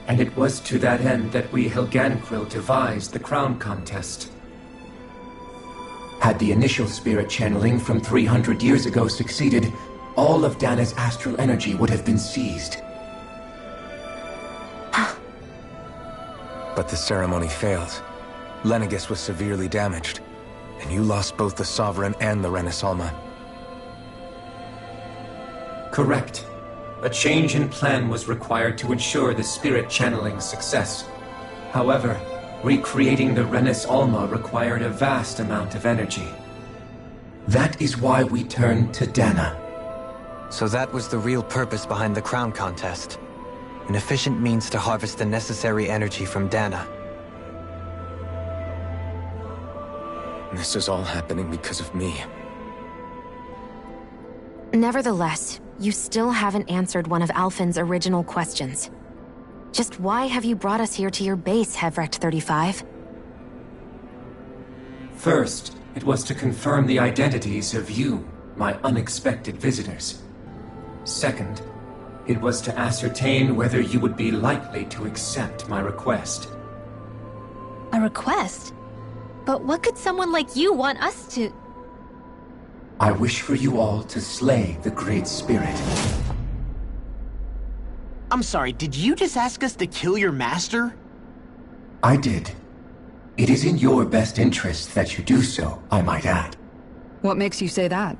and it was to that end that we Helganquil devised the crown contest. Had the initial spirit channeling from 300 years ago succeeded, all of Dana's astral energy would have been seized. But the ceremony failed. Lenegus was severely damaged, and you lost both the Sovereign and the Renasalma. Correct. A change in plan was required to ensure the spirit channeling success. However, recreating the Renis Alma required a vast amount of energy. That is why we turned to Dana. So that was the real purpose behind the crown contest. An efficient means to harvest the necessary energy from Dana. This is all happening because of me. Nevertheless, you still haven't answered one of Alphen's original questions. Just why have you brought us here to your base, Hevrect 35? First, it was to confirm the identities of you, my unexpected visitors. Second, it was to ascertain whether you would be likely to accept my request. A request? But what could someone like you want us to... I wish for you all to slay the Great Spirit. I'm sorry, did you just ask us to kill your master? I did. It is in your best interest that you do so, I might add. What makes you say that?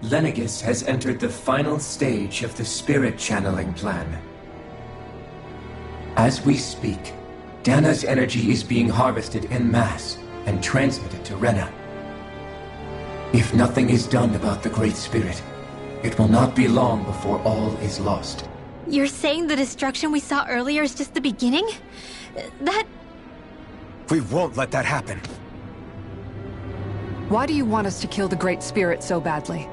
Lenegis has entered the final stage of the spirit channeling plan. As we speak, Dana's energy is being harvested en masse and transmitted to Rena. If nothing is done about the Great Spirit, it will not be long before all is lost. You're saying the destruction we saw earlier is just the beginning? That... We won't let that happen. Why do you want us to kill the Great Spirit so badly?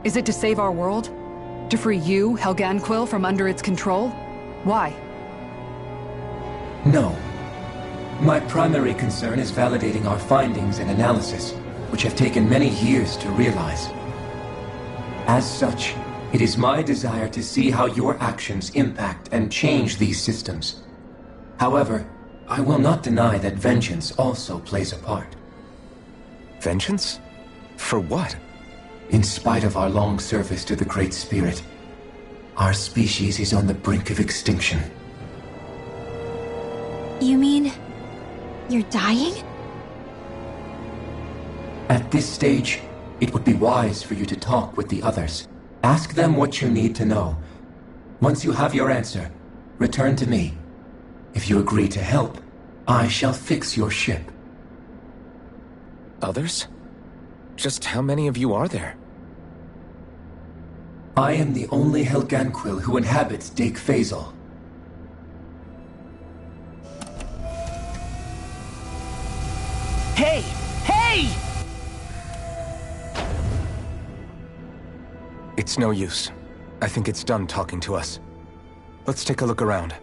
Is it to save our world? To free you, Helganquil, from under its control? Why? No. My primary concern is validating our findings and analysis, which have taken many years to realize. As such, it is my desire to see how your actions impact and change these systems. However, I will not deny that vengeance also plays a part. Vengeance? For what? In spite of our long service to the Great Spirit, our species is on the brink of extinction. You mean... you're dying? At this stage, it would be wise for you to talk with the others. Ask them what you need to know. Once you have your answer, return to me. If you agree to help, I shall fix your ship. Others? Just how many of you are there? I am the only Helganquil who inhabits Dake Faisal. Hey! Hey! It's no use. I think it's done talking to us. Let's take a look around.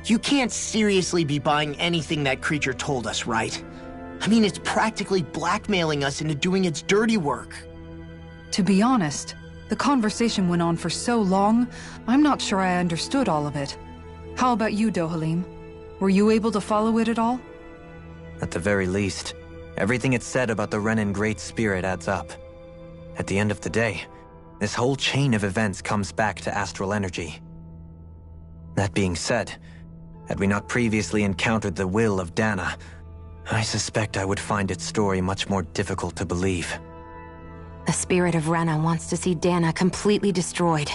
You can't seriously be buying anything that creature told us, right? I mean, it's practically blackmailing us into doing its dirty work. To be honest, the conversation went on for so long, I'm not sure I understood all of it. How about you, Dohalim? Were you able to follow it at all? At the very least, everything it said about the Renan Great Spirit adds up. At the end of the day, this whole chain of events comes back to astral energy. That being said, had we not previously encountered the will of Dana, I suspect I would find its story much more difficult to believe. The spirit of Rena wants to see Dana completely destroyed.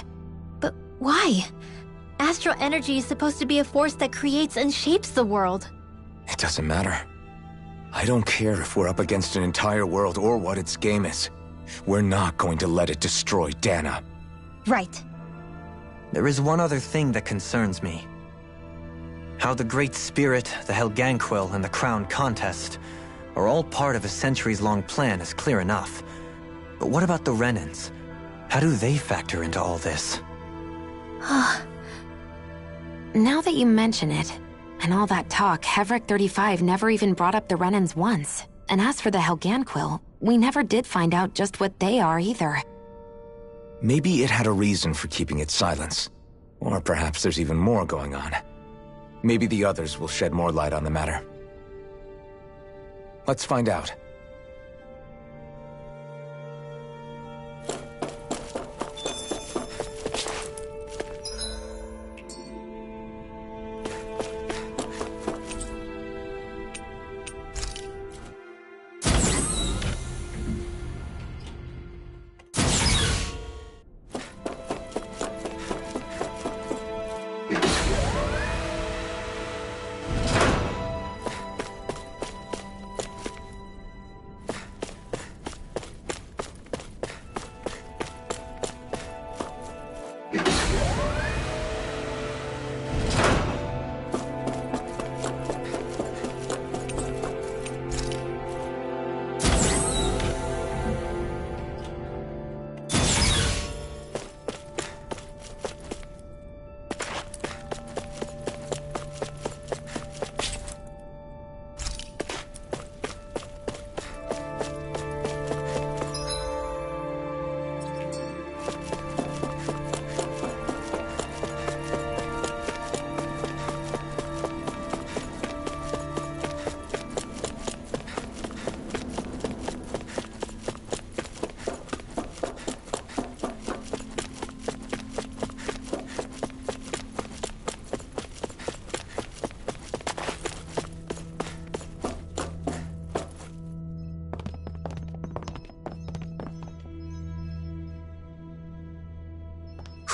But why? Astral energy is supposed to be a force that creates and shapes the world. It doesn't matter. I don't care if we're up against an entire world or what its game is. We're not going to let it destroy Dana. Right. There is one other thing that concerns me. How the Great Spirit, the Helganquil, and the Crown Contest are all part of a centuries-long plan is clear enough. But what about the Renans? How do they factor into all this? Now that you mention it, and all that talk, Hevric 35 never even brought up the Renans once. And as for the Helganquil, we never did find out just what they are either. Maybe it had a reason for keeping its silence. Or perhaps there's even more going on. Maybe the others will shed more light on the matter. Let's find out.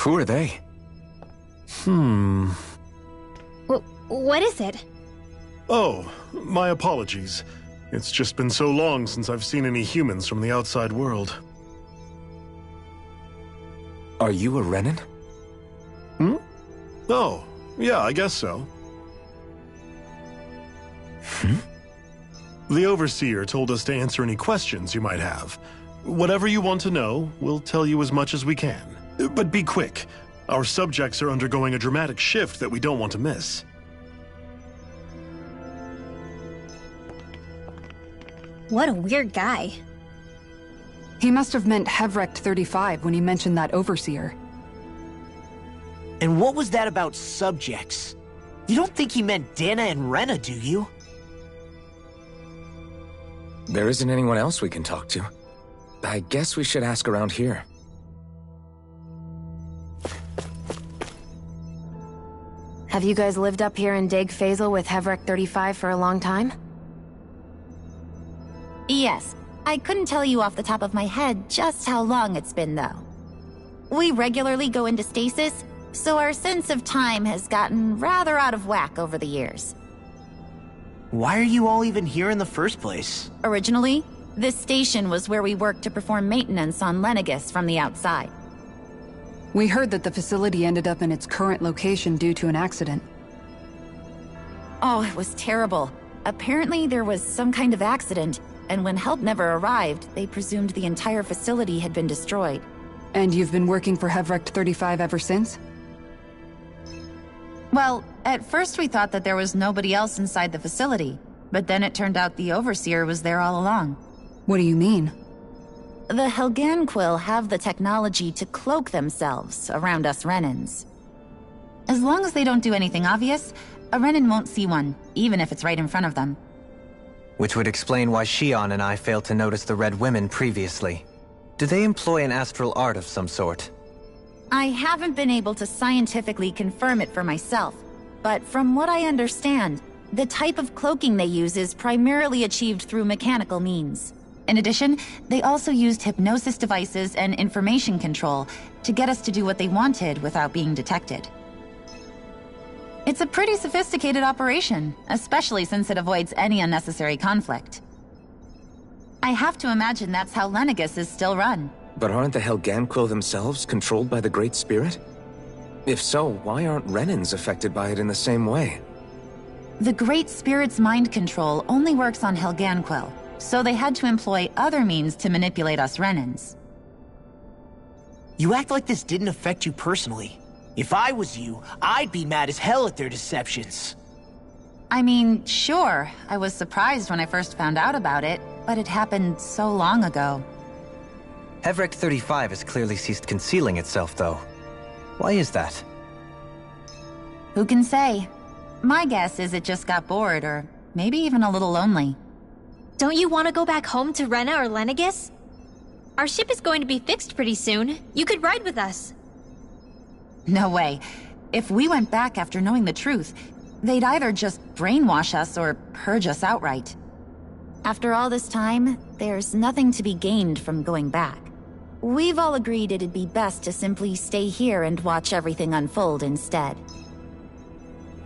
Who are they? What is it? Oh, my apologies. It's just been so long since I've seen any humans from the outside world. Are you a Renan? Oh, yeah, I guess so. The Overseer told us to answer any questions you might have. Whatever you want to know, we'll tell you as much as we can. But be quick. Our subjects are undergoing a dramatic shift that we don't want to miss. What a weird guy. He must have meant Hevrecht 35 when he mentioned that Overseer. And what was that about subjects? You don't think he meant Dana and Rena, do you? There isn't anyone else we can talk to. I guess we should ask around here. Have you guys lived up here in Deg Faisal with Hevrecht 35 for a long time? Yes. I couldn't tell you off the top of my head just how long it's been, though. We regularly go into stasis, so our sense of time has gotten rather out of whack over the years. Why are you all even here in the first place? Originally, this station was where we worked to perform maintenance on Lenegis from the outside. We heard that the facility ended up in its current location due to an accident. Oh, it was terrible. Apparently there was some kind of accident, and when help never arrived, they presumed the entire facility had been destroyed. And you've been working for Hevrecht 35 ever since? Well, at first we thought that there was nobody else inside the facility, but then it turned out the Overseer was there all along. What do you mean? The Helganquil have the technology to cloak themselves around us Renans. As long as they don't do anything obvious, a Renan won't see one, even if it's right in front of them. Which would explain why Shion and I failed to notice the Red Women previously. Do they employ an astral art of some sort? I haven't been able to scientifically confirm it for myself, but from what I understand, the type of cloaking they use is primarily achieved through mechanical means. In addition, they also used hypnosis devices and information control to get us to do what they wanted without being detected. It's a pretty sophisticated operation, especially since it avoids any unnecessary conflict. I have to imagine that's how Lenegis is still run. But aren't the Helganquil themselves controlled by the Great Spirit? If so, why aren't Renans affected by it in the same way? The Great Spirit's mind control only works on Helganquil, so they had to employ other means to manipulate us Renans. You act like this didn't affect you personally. If I was you, I'd be mad as hell at their deceptions. I mean, sure, I was surprised when I first found out about it, but it happened so long ago. Hevrecht 35 has clearly ceased concealing itself, though. Why is that? Who can say? My guess is it just got bored, or maybe even a little lonely. Don't you want to go back home to Rena or Lenegis? Our ship is going to be fixed pretty soon. You could ride with us. No way. If we went back after knowing the truth, they'd either just brainwash us or purge us outright. After all this time, there's nothing to be gained from going back. We've all agreed it'd be best to simply stay here and watch everything unfold instead.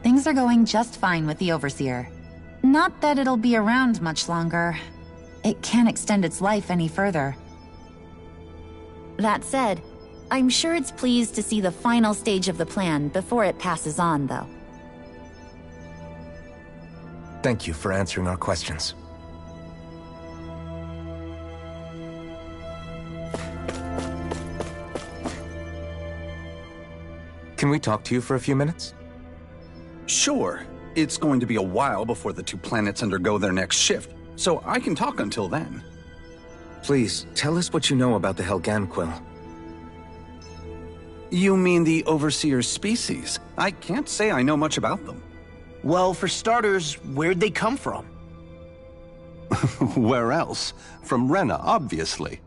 Things are going just fine with the Overseer. Not that it'll be around much longer. It can't extend its life any further. That said, I'm sure it's pleased to see the final stage of the plan before it passes on, though. Thank you for answering our questions. Can we talk to you for a few minutes? Sure. It's going to be a while before the two planets undergo their next shift, so I can talk until then. Please, tell us what you know about the Helganquil. You mean the Overseer species? I can't say I know much about them. Well, for starters, where'd they come from? Where else? From Rena, obviously.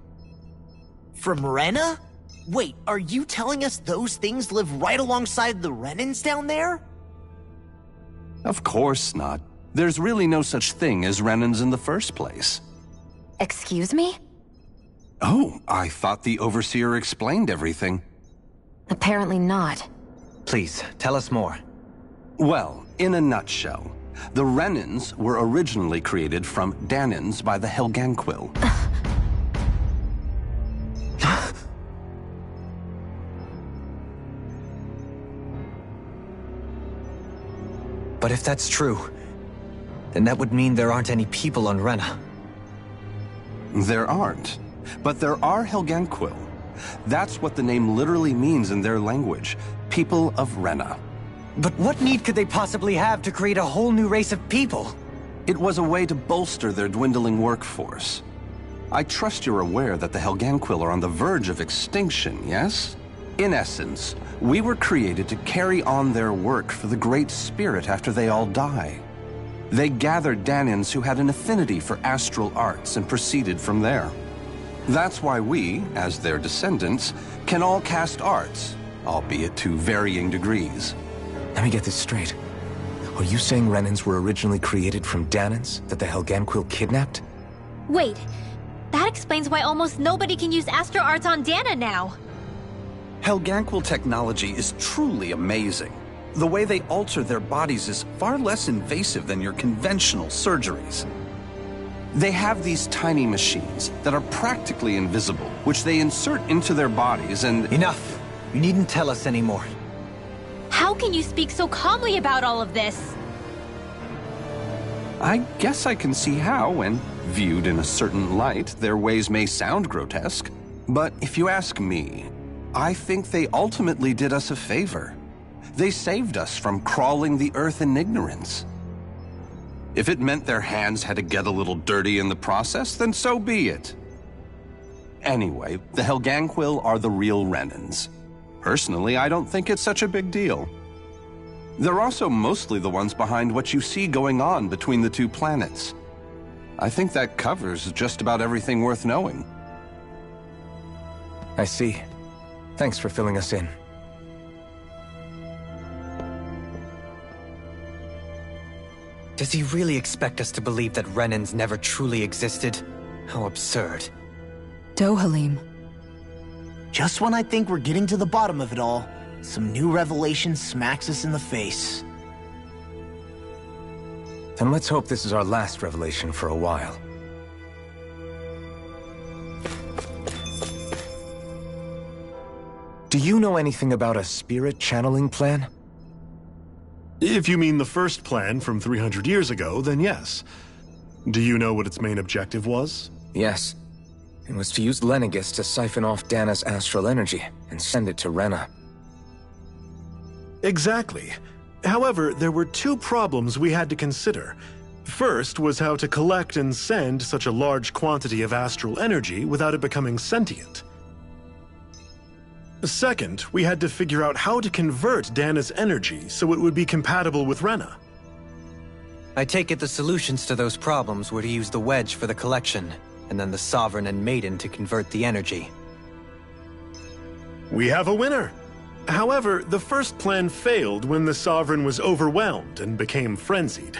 From Rena? Wait, are you telling us those things live right alongside the Renans down there? Of course not. There's really no such thing as Renans in the first place. Excuse me? Oh, I thought the Overseer explained everything. Apparently not. Please, tell us more. Well, in a nutshell, the Renans were originally created from Danans by the Helganquil. But if that's true, then that would mean there aren't any people on Rena. There aren't. But there are Helganquil. That's what the name literally means in their language. People of Rena. But what need could they possibly have to create a whole new race of people? It was a way to bolster their dwindling workforce. I trust you're aware that the Helganquil are on the verge of extinction, yes? In essence, we were created to carry on their work for the Great Spirit after they all die. They gathered Danans who had an affinity for astral arts and proceeded from there. That's why we, as their descendants, can all cast arts, albeit to varying degrees. Let me get this straight. Are you saying Renans were originally created from Danans that the Helganquil kidnapped? Wait, that explains why almost nobody can use astral arts on Dana now. Helganquil technology is truly amazing. The way they alter their bodies is far less invasive than your conventional surgeries. They have these tiny machines that are practically invisible, which they insert into their bodies and— Enough! You needn't tell us anymore. How can you speak so calmly about all of this? I guess I can see how, when viewed in a certain light, their ways may sound grotesque. But if you ask me, I think they ultimately did us a favor. They saved us from crawling the earth in ignorance. If it meant their hands had to get a little dirty in the process, then so be it. Anyway, the Helganquil are the real Renans. Personally, I don't think it's such a big deal. They're also mostly the ones behind what you see going on between the two planets. I think that covers just about everything worth knowing. I see. Thanks for filling us in. Does he really expect us to believe that Renans never truly existed? How absurd. Dohalim. Just when I think we're getting to the bottom of it all, some new revelation smacks us in the face. Then let's hope this is our last revelation for a while. Do you know anything about a spirit channeling plan? If you mean the first plan from 300 years ago, then yes. Do you know what its main objective was? Yes. It was to use Lenegis to siphon off Dana's astral energy and send it to Rena. Exactly. However, there were two problems we had to consider. First was how to collect and send such a large quantity of astral energy without it becoming sentient. Second, we had to figure out how to convert Dana's energy so it would be compatible with Rena. I take it the solutions to those problems were to use the wedge for the collection, and then the Sovereign and Maiden to convert the energy. We have a winner! However, the first plan failed when the Sovereign was overwhelmed and became frenzied.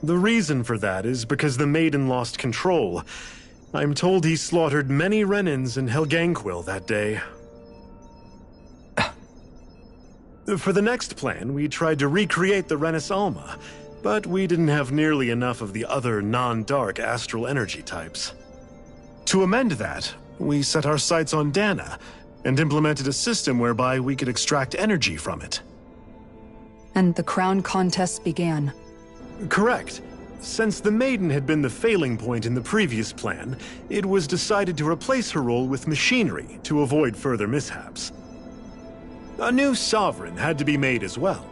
The reason for that is because the Maiden lost control. I'm told he slaughtered many Renans and Helganquil that day. For the next plan, we tried to recreate the Renis Alma, but we didn't have nearly enough of the other non-dark astral energy types. To amend that, we set our sights on Dana, and implemented a system whereby we could extract energy from it. And the crown contest began. Correct. Since the Maiden had been the failing point in the previous plan, it was decided to replace her role with machinery to avoid further mishaps. A new Sovereign had to be made as well.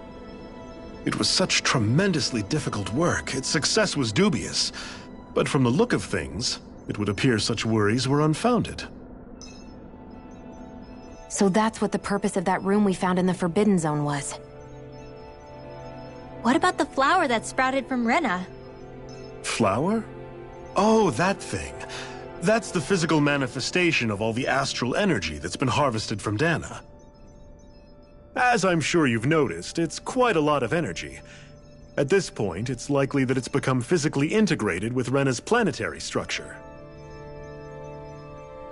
It was such tremendously difficult work, its success was dubious. But from the look of things, it would appear such worries were unfounded. So that's what the purpose of that room we found in the Forbidden Zone was. What about the flower that sprouted from Rena? Flower? Oh, that thing. That's the physical manifestation of all the astral energy that's been harvested from Dana. As I'm sure you've noticed, it's quite a lot of energy. At this point, it's likely that it's become physically integrated with Rena's planetary structure.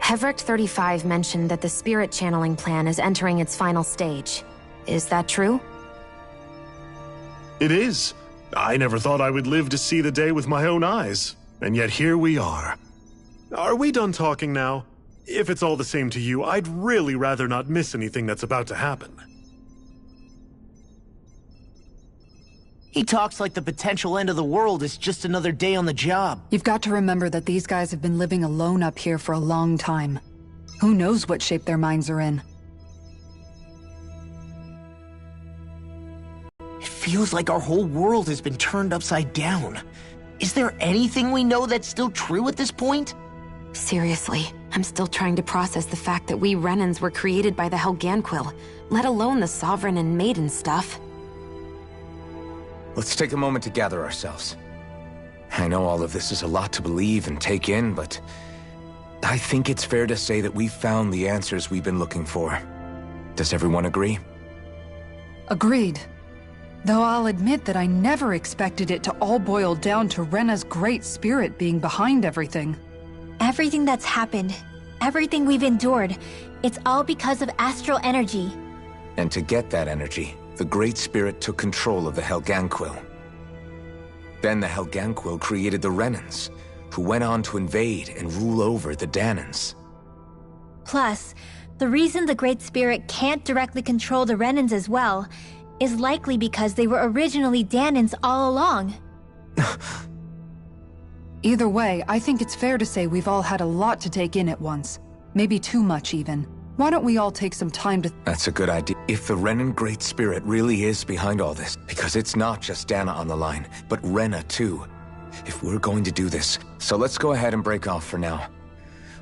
Hevric 35 mentioned that the spirit channeling plan is entering its final stage. Is that true? It is. I never thought I would live to see the day with my own eyes. And yet here we are. Are we done talking now? If it's all the same to you, I'd really rather not miss anything that's about to happen. He talks like the potential end of the world is just another day on the job. You've got to remember that these guys have been living alone up here for a long time. Who knows what shape their minds are in? It feels like our whole world has been turned upside down. Is there anything we know that's still true at this point? Seriously, I'm still trying to process the fact that we Renans were created by the Helganquil, let alone the Sovereign and Maiden stuff. Let's take a moment to gather ourselves. I know all of this is a lot to believe and take in, but I think it's fair to say that we've found the answers we've been looking for. Does everyone agree? Agreed. Though I'll admit that I never expected it to all boil down to Rena's great spirit being behind everything. Everything that's happened, everything we've endured, it's all because of astral energy. And to get that energy, the Great Spirit took control of the Helganquil. Then the Helganquil created the Renans, who went on to invade and rule over the Dahnans. Plus, the reason the Great Spirit can't directly control the Renans as well is likely because they were originally Dahnans all along. Either way, I think it's fair to say we've all had a lot to take in at once. Maybe too much, even. Why don't we all take some time to... That's a good idea. If the Renan Great Spirit really is behind all this, because it's not just Dana on the line, but Rena too. If we're going to do this, so let's go ahead and break off for now.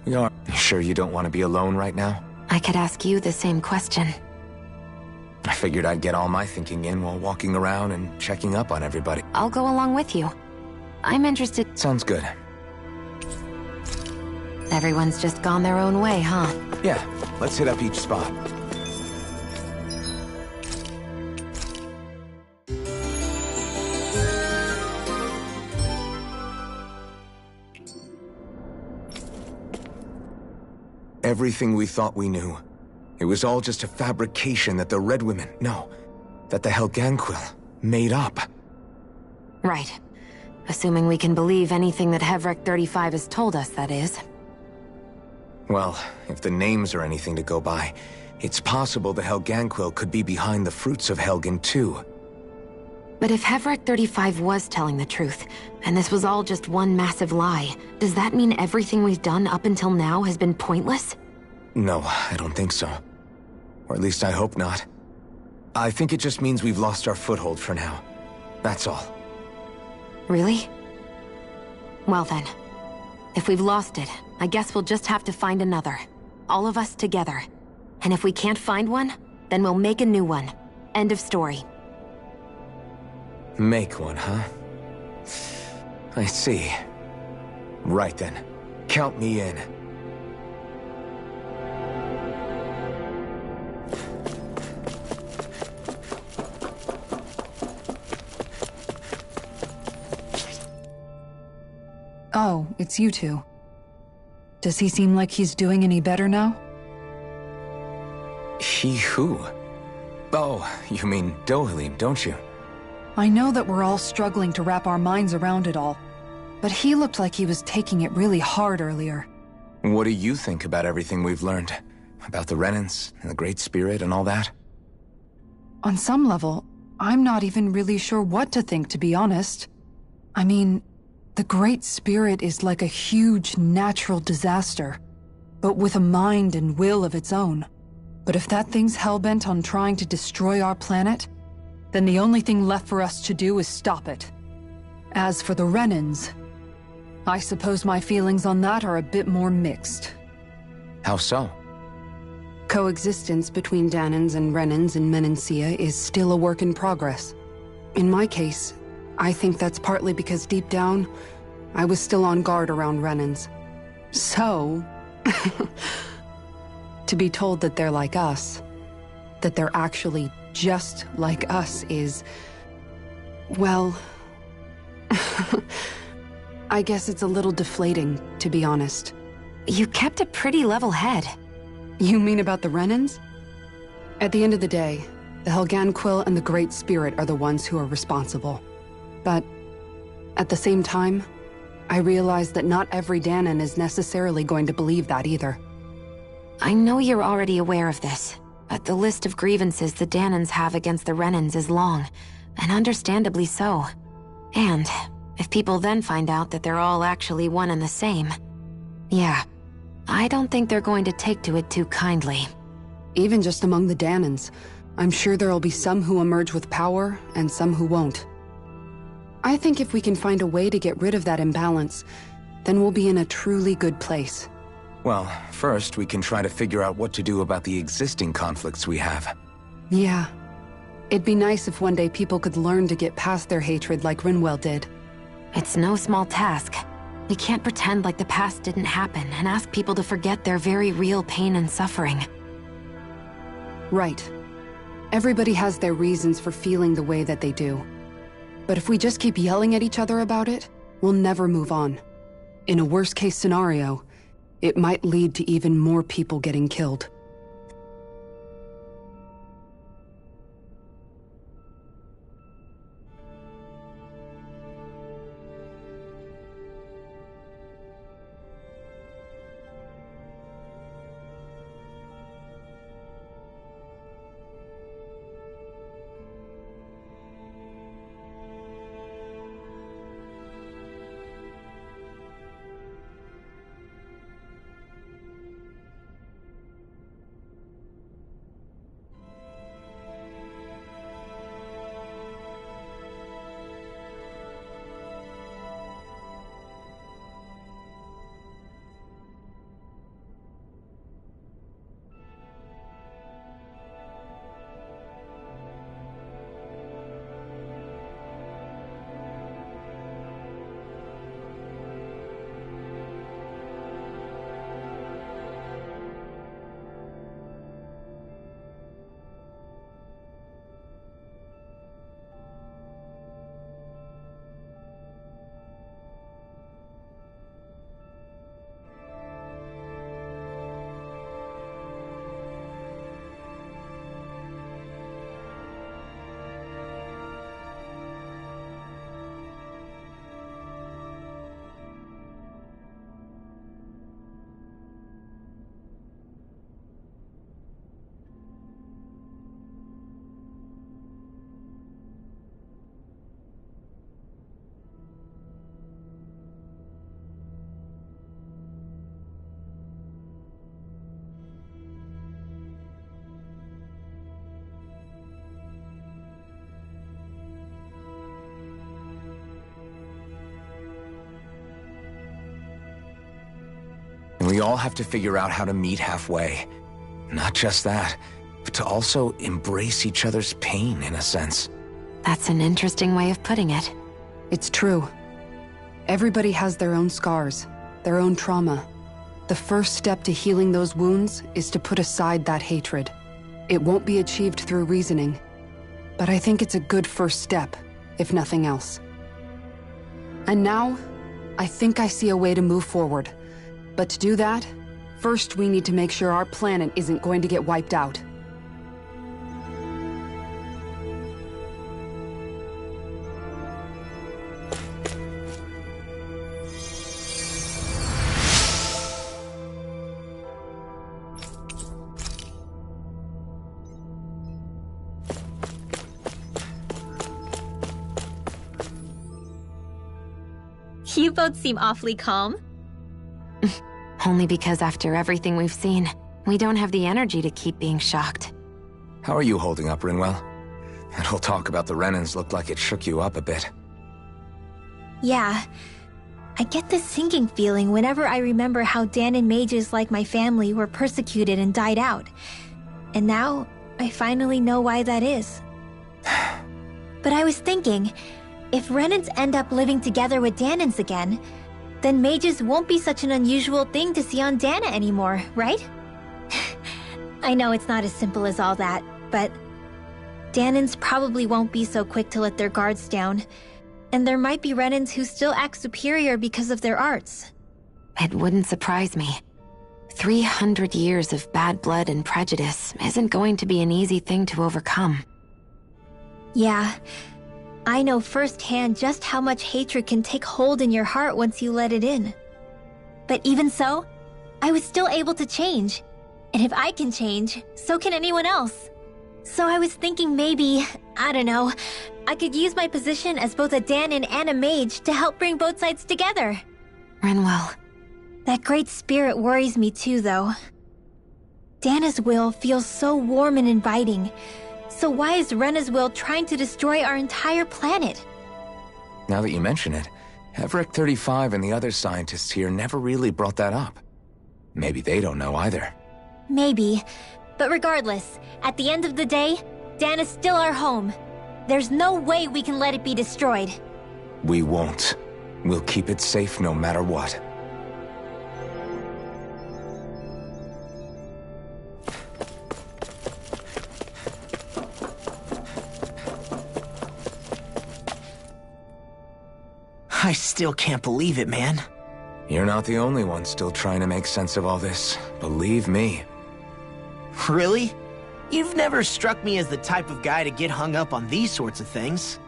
We are... You sure you don't want to be alone right now? I could ask you the same question. I figured I'd get all my thinking in while walking around and checking up on everybody. I'll go along with you. I'm interested... Sounds good. Everyone's just gone their own way, huh? Yeah, let's hit up each spot. Everything we thought we knew. It was all just a fabrication that the Red Women, no, that the Helganquil made up. Right. Assuming we can believe anything that Hevric 35 has told us, that is. Well, if the names are anything to go by, it's possible the Helganquil could be behind the fruits of Helgen too. But if Hevric 35 was telling the truth, and this was all just one massive lie, does that mean everything we've done up until now has been pointless? No, I don't think so. Or at least I hope not. I think it just means we've lost our foothold for now. That's all. Really? Well then, if we've lost it, I guess we'll just have to find another. All of us together. And if we can't find one, then we'll make a new one. End of story. Make one, huh? I see. Right then. Count me in. Oh, it's you two. Does he seem like he's doing any better now? He who? Oh, you mean Dohalim, don't you? I know that we're all struggling to wrap our minds around it all, but he looked like he was taking it really hard earlier. What do you think about everything we've learned? About the Renans, and the Great Spirit, and all that? On some level, I'm not even really sure what to think, to be honest. I mean, the Great Spirit is like a huge natural disaster, but with a mind and will of its own. But if that thing's hellbent on trying to destroy our planet, then the only thing left for us to do is stop it. As for the Renans, I suppose my feelings on that are a bit more mixed. How so? Coexistence between Dahnans and Renans in Menancia is still a work in progress. In my case, I think that's partly because deep down, I was still on guard around Renans. So, to be told that they're like us, that they're actually just like us is, well, I guess it's a little deflating, to be honest. You kept a pretty level head. You mean about the Renans? At the end of the day, the Helganquil and the Great Spirit are the ones who are responsible. But at the same time, I realize that not every Dahnan is necessarily going to believe that either. I know you're already aware of this, but the list of grievances the Dahnans have against the Renans is long, and understandably so. And if people then find out that they're all actually one and the same, yeah, I don't think they're going to take to it too kindly. Even just among the Dahnans, I'm sure there'll be some who emerge with power and some who won't. I think if we can find a way to get rid of that imbalance, then we'll be in a truly good place. Well, first we can try to figure out what to do about the existing conflicts we have. Yeah. It'd be nice if one day people could learn to get past their hatred like Rinwell did. It's no small task. We can't pretend like the past didn't happen and ask people to forget their very real pain and suffering. Right. Everybody has their reasons for feeling the way that they do. But if we just keep yelling at each other about it, we'll never move on. In a worst-case scenario, it might lead to even more people getting killed. And we all have to figure out how to meet halfway. Not just that, but to also embrace each other's pain, in a sense. That's an interesting way of putting it. It's true. Everybody has their own scars, their own trauma. The first step to healing those wounds is to put aside that hatred. It won't be achieved through reasoning, but I think it's a good first step, if nothing else. And now, I think I see a way to move forward. But to do that, first we need to make sure our planet isn't going to get wiped out. You both seem awfully calm. Only because after everything we've seen, we don't have the energy to keep being shocked. How are you holding up, Rinwell? That whole talk about the Renans looked like it shook you up a bit. Yeah. I get this sinking feeling whenever I remember how Dahnan mages like my family were persecuted and died out. And now, I finally know why that is. But I was thinking, if Renans end up living together with Dahnans again, then mages won't be such an unusual thing to see on Dahna anymore, right? I know it's not as simple as all that, but Dahnans probably won't be so quick to let their guards down, and there might be Renans who still act superior because of their arts. It wouldn't surprise me. 300 years of bad blood and prejudice isn't going to be an easy thing to overcome. Yeah, I know firsthand just how much hatred can take hold in your heart once you let it in. But even so, I was still able to change. And if I can change, so can anyone else. So I was thinking maybe, I don't know, I could use my position as both a Dahnan and a mage to help bring both sides together. Rinwell. That great spirit worries me too, though. Dana's will feels so warm and inviting. So why is Rena's will trying to destroy our entire planet? Now that you mention it, Everett 35 and the other scientists here never really brought that up. Maybe they don't know either. Maybe. But regardless, at the end of the day, Dana's still our home. There's no way we can let it be destroyed. We won't. We'll keep it safe no matter what. I still can't believe it, man. You're not the only one still trying to make sense of all this. Believe me. Really? You've never struck me as the type of guy to get hung up on these sorts of things.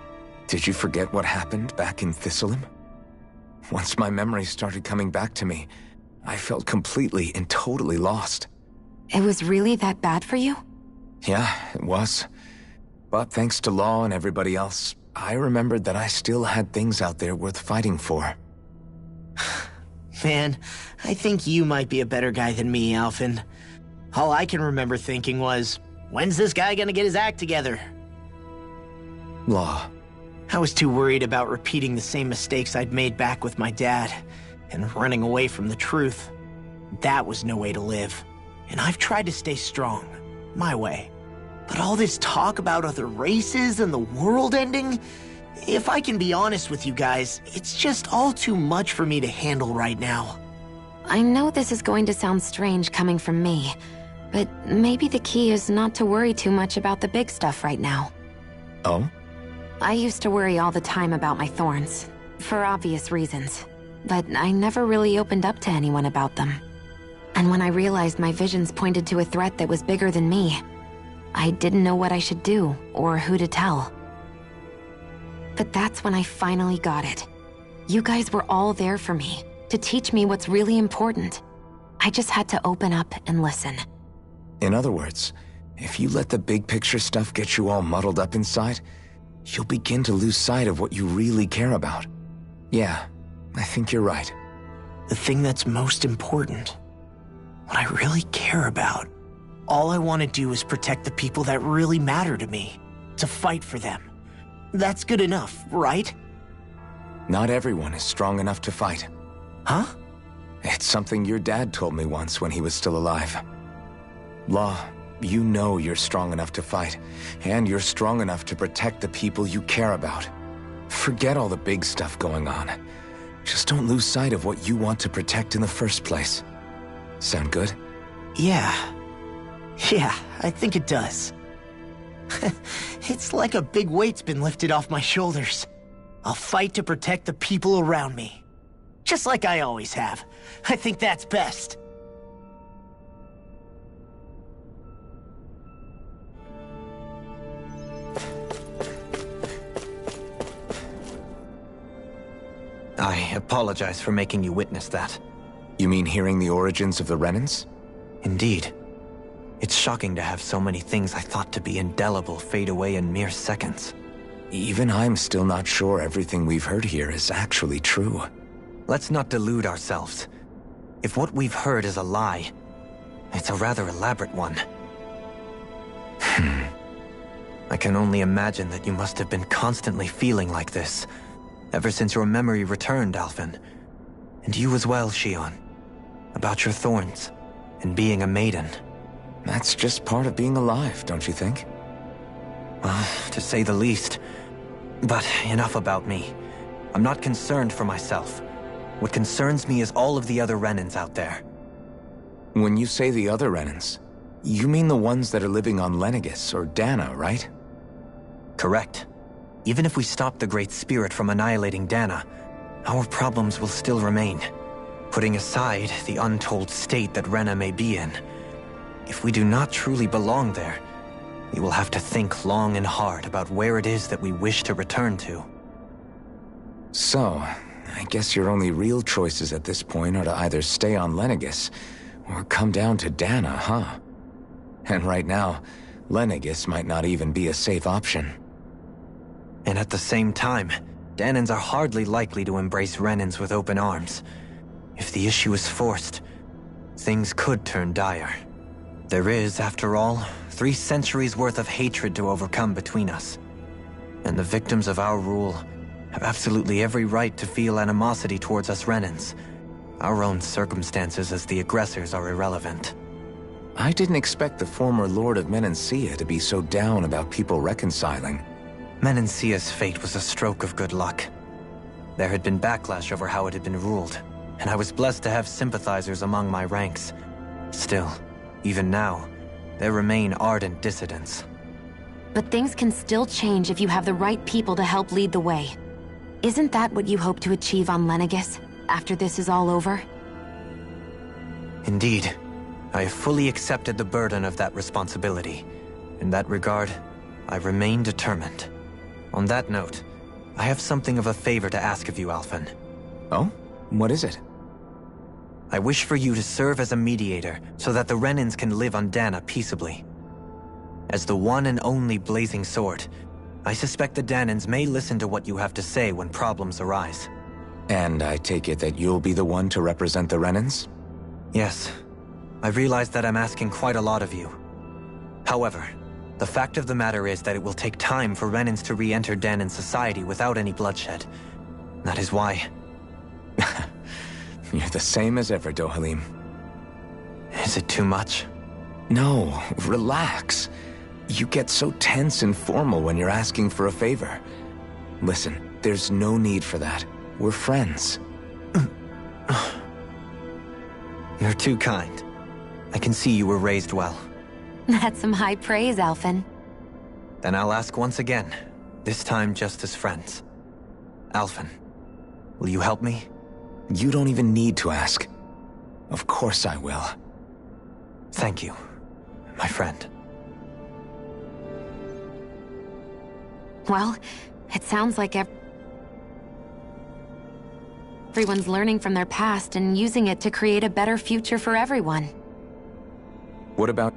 Did you forget what happened back in Thistleum? Once my memories started coming back to me, I felt completely and totally lost. It was really that bad for you? Yeah, it was. But thanks to Law and everybody else, I remembered that I still had things out there worth fighting for. Man, I think you might be a better guy than me, Alphen. All I can remember thinking was, when's this guy gonna get his act together? Law. I was too worried about repeating the same mistakes I'd made back with my dad, and running away from the truth. That was no way to live. And I've tried to stay strong, my way. But all this talk about other races and the world ending, if I can be honest with you guys, it's just all too much for me to handle right now. I know this is going to sound strange coming from me, but maybe the key is not to worry too much about the big stuff right now. Oh? I used to worry all the time about my thorns, for obvious reasons, but I never really opened up to anyone about them. And when I realized my visions pointed to a threat that was bigger than me, I didn't know what I should do, or who to tell. But that's when I finally got it. You guys were all there for me, to teach me what's really important. I just had to open up and listen. In other words, if you let the big picture stuff get you all muddled up inside, you'll begin to lose sight of what you really care about. Yeah, I think you're right. The thing that's most important, what I really care about. All I want to do is protect the people that really matter to me, to fight for them. That's good enough, right? Not everyone is strong enough to fight. Huh? It's something your dad told me once when he was still alive. Law, you know you're strong enough to fight, and you're strong enough to protect the people you care about. Forget all the big stuff going on. Just don't lose sight of what you want to protect in the first place. Sound good? Yeah, I think it does. It's like a big weight's been lifted off my shoulders. I'll fight to protect the people around me. Just like I always have. I think that's best. I apologize for making you witness that. You mean hearing the origins of the Renans? Indeed. It's shocking to have so many things I thought to be indelible fade away in mere seconds. Even I'm still not sure everything we've heard here is actually true. Let's not delude ourselves. If what we've heard is a lie, it's a rather elaborate one. I can only imagine that you must have been constantly feeling like this, ever since your memory returned, Alphen. And you as well, Shionne. About your thorns, and being a maiden. That's just part of being alive, don't you think? Well, to say the least. But enough about me. I'm not concerned for myself. What concerns me is all of the other Renans out there. When you say the other Renans, you mean the ones that are living on Lenegis or Dana, right? Correct. Even if we stop the Great Spirit from annihilating Dana, our problems will still remain. Putting aside the untold state that Rena may be in, if we do not truly belong there, we will have to think long and hard about where it is that we wish to return to. So, I guess your only real choices at this point are to either stay on Lenegis, or come down to Dana, huh? And right now, Lenegis might not even be a safe option. And at the same time, Danans are hardly likely to embrace Renans with open arms. If the issue is forced, things could turn dire. There is, after all, 3 centuries worth of hatred to overcome between us. And the victims of our rule have absolutely every right to feel animosity towards us Renans. Our own circumstances as the aggressors are irrelevant. I didn't expect the former Lord of Menancia to be so down about people reconciling. Menancia's fate was a stroke of good luck. There had been backlash over how it had been ruled, and I was blessed to have sympathizers among my ranks. Still, even now, there remain ardent dissidents. But things can still change if you have the right people to help lead the way. Isn't that what you hope to achieve on Lenegis, after this is all over? Indeed. I have fully accepted the burden of that responsibility. In that regard, I remain determined. On that note, I have something of a favor to ask of you, Alphen. Oh? What is it? I wish for you to serve as a mediator so that the Renans can live on Dana peaceably. As the one and only Blazing Sword, I suspect the Danans may listen to what you have to say when problems arise. And I take it that you'll be the one to represent the Renans? Yes. I realize that I'm asking quite a lot of you. However, the fact of the matter is that it will take time for Renans to re-enter Danan society without any bloodshed. That is why... You're the same as ever, Dohalim. Is it too much? No, relax. You get so tense and formal when you're asking for a favor. Listen, there's no need for that. We're friends. You're too kind. I can see you were raised well. That's some high praise, Alphen. Then I'll ask once again, this time just as friends. Alphen, will you help me? You don't even need to ask. Of course I will. Thank you, my friend. Well, it sounds like everyone's learning from their past and using it to create a better future for everyone. What about...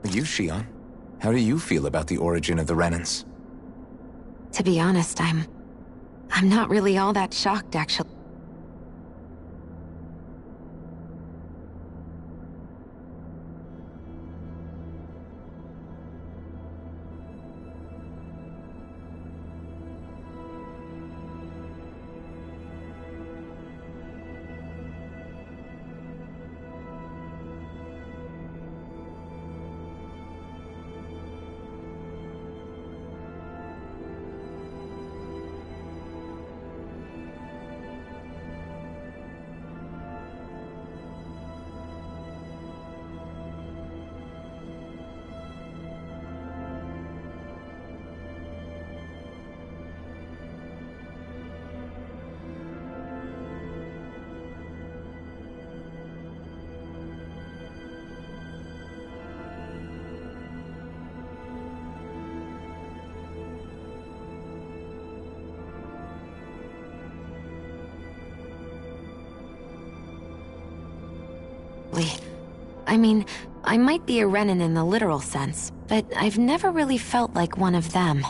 You, Shion? How do you feel about the origin of the Renans? To be honest, I'm not really all that shocked, actually. I mean, I might be a Renan in the literal sense, but I've never really felt like one of them.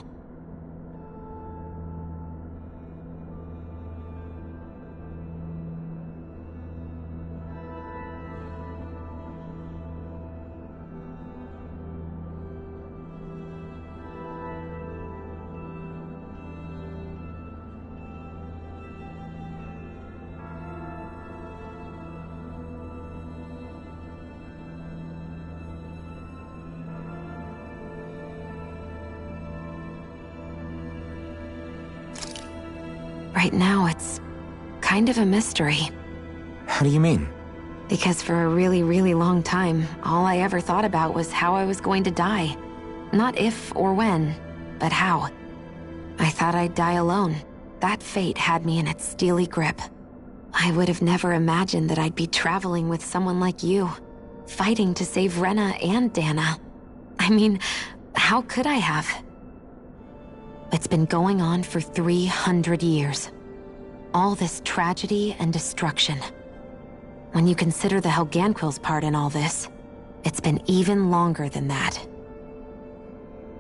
Right now, it's kind of a mystery. How do you mean? Because for a really, really long time, all I ever thought about was how I was going to die. Not if or when, but how. I thought I'd die alone. That fate had me in its steely grip. I would have never imagined that I'd be traveling with someone like you, fighting to save Rena and Dana. I mean, how could I have? It's been going on for 300 years. All this tragedy and destruction. When you consider the Helganquil's part in all this, it's been even longer than that.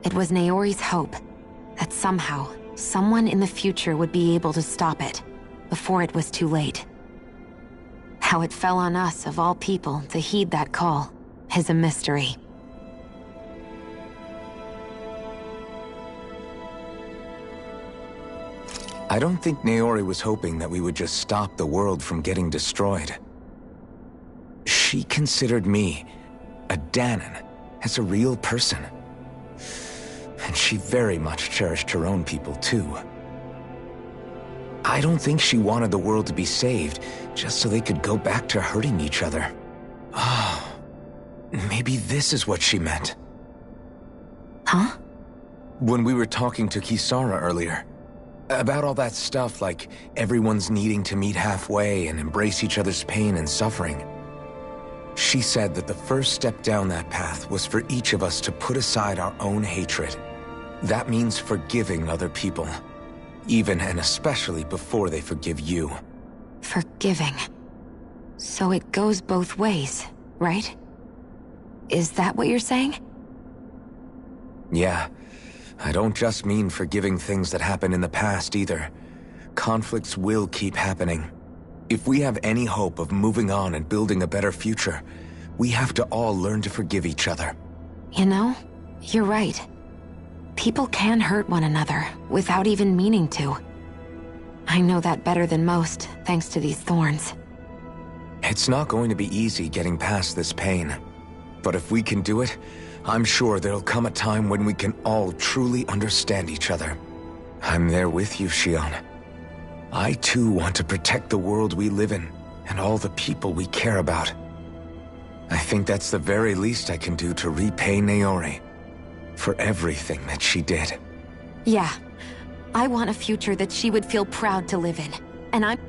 It was Naori's hope that somehow, someone in the future would be able to stop it, before it was too late. How it fell on us, of all people, to heed that call, is a mystery. I don't think Naori was hoping that we would just stop the world from getting destroyed. She considered me, a Dahnan, as a real person. And she very much cherished her own people, too. I don't think she wanted the world to be saved, just so they could go back to hurting each other. Oh, maybe this is what she meant. Huh? When we were talking to Kisara earlier, about all that stuff like everyone's needing to meet halfway and embrace each other's pain and suffering. She said that the first step down that path was for each of us to put aside our own hatred. That means forgiving other people, even and especially before they forgive you. Forgiving. So it goes both ways, right? Is that what you're saying? Yeah. I don't just mean forgiving things that happened in the past either. Conflicts will keep happening. If we have any hope of moving on and building a better future, we have to all learn to forgive each other. You know, you're right. People can hurt one another without even meaning to. I know that better than most, thanks to these thorns. It's not going to be easy getting past this pain. But if we can do it, I'm sure there'll come a time when we can all truly understand each other. I'm there with you, Shion. I too want to protect the world we live in, and all the people we care about. I think that's the very least I can do to repay Naori for everything that she did. Yeah. I want a future that she would feel proud to live in. And I'm...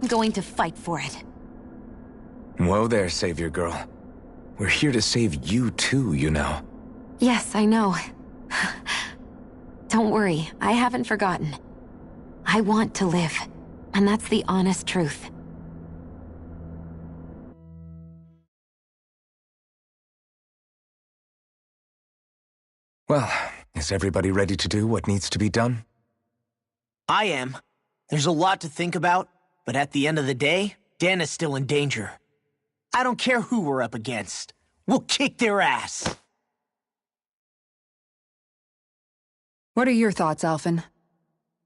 I'm going to fight for it. Whoa there, Savior Girl. We're here to save you too, you know. Yes, I know. Don't worry, I haven't forgotten. I want to live, and that's the honest truth. Well, is everybody ready to do what needs to be done? I am. There's a lot to think about, but at the end of the day, Dan is still in danger. I don't care who we're up against. We'll kick their ass. What are your thoughts, Alphen?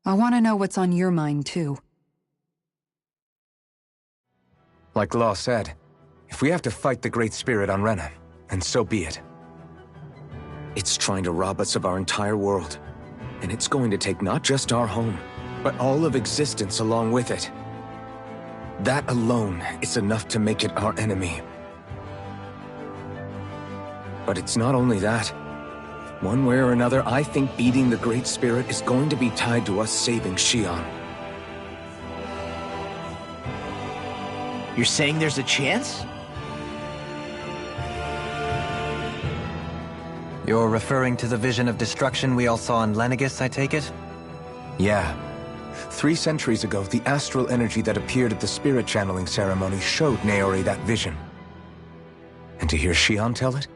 I want to know what's on your mind, too. Like Law said, if we have to fight the Great Spirit on Rena, then so be it. It's trying to rob us of our entire world, and it's going to take not just our home, but all of existence along with it. That alone is enough to make it our enemy. But it's not only that. One way or another, I think beating the Great Spirit is going to be tied to us saving Xion. You're saying there's a chance? You're referring to the vision of destruction we all saw in Lenegis, I take it? Yeah. 3 centuries ago, the astral energy that appeared at the spirit channeling ceremony showed Naori that vision. And to hear Xion tell it,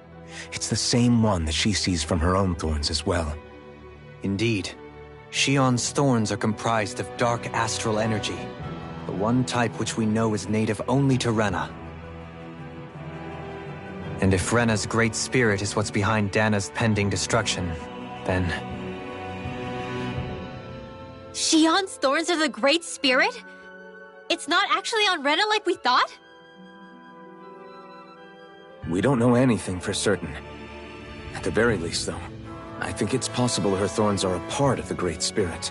it's the same one that she sees from her own thorns as well. Indeed. Xion's thorns are comprised of dark astral energy, the one type which we know is native only to Rena. And if Rena's great spirit is what's behind Dana's pending destruction, then... Xion's thorns are the Great Spirit? It's not actually on Rena like we thought? We don't know anything for certain. At the very least, though, I think it's possible her thorns are a part of the Great Spirit.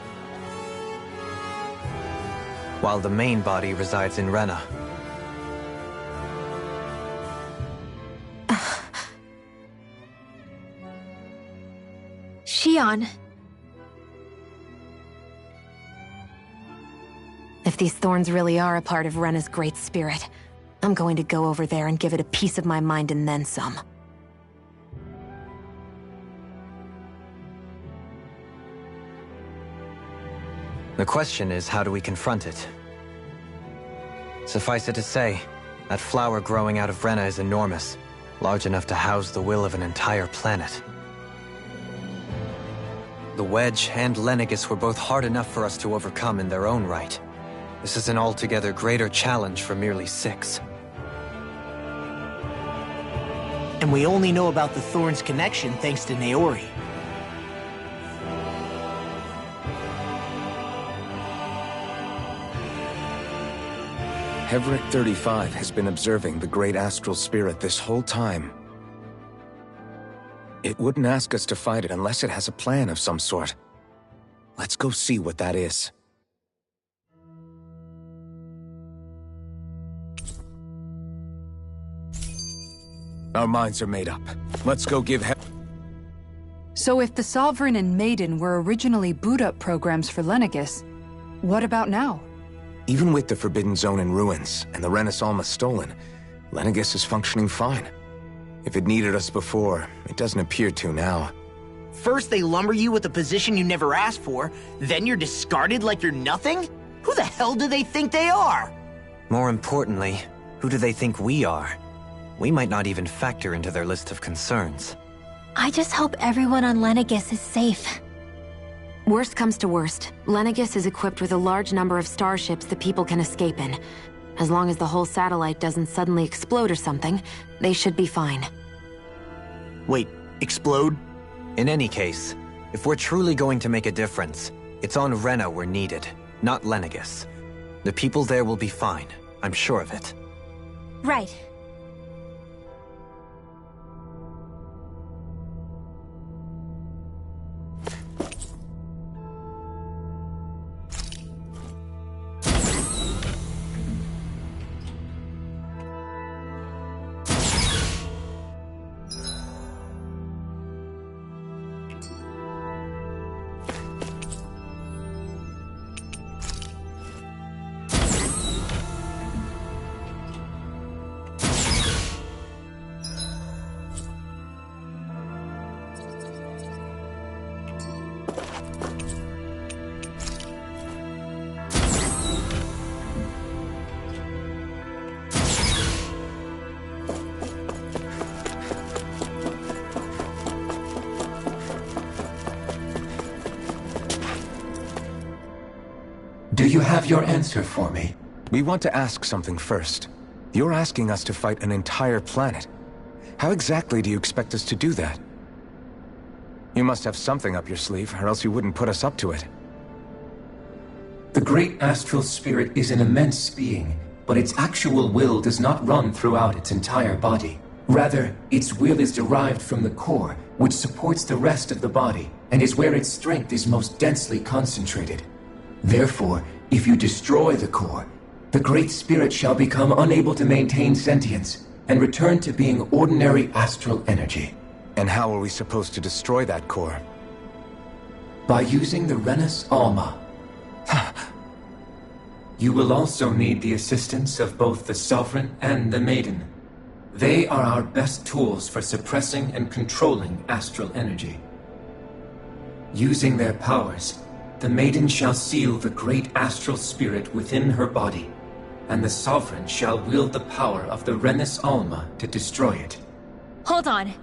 While the main body resides in Rena. Xion. If these thorns really are a part of Rena's Great Spirit, I'm going to go over there and give it a piece of my mind and then some. The question is, how do we confront it? Suffice it to say, that flower growing out of Rena is enormous, large enough to house the will of an entire planet. The Wedge and Lenegis were both hard enough for us to overcome in their own right. This is an altogether greater challenge for merely 6. And we only know about the Thorns connection thanks to Naori. Hevric 35 has been observing the Great Astral Spirit this whole time. It wouldn't ask us to fight it unless it has a plan of some sort. Let's go see what that is. Our minds are made up. Let's go give So if the Sovereign and Maiden were originally boot-up programs for Lenegis, what about now? Even with the Forbidden Zone in ruins and the Renis Alma stolen, Lenegis is functioning fine. If it needed us before, it doesn't appear to now. First they lumber you with a position you never asked for, then you're discarded like you're nothing? Who the hell do they think they are? More importantly, who do they think we are? We might not even factor into their list of concerns. I just hope everyone on Lenegis is safe. Worst comes to worst, Lenegis is equipped with a large number of starships that people can escape in. As long as the whole satellite doesn't suddenly explode or something, they should be fine. Wait, explode? In any case, if we're truly going to make a difference, it's on Rena we're needed, not Lenegis. The people there will be fine, I'm sure of it. Right. Do you have your answer for me? We want to ask something first. You're asking us to fight an entire planet. How exactly do you expect us to do that? You must have something up your sleeve, or else you wouldn't put us up to it. The great astral spirit is an immense being, but its actual will does not run throughout its entire body. Rather, its will is derived from the core, which supports the rest of the body, and is where its strength is most densely concentrated. Therefore, if you destroy the core, the Great Spirit shall become unable to maintain sentience, and return to being ordinary astral energy. And how are we supposed to destroy that core? By using the Renus Alma. You will also need the assistance of both the Sovereign and the Maiden. They are our best tools for suppressing and controlling astral energy. Using their powers, the Maiden shall seal the great astral spirit within her body, and the Sovereign shall wield the power of the Renus Alma to destroy it. Hold on.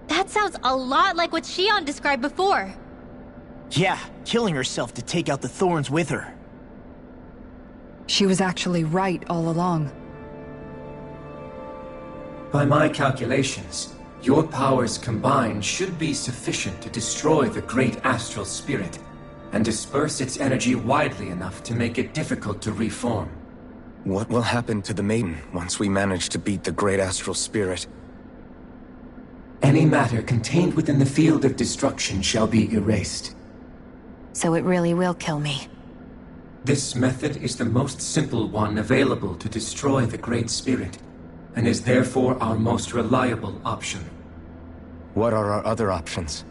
That sounds a lot like what Shion described before. Yeah, killing herself to take out the thorns with her. She was actually right all along. By my calculations, your powers combined should be sufficient to destroy the great astral spirit, and disperse its energy widely enough to make it difficult to reform. What will happen to the Maiden once we manage to beat the great astral spirit? Any matter contained within the field of destruction shall be erased. So it really will kill me. This method is the most simple one available to destroy the Great Spirit, and is therefore our most reliable option. What are our other options?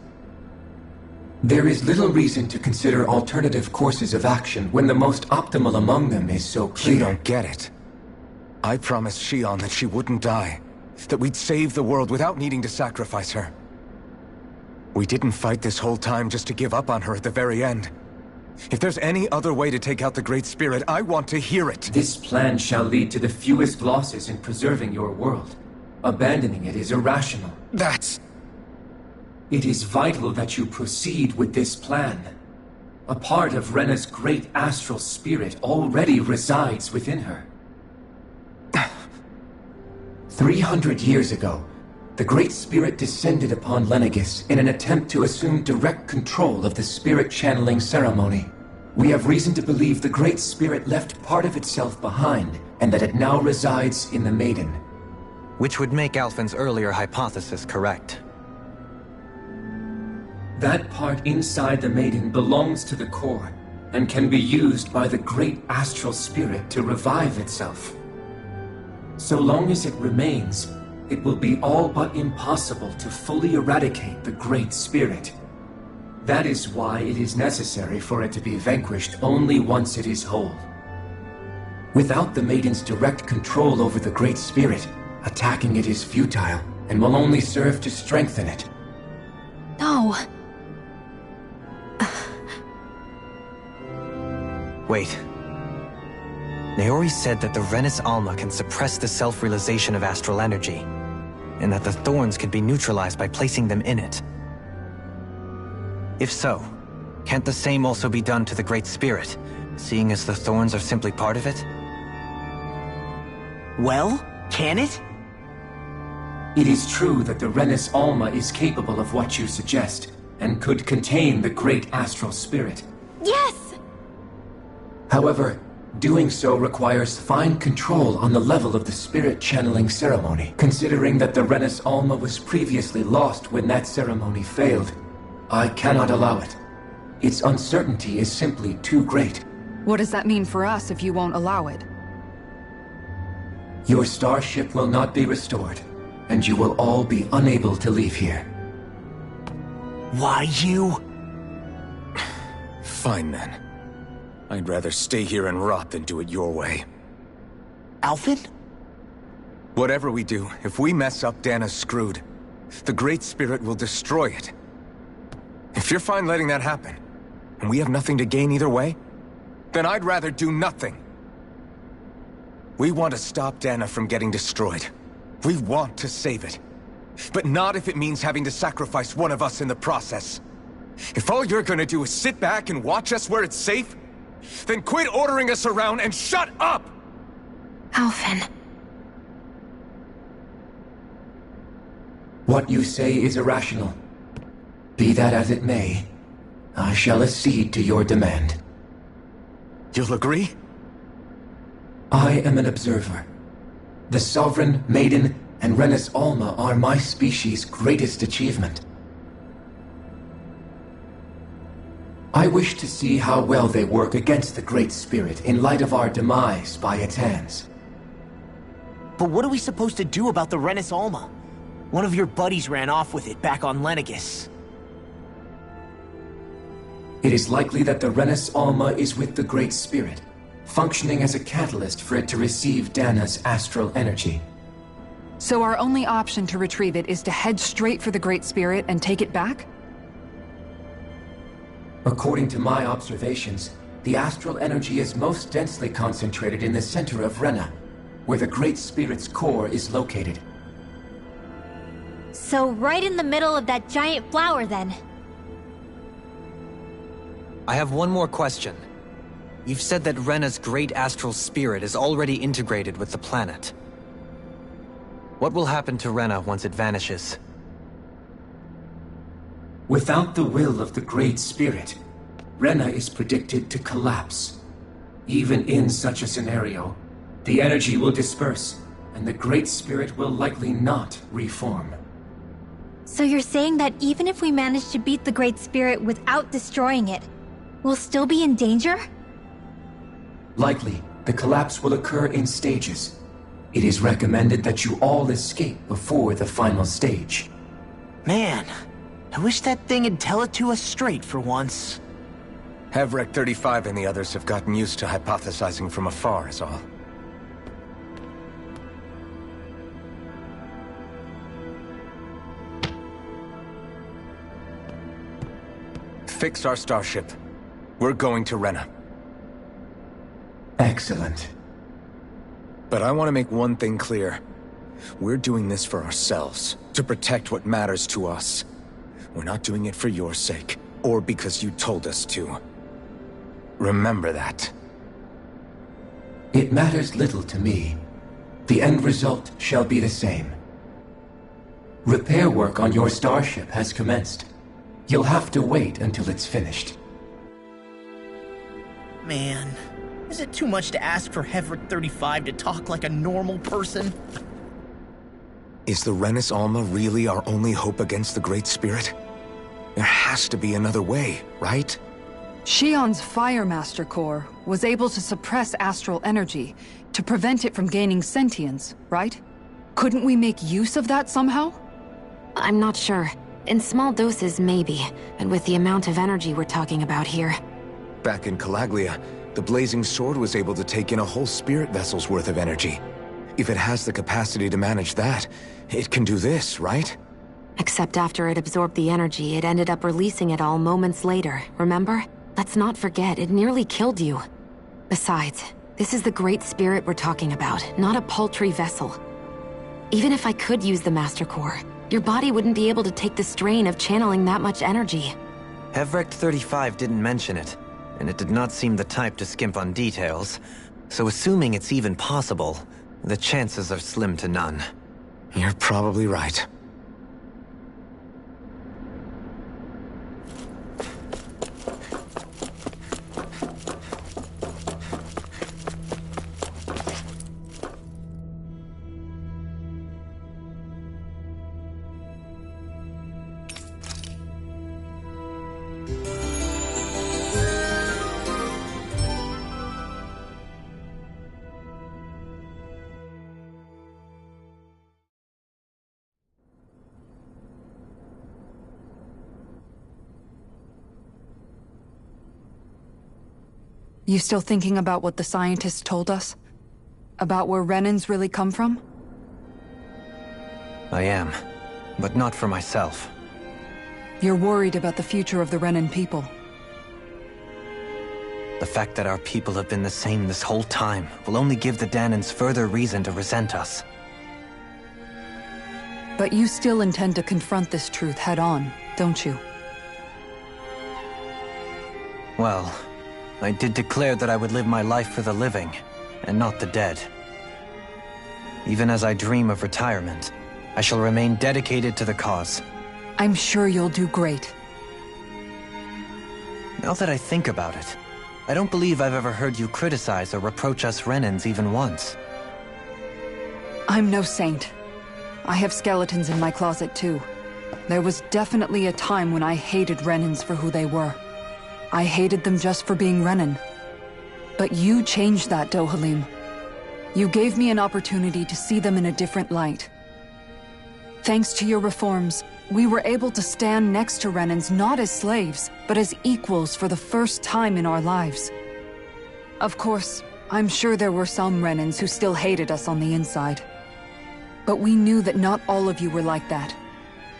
There is little reason to consider alternative courses of action when the most optimal among them is so clear. You don't get it. I promised Shion that she wouldn't die, that we'd save the world without needing to sacrifice her. We didn't fight this whole time just to give up on her at the very end. If there's any other way to take out the Great Spirit, I want to hear it. This plan shall lead to the fewest losses in preserving your world. Abandoning it is irrational. It is vital that you proceed with this plan. A part of Rena's great astral spirit already resides within her. 300 years ago, the Great Spirit descended upon Lenegis in an attempt to assume direct control of the spirit channeling ceremony. We have reason to believe the Great Spirit left part of itself behind, and that it now resides in the Maiden. Which would make Alphen's earlier hypothesis correct. That part inside the Maiden belongs to the core, and can be used by the great astral spirit to revive itself. So long as it remains, it will be all but impossible to fully eradicate the Great Spirit. That is why it is necessary for it to be vanquished only once it is whole. Without the Maiden's direct control over the Great Spirit, attacking it is futile, and will only serve to strengthen it. No. Wait. Naori said that the Renus Alma can suppress the self-realization of astral energy, and that the thorns can be neutralized by placing them in it. If so, can't the same also be done to the Great Spirit, seeing as the thorns are simply part of it? Well, can it? It is true that the Renus Alma is capable of what you suggest, and could contain the great astral spirit. Yes! However, doing so requires fine control on the level of the spirit channeling ceremony, considering that the Renus Alma was previously lost when that ceremony failed. I cannot allow it. Its uncertainty is simply too great. What does that mean for us if you won't allow it? Your starship will not be restored, and you will all be unable to leave here. Why you? Fine then. I'd rather stay here and rot than do it your way. Alphen? Whatever we do, if we mess up, Dana's screwed. The Great Spirit will destroy it. If you're fine letting that happen, and we have nothing to gain either way, then I'd rather do nothing. We want to stop Dana from getting destroyed. We want to save it. But not if it means having to sacrifice one of us in the process. If all you're gonna do is sit back and watch us where it's safe, Then quit ordering us around and shut up! Alphen. What you say is irrational. Be that as it may, I shall accede to your demand. You'll agree? I am an observer. The Sovereign, Maiden, and Renis Alma are my species' greatest achievement. I wish to see how well they work against the Great Spirit in light of our demise by its hands. But what are we supposed to do about the Renis Alma? One of your buddies ran off with it back on Lenegis. It is likely that the Renis Alma is with the Great Spirit, functioning as a catalyst for it to receive Dana's astral energy. So our only option to retrieve it is to head straight for the Great Spirit and take it back? According to my observations, the astral energy is most densely concentrated in the center of Rena, where the Great Spirit's core is located. So right in the middle of that giant flower, then. I have one more question. You've said that Rena's great astral spirit is already integrated with the planet. What will happen to Rena once it vanishes? Without the will of the Great Spirit, Rena is predicted to collapse. Even in such a scenario, the energy will disperse, and the Great Spirit will likely not reform. So you're saying that even if we manage to beat the Great Spirit without destroying it, we'll still be in danger? Likely, the collapse will occur in stages. It is recommended that you all escape before the final stage. Man, I wish that thing would tell it to us straight for once. Hevrek 35 and the others have gotten used to hypothesizing from afar is all. Fix our starship. We're going to Rena. Excellent. But I want to make one thing clear. We're doing this for ourselves, to protect what matters to us. We're not doing it for your sake, or because you told us to. Remember that. It matters little to me. The end result shall be the same. Repair work on your starship has commenced. You'll have to wait until it's finished. Man, is it too much to ask for Hevrek 35 to talk like a normal person? Is the Renis Alma really our only hope against the Great Spirit? There has to be another way, right? Shion's Fire Master Core was able to suppress astral energy to prevent it from gaining sentience, right? Couldn't we make use of that somehow? I'm not sure. In small doses, maybe, and with the amount of energy we're talking about here. Back in Calaglia, the Blazing Sword was able to take in a whole spirit vessel's worth of energy. If it has the capacity to manage that, it can do this, right? Except after it absorbed the energy, it ended up releasing it all moments later, remember? Let's not forget, it nearly killed you. Besides, this is the Great Spirit we're talking about, not a paltry vessel. Even if I could use the Master Core, your body wouldn't be able to take the strain of channeling that much energy. Hevrek 35 didn't mention it, and it did not seem the type to skimp on details, so assuming it's even possible, the chances are slim to none. You're probably right. You still thinking about what the scientists told us? About where Renans really come from? I am, but not for myself. You're worried about the future of the Renan people. The fact that our people have been the same this whole time will only give the Danans further reason to resent us. But you still intend to confront this truth head-on, don't you? Well, I did declare that I would live my life for the living, and not the dead. Even as I dream of retirement, I shall remain dedicated to the cause. I'm sure you'll do great. Now that I think about it, I don't believe I've ever heard you criticize or reproach us Renans even once. I'm no saint. I have skeletons in my closet too. There was definitely a time when I hated Renans for who they were. I hated them just for being Renan. But you changed that, Dohalim. You gave me an opportunity to see them in a different light. Thanks to your reforms, we were able to stand next to Renans not as slaves, but as equals for the first time in our lives. Of course, I'm sure there were some Renans who still hated us on the inside. But we knew that not all of you were like that.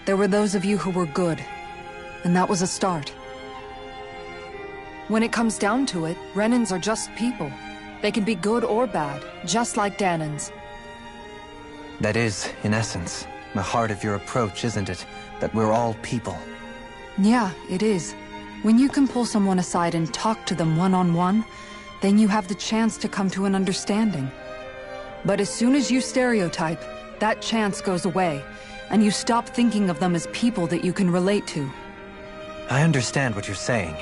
There were those of you who were good, and that was a start. When it comes down to it, Renans are just people. They can be good or bad, just like Dahnans. That is, in essence, the heart of your approach, isn't it? That we're all people. Yeah, it is. When you can pull someone aside and talk to them one-on-one, then you have the chance to come to an understanding. But as soon as you stereotype, that chance goes away, and you stop thinking of them as people that you can relate to. I understand what you're saying,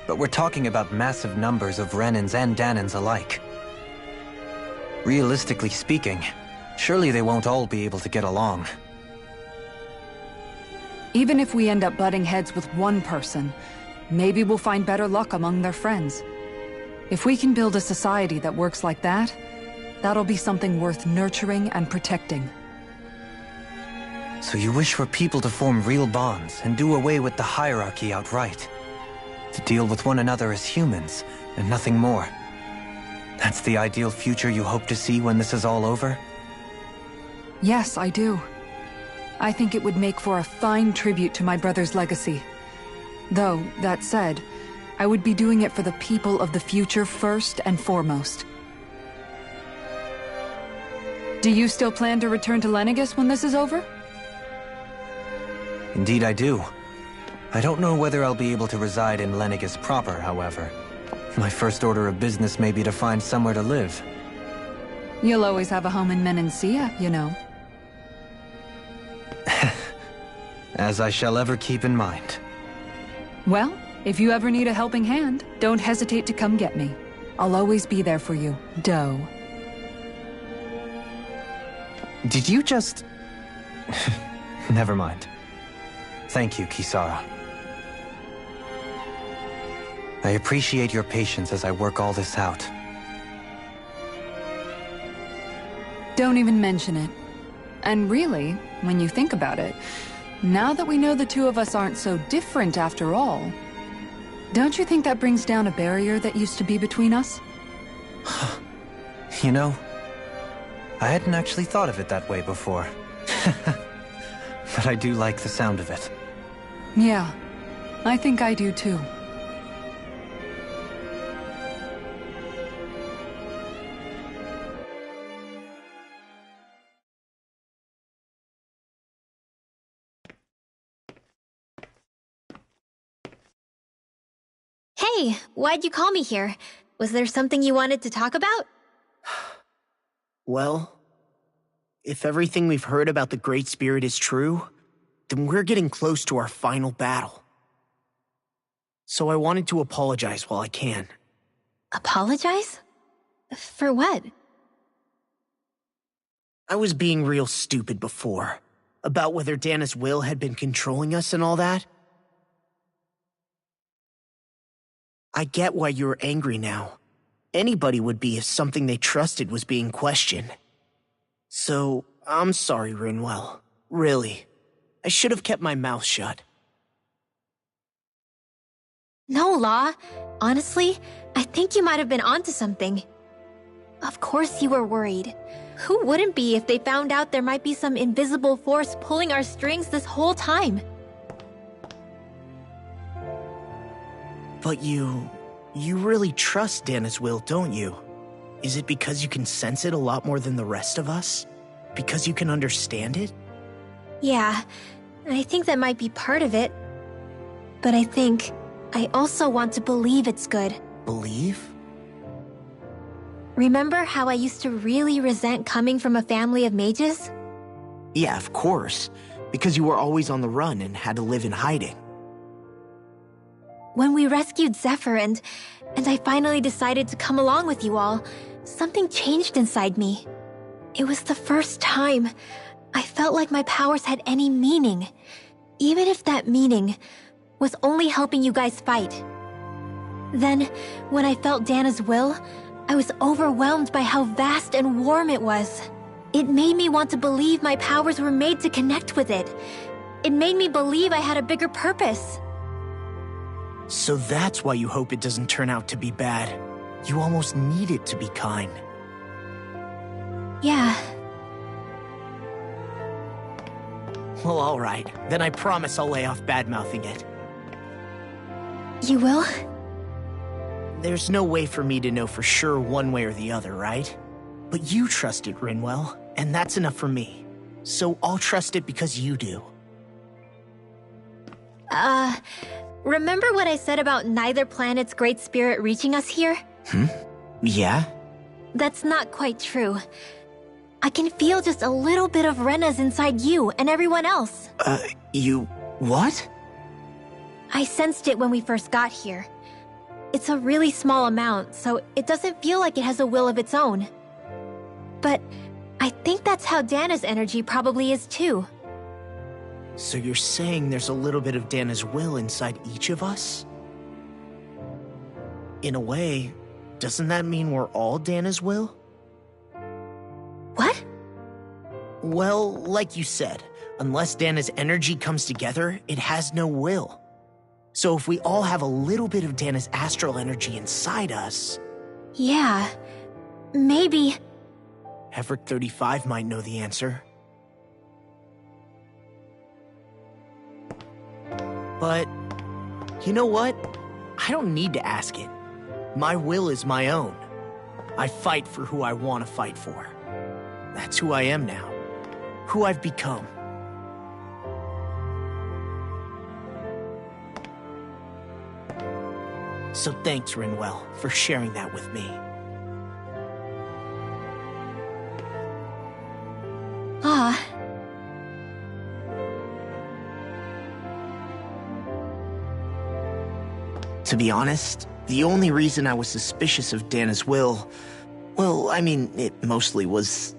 but we're talking about massive numbers of Renans and Dahnans alike. Realistically speaking, surely they won't all be able to get along. Even if we end up butting heads with one person, maybe we'll find better luck among their friends. If we can build a society that works like that, that'll be something worth nurturing and protecting. So you wish for people to form real bonds and do away with the hierarchy outright? To deal with one another as humans, and nothing more? That's the ideal future you hope to see when this is all over? Yes, I do. I think it would make for a fine tribute to my brother's legacy. Though, that said, I would be doing it for the people of the future first and foremost. Do you still plan to return to Lenegis when this is over? Indeed I do. I don't know whether I'll be able to reside in Lenegis proper, however. My first order of business may be to find somewhere to live. You'll always have a home in Menancia, you know. As I shall ever keep in mind. Well, if you ever need a helping hand, don't hesitate to come get me. I'll always be there for you, Doe. Did you just... Never mind. Thank you, Kisara. I appreciate your patience as I work all this out. Don't even mention it. And really, when you think about it, now that we know the two of us aren't so different after all, don't you think that brings down a barrier that used to be between us? You know, I hadn't actually thought of it that way before. But I do like the sound of it. Yeah, I think I do too. Hey, why'd you call me here? Was there something you wanted to talk about? Well, if everything we've heard about the Great Spirit is true, then we're getting close to our final battle. So I wanted to apologize while I can. Apologize? For what? I was being real stupid before, about whether Dana's will had been controlling us and all that. I get why you're angry now. Anybody would be if something they trusted was being questioned. So, I'm sorry, Rinwell. Really. I should have kept my mouth shut. No, Law. Honestly, I think you might have been onto something. Of course you were worried. Who wouldn't be if they found out there might be some invisible force pulling our strings this whole time? But you really trust Dana's will, don't you? Is it because you can sense it a lot more than the rest of us? Because you can understand it? Yeah, I think that might be part of it. But I think I also want to believe it's good. Believe? Remember how I used to really resent coming from a family of mages? Yeah, of course. Because you were always on the run and had to live in hiding. When we rescued Zephyr and I finally decided to come along with you all, something changed inside me. It was the first time I felt like my powers had any meaning, even if that meaning was only helping you guys fight. Then, when I felt Dana's will, I was overwhelmed by how vast and warm it was. It made me want to believe my powers were made to connect with it. It made me believe I had a bigger purpose. So that's why you hope it doesn't turn out to be bad. You almost need it to be kind. Yeah. Well, alright. Then I promise I'll lay off bad-mouthing it. You will? There's no way for me to know for sure one way or the other, right? But you trust it, Rinwell, and that's enough for me. So I'll trust it because you do. Remember what I said about neither planet's great spirit reaching us here? Yeah? That's not quite true. I can feel just a little bit of Rena's inside you and everyone else. You... what? I sensed it when we first got here. It's a really small amount, so it doesn't feel like it has a will of its own. But I think that's how Dana's energy probably is too. So you're saying there's a little bit of Dana's will inside each of us? In a way, doesn't that mean we're all Dana's will? What? Well, like you said, unless Dana's energy comes together, it has no will. So if we all have a little bit of Dana's astral energy inside us... Yeah, maybe... Heverick 35 might know the answer. But, you know what? I don't need to ask it. My will is my own. I fight for who I want to fight for. That's who I am now. Who I've become. So thanks, Rinwell, for sharing that with me. To be honest, the only reason I was suspicious of Dana's will, well, I mean, it mostly was...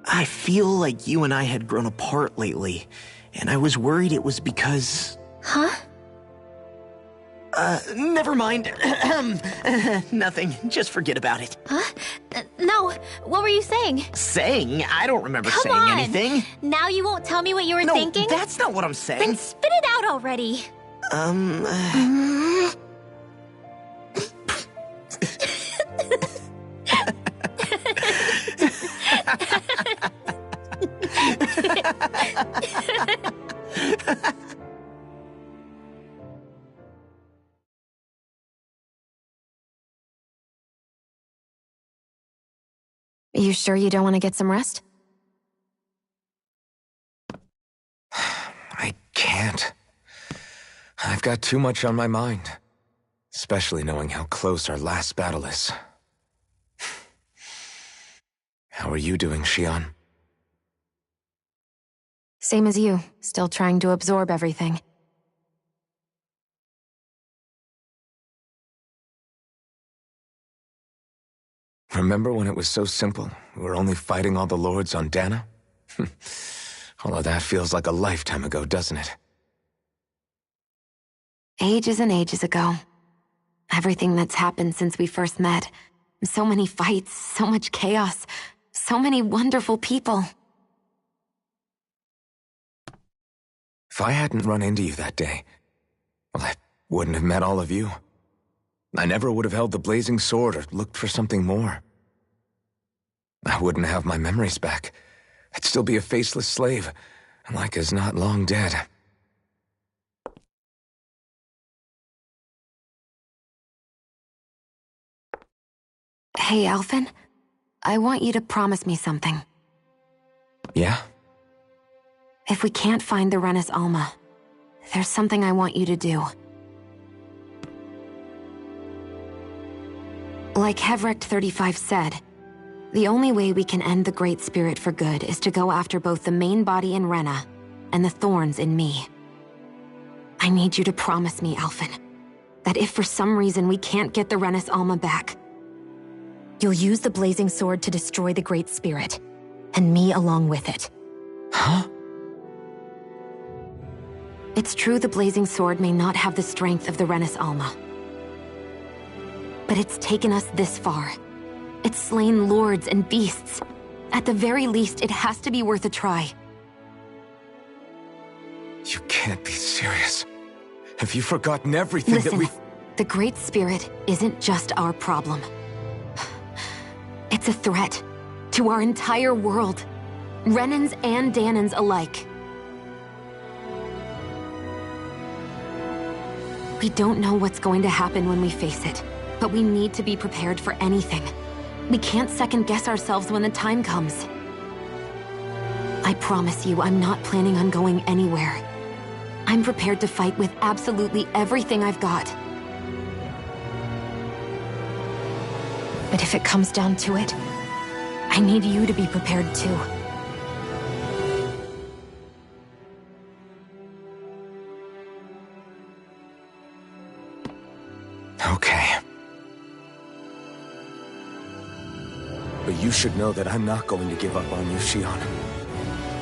I feel like you and I had grown apart lately, and I was worried it was because... Huh? Never mind. Nothing. Just forget about it. Huh? No, what were you saying? Saying? I don't remember Come saying on. anything. Now you won't tell me what you were thinking? No, that's not what I'm saying. Then spit it out already. You sure you don't want to get some rest? I can't. I've got too much on my mind. Especially knowing how close our last battle is. How are you doing, Shion? Same as you, still trying to absorb everything. Remember when it was so simple? We were only fighting all the lords on Dana? All of that feels like a lifetime ago, doesn't it? Ages and ages ago. Everything that's happened since we first met. So many fights, so much chaos, so many wonderful people. If I hadn't run into you that day, well, I wouldn't have met all of you. I never would have held the blazing sword or looked for something more. I wouldn't have my memories back. I'd still be a faceless slave, like as not long dead. Hey, Alphen. I want you to promise me something. Yeah? If we can't find the Renis Alma, there's something I want you to do. Like Hevrect 35 said, the only way we can end the Great Spirit for good is to go after both the main body in Rena and the thorns in me. I need you to promise me, Alphen, that if for some reason we can't get the Renis Alma back, you'll use the Blazing Sword to destroy the Great Spirit, and me along with it. Huh? It's true the Blazing Sword may not have the strength of the Renis Alma. But it's taken us this far. It's slain lords and beasts. At the very least, it has to be worth a try. You can't be serious. Have you forgotten everything Listen, that we've... The Great Spirit isn't just our problem. It's a threat to our entire world. Renans and Dahnans alike. We don't know what's going to happen when we face it, but we need to be prepared for anything. We can't second-guess ourselves when the time comes. I promise you, I'm not planning on going anywhere. I'm prepared to fight with absolutely everything I've got. But if it comes down to it, I need you to be prepared too. Okay. But you should know that I'm not going to give up on you, Shionne.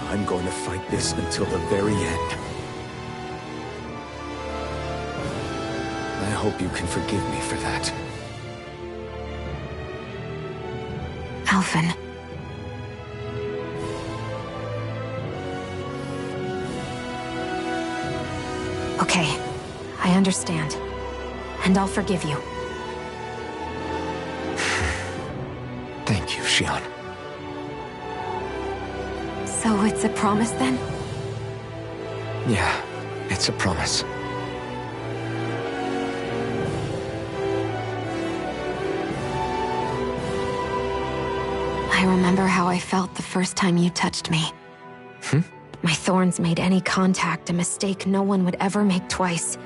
I'm going to fight this until the very end. I hope you can forgive me for that. Alphen. Okay, I understand. And I'll forgive you. Thank you, Shionne. So it's a promise then? Yeah, it's a promise. I remember how I felt the first time you touched me. My thorns made any contact a mistake no one would ever make twice.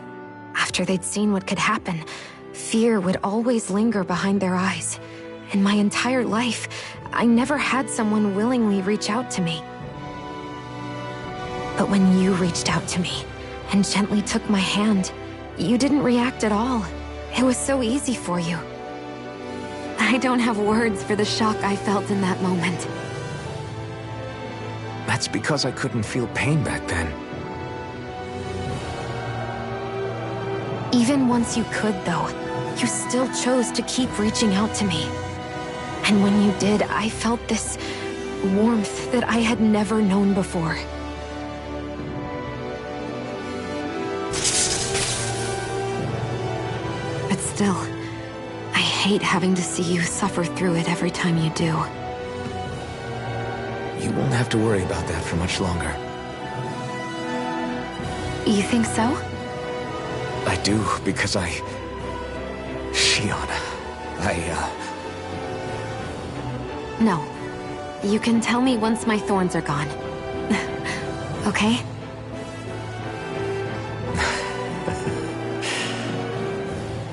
After they'd seen what could happen, fear would always linger behind their eyes. In my entire life, I never had someone willingly reach out to me. But when you reached out to me and gently took my hand, you didn't react at all. It was so easy for you. I don't have words for the shock I felt in that moment. That's because I couldn't feel pain back then. Even once you could, though, you still chose to keep reaching out to me. And when you did, I felt this warmth that I had never known before. But still, I hate having to see you suffer through it every time you do. You won't have to worry about that for much longer. You think so? I do, because Shionne, No. You can tell me once my thorns are gone. Okay?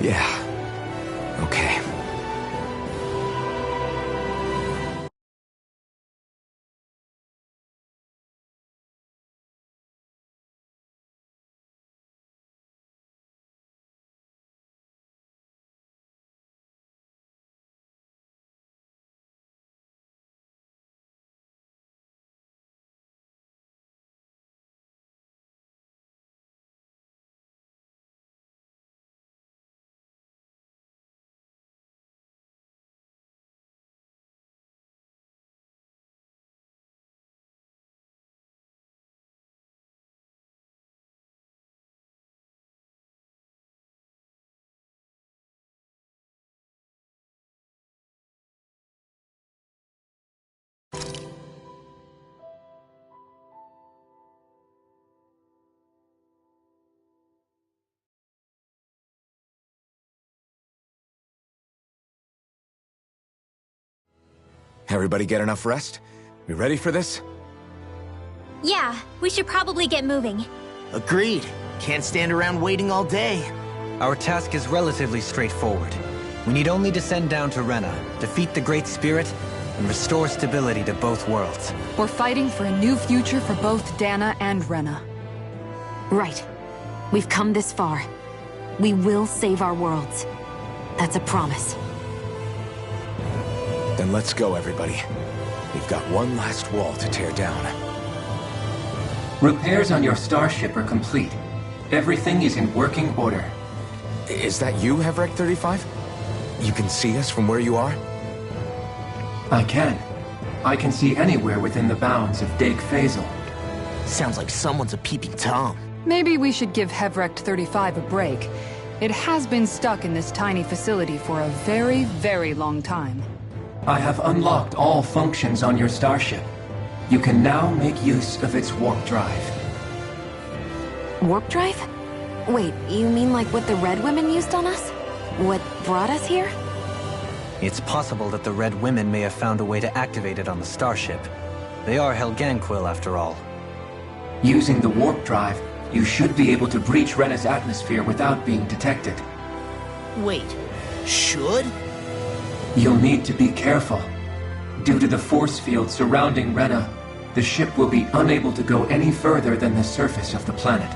Yeah. Okay. Everybody get enough rest? We ready for this? Yeah, we should probably get moving. Agreed. Can't stand around waiting all day. Our task is relatively straightforward. We need only descend down to Rena, defeat the Great Spirit, and restore stability to both worlds. We're fighting for a new future for both Dana and Rena. Right. We've come this far. We will save our worlds. That's a promise. Then let's go, everybody. We've got one last wall to tear down. Repairs on your starship are complete. Everything is in working order. Is that you, Hevrek 35? You can see us from where you are? I can. I can see anywhere within the bounds of Dake Faisal. Sounds like someone's a peeping Tom. Maybe we should give Hevrek 35 a break. It has been stuck in this tiny facility for a very, very long time. I have unlocked all functions on your starship. You can now make use of its warp drive. Warp drive? Wait, you mean like what the Red Women used on us? What brought us here? It's possible that the Red Women may have found a way to activate it on the starship. They are Helganquil, after all. Using the warp drive, you should be able to breach Rena's atmosphere without being detected. Wait, should? You'll need to be careful. Due to the force field surrounding Rena, the ship will be unable to go any further than the surface of the planet.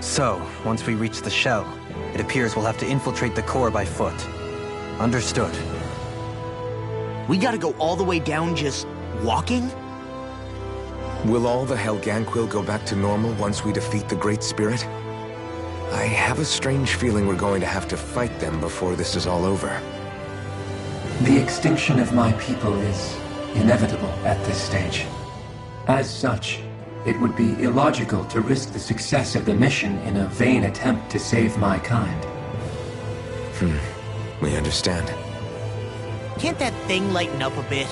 So, once we reach the shell, it appears we'll have to infiltrate the core by foot. Understood. We gotta go all the way down just walking? Will all the Helganquil go back to normal once we defeat the Great Spirit? I have a strange feeling we're going to have to fight them before this is all over. The extinction of my people is inevitable at this stage. As such, it would be illogical to risk the success of the mission in a vain attempt to save my kind. We understand. Can't that thing lighten up a bit?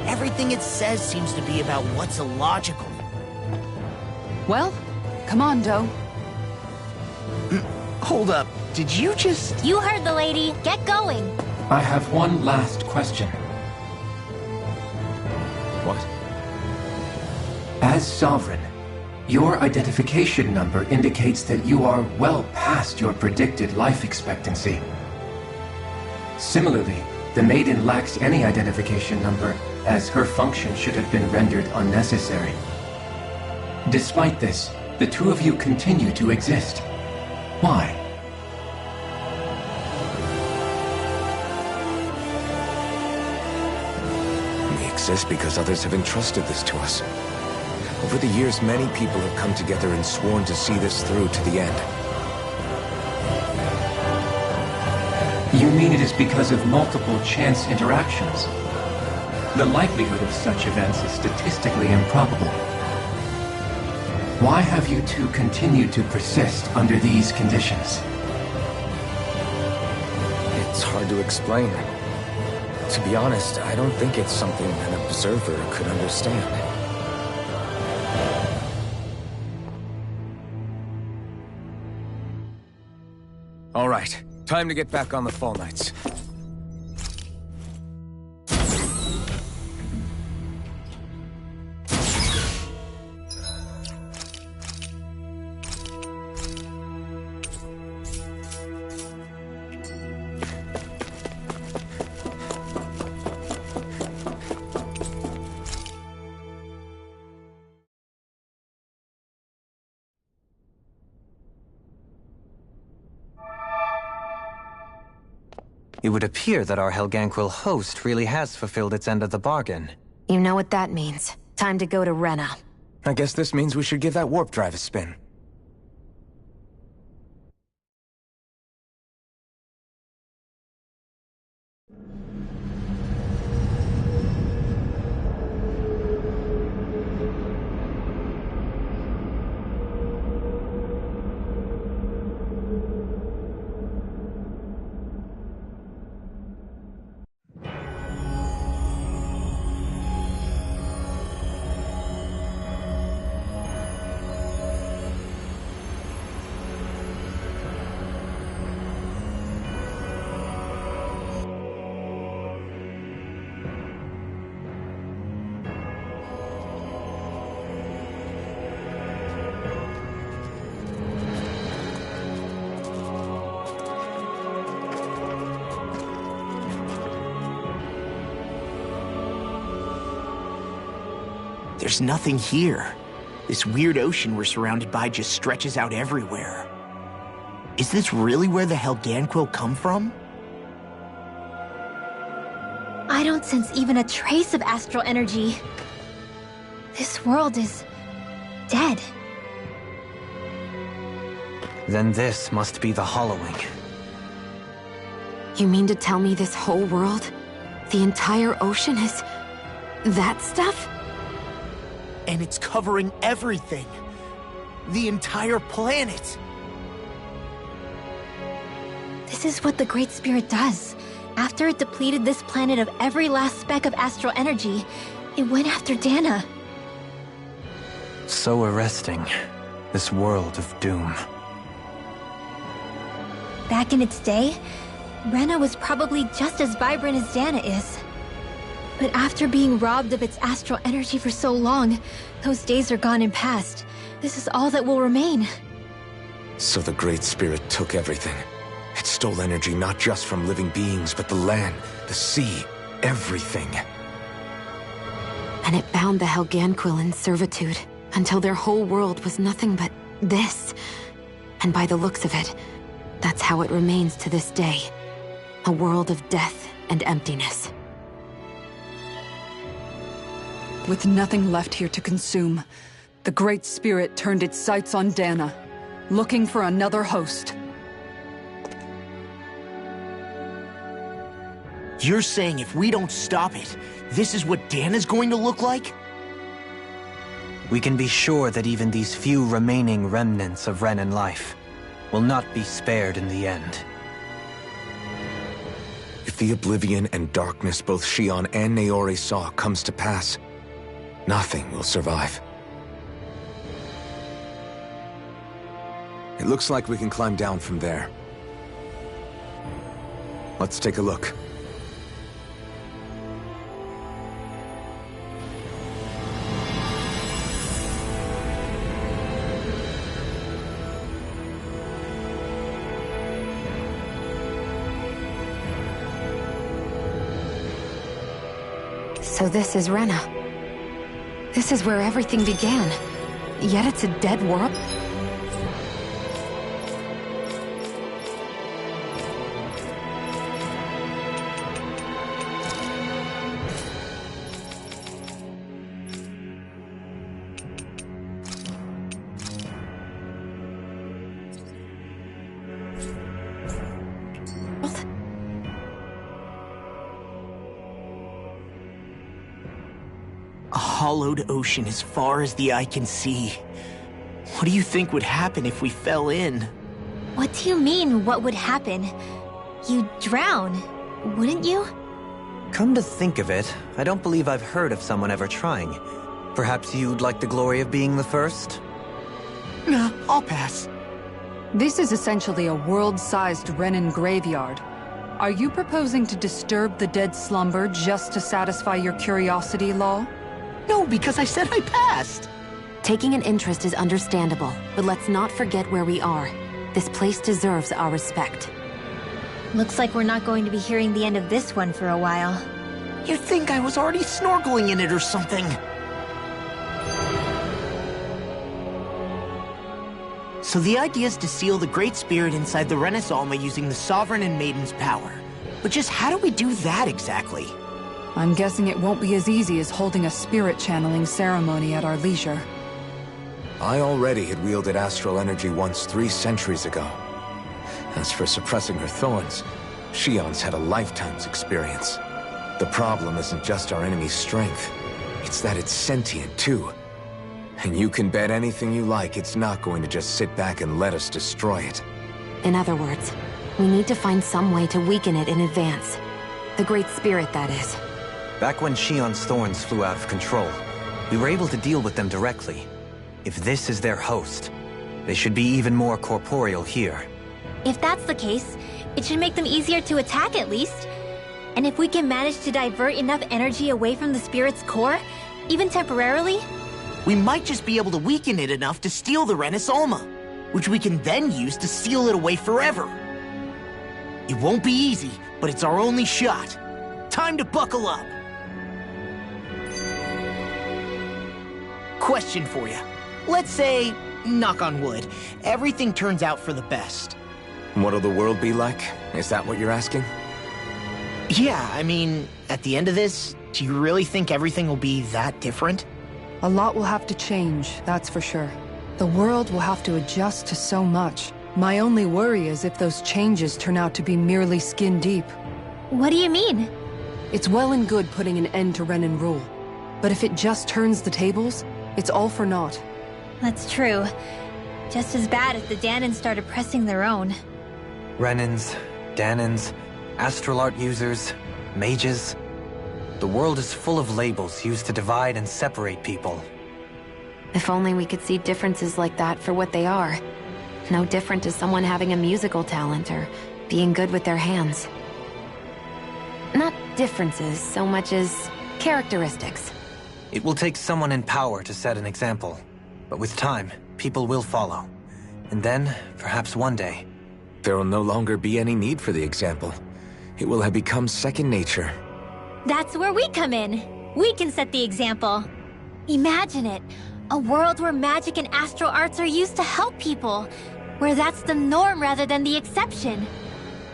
Everything it says seems to be about what's illogical. Well, come on, Doe. Hold up, did you just... You heard the lady. Get going. I have one last question. What? As Sovereign, your identification number indicates that you are well past your predicted life expectancy. Similarly, the Maiden lacks any identification number, as her function should have been rendered unnecessary. Despite this, the two of you continue to exist. Why? We exist because others have entrusted this to us. Over the years, many people have come together and sworn to see this through to the end. You mean it is because of multiple chance interactions? The likelihood of such events is statistically improbable. Why have you two continued to persist under these conditions? It's hard to explain. To be honest, I don't think it's something an observer could understand. All right, time to get back on the Fall Knights. It would appear that our Helganquil host really has fulfilled its end of the bargain. You know what that means. Time to go to Rena. I guess this means we should give that warp drive a spin. there's nothing here. This weird ocean we're surrounded by just stretches out everywhere. Is this really where the Helganquil come from? I don't sense even a trace of astral energy. This world is dead. Then this must be the Hollowing. You mean to tell me this whole world, the entire ocean is that stuff? And it's covering everything. The entire planet. This is what the Great Spirit does. After it depleted this planet of every last speck of astral energy, it went after Dana. So arresting. This world of doom. Back in its day, Rena was probably just as vibrant as Dana is. But after being robbed of its astral energy for so long, those days are gone and past. This is all that will remain. So the Great Spirit took everything. It stole energy not just from living beings, but the land, the sea, everything. And it bound the Helganquil in servitude, until their whole world was nothing but this. And by the looks of it, that's how it remains to this day. A world of death and emptiness. With nothing left here to consume, the Great Spirit turned its sights on Dana, looking for another host. You're saying if we don't stop it, this is what Dana's going to look like? We can be sure that even these few remaining remnants of Renan life will not be spared in the end. If the oblivion and darkness both Shion and Naori saw comes to pass, nothing will survive. It looks like we can climb down from there. Let's take a look. So this is Rena. This is where everything began. Yet it's a dead world? A hollowed ocean as far as the eye can see. What do you think would happen if we fell in? What do you mean, what would happen? You'd drown, wouldn't you? Come to think of it, I don't believe I've heard of someone ever trying. Perhaps you'd like the glory of being the first? Nah, I'll pass. This is essentially a world-sized Renan graveyard. Are you proposing to disturb the dead slumber just to satisfy your curiosity, Law? No, because I said I passed. Taking an interest is understandable, but let's not forget where we are. This place deserves our respect. Looks like we're not going to be hearing the end of this one for a while. You'd think I was already snorkeling in it or something. So the idea is to seal the Great Spirit inside the Renas Alma using the Sovereign and Maiden's power. But just how do we do that exactly? I'm guessing it won't be as easy as holding a spirit channeling ceremony at our leisure. I already had wielded astral energy once 3 centuries ago. As for suppressing her thorns, Shion's had a lifetime's experience. The problem isn't just our enemy's strength, it's that it's sentient too. And you can bet anything you like it's not going to just sit back and let us destroy it. In other words, we need to find some way to weaken it in advance. The Great Spirit, that is. Back when Shion's thorns flew out of control, we were able to deal with them directly. If this is their host, they should be even more corporeal here. If that's the case, it should make them easier to attack at least. And if we can manage to divert enough energy away from the spirit's core, even temporarily, we might just be able to weaken it enough to steal the Renas Alma, which we can then use to seal it away forever. It won't be easy, but it's our only shot. Time to buckle up. question for you. Let's say, knock on wood, everything turns out for the best. What'll the world be like? Is that what you're asking? Yeah, I mean, at the end of this, do you really think everything will be that different? A lot will have to change, that's for sure. The world will have to adjust to so much. My only worry is if those changes turn out to be merely skin deep. What do you mean? It's well and good putting an end to Renan rule. But if it just turns the tables, it's all for naught. That's true. Just as bad if the Danans started pressing their own. Renans, Danans, astral art users, mages. The world is full of labels used to divide and separate people. If only we could see differences like that for what they are. No different to someone having a musical talent or being good with their hands. Not differences so much as characteristics. It will take someone in power to set an example. But with time, people will follow. And then, perhaps one day... There will no longer be any need for the example. It will have become second nature. That's where we come in. We can set the example. Imagine it. A world where magic and astral arts are used to help people. Where that's the norm rather than the exception.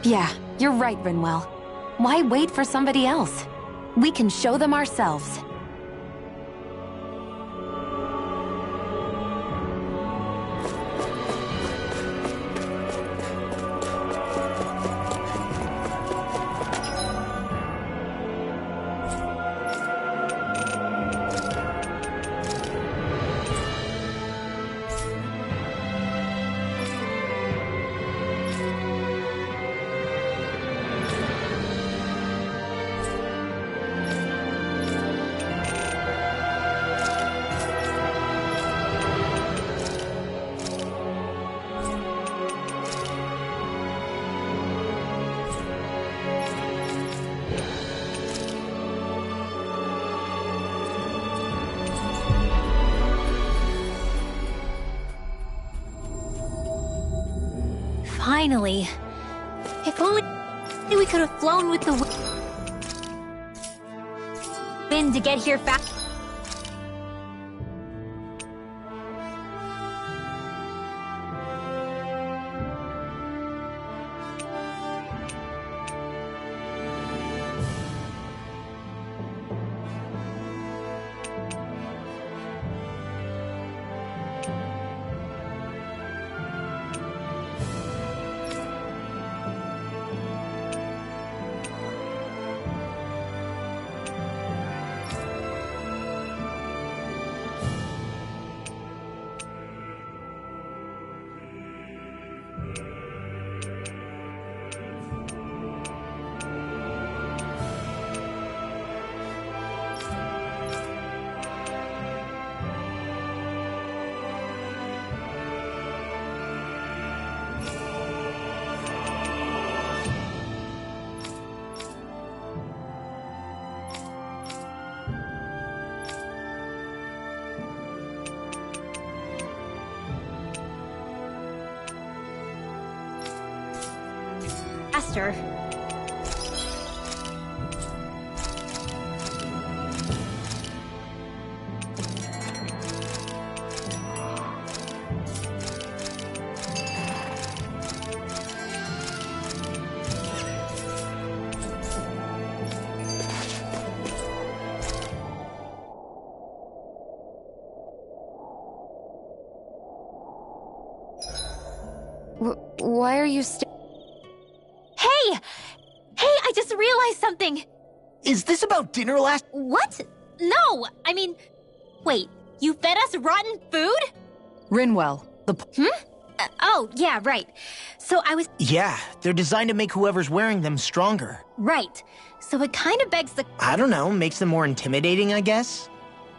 Yeah, you're right, Rinwell. Why wait for somebody else? We can show them ourselves. Finally. If only we could have flown with the wind to get here fast. Faster. Why are you Hey! Hey, I just realized something! Is this about dinner last— What? No! I mean, wait, you fed us rotten food? Rinwell, the— oh, yeah, right. So I was— Yeah, they're designed to make whoever's wearing them stronger. Right. So it kind of begs the— I don't know, makes them more intimidating, I guess?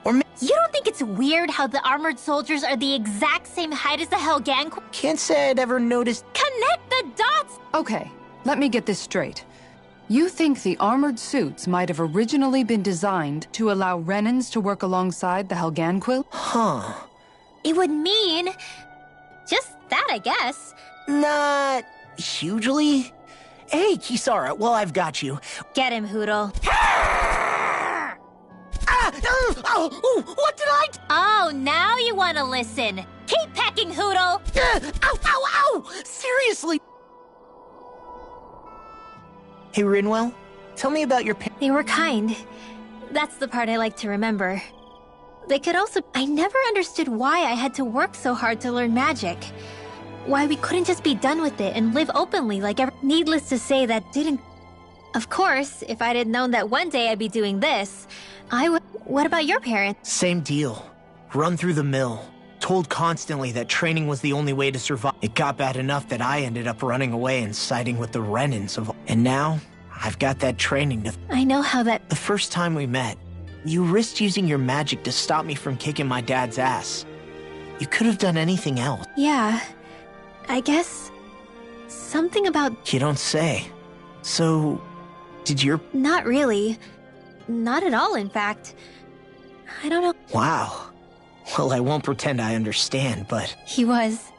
Or You don't think it's weird how the armored soldiers are the exact same height as the Helganquil? Can't say I'd ever noticed— Connect the dots! Okay, let me get this straight. You think the armored suits might have originally been designed to allow Renans to work alongside the Helganquil? Huh. It would mean... just that, I guess. Not hugely. Hey, Kisara, well, I've got you. Get him, Hootle. Ah! What did I... Oh, now you want to listen. Keep pecking, Hootle! Ow! Seriously! Hey, Rinwell, tell me about your They were kind. That's the part I like to remember. They could also... I never understood why I had to work so hard to learn magic. Why we couldn't just be done with it and live openly like ever... Needless to say, that didn't... Of course, if I'd had known that one day I'd be doing this, I would... What about your parents? Same deal. Run through the mill. Told constantly that training was the only way to survive. It got bad enough that I ended up running away and siding with the Renans of... And now, I've got that training to... I know how that... The first time we met, you risked using your magic to stop me from kicking my dad's ass. You could have done anything else. Yeah, I guess... Something about... You don't say. So, did your... Not really. Not at all, in fact. I don't know. Wow. Well, I won't pretend I understand, but... He was.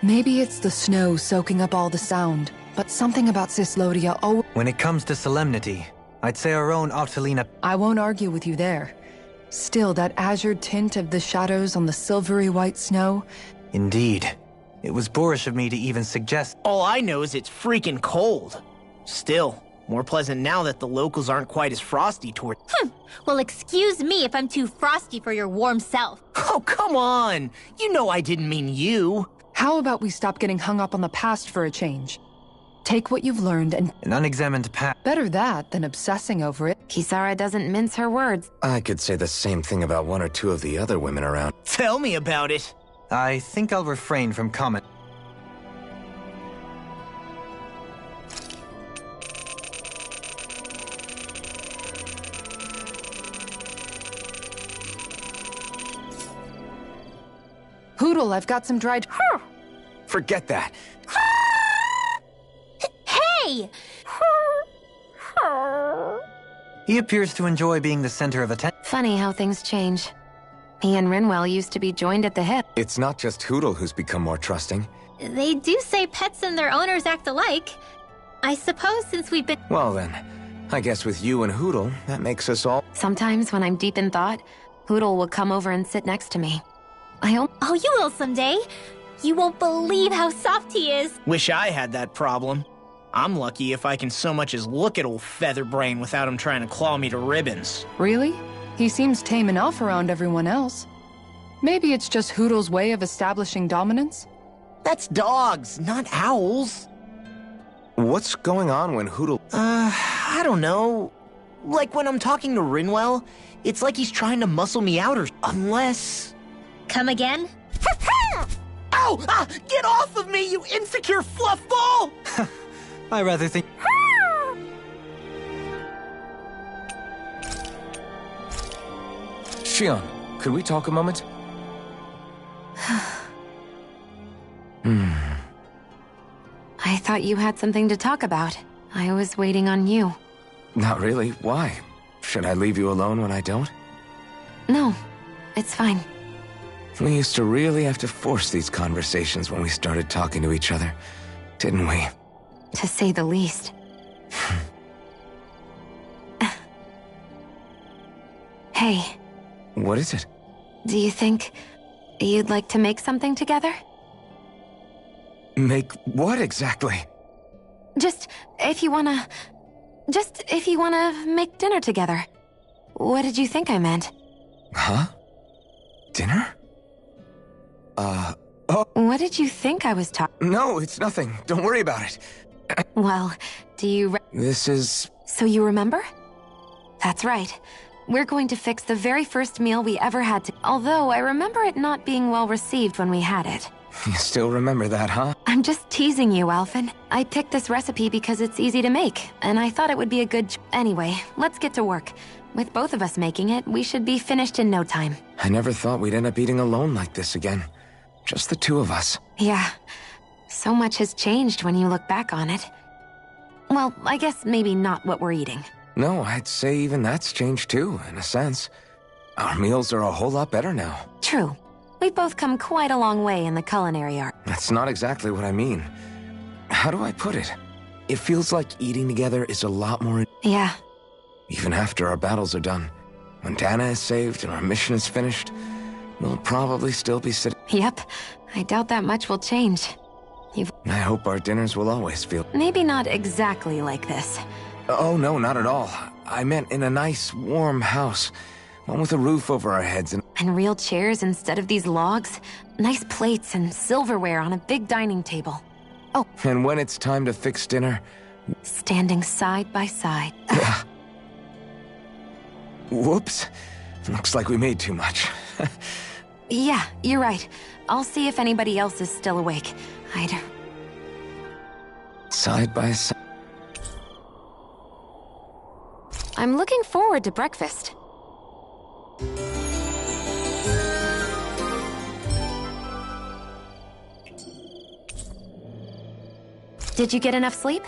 Maybe it's the snow soaking up all the sound, but something about Cyslodia When it comes to solemnity, I'd say our own Octalina... I won't argue with you there. Still, that azure tint of the shadows on the silvery white snow... Indeed. It was boorish of me to even suggest... All I know is it's freaking cold. Still, more pleasant now that the locals aren't quite as frosty toward... Well, excuse me if I'm too frosty for your warm self. Oh, come on! You know I didn't mean you. How about we stop getting hung up on the past for a change? Take what you've learned and... An unexamined past. Better that than obsessing over it. Kisara doesn't mince her words. I could say the same thing about one or two of the other women around. Tell me about it. I think I'll refrain from comment. Hootle, I've got some dried... Forget that. Hey! He appears to enjoy being the center of attention. Funny how things change. He and Rinwell used to be joined at the hip. It's not just Hootle who's become more trusting. They do say pets and their owners act alike. I suppose since we've been... Well then, I guess with you and Hootle, that makes us all... Sometimes when I'm deep in thought, Hootle will come over and sit next to me. Oh, you will someday. You won't believe how soft he is. Wish I had that problem. I'm lucky if I can so much as look at old Featherbrain without him trying to claw me to ribbons. Really? He seems tame enough around everyone else. Maybe it's just Hootle's way of establishing dominance? That's dogs, not owls. What's going on when Hootle... I don't know. Like when I'm talking to Rinwell, it's like he's trying to muscle me out or... Unless... Come again? Ow! Get off of me, you insecure fluff ball! I rather think... Shion, could we talk a moment? I thought you had something to talk about. I was waiting on you. Not really. Why? Should I leave you alone when I don't? No, it's fine. We used to really have to force these conversations when we started talking to each other, didn't we? To say the least. Hey. What is it? Do you think you'd like to make something together? Make what exactly? Just if you wanna make dinner together. What did you think I meant? Huh? Dinner? Oh. What did you think I was talking? No, it's nothing. Don't worry about it. Well, do you... This is... So you remember? That's right. We're going to fix the very first meal we ever had to... Although I remember it not being well received when we had it. You still remember that, huh? I'm just teasing you, Alphen. I picked this recipe because it's easy to make, and I thought it would be a good... Anyway, let's get to work. With both of us making it, we should be finished in no time. I never thought we'd end up eating alone like this again. Just the two of us. Yeah. So much has changed when you look back on it. Well, I guess maybe not what we're eating. No, I'd say even that's changed too, in a sense. Our meals are a whole lot better now. True. We've both come quite a long way in the culinary art. That's not exactly what I mean. How do I put it? It feels like eating together is a lot more... Yeah. Even after our battles are done. When Dana is saved and our mission is finished, we'll probably still be sitting... Yep, I doubt that much will change. I hope our dinners will always feel... Maybe not exactly like this. Oh, no, not at all. I meant in a nice, warm house. One with a roof over our heads and... And real chairs instead of these logs. Nice plates and silverware on a big dining table. Oh. And when it's time to fix dinner... Standing side by side. Whoops. Looks like we made too much. Yeah, you're right. I'll see if anybody else is still awake. Side by side. I'm looking forward to breakfast. Did you get enough sleep?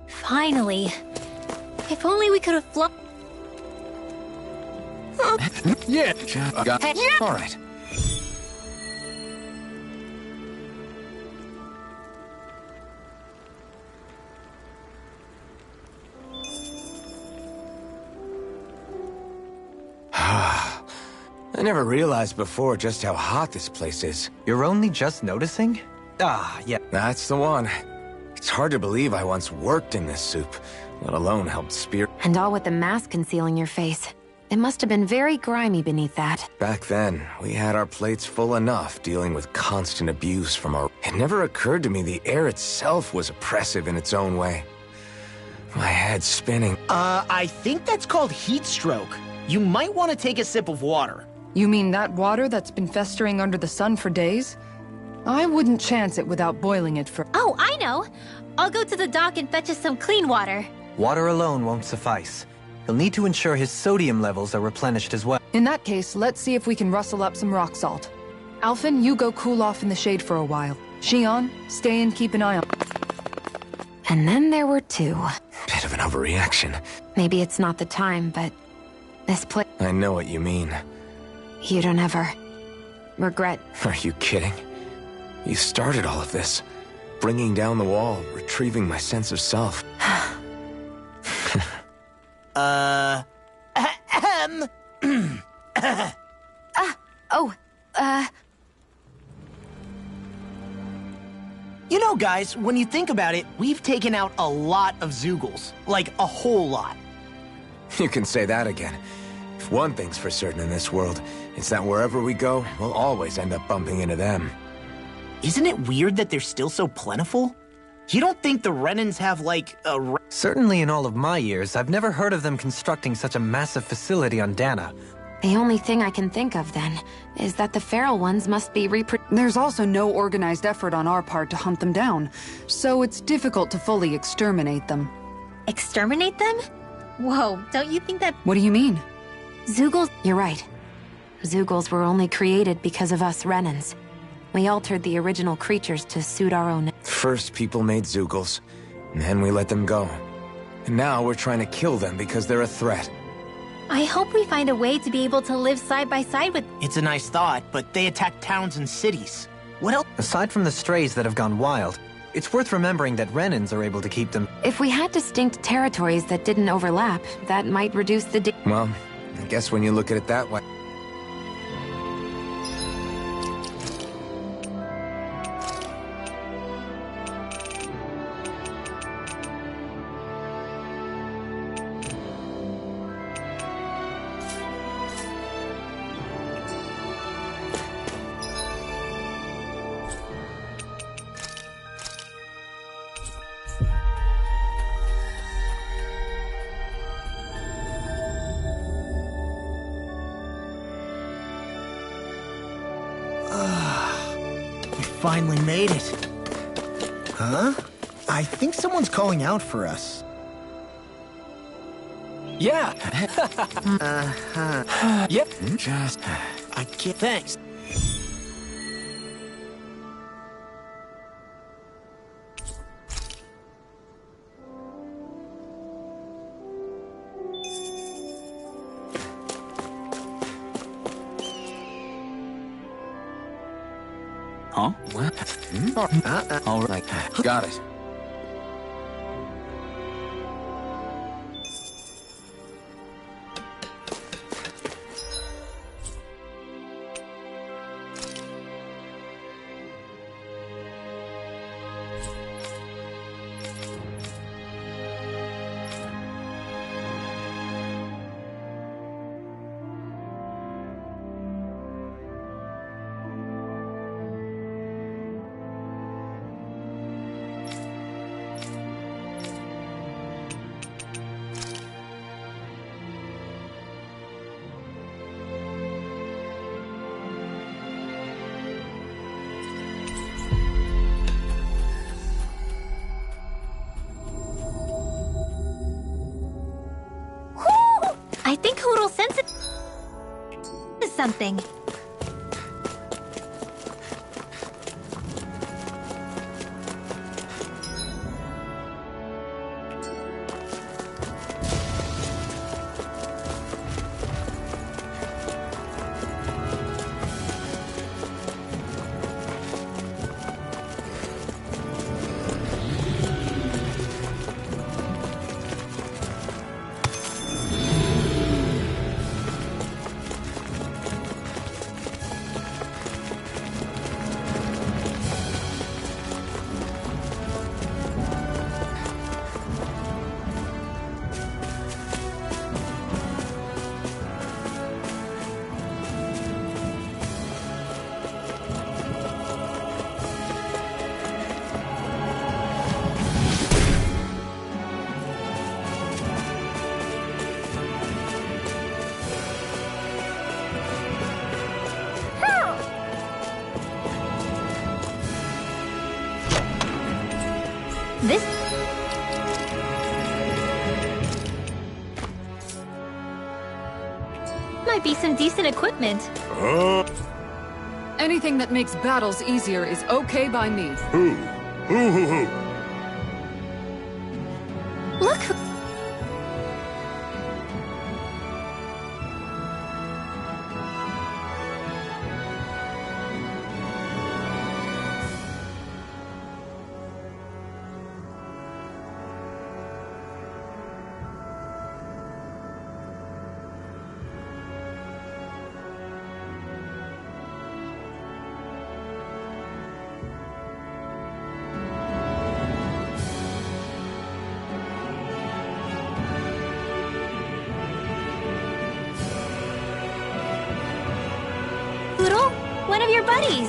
Finally. If only we could have flown. Yeah. All right. I never realized before just how hot this place is. You're only just noticing? Ah, yeah. That's the one. It's hard to believe I once worked in this soup, let alone helped spear. And all with the mask concealing your face. It must have been very grimy beneath that. Back then, we had our plates full enough dealing with constant abuse from our... It never occurred to me the air itself was oppressive in its own way. My head's spinning. I think that's called heat stroke. You might want to take a sip of water. You mean that water that's been festering under the sun for days? I wouldn't chance it without boiling it for... Oh, I know! I'll go to the dock and fetch us some clean water. Water alone won't suffice. You'll need to ensure his sodium levels are replenished as well. In that case, let's see if we can rustle up some rock salt. Alphen, you go cool off in the shade for a while. Xion, stay and keep an eye on... And then there were two. Bit of an overreaction. Maybe it's not the time, but... this place... I know what you mean. You don't ever... regret... Are you kidding? You started all of this. Bringing down the wall, retrieving my sense of self. You know, guys, when you think about it, we've taken out a lot of Zeugles. Like, a whole lot. You can say that again. If one thing's for certain in this world, it's that wherever we go, we'll always end up bumping into them. Isn't it weird that they're still so plentiful? You don't think the Renans have, like, a... Certainly in all of my years, I've never heard of them constructing such a massive facility on Dana. The only thing I can think of, then, is that the feral ones must be There's also no organized effort on our part to hunt them down, so it's difficult to fully exterminate them. Exterminate them? Whoa, don't you think that... What do you mean? Zeugles... You're right. Zeugles were only created because of us Renans. We altered the original creatures to suit our own... First, people made Zeugles, and then we let them go. And now we're trying to kill them because they're a threat. I hope we find a way to be able to live side by side with... It's a nice thought, but they attack towns and cities. What else? Aside from the strays that have gone wild, it's worth remembering that Renans are able to keep them... If we had distinct territories that didn't overlap, that might reduce the... Well, I guess when you look at it that way... Finally made it. Huh? I think someone's calling out for us. Yeah. Yep. Just... I can't... Thanks. Huh? What? All right. Got it. I think Hootle senses something. This might be some decent equipment. Anything that makes battles easier is okay by me. Who? Look. Hootle, one of your buddies.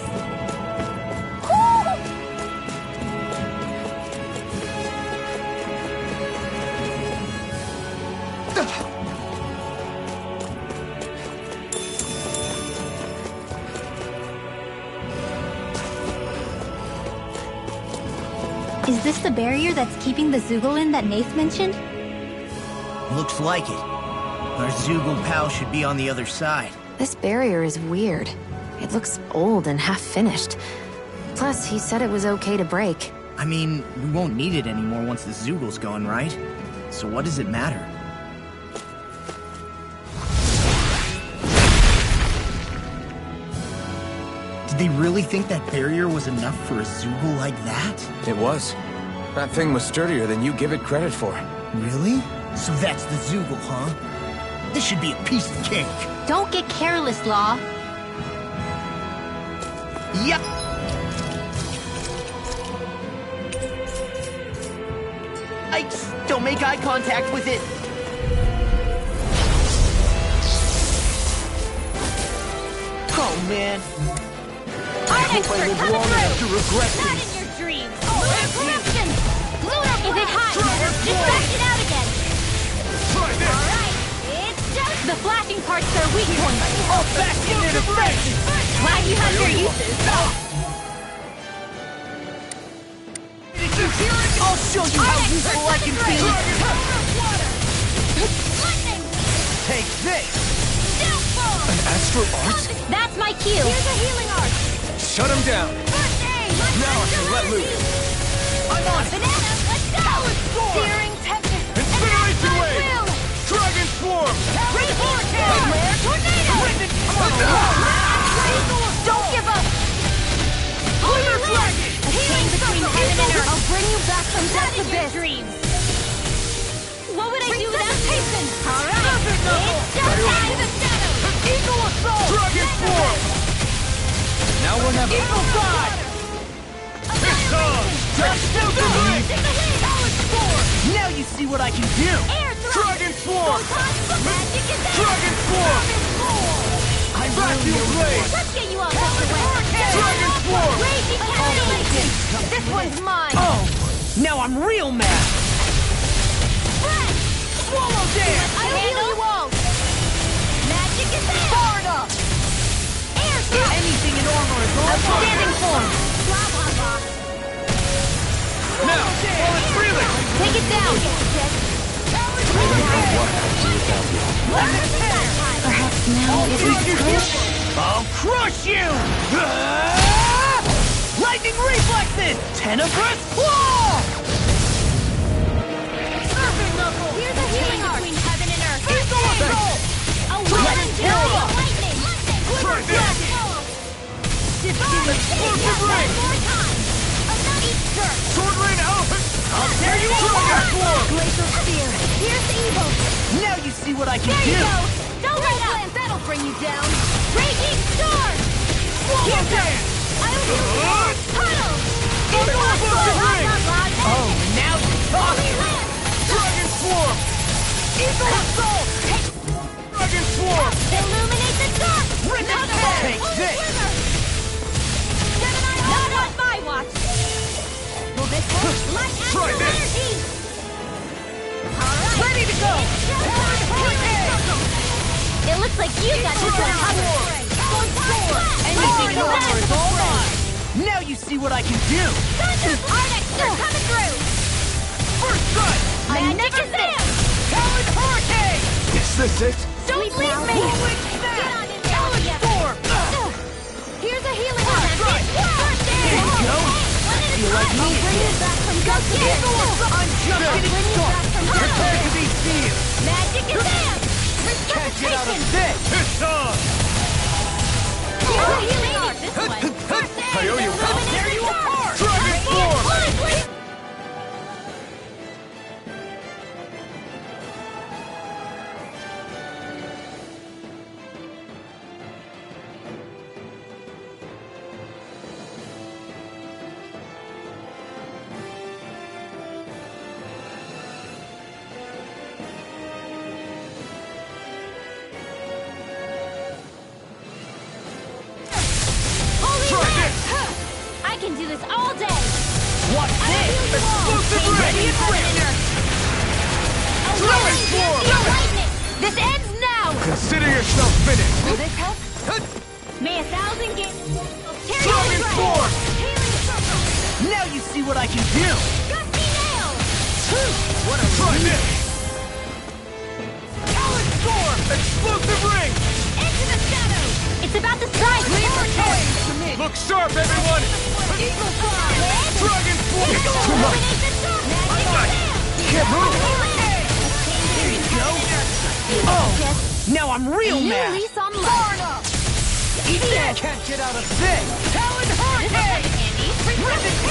Is this the barrier that's keeping the Zoogle in that Nath mentioned? Looks like it. Our Zoogle pal should be on the other side. This barrier is weird. It looks old and half-finished. Plus, he said it was okay to break. I mean, we won't need it anymore once the Zoogle's gone, right? So what does it matter? Did they really think that barrier was enough for a Zoogle like that? It was. That thing was sturdier than you give it credit for. Really? So that's the Zoogle, huh? This should be a piece of cake. Don't get careless, Law. Yep. Yikes! Don't make eye contact with it. Oh man. Our expert coming through! To regret Not this. in your dreams! Lunar corruption! Lunar Is it hot? Just back it out again! Try this! Alright, it's just... The flashing part's their weak point. I'll bash it in the face. Glad you have your uses. I'll show you how useful I can be. Take this. An astral art? That's my cue. Here's a healing art! Shut him down! First aid! Now I can let loose. I'm on it. Banana, let's go! Searing tempest! Incineration Enact my wave! will! Dragon swarm! Ready for tornado! Come on. Don't give up! from Death's Abyss! Dreams. What would I do without Jason? Alright! It's showtime! To the shadows! Eagle Assault! Dragon Form! Now we're never... Eagle Side! It's on! Now you see what I can do! Dragon Form! Dragon Form! I Vacuum Blade! Let's get you all out the way! Dragon Form! Raging Cancellation! This one's mine! Oh! Now I'm real mad! Swallow Dance! I'll handle you all! Magic is there! Far enough! Air Thrust! Anything in armor is all Outstanding form! Blah, blah, blah. Now, while it's breathing! Take it down! Perhaps now isn't the time? I'll crush you! Lightning reflexes! Tenebrous claw! Surfing Knuckle! Here's a healing arc! Between heaven and earth! Eagle Assault! A weapon terror! Lightning! Try this! Explosive ring! More time! Another jerk! Sword rain out! I'll tear you apart! Glacial Spear! Here's the evil! Now you see what I can There do! you go! Don't let up! That'll bring you down! Raging Storm! Swallow Dance! I'll heal you! Tunnel! Eagle Assault ring! Oh, now you're talking! Dragon Swarm! Eagle Assault! Dragon Swarm! Illuminate the dark! Rip it! Take this! Not on my watch! Will this work? Light Try Astral this! Energy! Alright! Ready to go! It looks like you got this one covered! Anything in armor is all mine! Now you see what I can do! Thunder! Arnex, they're coming through! First strike! Magic is there! Talon Hurricane! Is this it? Don't leave me! Rolling Snap! Get on in there! Talon Storm! Here's a healing arm! Right. Here you go! You like me? I'm just getting started! Prepare to be sealed! Magic is there! Can't get out of this! It's on! Here's a healing arm! This one! I owe you! I'll tear you apart! Dragon Form! I can do this all day! Watch this! Explosive ready and ready! Dragon Form! This ends now! Consider yourself finished! Will this help? May 1,000 games... Dragon Form! Now you see what I can do! Gusty Nail! What a try this! Talon Storm! Explosive ring! Into the shadows! It's about to strike! Look sharp, everyone! Eagle Fly! Dragon Form! It's too much! Can't move! Here you go! Oh! Now I'm real mad! Lease on life! Eat that! Can't get out of this! Talon Hurricane!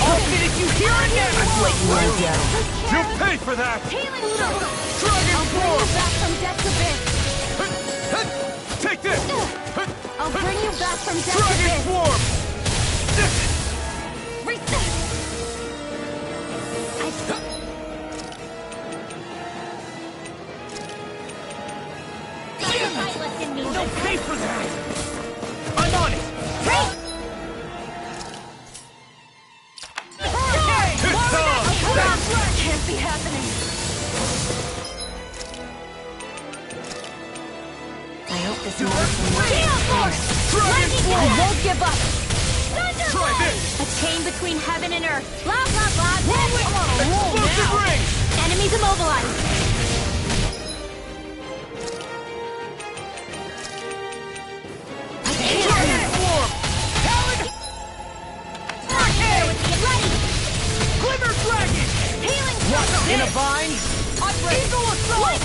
I'll finish you here and now! I've let you all down. You'll pay for that! Dragon Form! Back from Death's Abyss! Take this! I'll bring you back from Death's Dragon Abyss! Form! Reset! Don't pay for that! I'm on it! Can't be happening! I hope this I won't give up! Try this! A chain between heaven and earth. Blah, blah, blah. I'm on a roll now! Ring! Enemies immobilized. Dragon Form! Talon! Hurricane! Glimmer Dragon! Healing What's in a vine? I'm ready! Eagle Assault!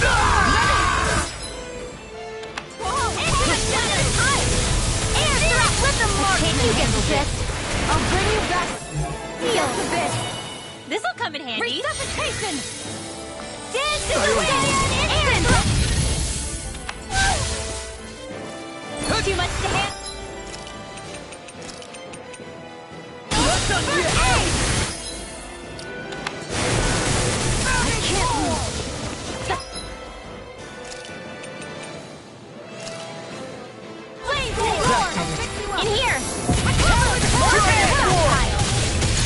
Into the shadows! Air Thrust! Let them mark! You get the gist. I'll bring you back. Deal to this. This'll come come in handy. Resuscitation! Dance in the wind! And... Too much to handle. What's up here? I can't move. In here!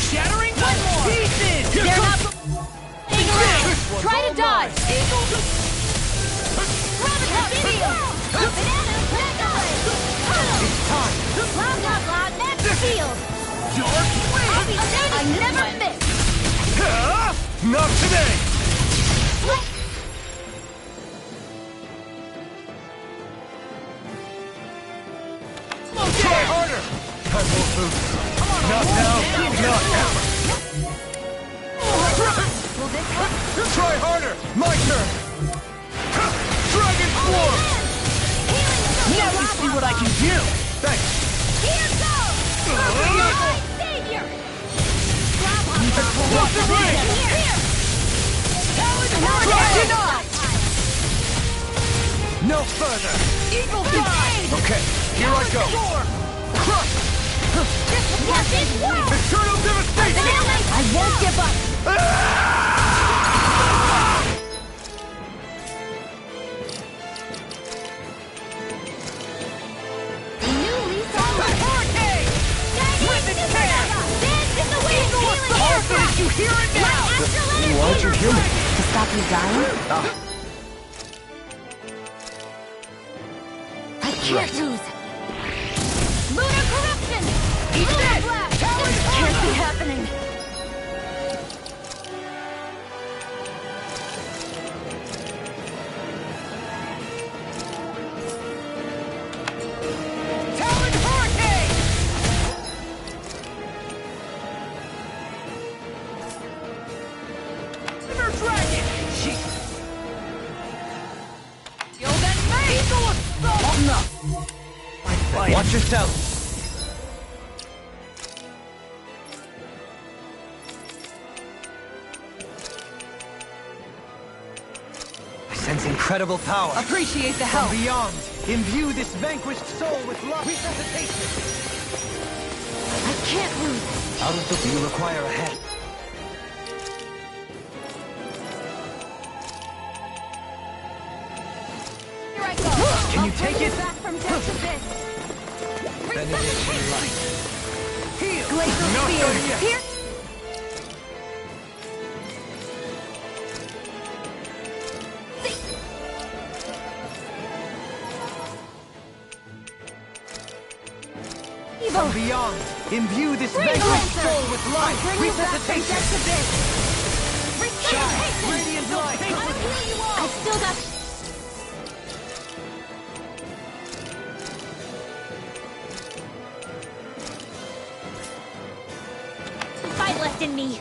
Shattering pieces! They're not moving around! Try to dodge! It's time! Blah blah blah, that's the field! I never miss! Not today! Try harder! I won't lose. Not now, not ever. Try harder! My turn! Dragon Form! Now you see what I can do! Thanks! Here goes! Savior! What's the way? No further! Eagle Fly! Okay, here I go! Crush! Eternal devastation! I won't give up! New lease on life! Rip and tear! Dance in the wind! Did you hear it now? Why aren't you human? To stop you dying? I can't lose! Lunar corruption! Eat that! This can't be happening! Talon Hurricane! Thunder Dragon! You'll then face! Eagle Assault! Enough! Watch yourself! I sense incredible power. Appreciate the help. From beyond, imbue this vanquished soul with love. Resuscitation! I can't lose! Out of the view require a head. Here I go! Can you take it? Back from death to this! Benediction light. Heal! Glacial Not Spear! done yet. Here! From beyond, imbue this vanquished soul with life. Resuscitation! Shine! Radiant light! I've still got... Fight left in me.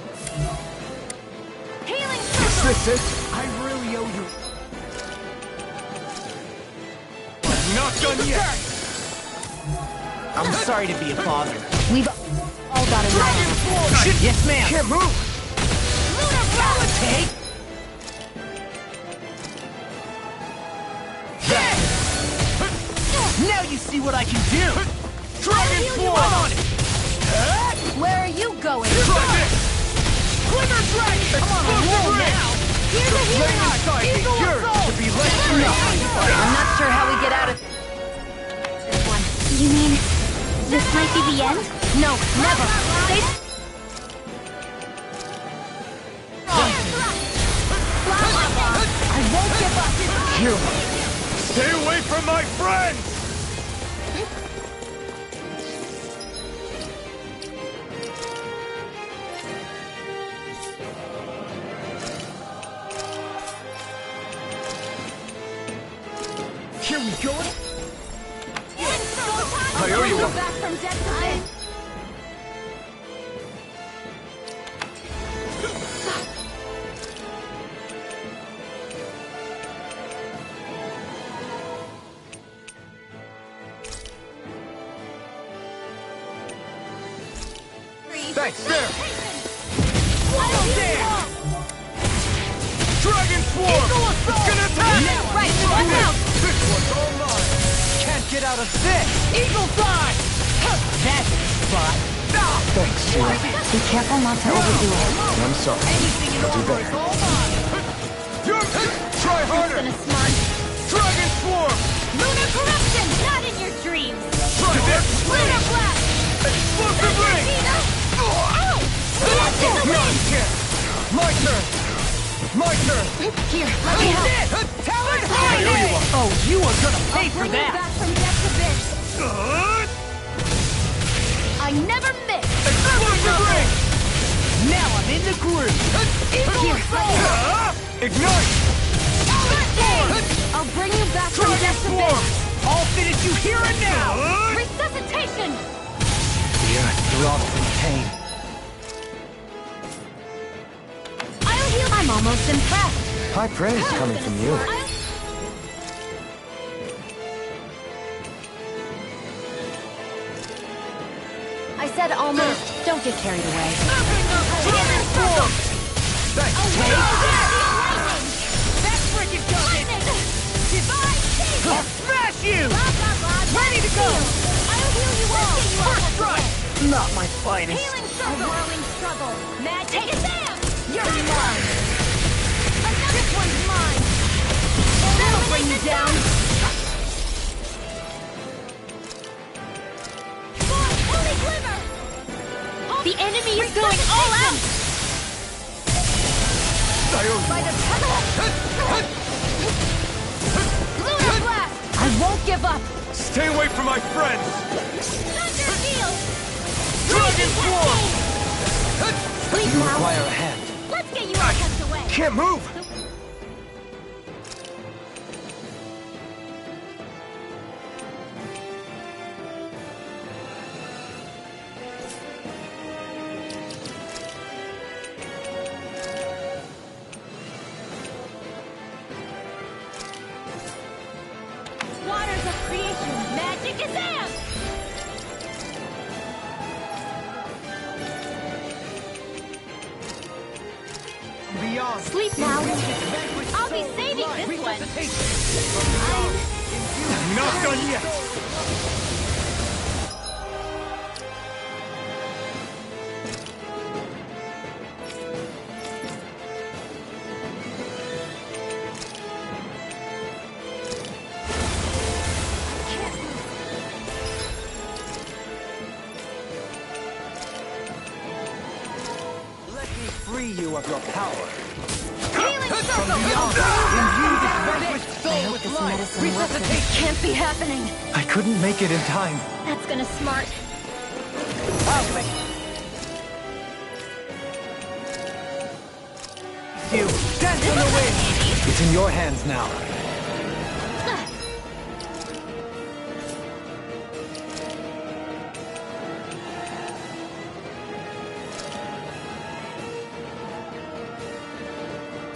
Healing circle! This is... I really owe you. Not done yet! I'm sorry to be a father. We've all got a Dragon Form! Yes, ma'am. Can't move! Lunar power! Take! Now you see what I can do. Dragon Form! Where are you going? Try this! Glimmer Dragon! I'm on a roll now! Here's a healing Flame arc! inside me Eagle yearns Assault! to be less free! I'm not sure how we get out of this one. You mean this might be the end? No, never. They... I won't give up. You! Stay away from my friends! Here we go. I owe you one. Back from death to life. Thanks, there! Swallow dance! Dragon Swarm! It's gonna attack! Now, right, watch out! This one's all mine! Can't get out of this! Eagle Thigh! That's the spot! Thanks, Shiro. Be careful not to overdo it. I'm sorry. Anything in I'll do order is better. all mine! Try harder! Gonna smart. Dragon Swarm! Lunar corruption! Not in your dreams! Try this! Lunar blast! Explosive ring! Blast in the wind! My turn! My turn! Here, let me help! Talon Hurricane! Oh, you are gonna pay for Bring you that! back from death abyss! I never miss! Explosive ring! Now I'm in the groove! Here, Ignite! I'll bring you back from Dragon death Swarm! abyss! I'll finish you here and now! Resuscitation! The earth throbs in pain. I'll heal. I'm almost impressed. High praise coming from you. I said almost. Don't get carried away. Dragon Swarm! That's freaking good! Divine I'll smash you! Ready to go! I'll heal you all! First strike! Not my finest. Healing circle! A whirling struggle! Magic is there! You're mine! Another one's mine! That'll bring you down! Holy glimmer! The enemy is going all out! By the pebble! Lunar blast! I won't give up! Stay away from my friends! Thunder field! Dragon Swarm! Sleep You now! require a hand. Let's get you all tucked away! Can't move! Waters of creation! Magic is amped! Beyond! Sleep now! I'll be saving this one! Not done yet! Let me free you of your power. Healing circle! Imbue this vanquished soul with life! Resuscitation! Can't be happening! I couldn't make it in time. That's gonna smart. I'll make you. Dance in the wind! It's in your hands now.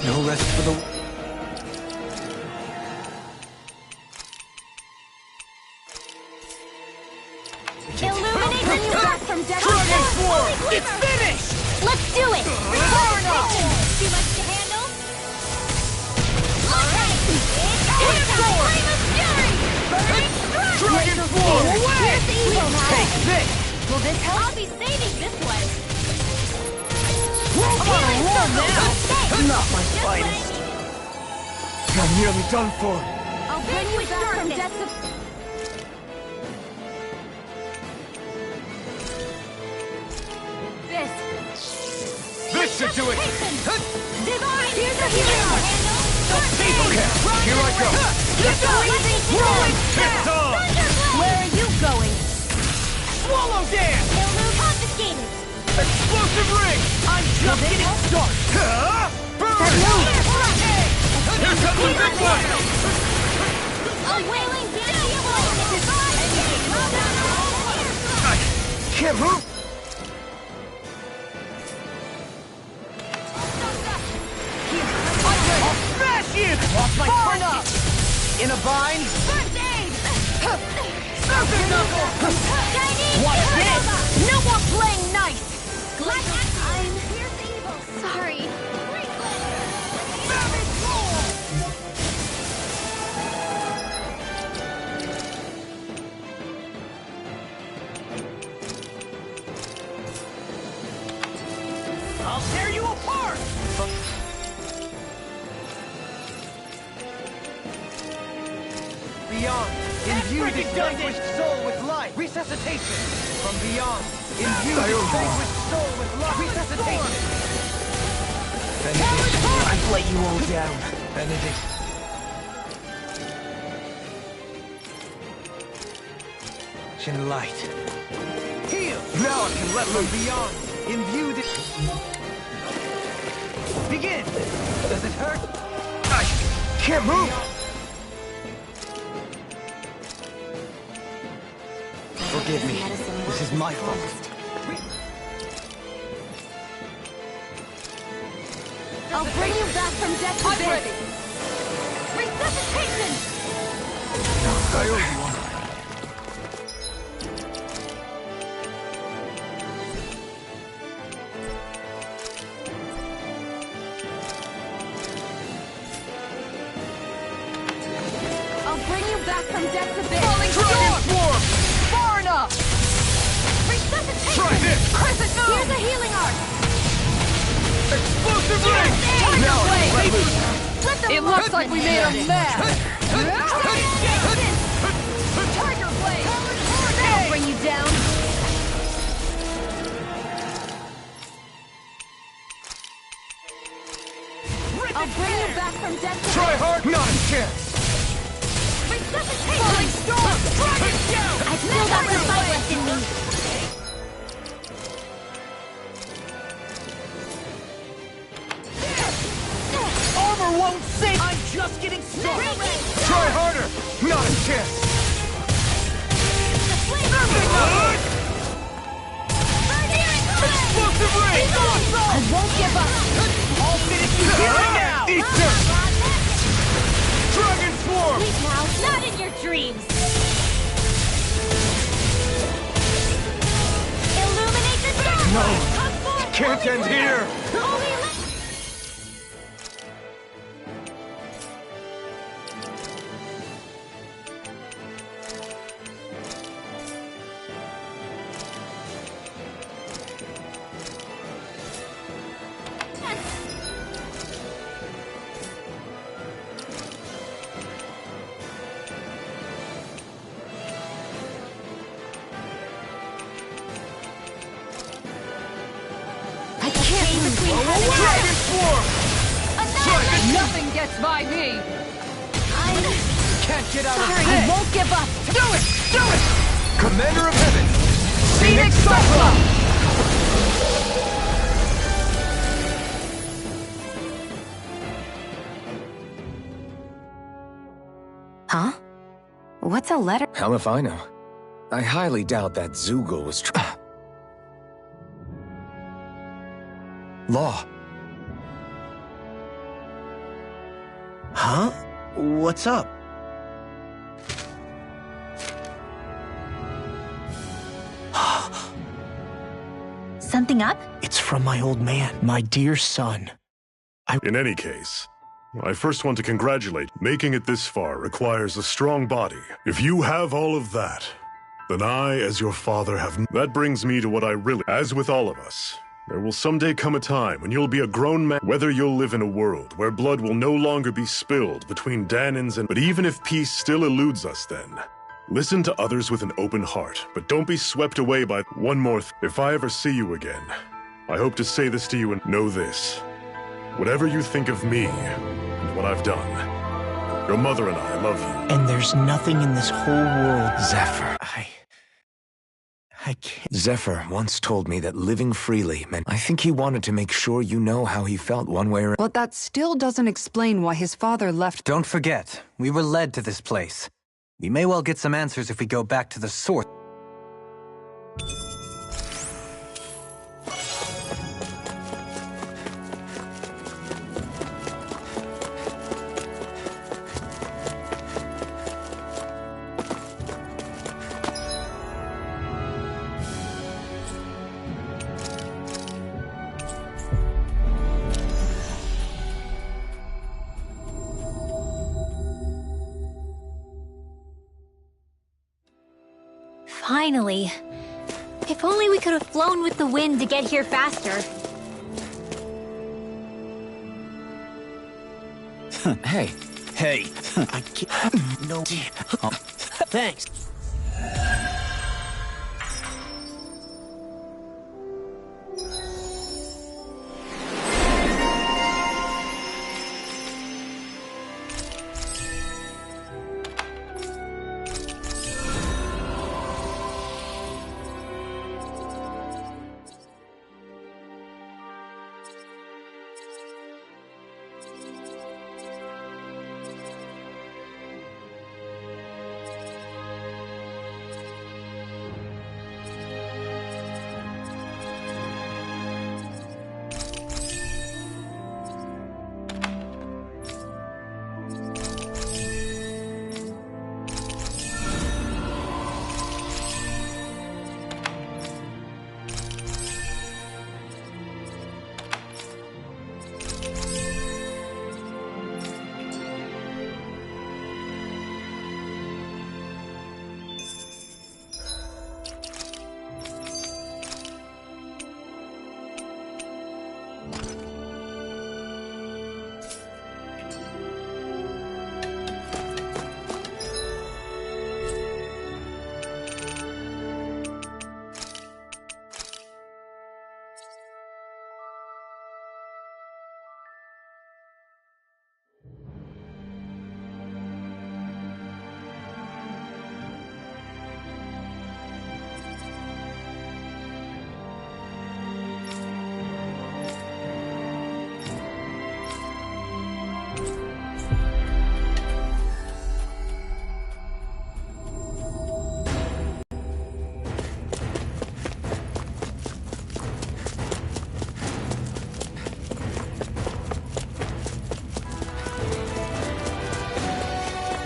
No rest for the... Illuminate bring you back from death! Dragon Swarm! Holy glimmer! It's finished! Let's do it! Too much to handle? Alright! It's flame of fury! Burning strike! Dragon Swarm! Here's the evil now! Take this! Will this help? I'll be saving this one! I'm on a roll now! Not my finest. I'm nearly done for. I'll bring you back from death to... This should do it! Divine! Here's a hero! Okay, here I go! It's on! Where are you going? Swallow dance! Confiscated! Explosive ring! I'm just getting started! Burn! Here comes the big one! A wailing Can't move. I'll smash you! Lost my up! In a bind? First aid! Surface knuckle! Chinese! Watch this! No more playing nice! Glad I'm here's evil! I'll tear you apart! Beyond, imbue this vanquished soul with life. Resuscitation. From beyond, imbue this vanquished soul with life. Resuscitation. Benedict, I've let you all down. Benedict. Light. Heal! Now I can let loose. Beyond, imbue this... Begin! Does it hurt? I can't move! Forgive me. This is my fault. I'll bring you back from death to death. Resuscitation! I owe you one. Back from death to bit. Falling storm! Far enough! Resuscitation! Try this! Crescent moon! Here's a healing arc! Explosive ring! Tiger blade! Let them It looks like we made a mess! Tiger blade! That'll bring you down! I'll bring you back from death to Try hard! Not a chance! Falling storm! Dragon down! I've still got the fight left in me. Armor won't save! I'm just getting started! Try harder! Not a chance! Explosive ring! I won't give up! I'll finish you here now! Eat this! Dragon swarm! Sleep now, not in your dreams. Illuminate the dark! No! It can't end here! Dragon swarm! Nothing gets by me! Can't get out of Sorry, this! I won't give up! Do it! Do it! Commander of Heaven! Phoenix Cyclops! Huh? What's a letter? Hell if I know. I highly doubt that Zoogle was Law. Huh? What's up? Something up? It's from my old man, my dear son. In any case, I first want to congratulate. Making it this far requires a strong body. If you have all of that, then I, as your father, have... That brings me to what I really... As with all of us, there will someday come a time when you'll be a grown man, whether you'll live in a world where blood will no longer be spilled between Dahnans and... But even if peace still eludes us then, listen to others with an open heart, but don't be swept away by... One more if I ever see you again, I hope to say this to you and know this. Whatever you think of me, and what I've done, your mother and I love you. And there's nothing in this whole world, Zephyr. I can't... Zephyr once told me that living freely meant... I think he wanted to make sure you know how he felt one way or... But that still doesn't explain why his father left. Don't forget, we were led to this place. We may well get some answers if we go back to the source. Finally. If only we could have flown with the wind to get here faster. Hey. Hey. I can't. No. Thanks.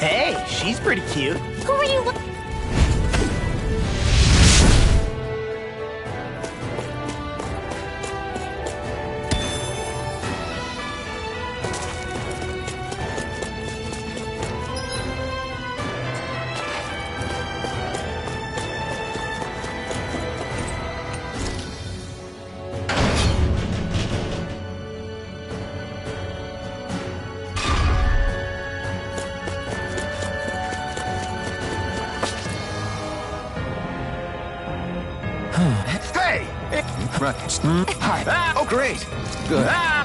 Hey, she's pretty cute. Who are you? Hey! Right. Hi. Oh, great. Good. Yeah.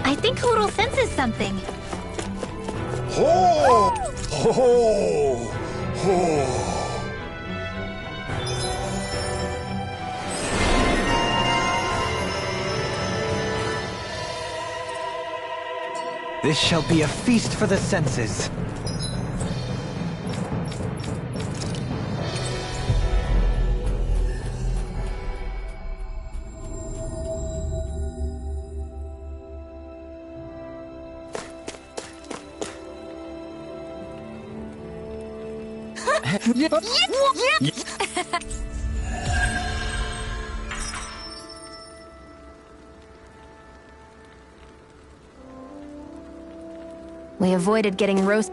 I think Hootle senses something. Ho! Ho! Ho! This shall be a feast for the senses. We avoided getting roast.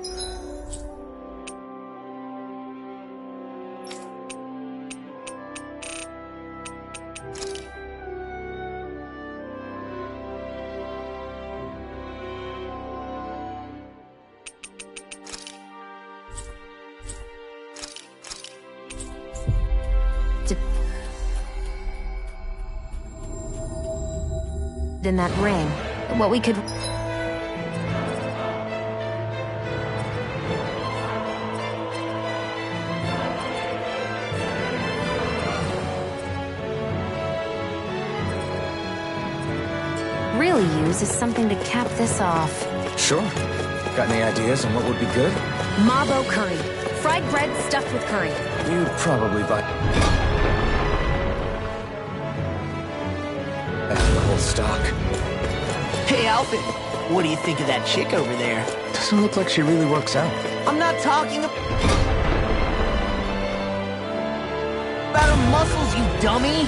in that ring. What we could... really use is something to cap this off. Sure. Got any ideas on what would be good? Mabo curry. Fried bread stuffed with curry. You'd probably buy... the whole stock. Hey, Alvin, what do you think of that chick over there? Doesn't look like she really works out. I'm not talking about her muscles, you dummy!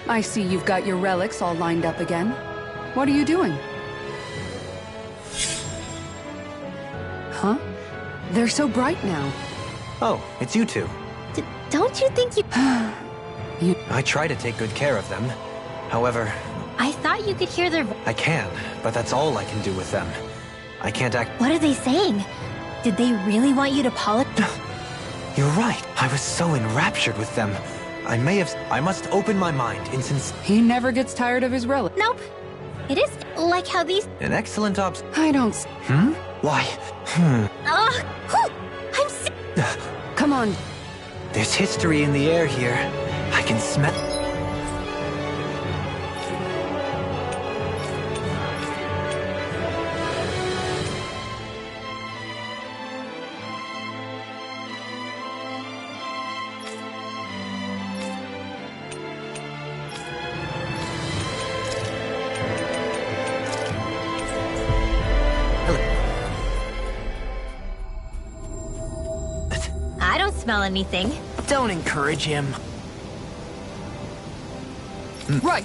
I see you've got your relics all lined up again. What are you doing? Huh? They're so bright now. Oh, it's you two. Don't you think you... I try to take good care of them. However... I thought you could hear their... I can, but that's all I can do with them. I can't act... What are they saying? Did they really want you to apologize? You're right. I was so enraptured with them. I must open my mind in He never gets tired of his relic. Nope. It is like how these... An excellent I don't... Why? I'm sick. Come on. There's history in the air here. I can smell... I don't smell anything. Don't encourage him. Right.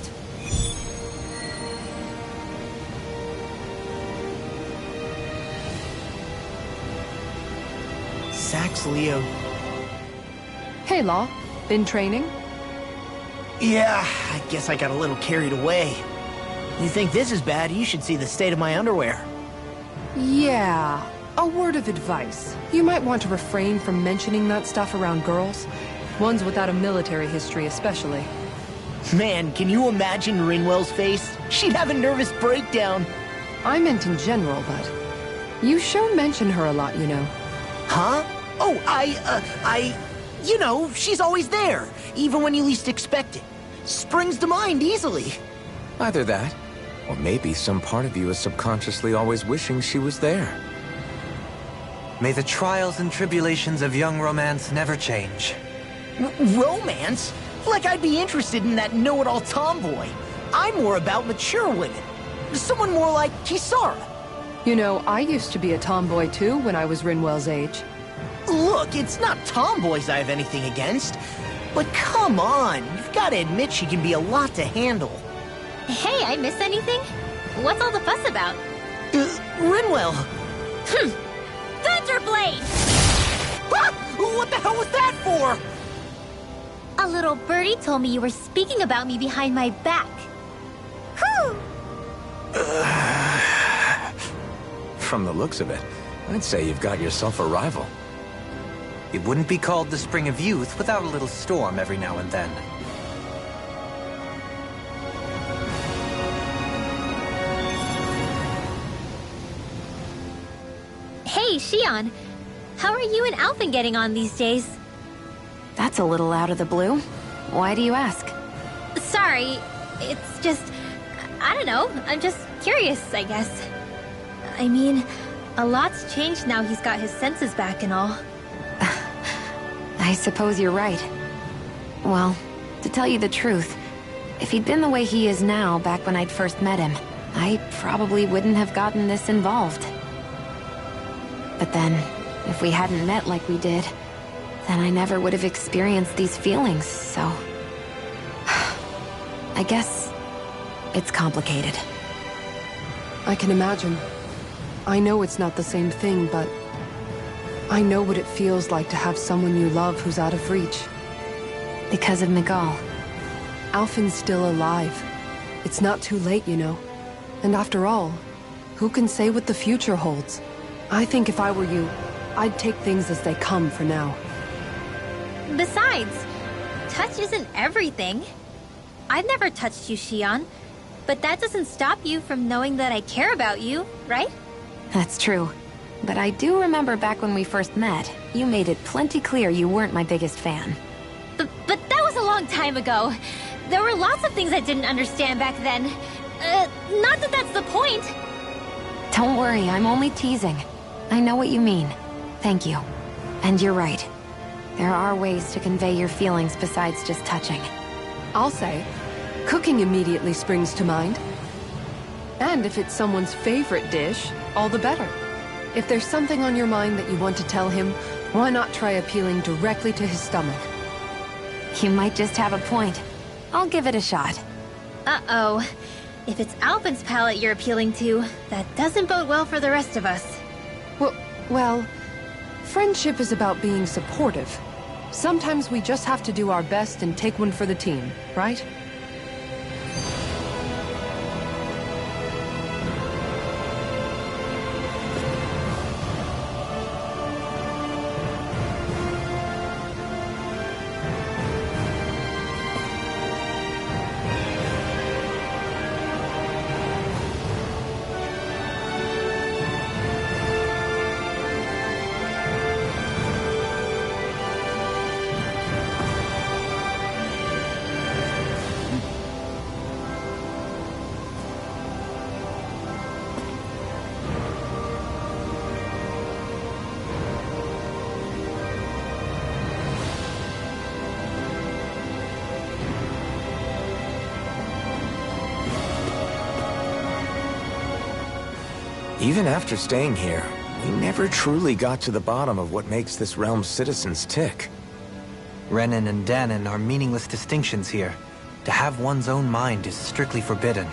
Sax Leo. Hey, Law. Been training? Yeah, I guess I got a little carried away. You think this is bad, you should see the state of my underwear. Yeah. A word of advice. You might want to refrain from mentioning that stuff around girls. Ones without a military history, especially. Man, can you imagine Rinwell's face? She'd have a nervous breakdown. I meant in general, but... You sure mention her a lot, you know. Huh? Oh, you know, she's always there, even when you least expect it. Springs to mind easily. Either that, or maybe some part of you is subconsciously always wishing she was there. May the trials and tribulations of young romance never change. Romance? Like I'd be interested in that know-it-all tomboy. I'm more about mature women. Someone more like Kisara. You know, I used to be a tomboy too when I was Rinwell's age. Look, it's not tomboys I have anything against. But come on, you've got to admit she can be a lot to handle. Hey, I miss anything? What's all the fuss about? Rinwell. Thunderblade! Ah! What the hell was that for? A little birdie told me you were speaking about me behind my back. From the looks of it, I'd say you've got yourself a rival. It wouldn't be called the Spring of Youth without a little storm every now and then. Hey, Shion. How are you and Alphen getting on these days? That's a little out of the blue. Why do you ask? Sorry, it's just... I don't know, I'm just curious, I guess. I mean, a lot's changed now he's got his senses back and all. I suppose you're right. Well, to tell you the truth, if he'd been the way he is now back when I'd first met him, I probably wouldn't have gotten this involved. But then, if we hadn't met like we did, then I never would have experienced these feelings, so... I guess it's complicated. I can imagine. I know it's not the same thing, but... I know what it feels like to have someone you love who's out of reach. Because of Miguel. Alphen's still alive. It's not too late, you know. And after all, who can say what the future holds? I think if I were you, I'd take things as they come for now. Besides, touch isn't everything. I've never touched you, Xion, but that doesn't stop you from knowing that I care about you, right? That's true. But I do remember back when we first met, you made it plenty clear you weren't my biggest fan. But that was a long time ago. There were lots of things I didn't understand back then. Not that that's the point. Don't worry, I'm only teasing. I know what you mean. Thank you. And you're right. There are ways to convey your feelings besides just touching. I'll say, cooking immediately springs to mind. And if it's someone's favorite dish, all the better. If there's something on your mind that you want to tell him, why not try appealing directly to his stomach? You might just have a point. I'll give it a shot. Uh-oh. If it's Alphen's palate you're appealing to, that doesn't bode well for the rest of us. Well, friendship is about being supportive. Sometimes we just have to do our best and take one for the team, right? Even after staying here, we never truly got to the bottom of what makes this realm's citizens tick. Renan and Danon are meaningless distinctions here. To have one's own mind is strictly forbidden.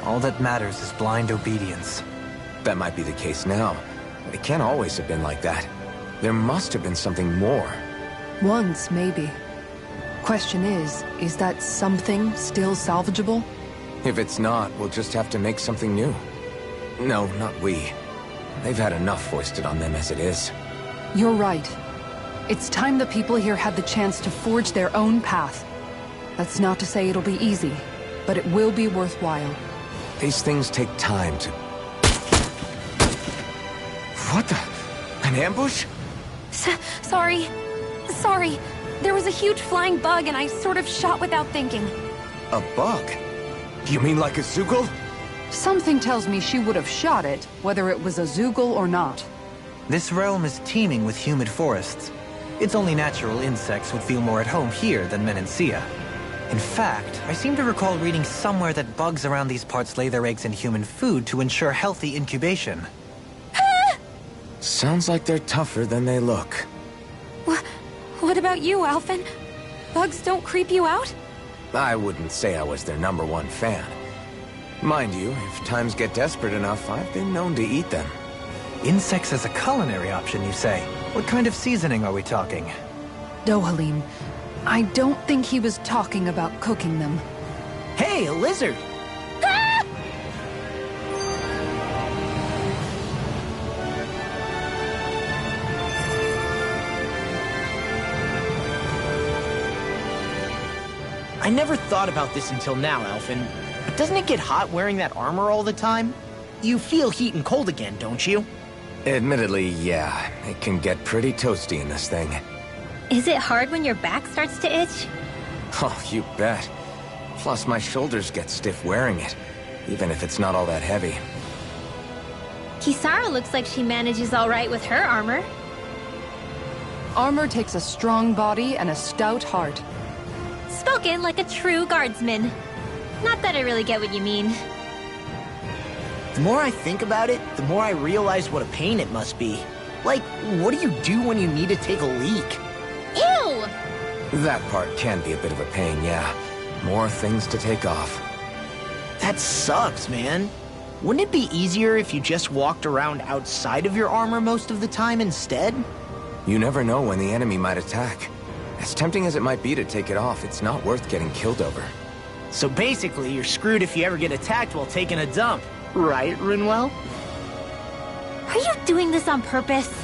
All that matters is blind obedience. That might be the case now, but it can't always have been like that. There must have been something more. Once, maybe. Question is that something still salvageable? If it's not, we'll just have to make something new. No, not we. They've had enough foisted on them as it is. You're right. It's time the people here had the chance to forge their own path. That's not to say it'll be easy, but it will be worthwhile. These things take time to... What the... An ambush? Sorry. There was a huge flying bug and I sort of shot without thinking. A bug? You mean like a Zeugl? Something tells me she would have shot it, whether it was a Zeugl or not. This realm is teeming with humid forests. It's only natural insects would feel more at home here than Menancia. In fact, I seem to recall reading somewhere that bugs around these parts lay their eggs in human food to ensure healthy incubation. Sounds like they're tougher than they look. What about you, Alphen? Bugs don't creep you out? I wouldn't say I was their #1 fan. Mind you, if times get desperate enough, I've been known to eat them. Insects as a culinary option, you say? What kind of seasoning are we talking? Dohalim, I don't think he was talking about cooking them. Hey, a lizard! I never thought about this until now, Alphen. But doesn't it get hot wearing that armor all the time? You feel heat and cold again, don't you? Admittedly, yeah. It can get pretty toasty in this thing. Is it hard when your back starts to itch? Oh, you bet. Plus, my shoulders get stiff wearing it, even if it's not all that heavy. Kisara looks like she manages all right with her armor. Armor takes a strong body and a stout heart. Spoken like a true guardsman. Not that I really get what you mean. The more I think about it, the more I realize what a pain it must be. Like, what do you do when you need to take a leak? Ew! That part can be a bit of a pain, yeah. More things to take off. That sucks, man. Wouldn't it be easier if you just walked around outside of your armor most of the time instead? You never know when the enemy might attack. As tempting as it might be to take it off, it's not worth getting killed over. So basically, you're screwed if you ever get attacked while taking a dump. Right, Rinwell? Are you doing this on purpose?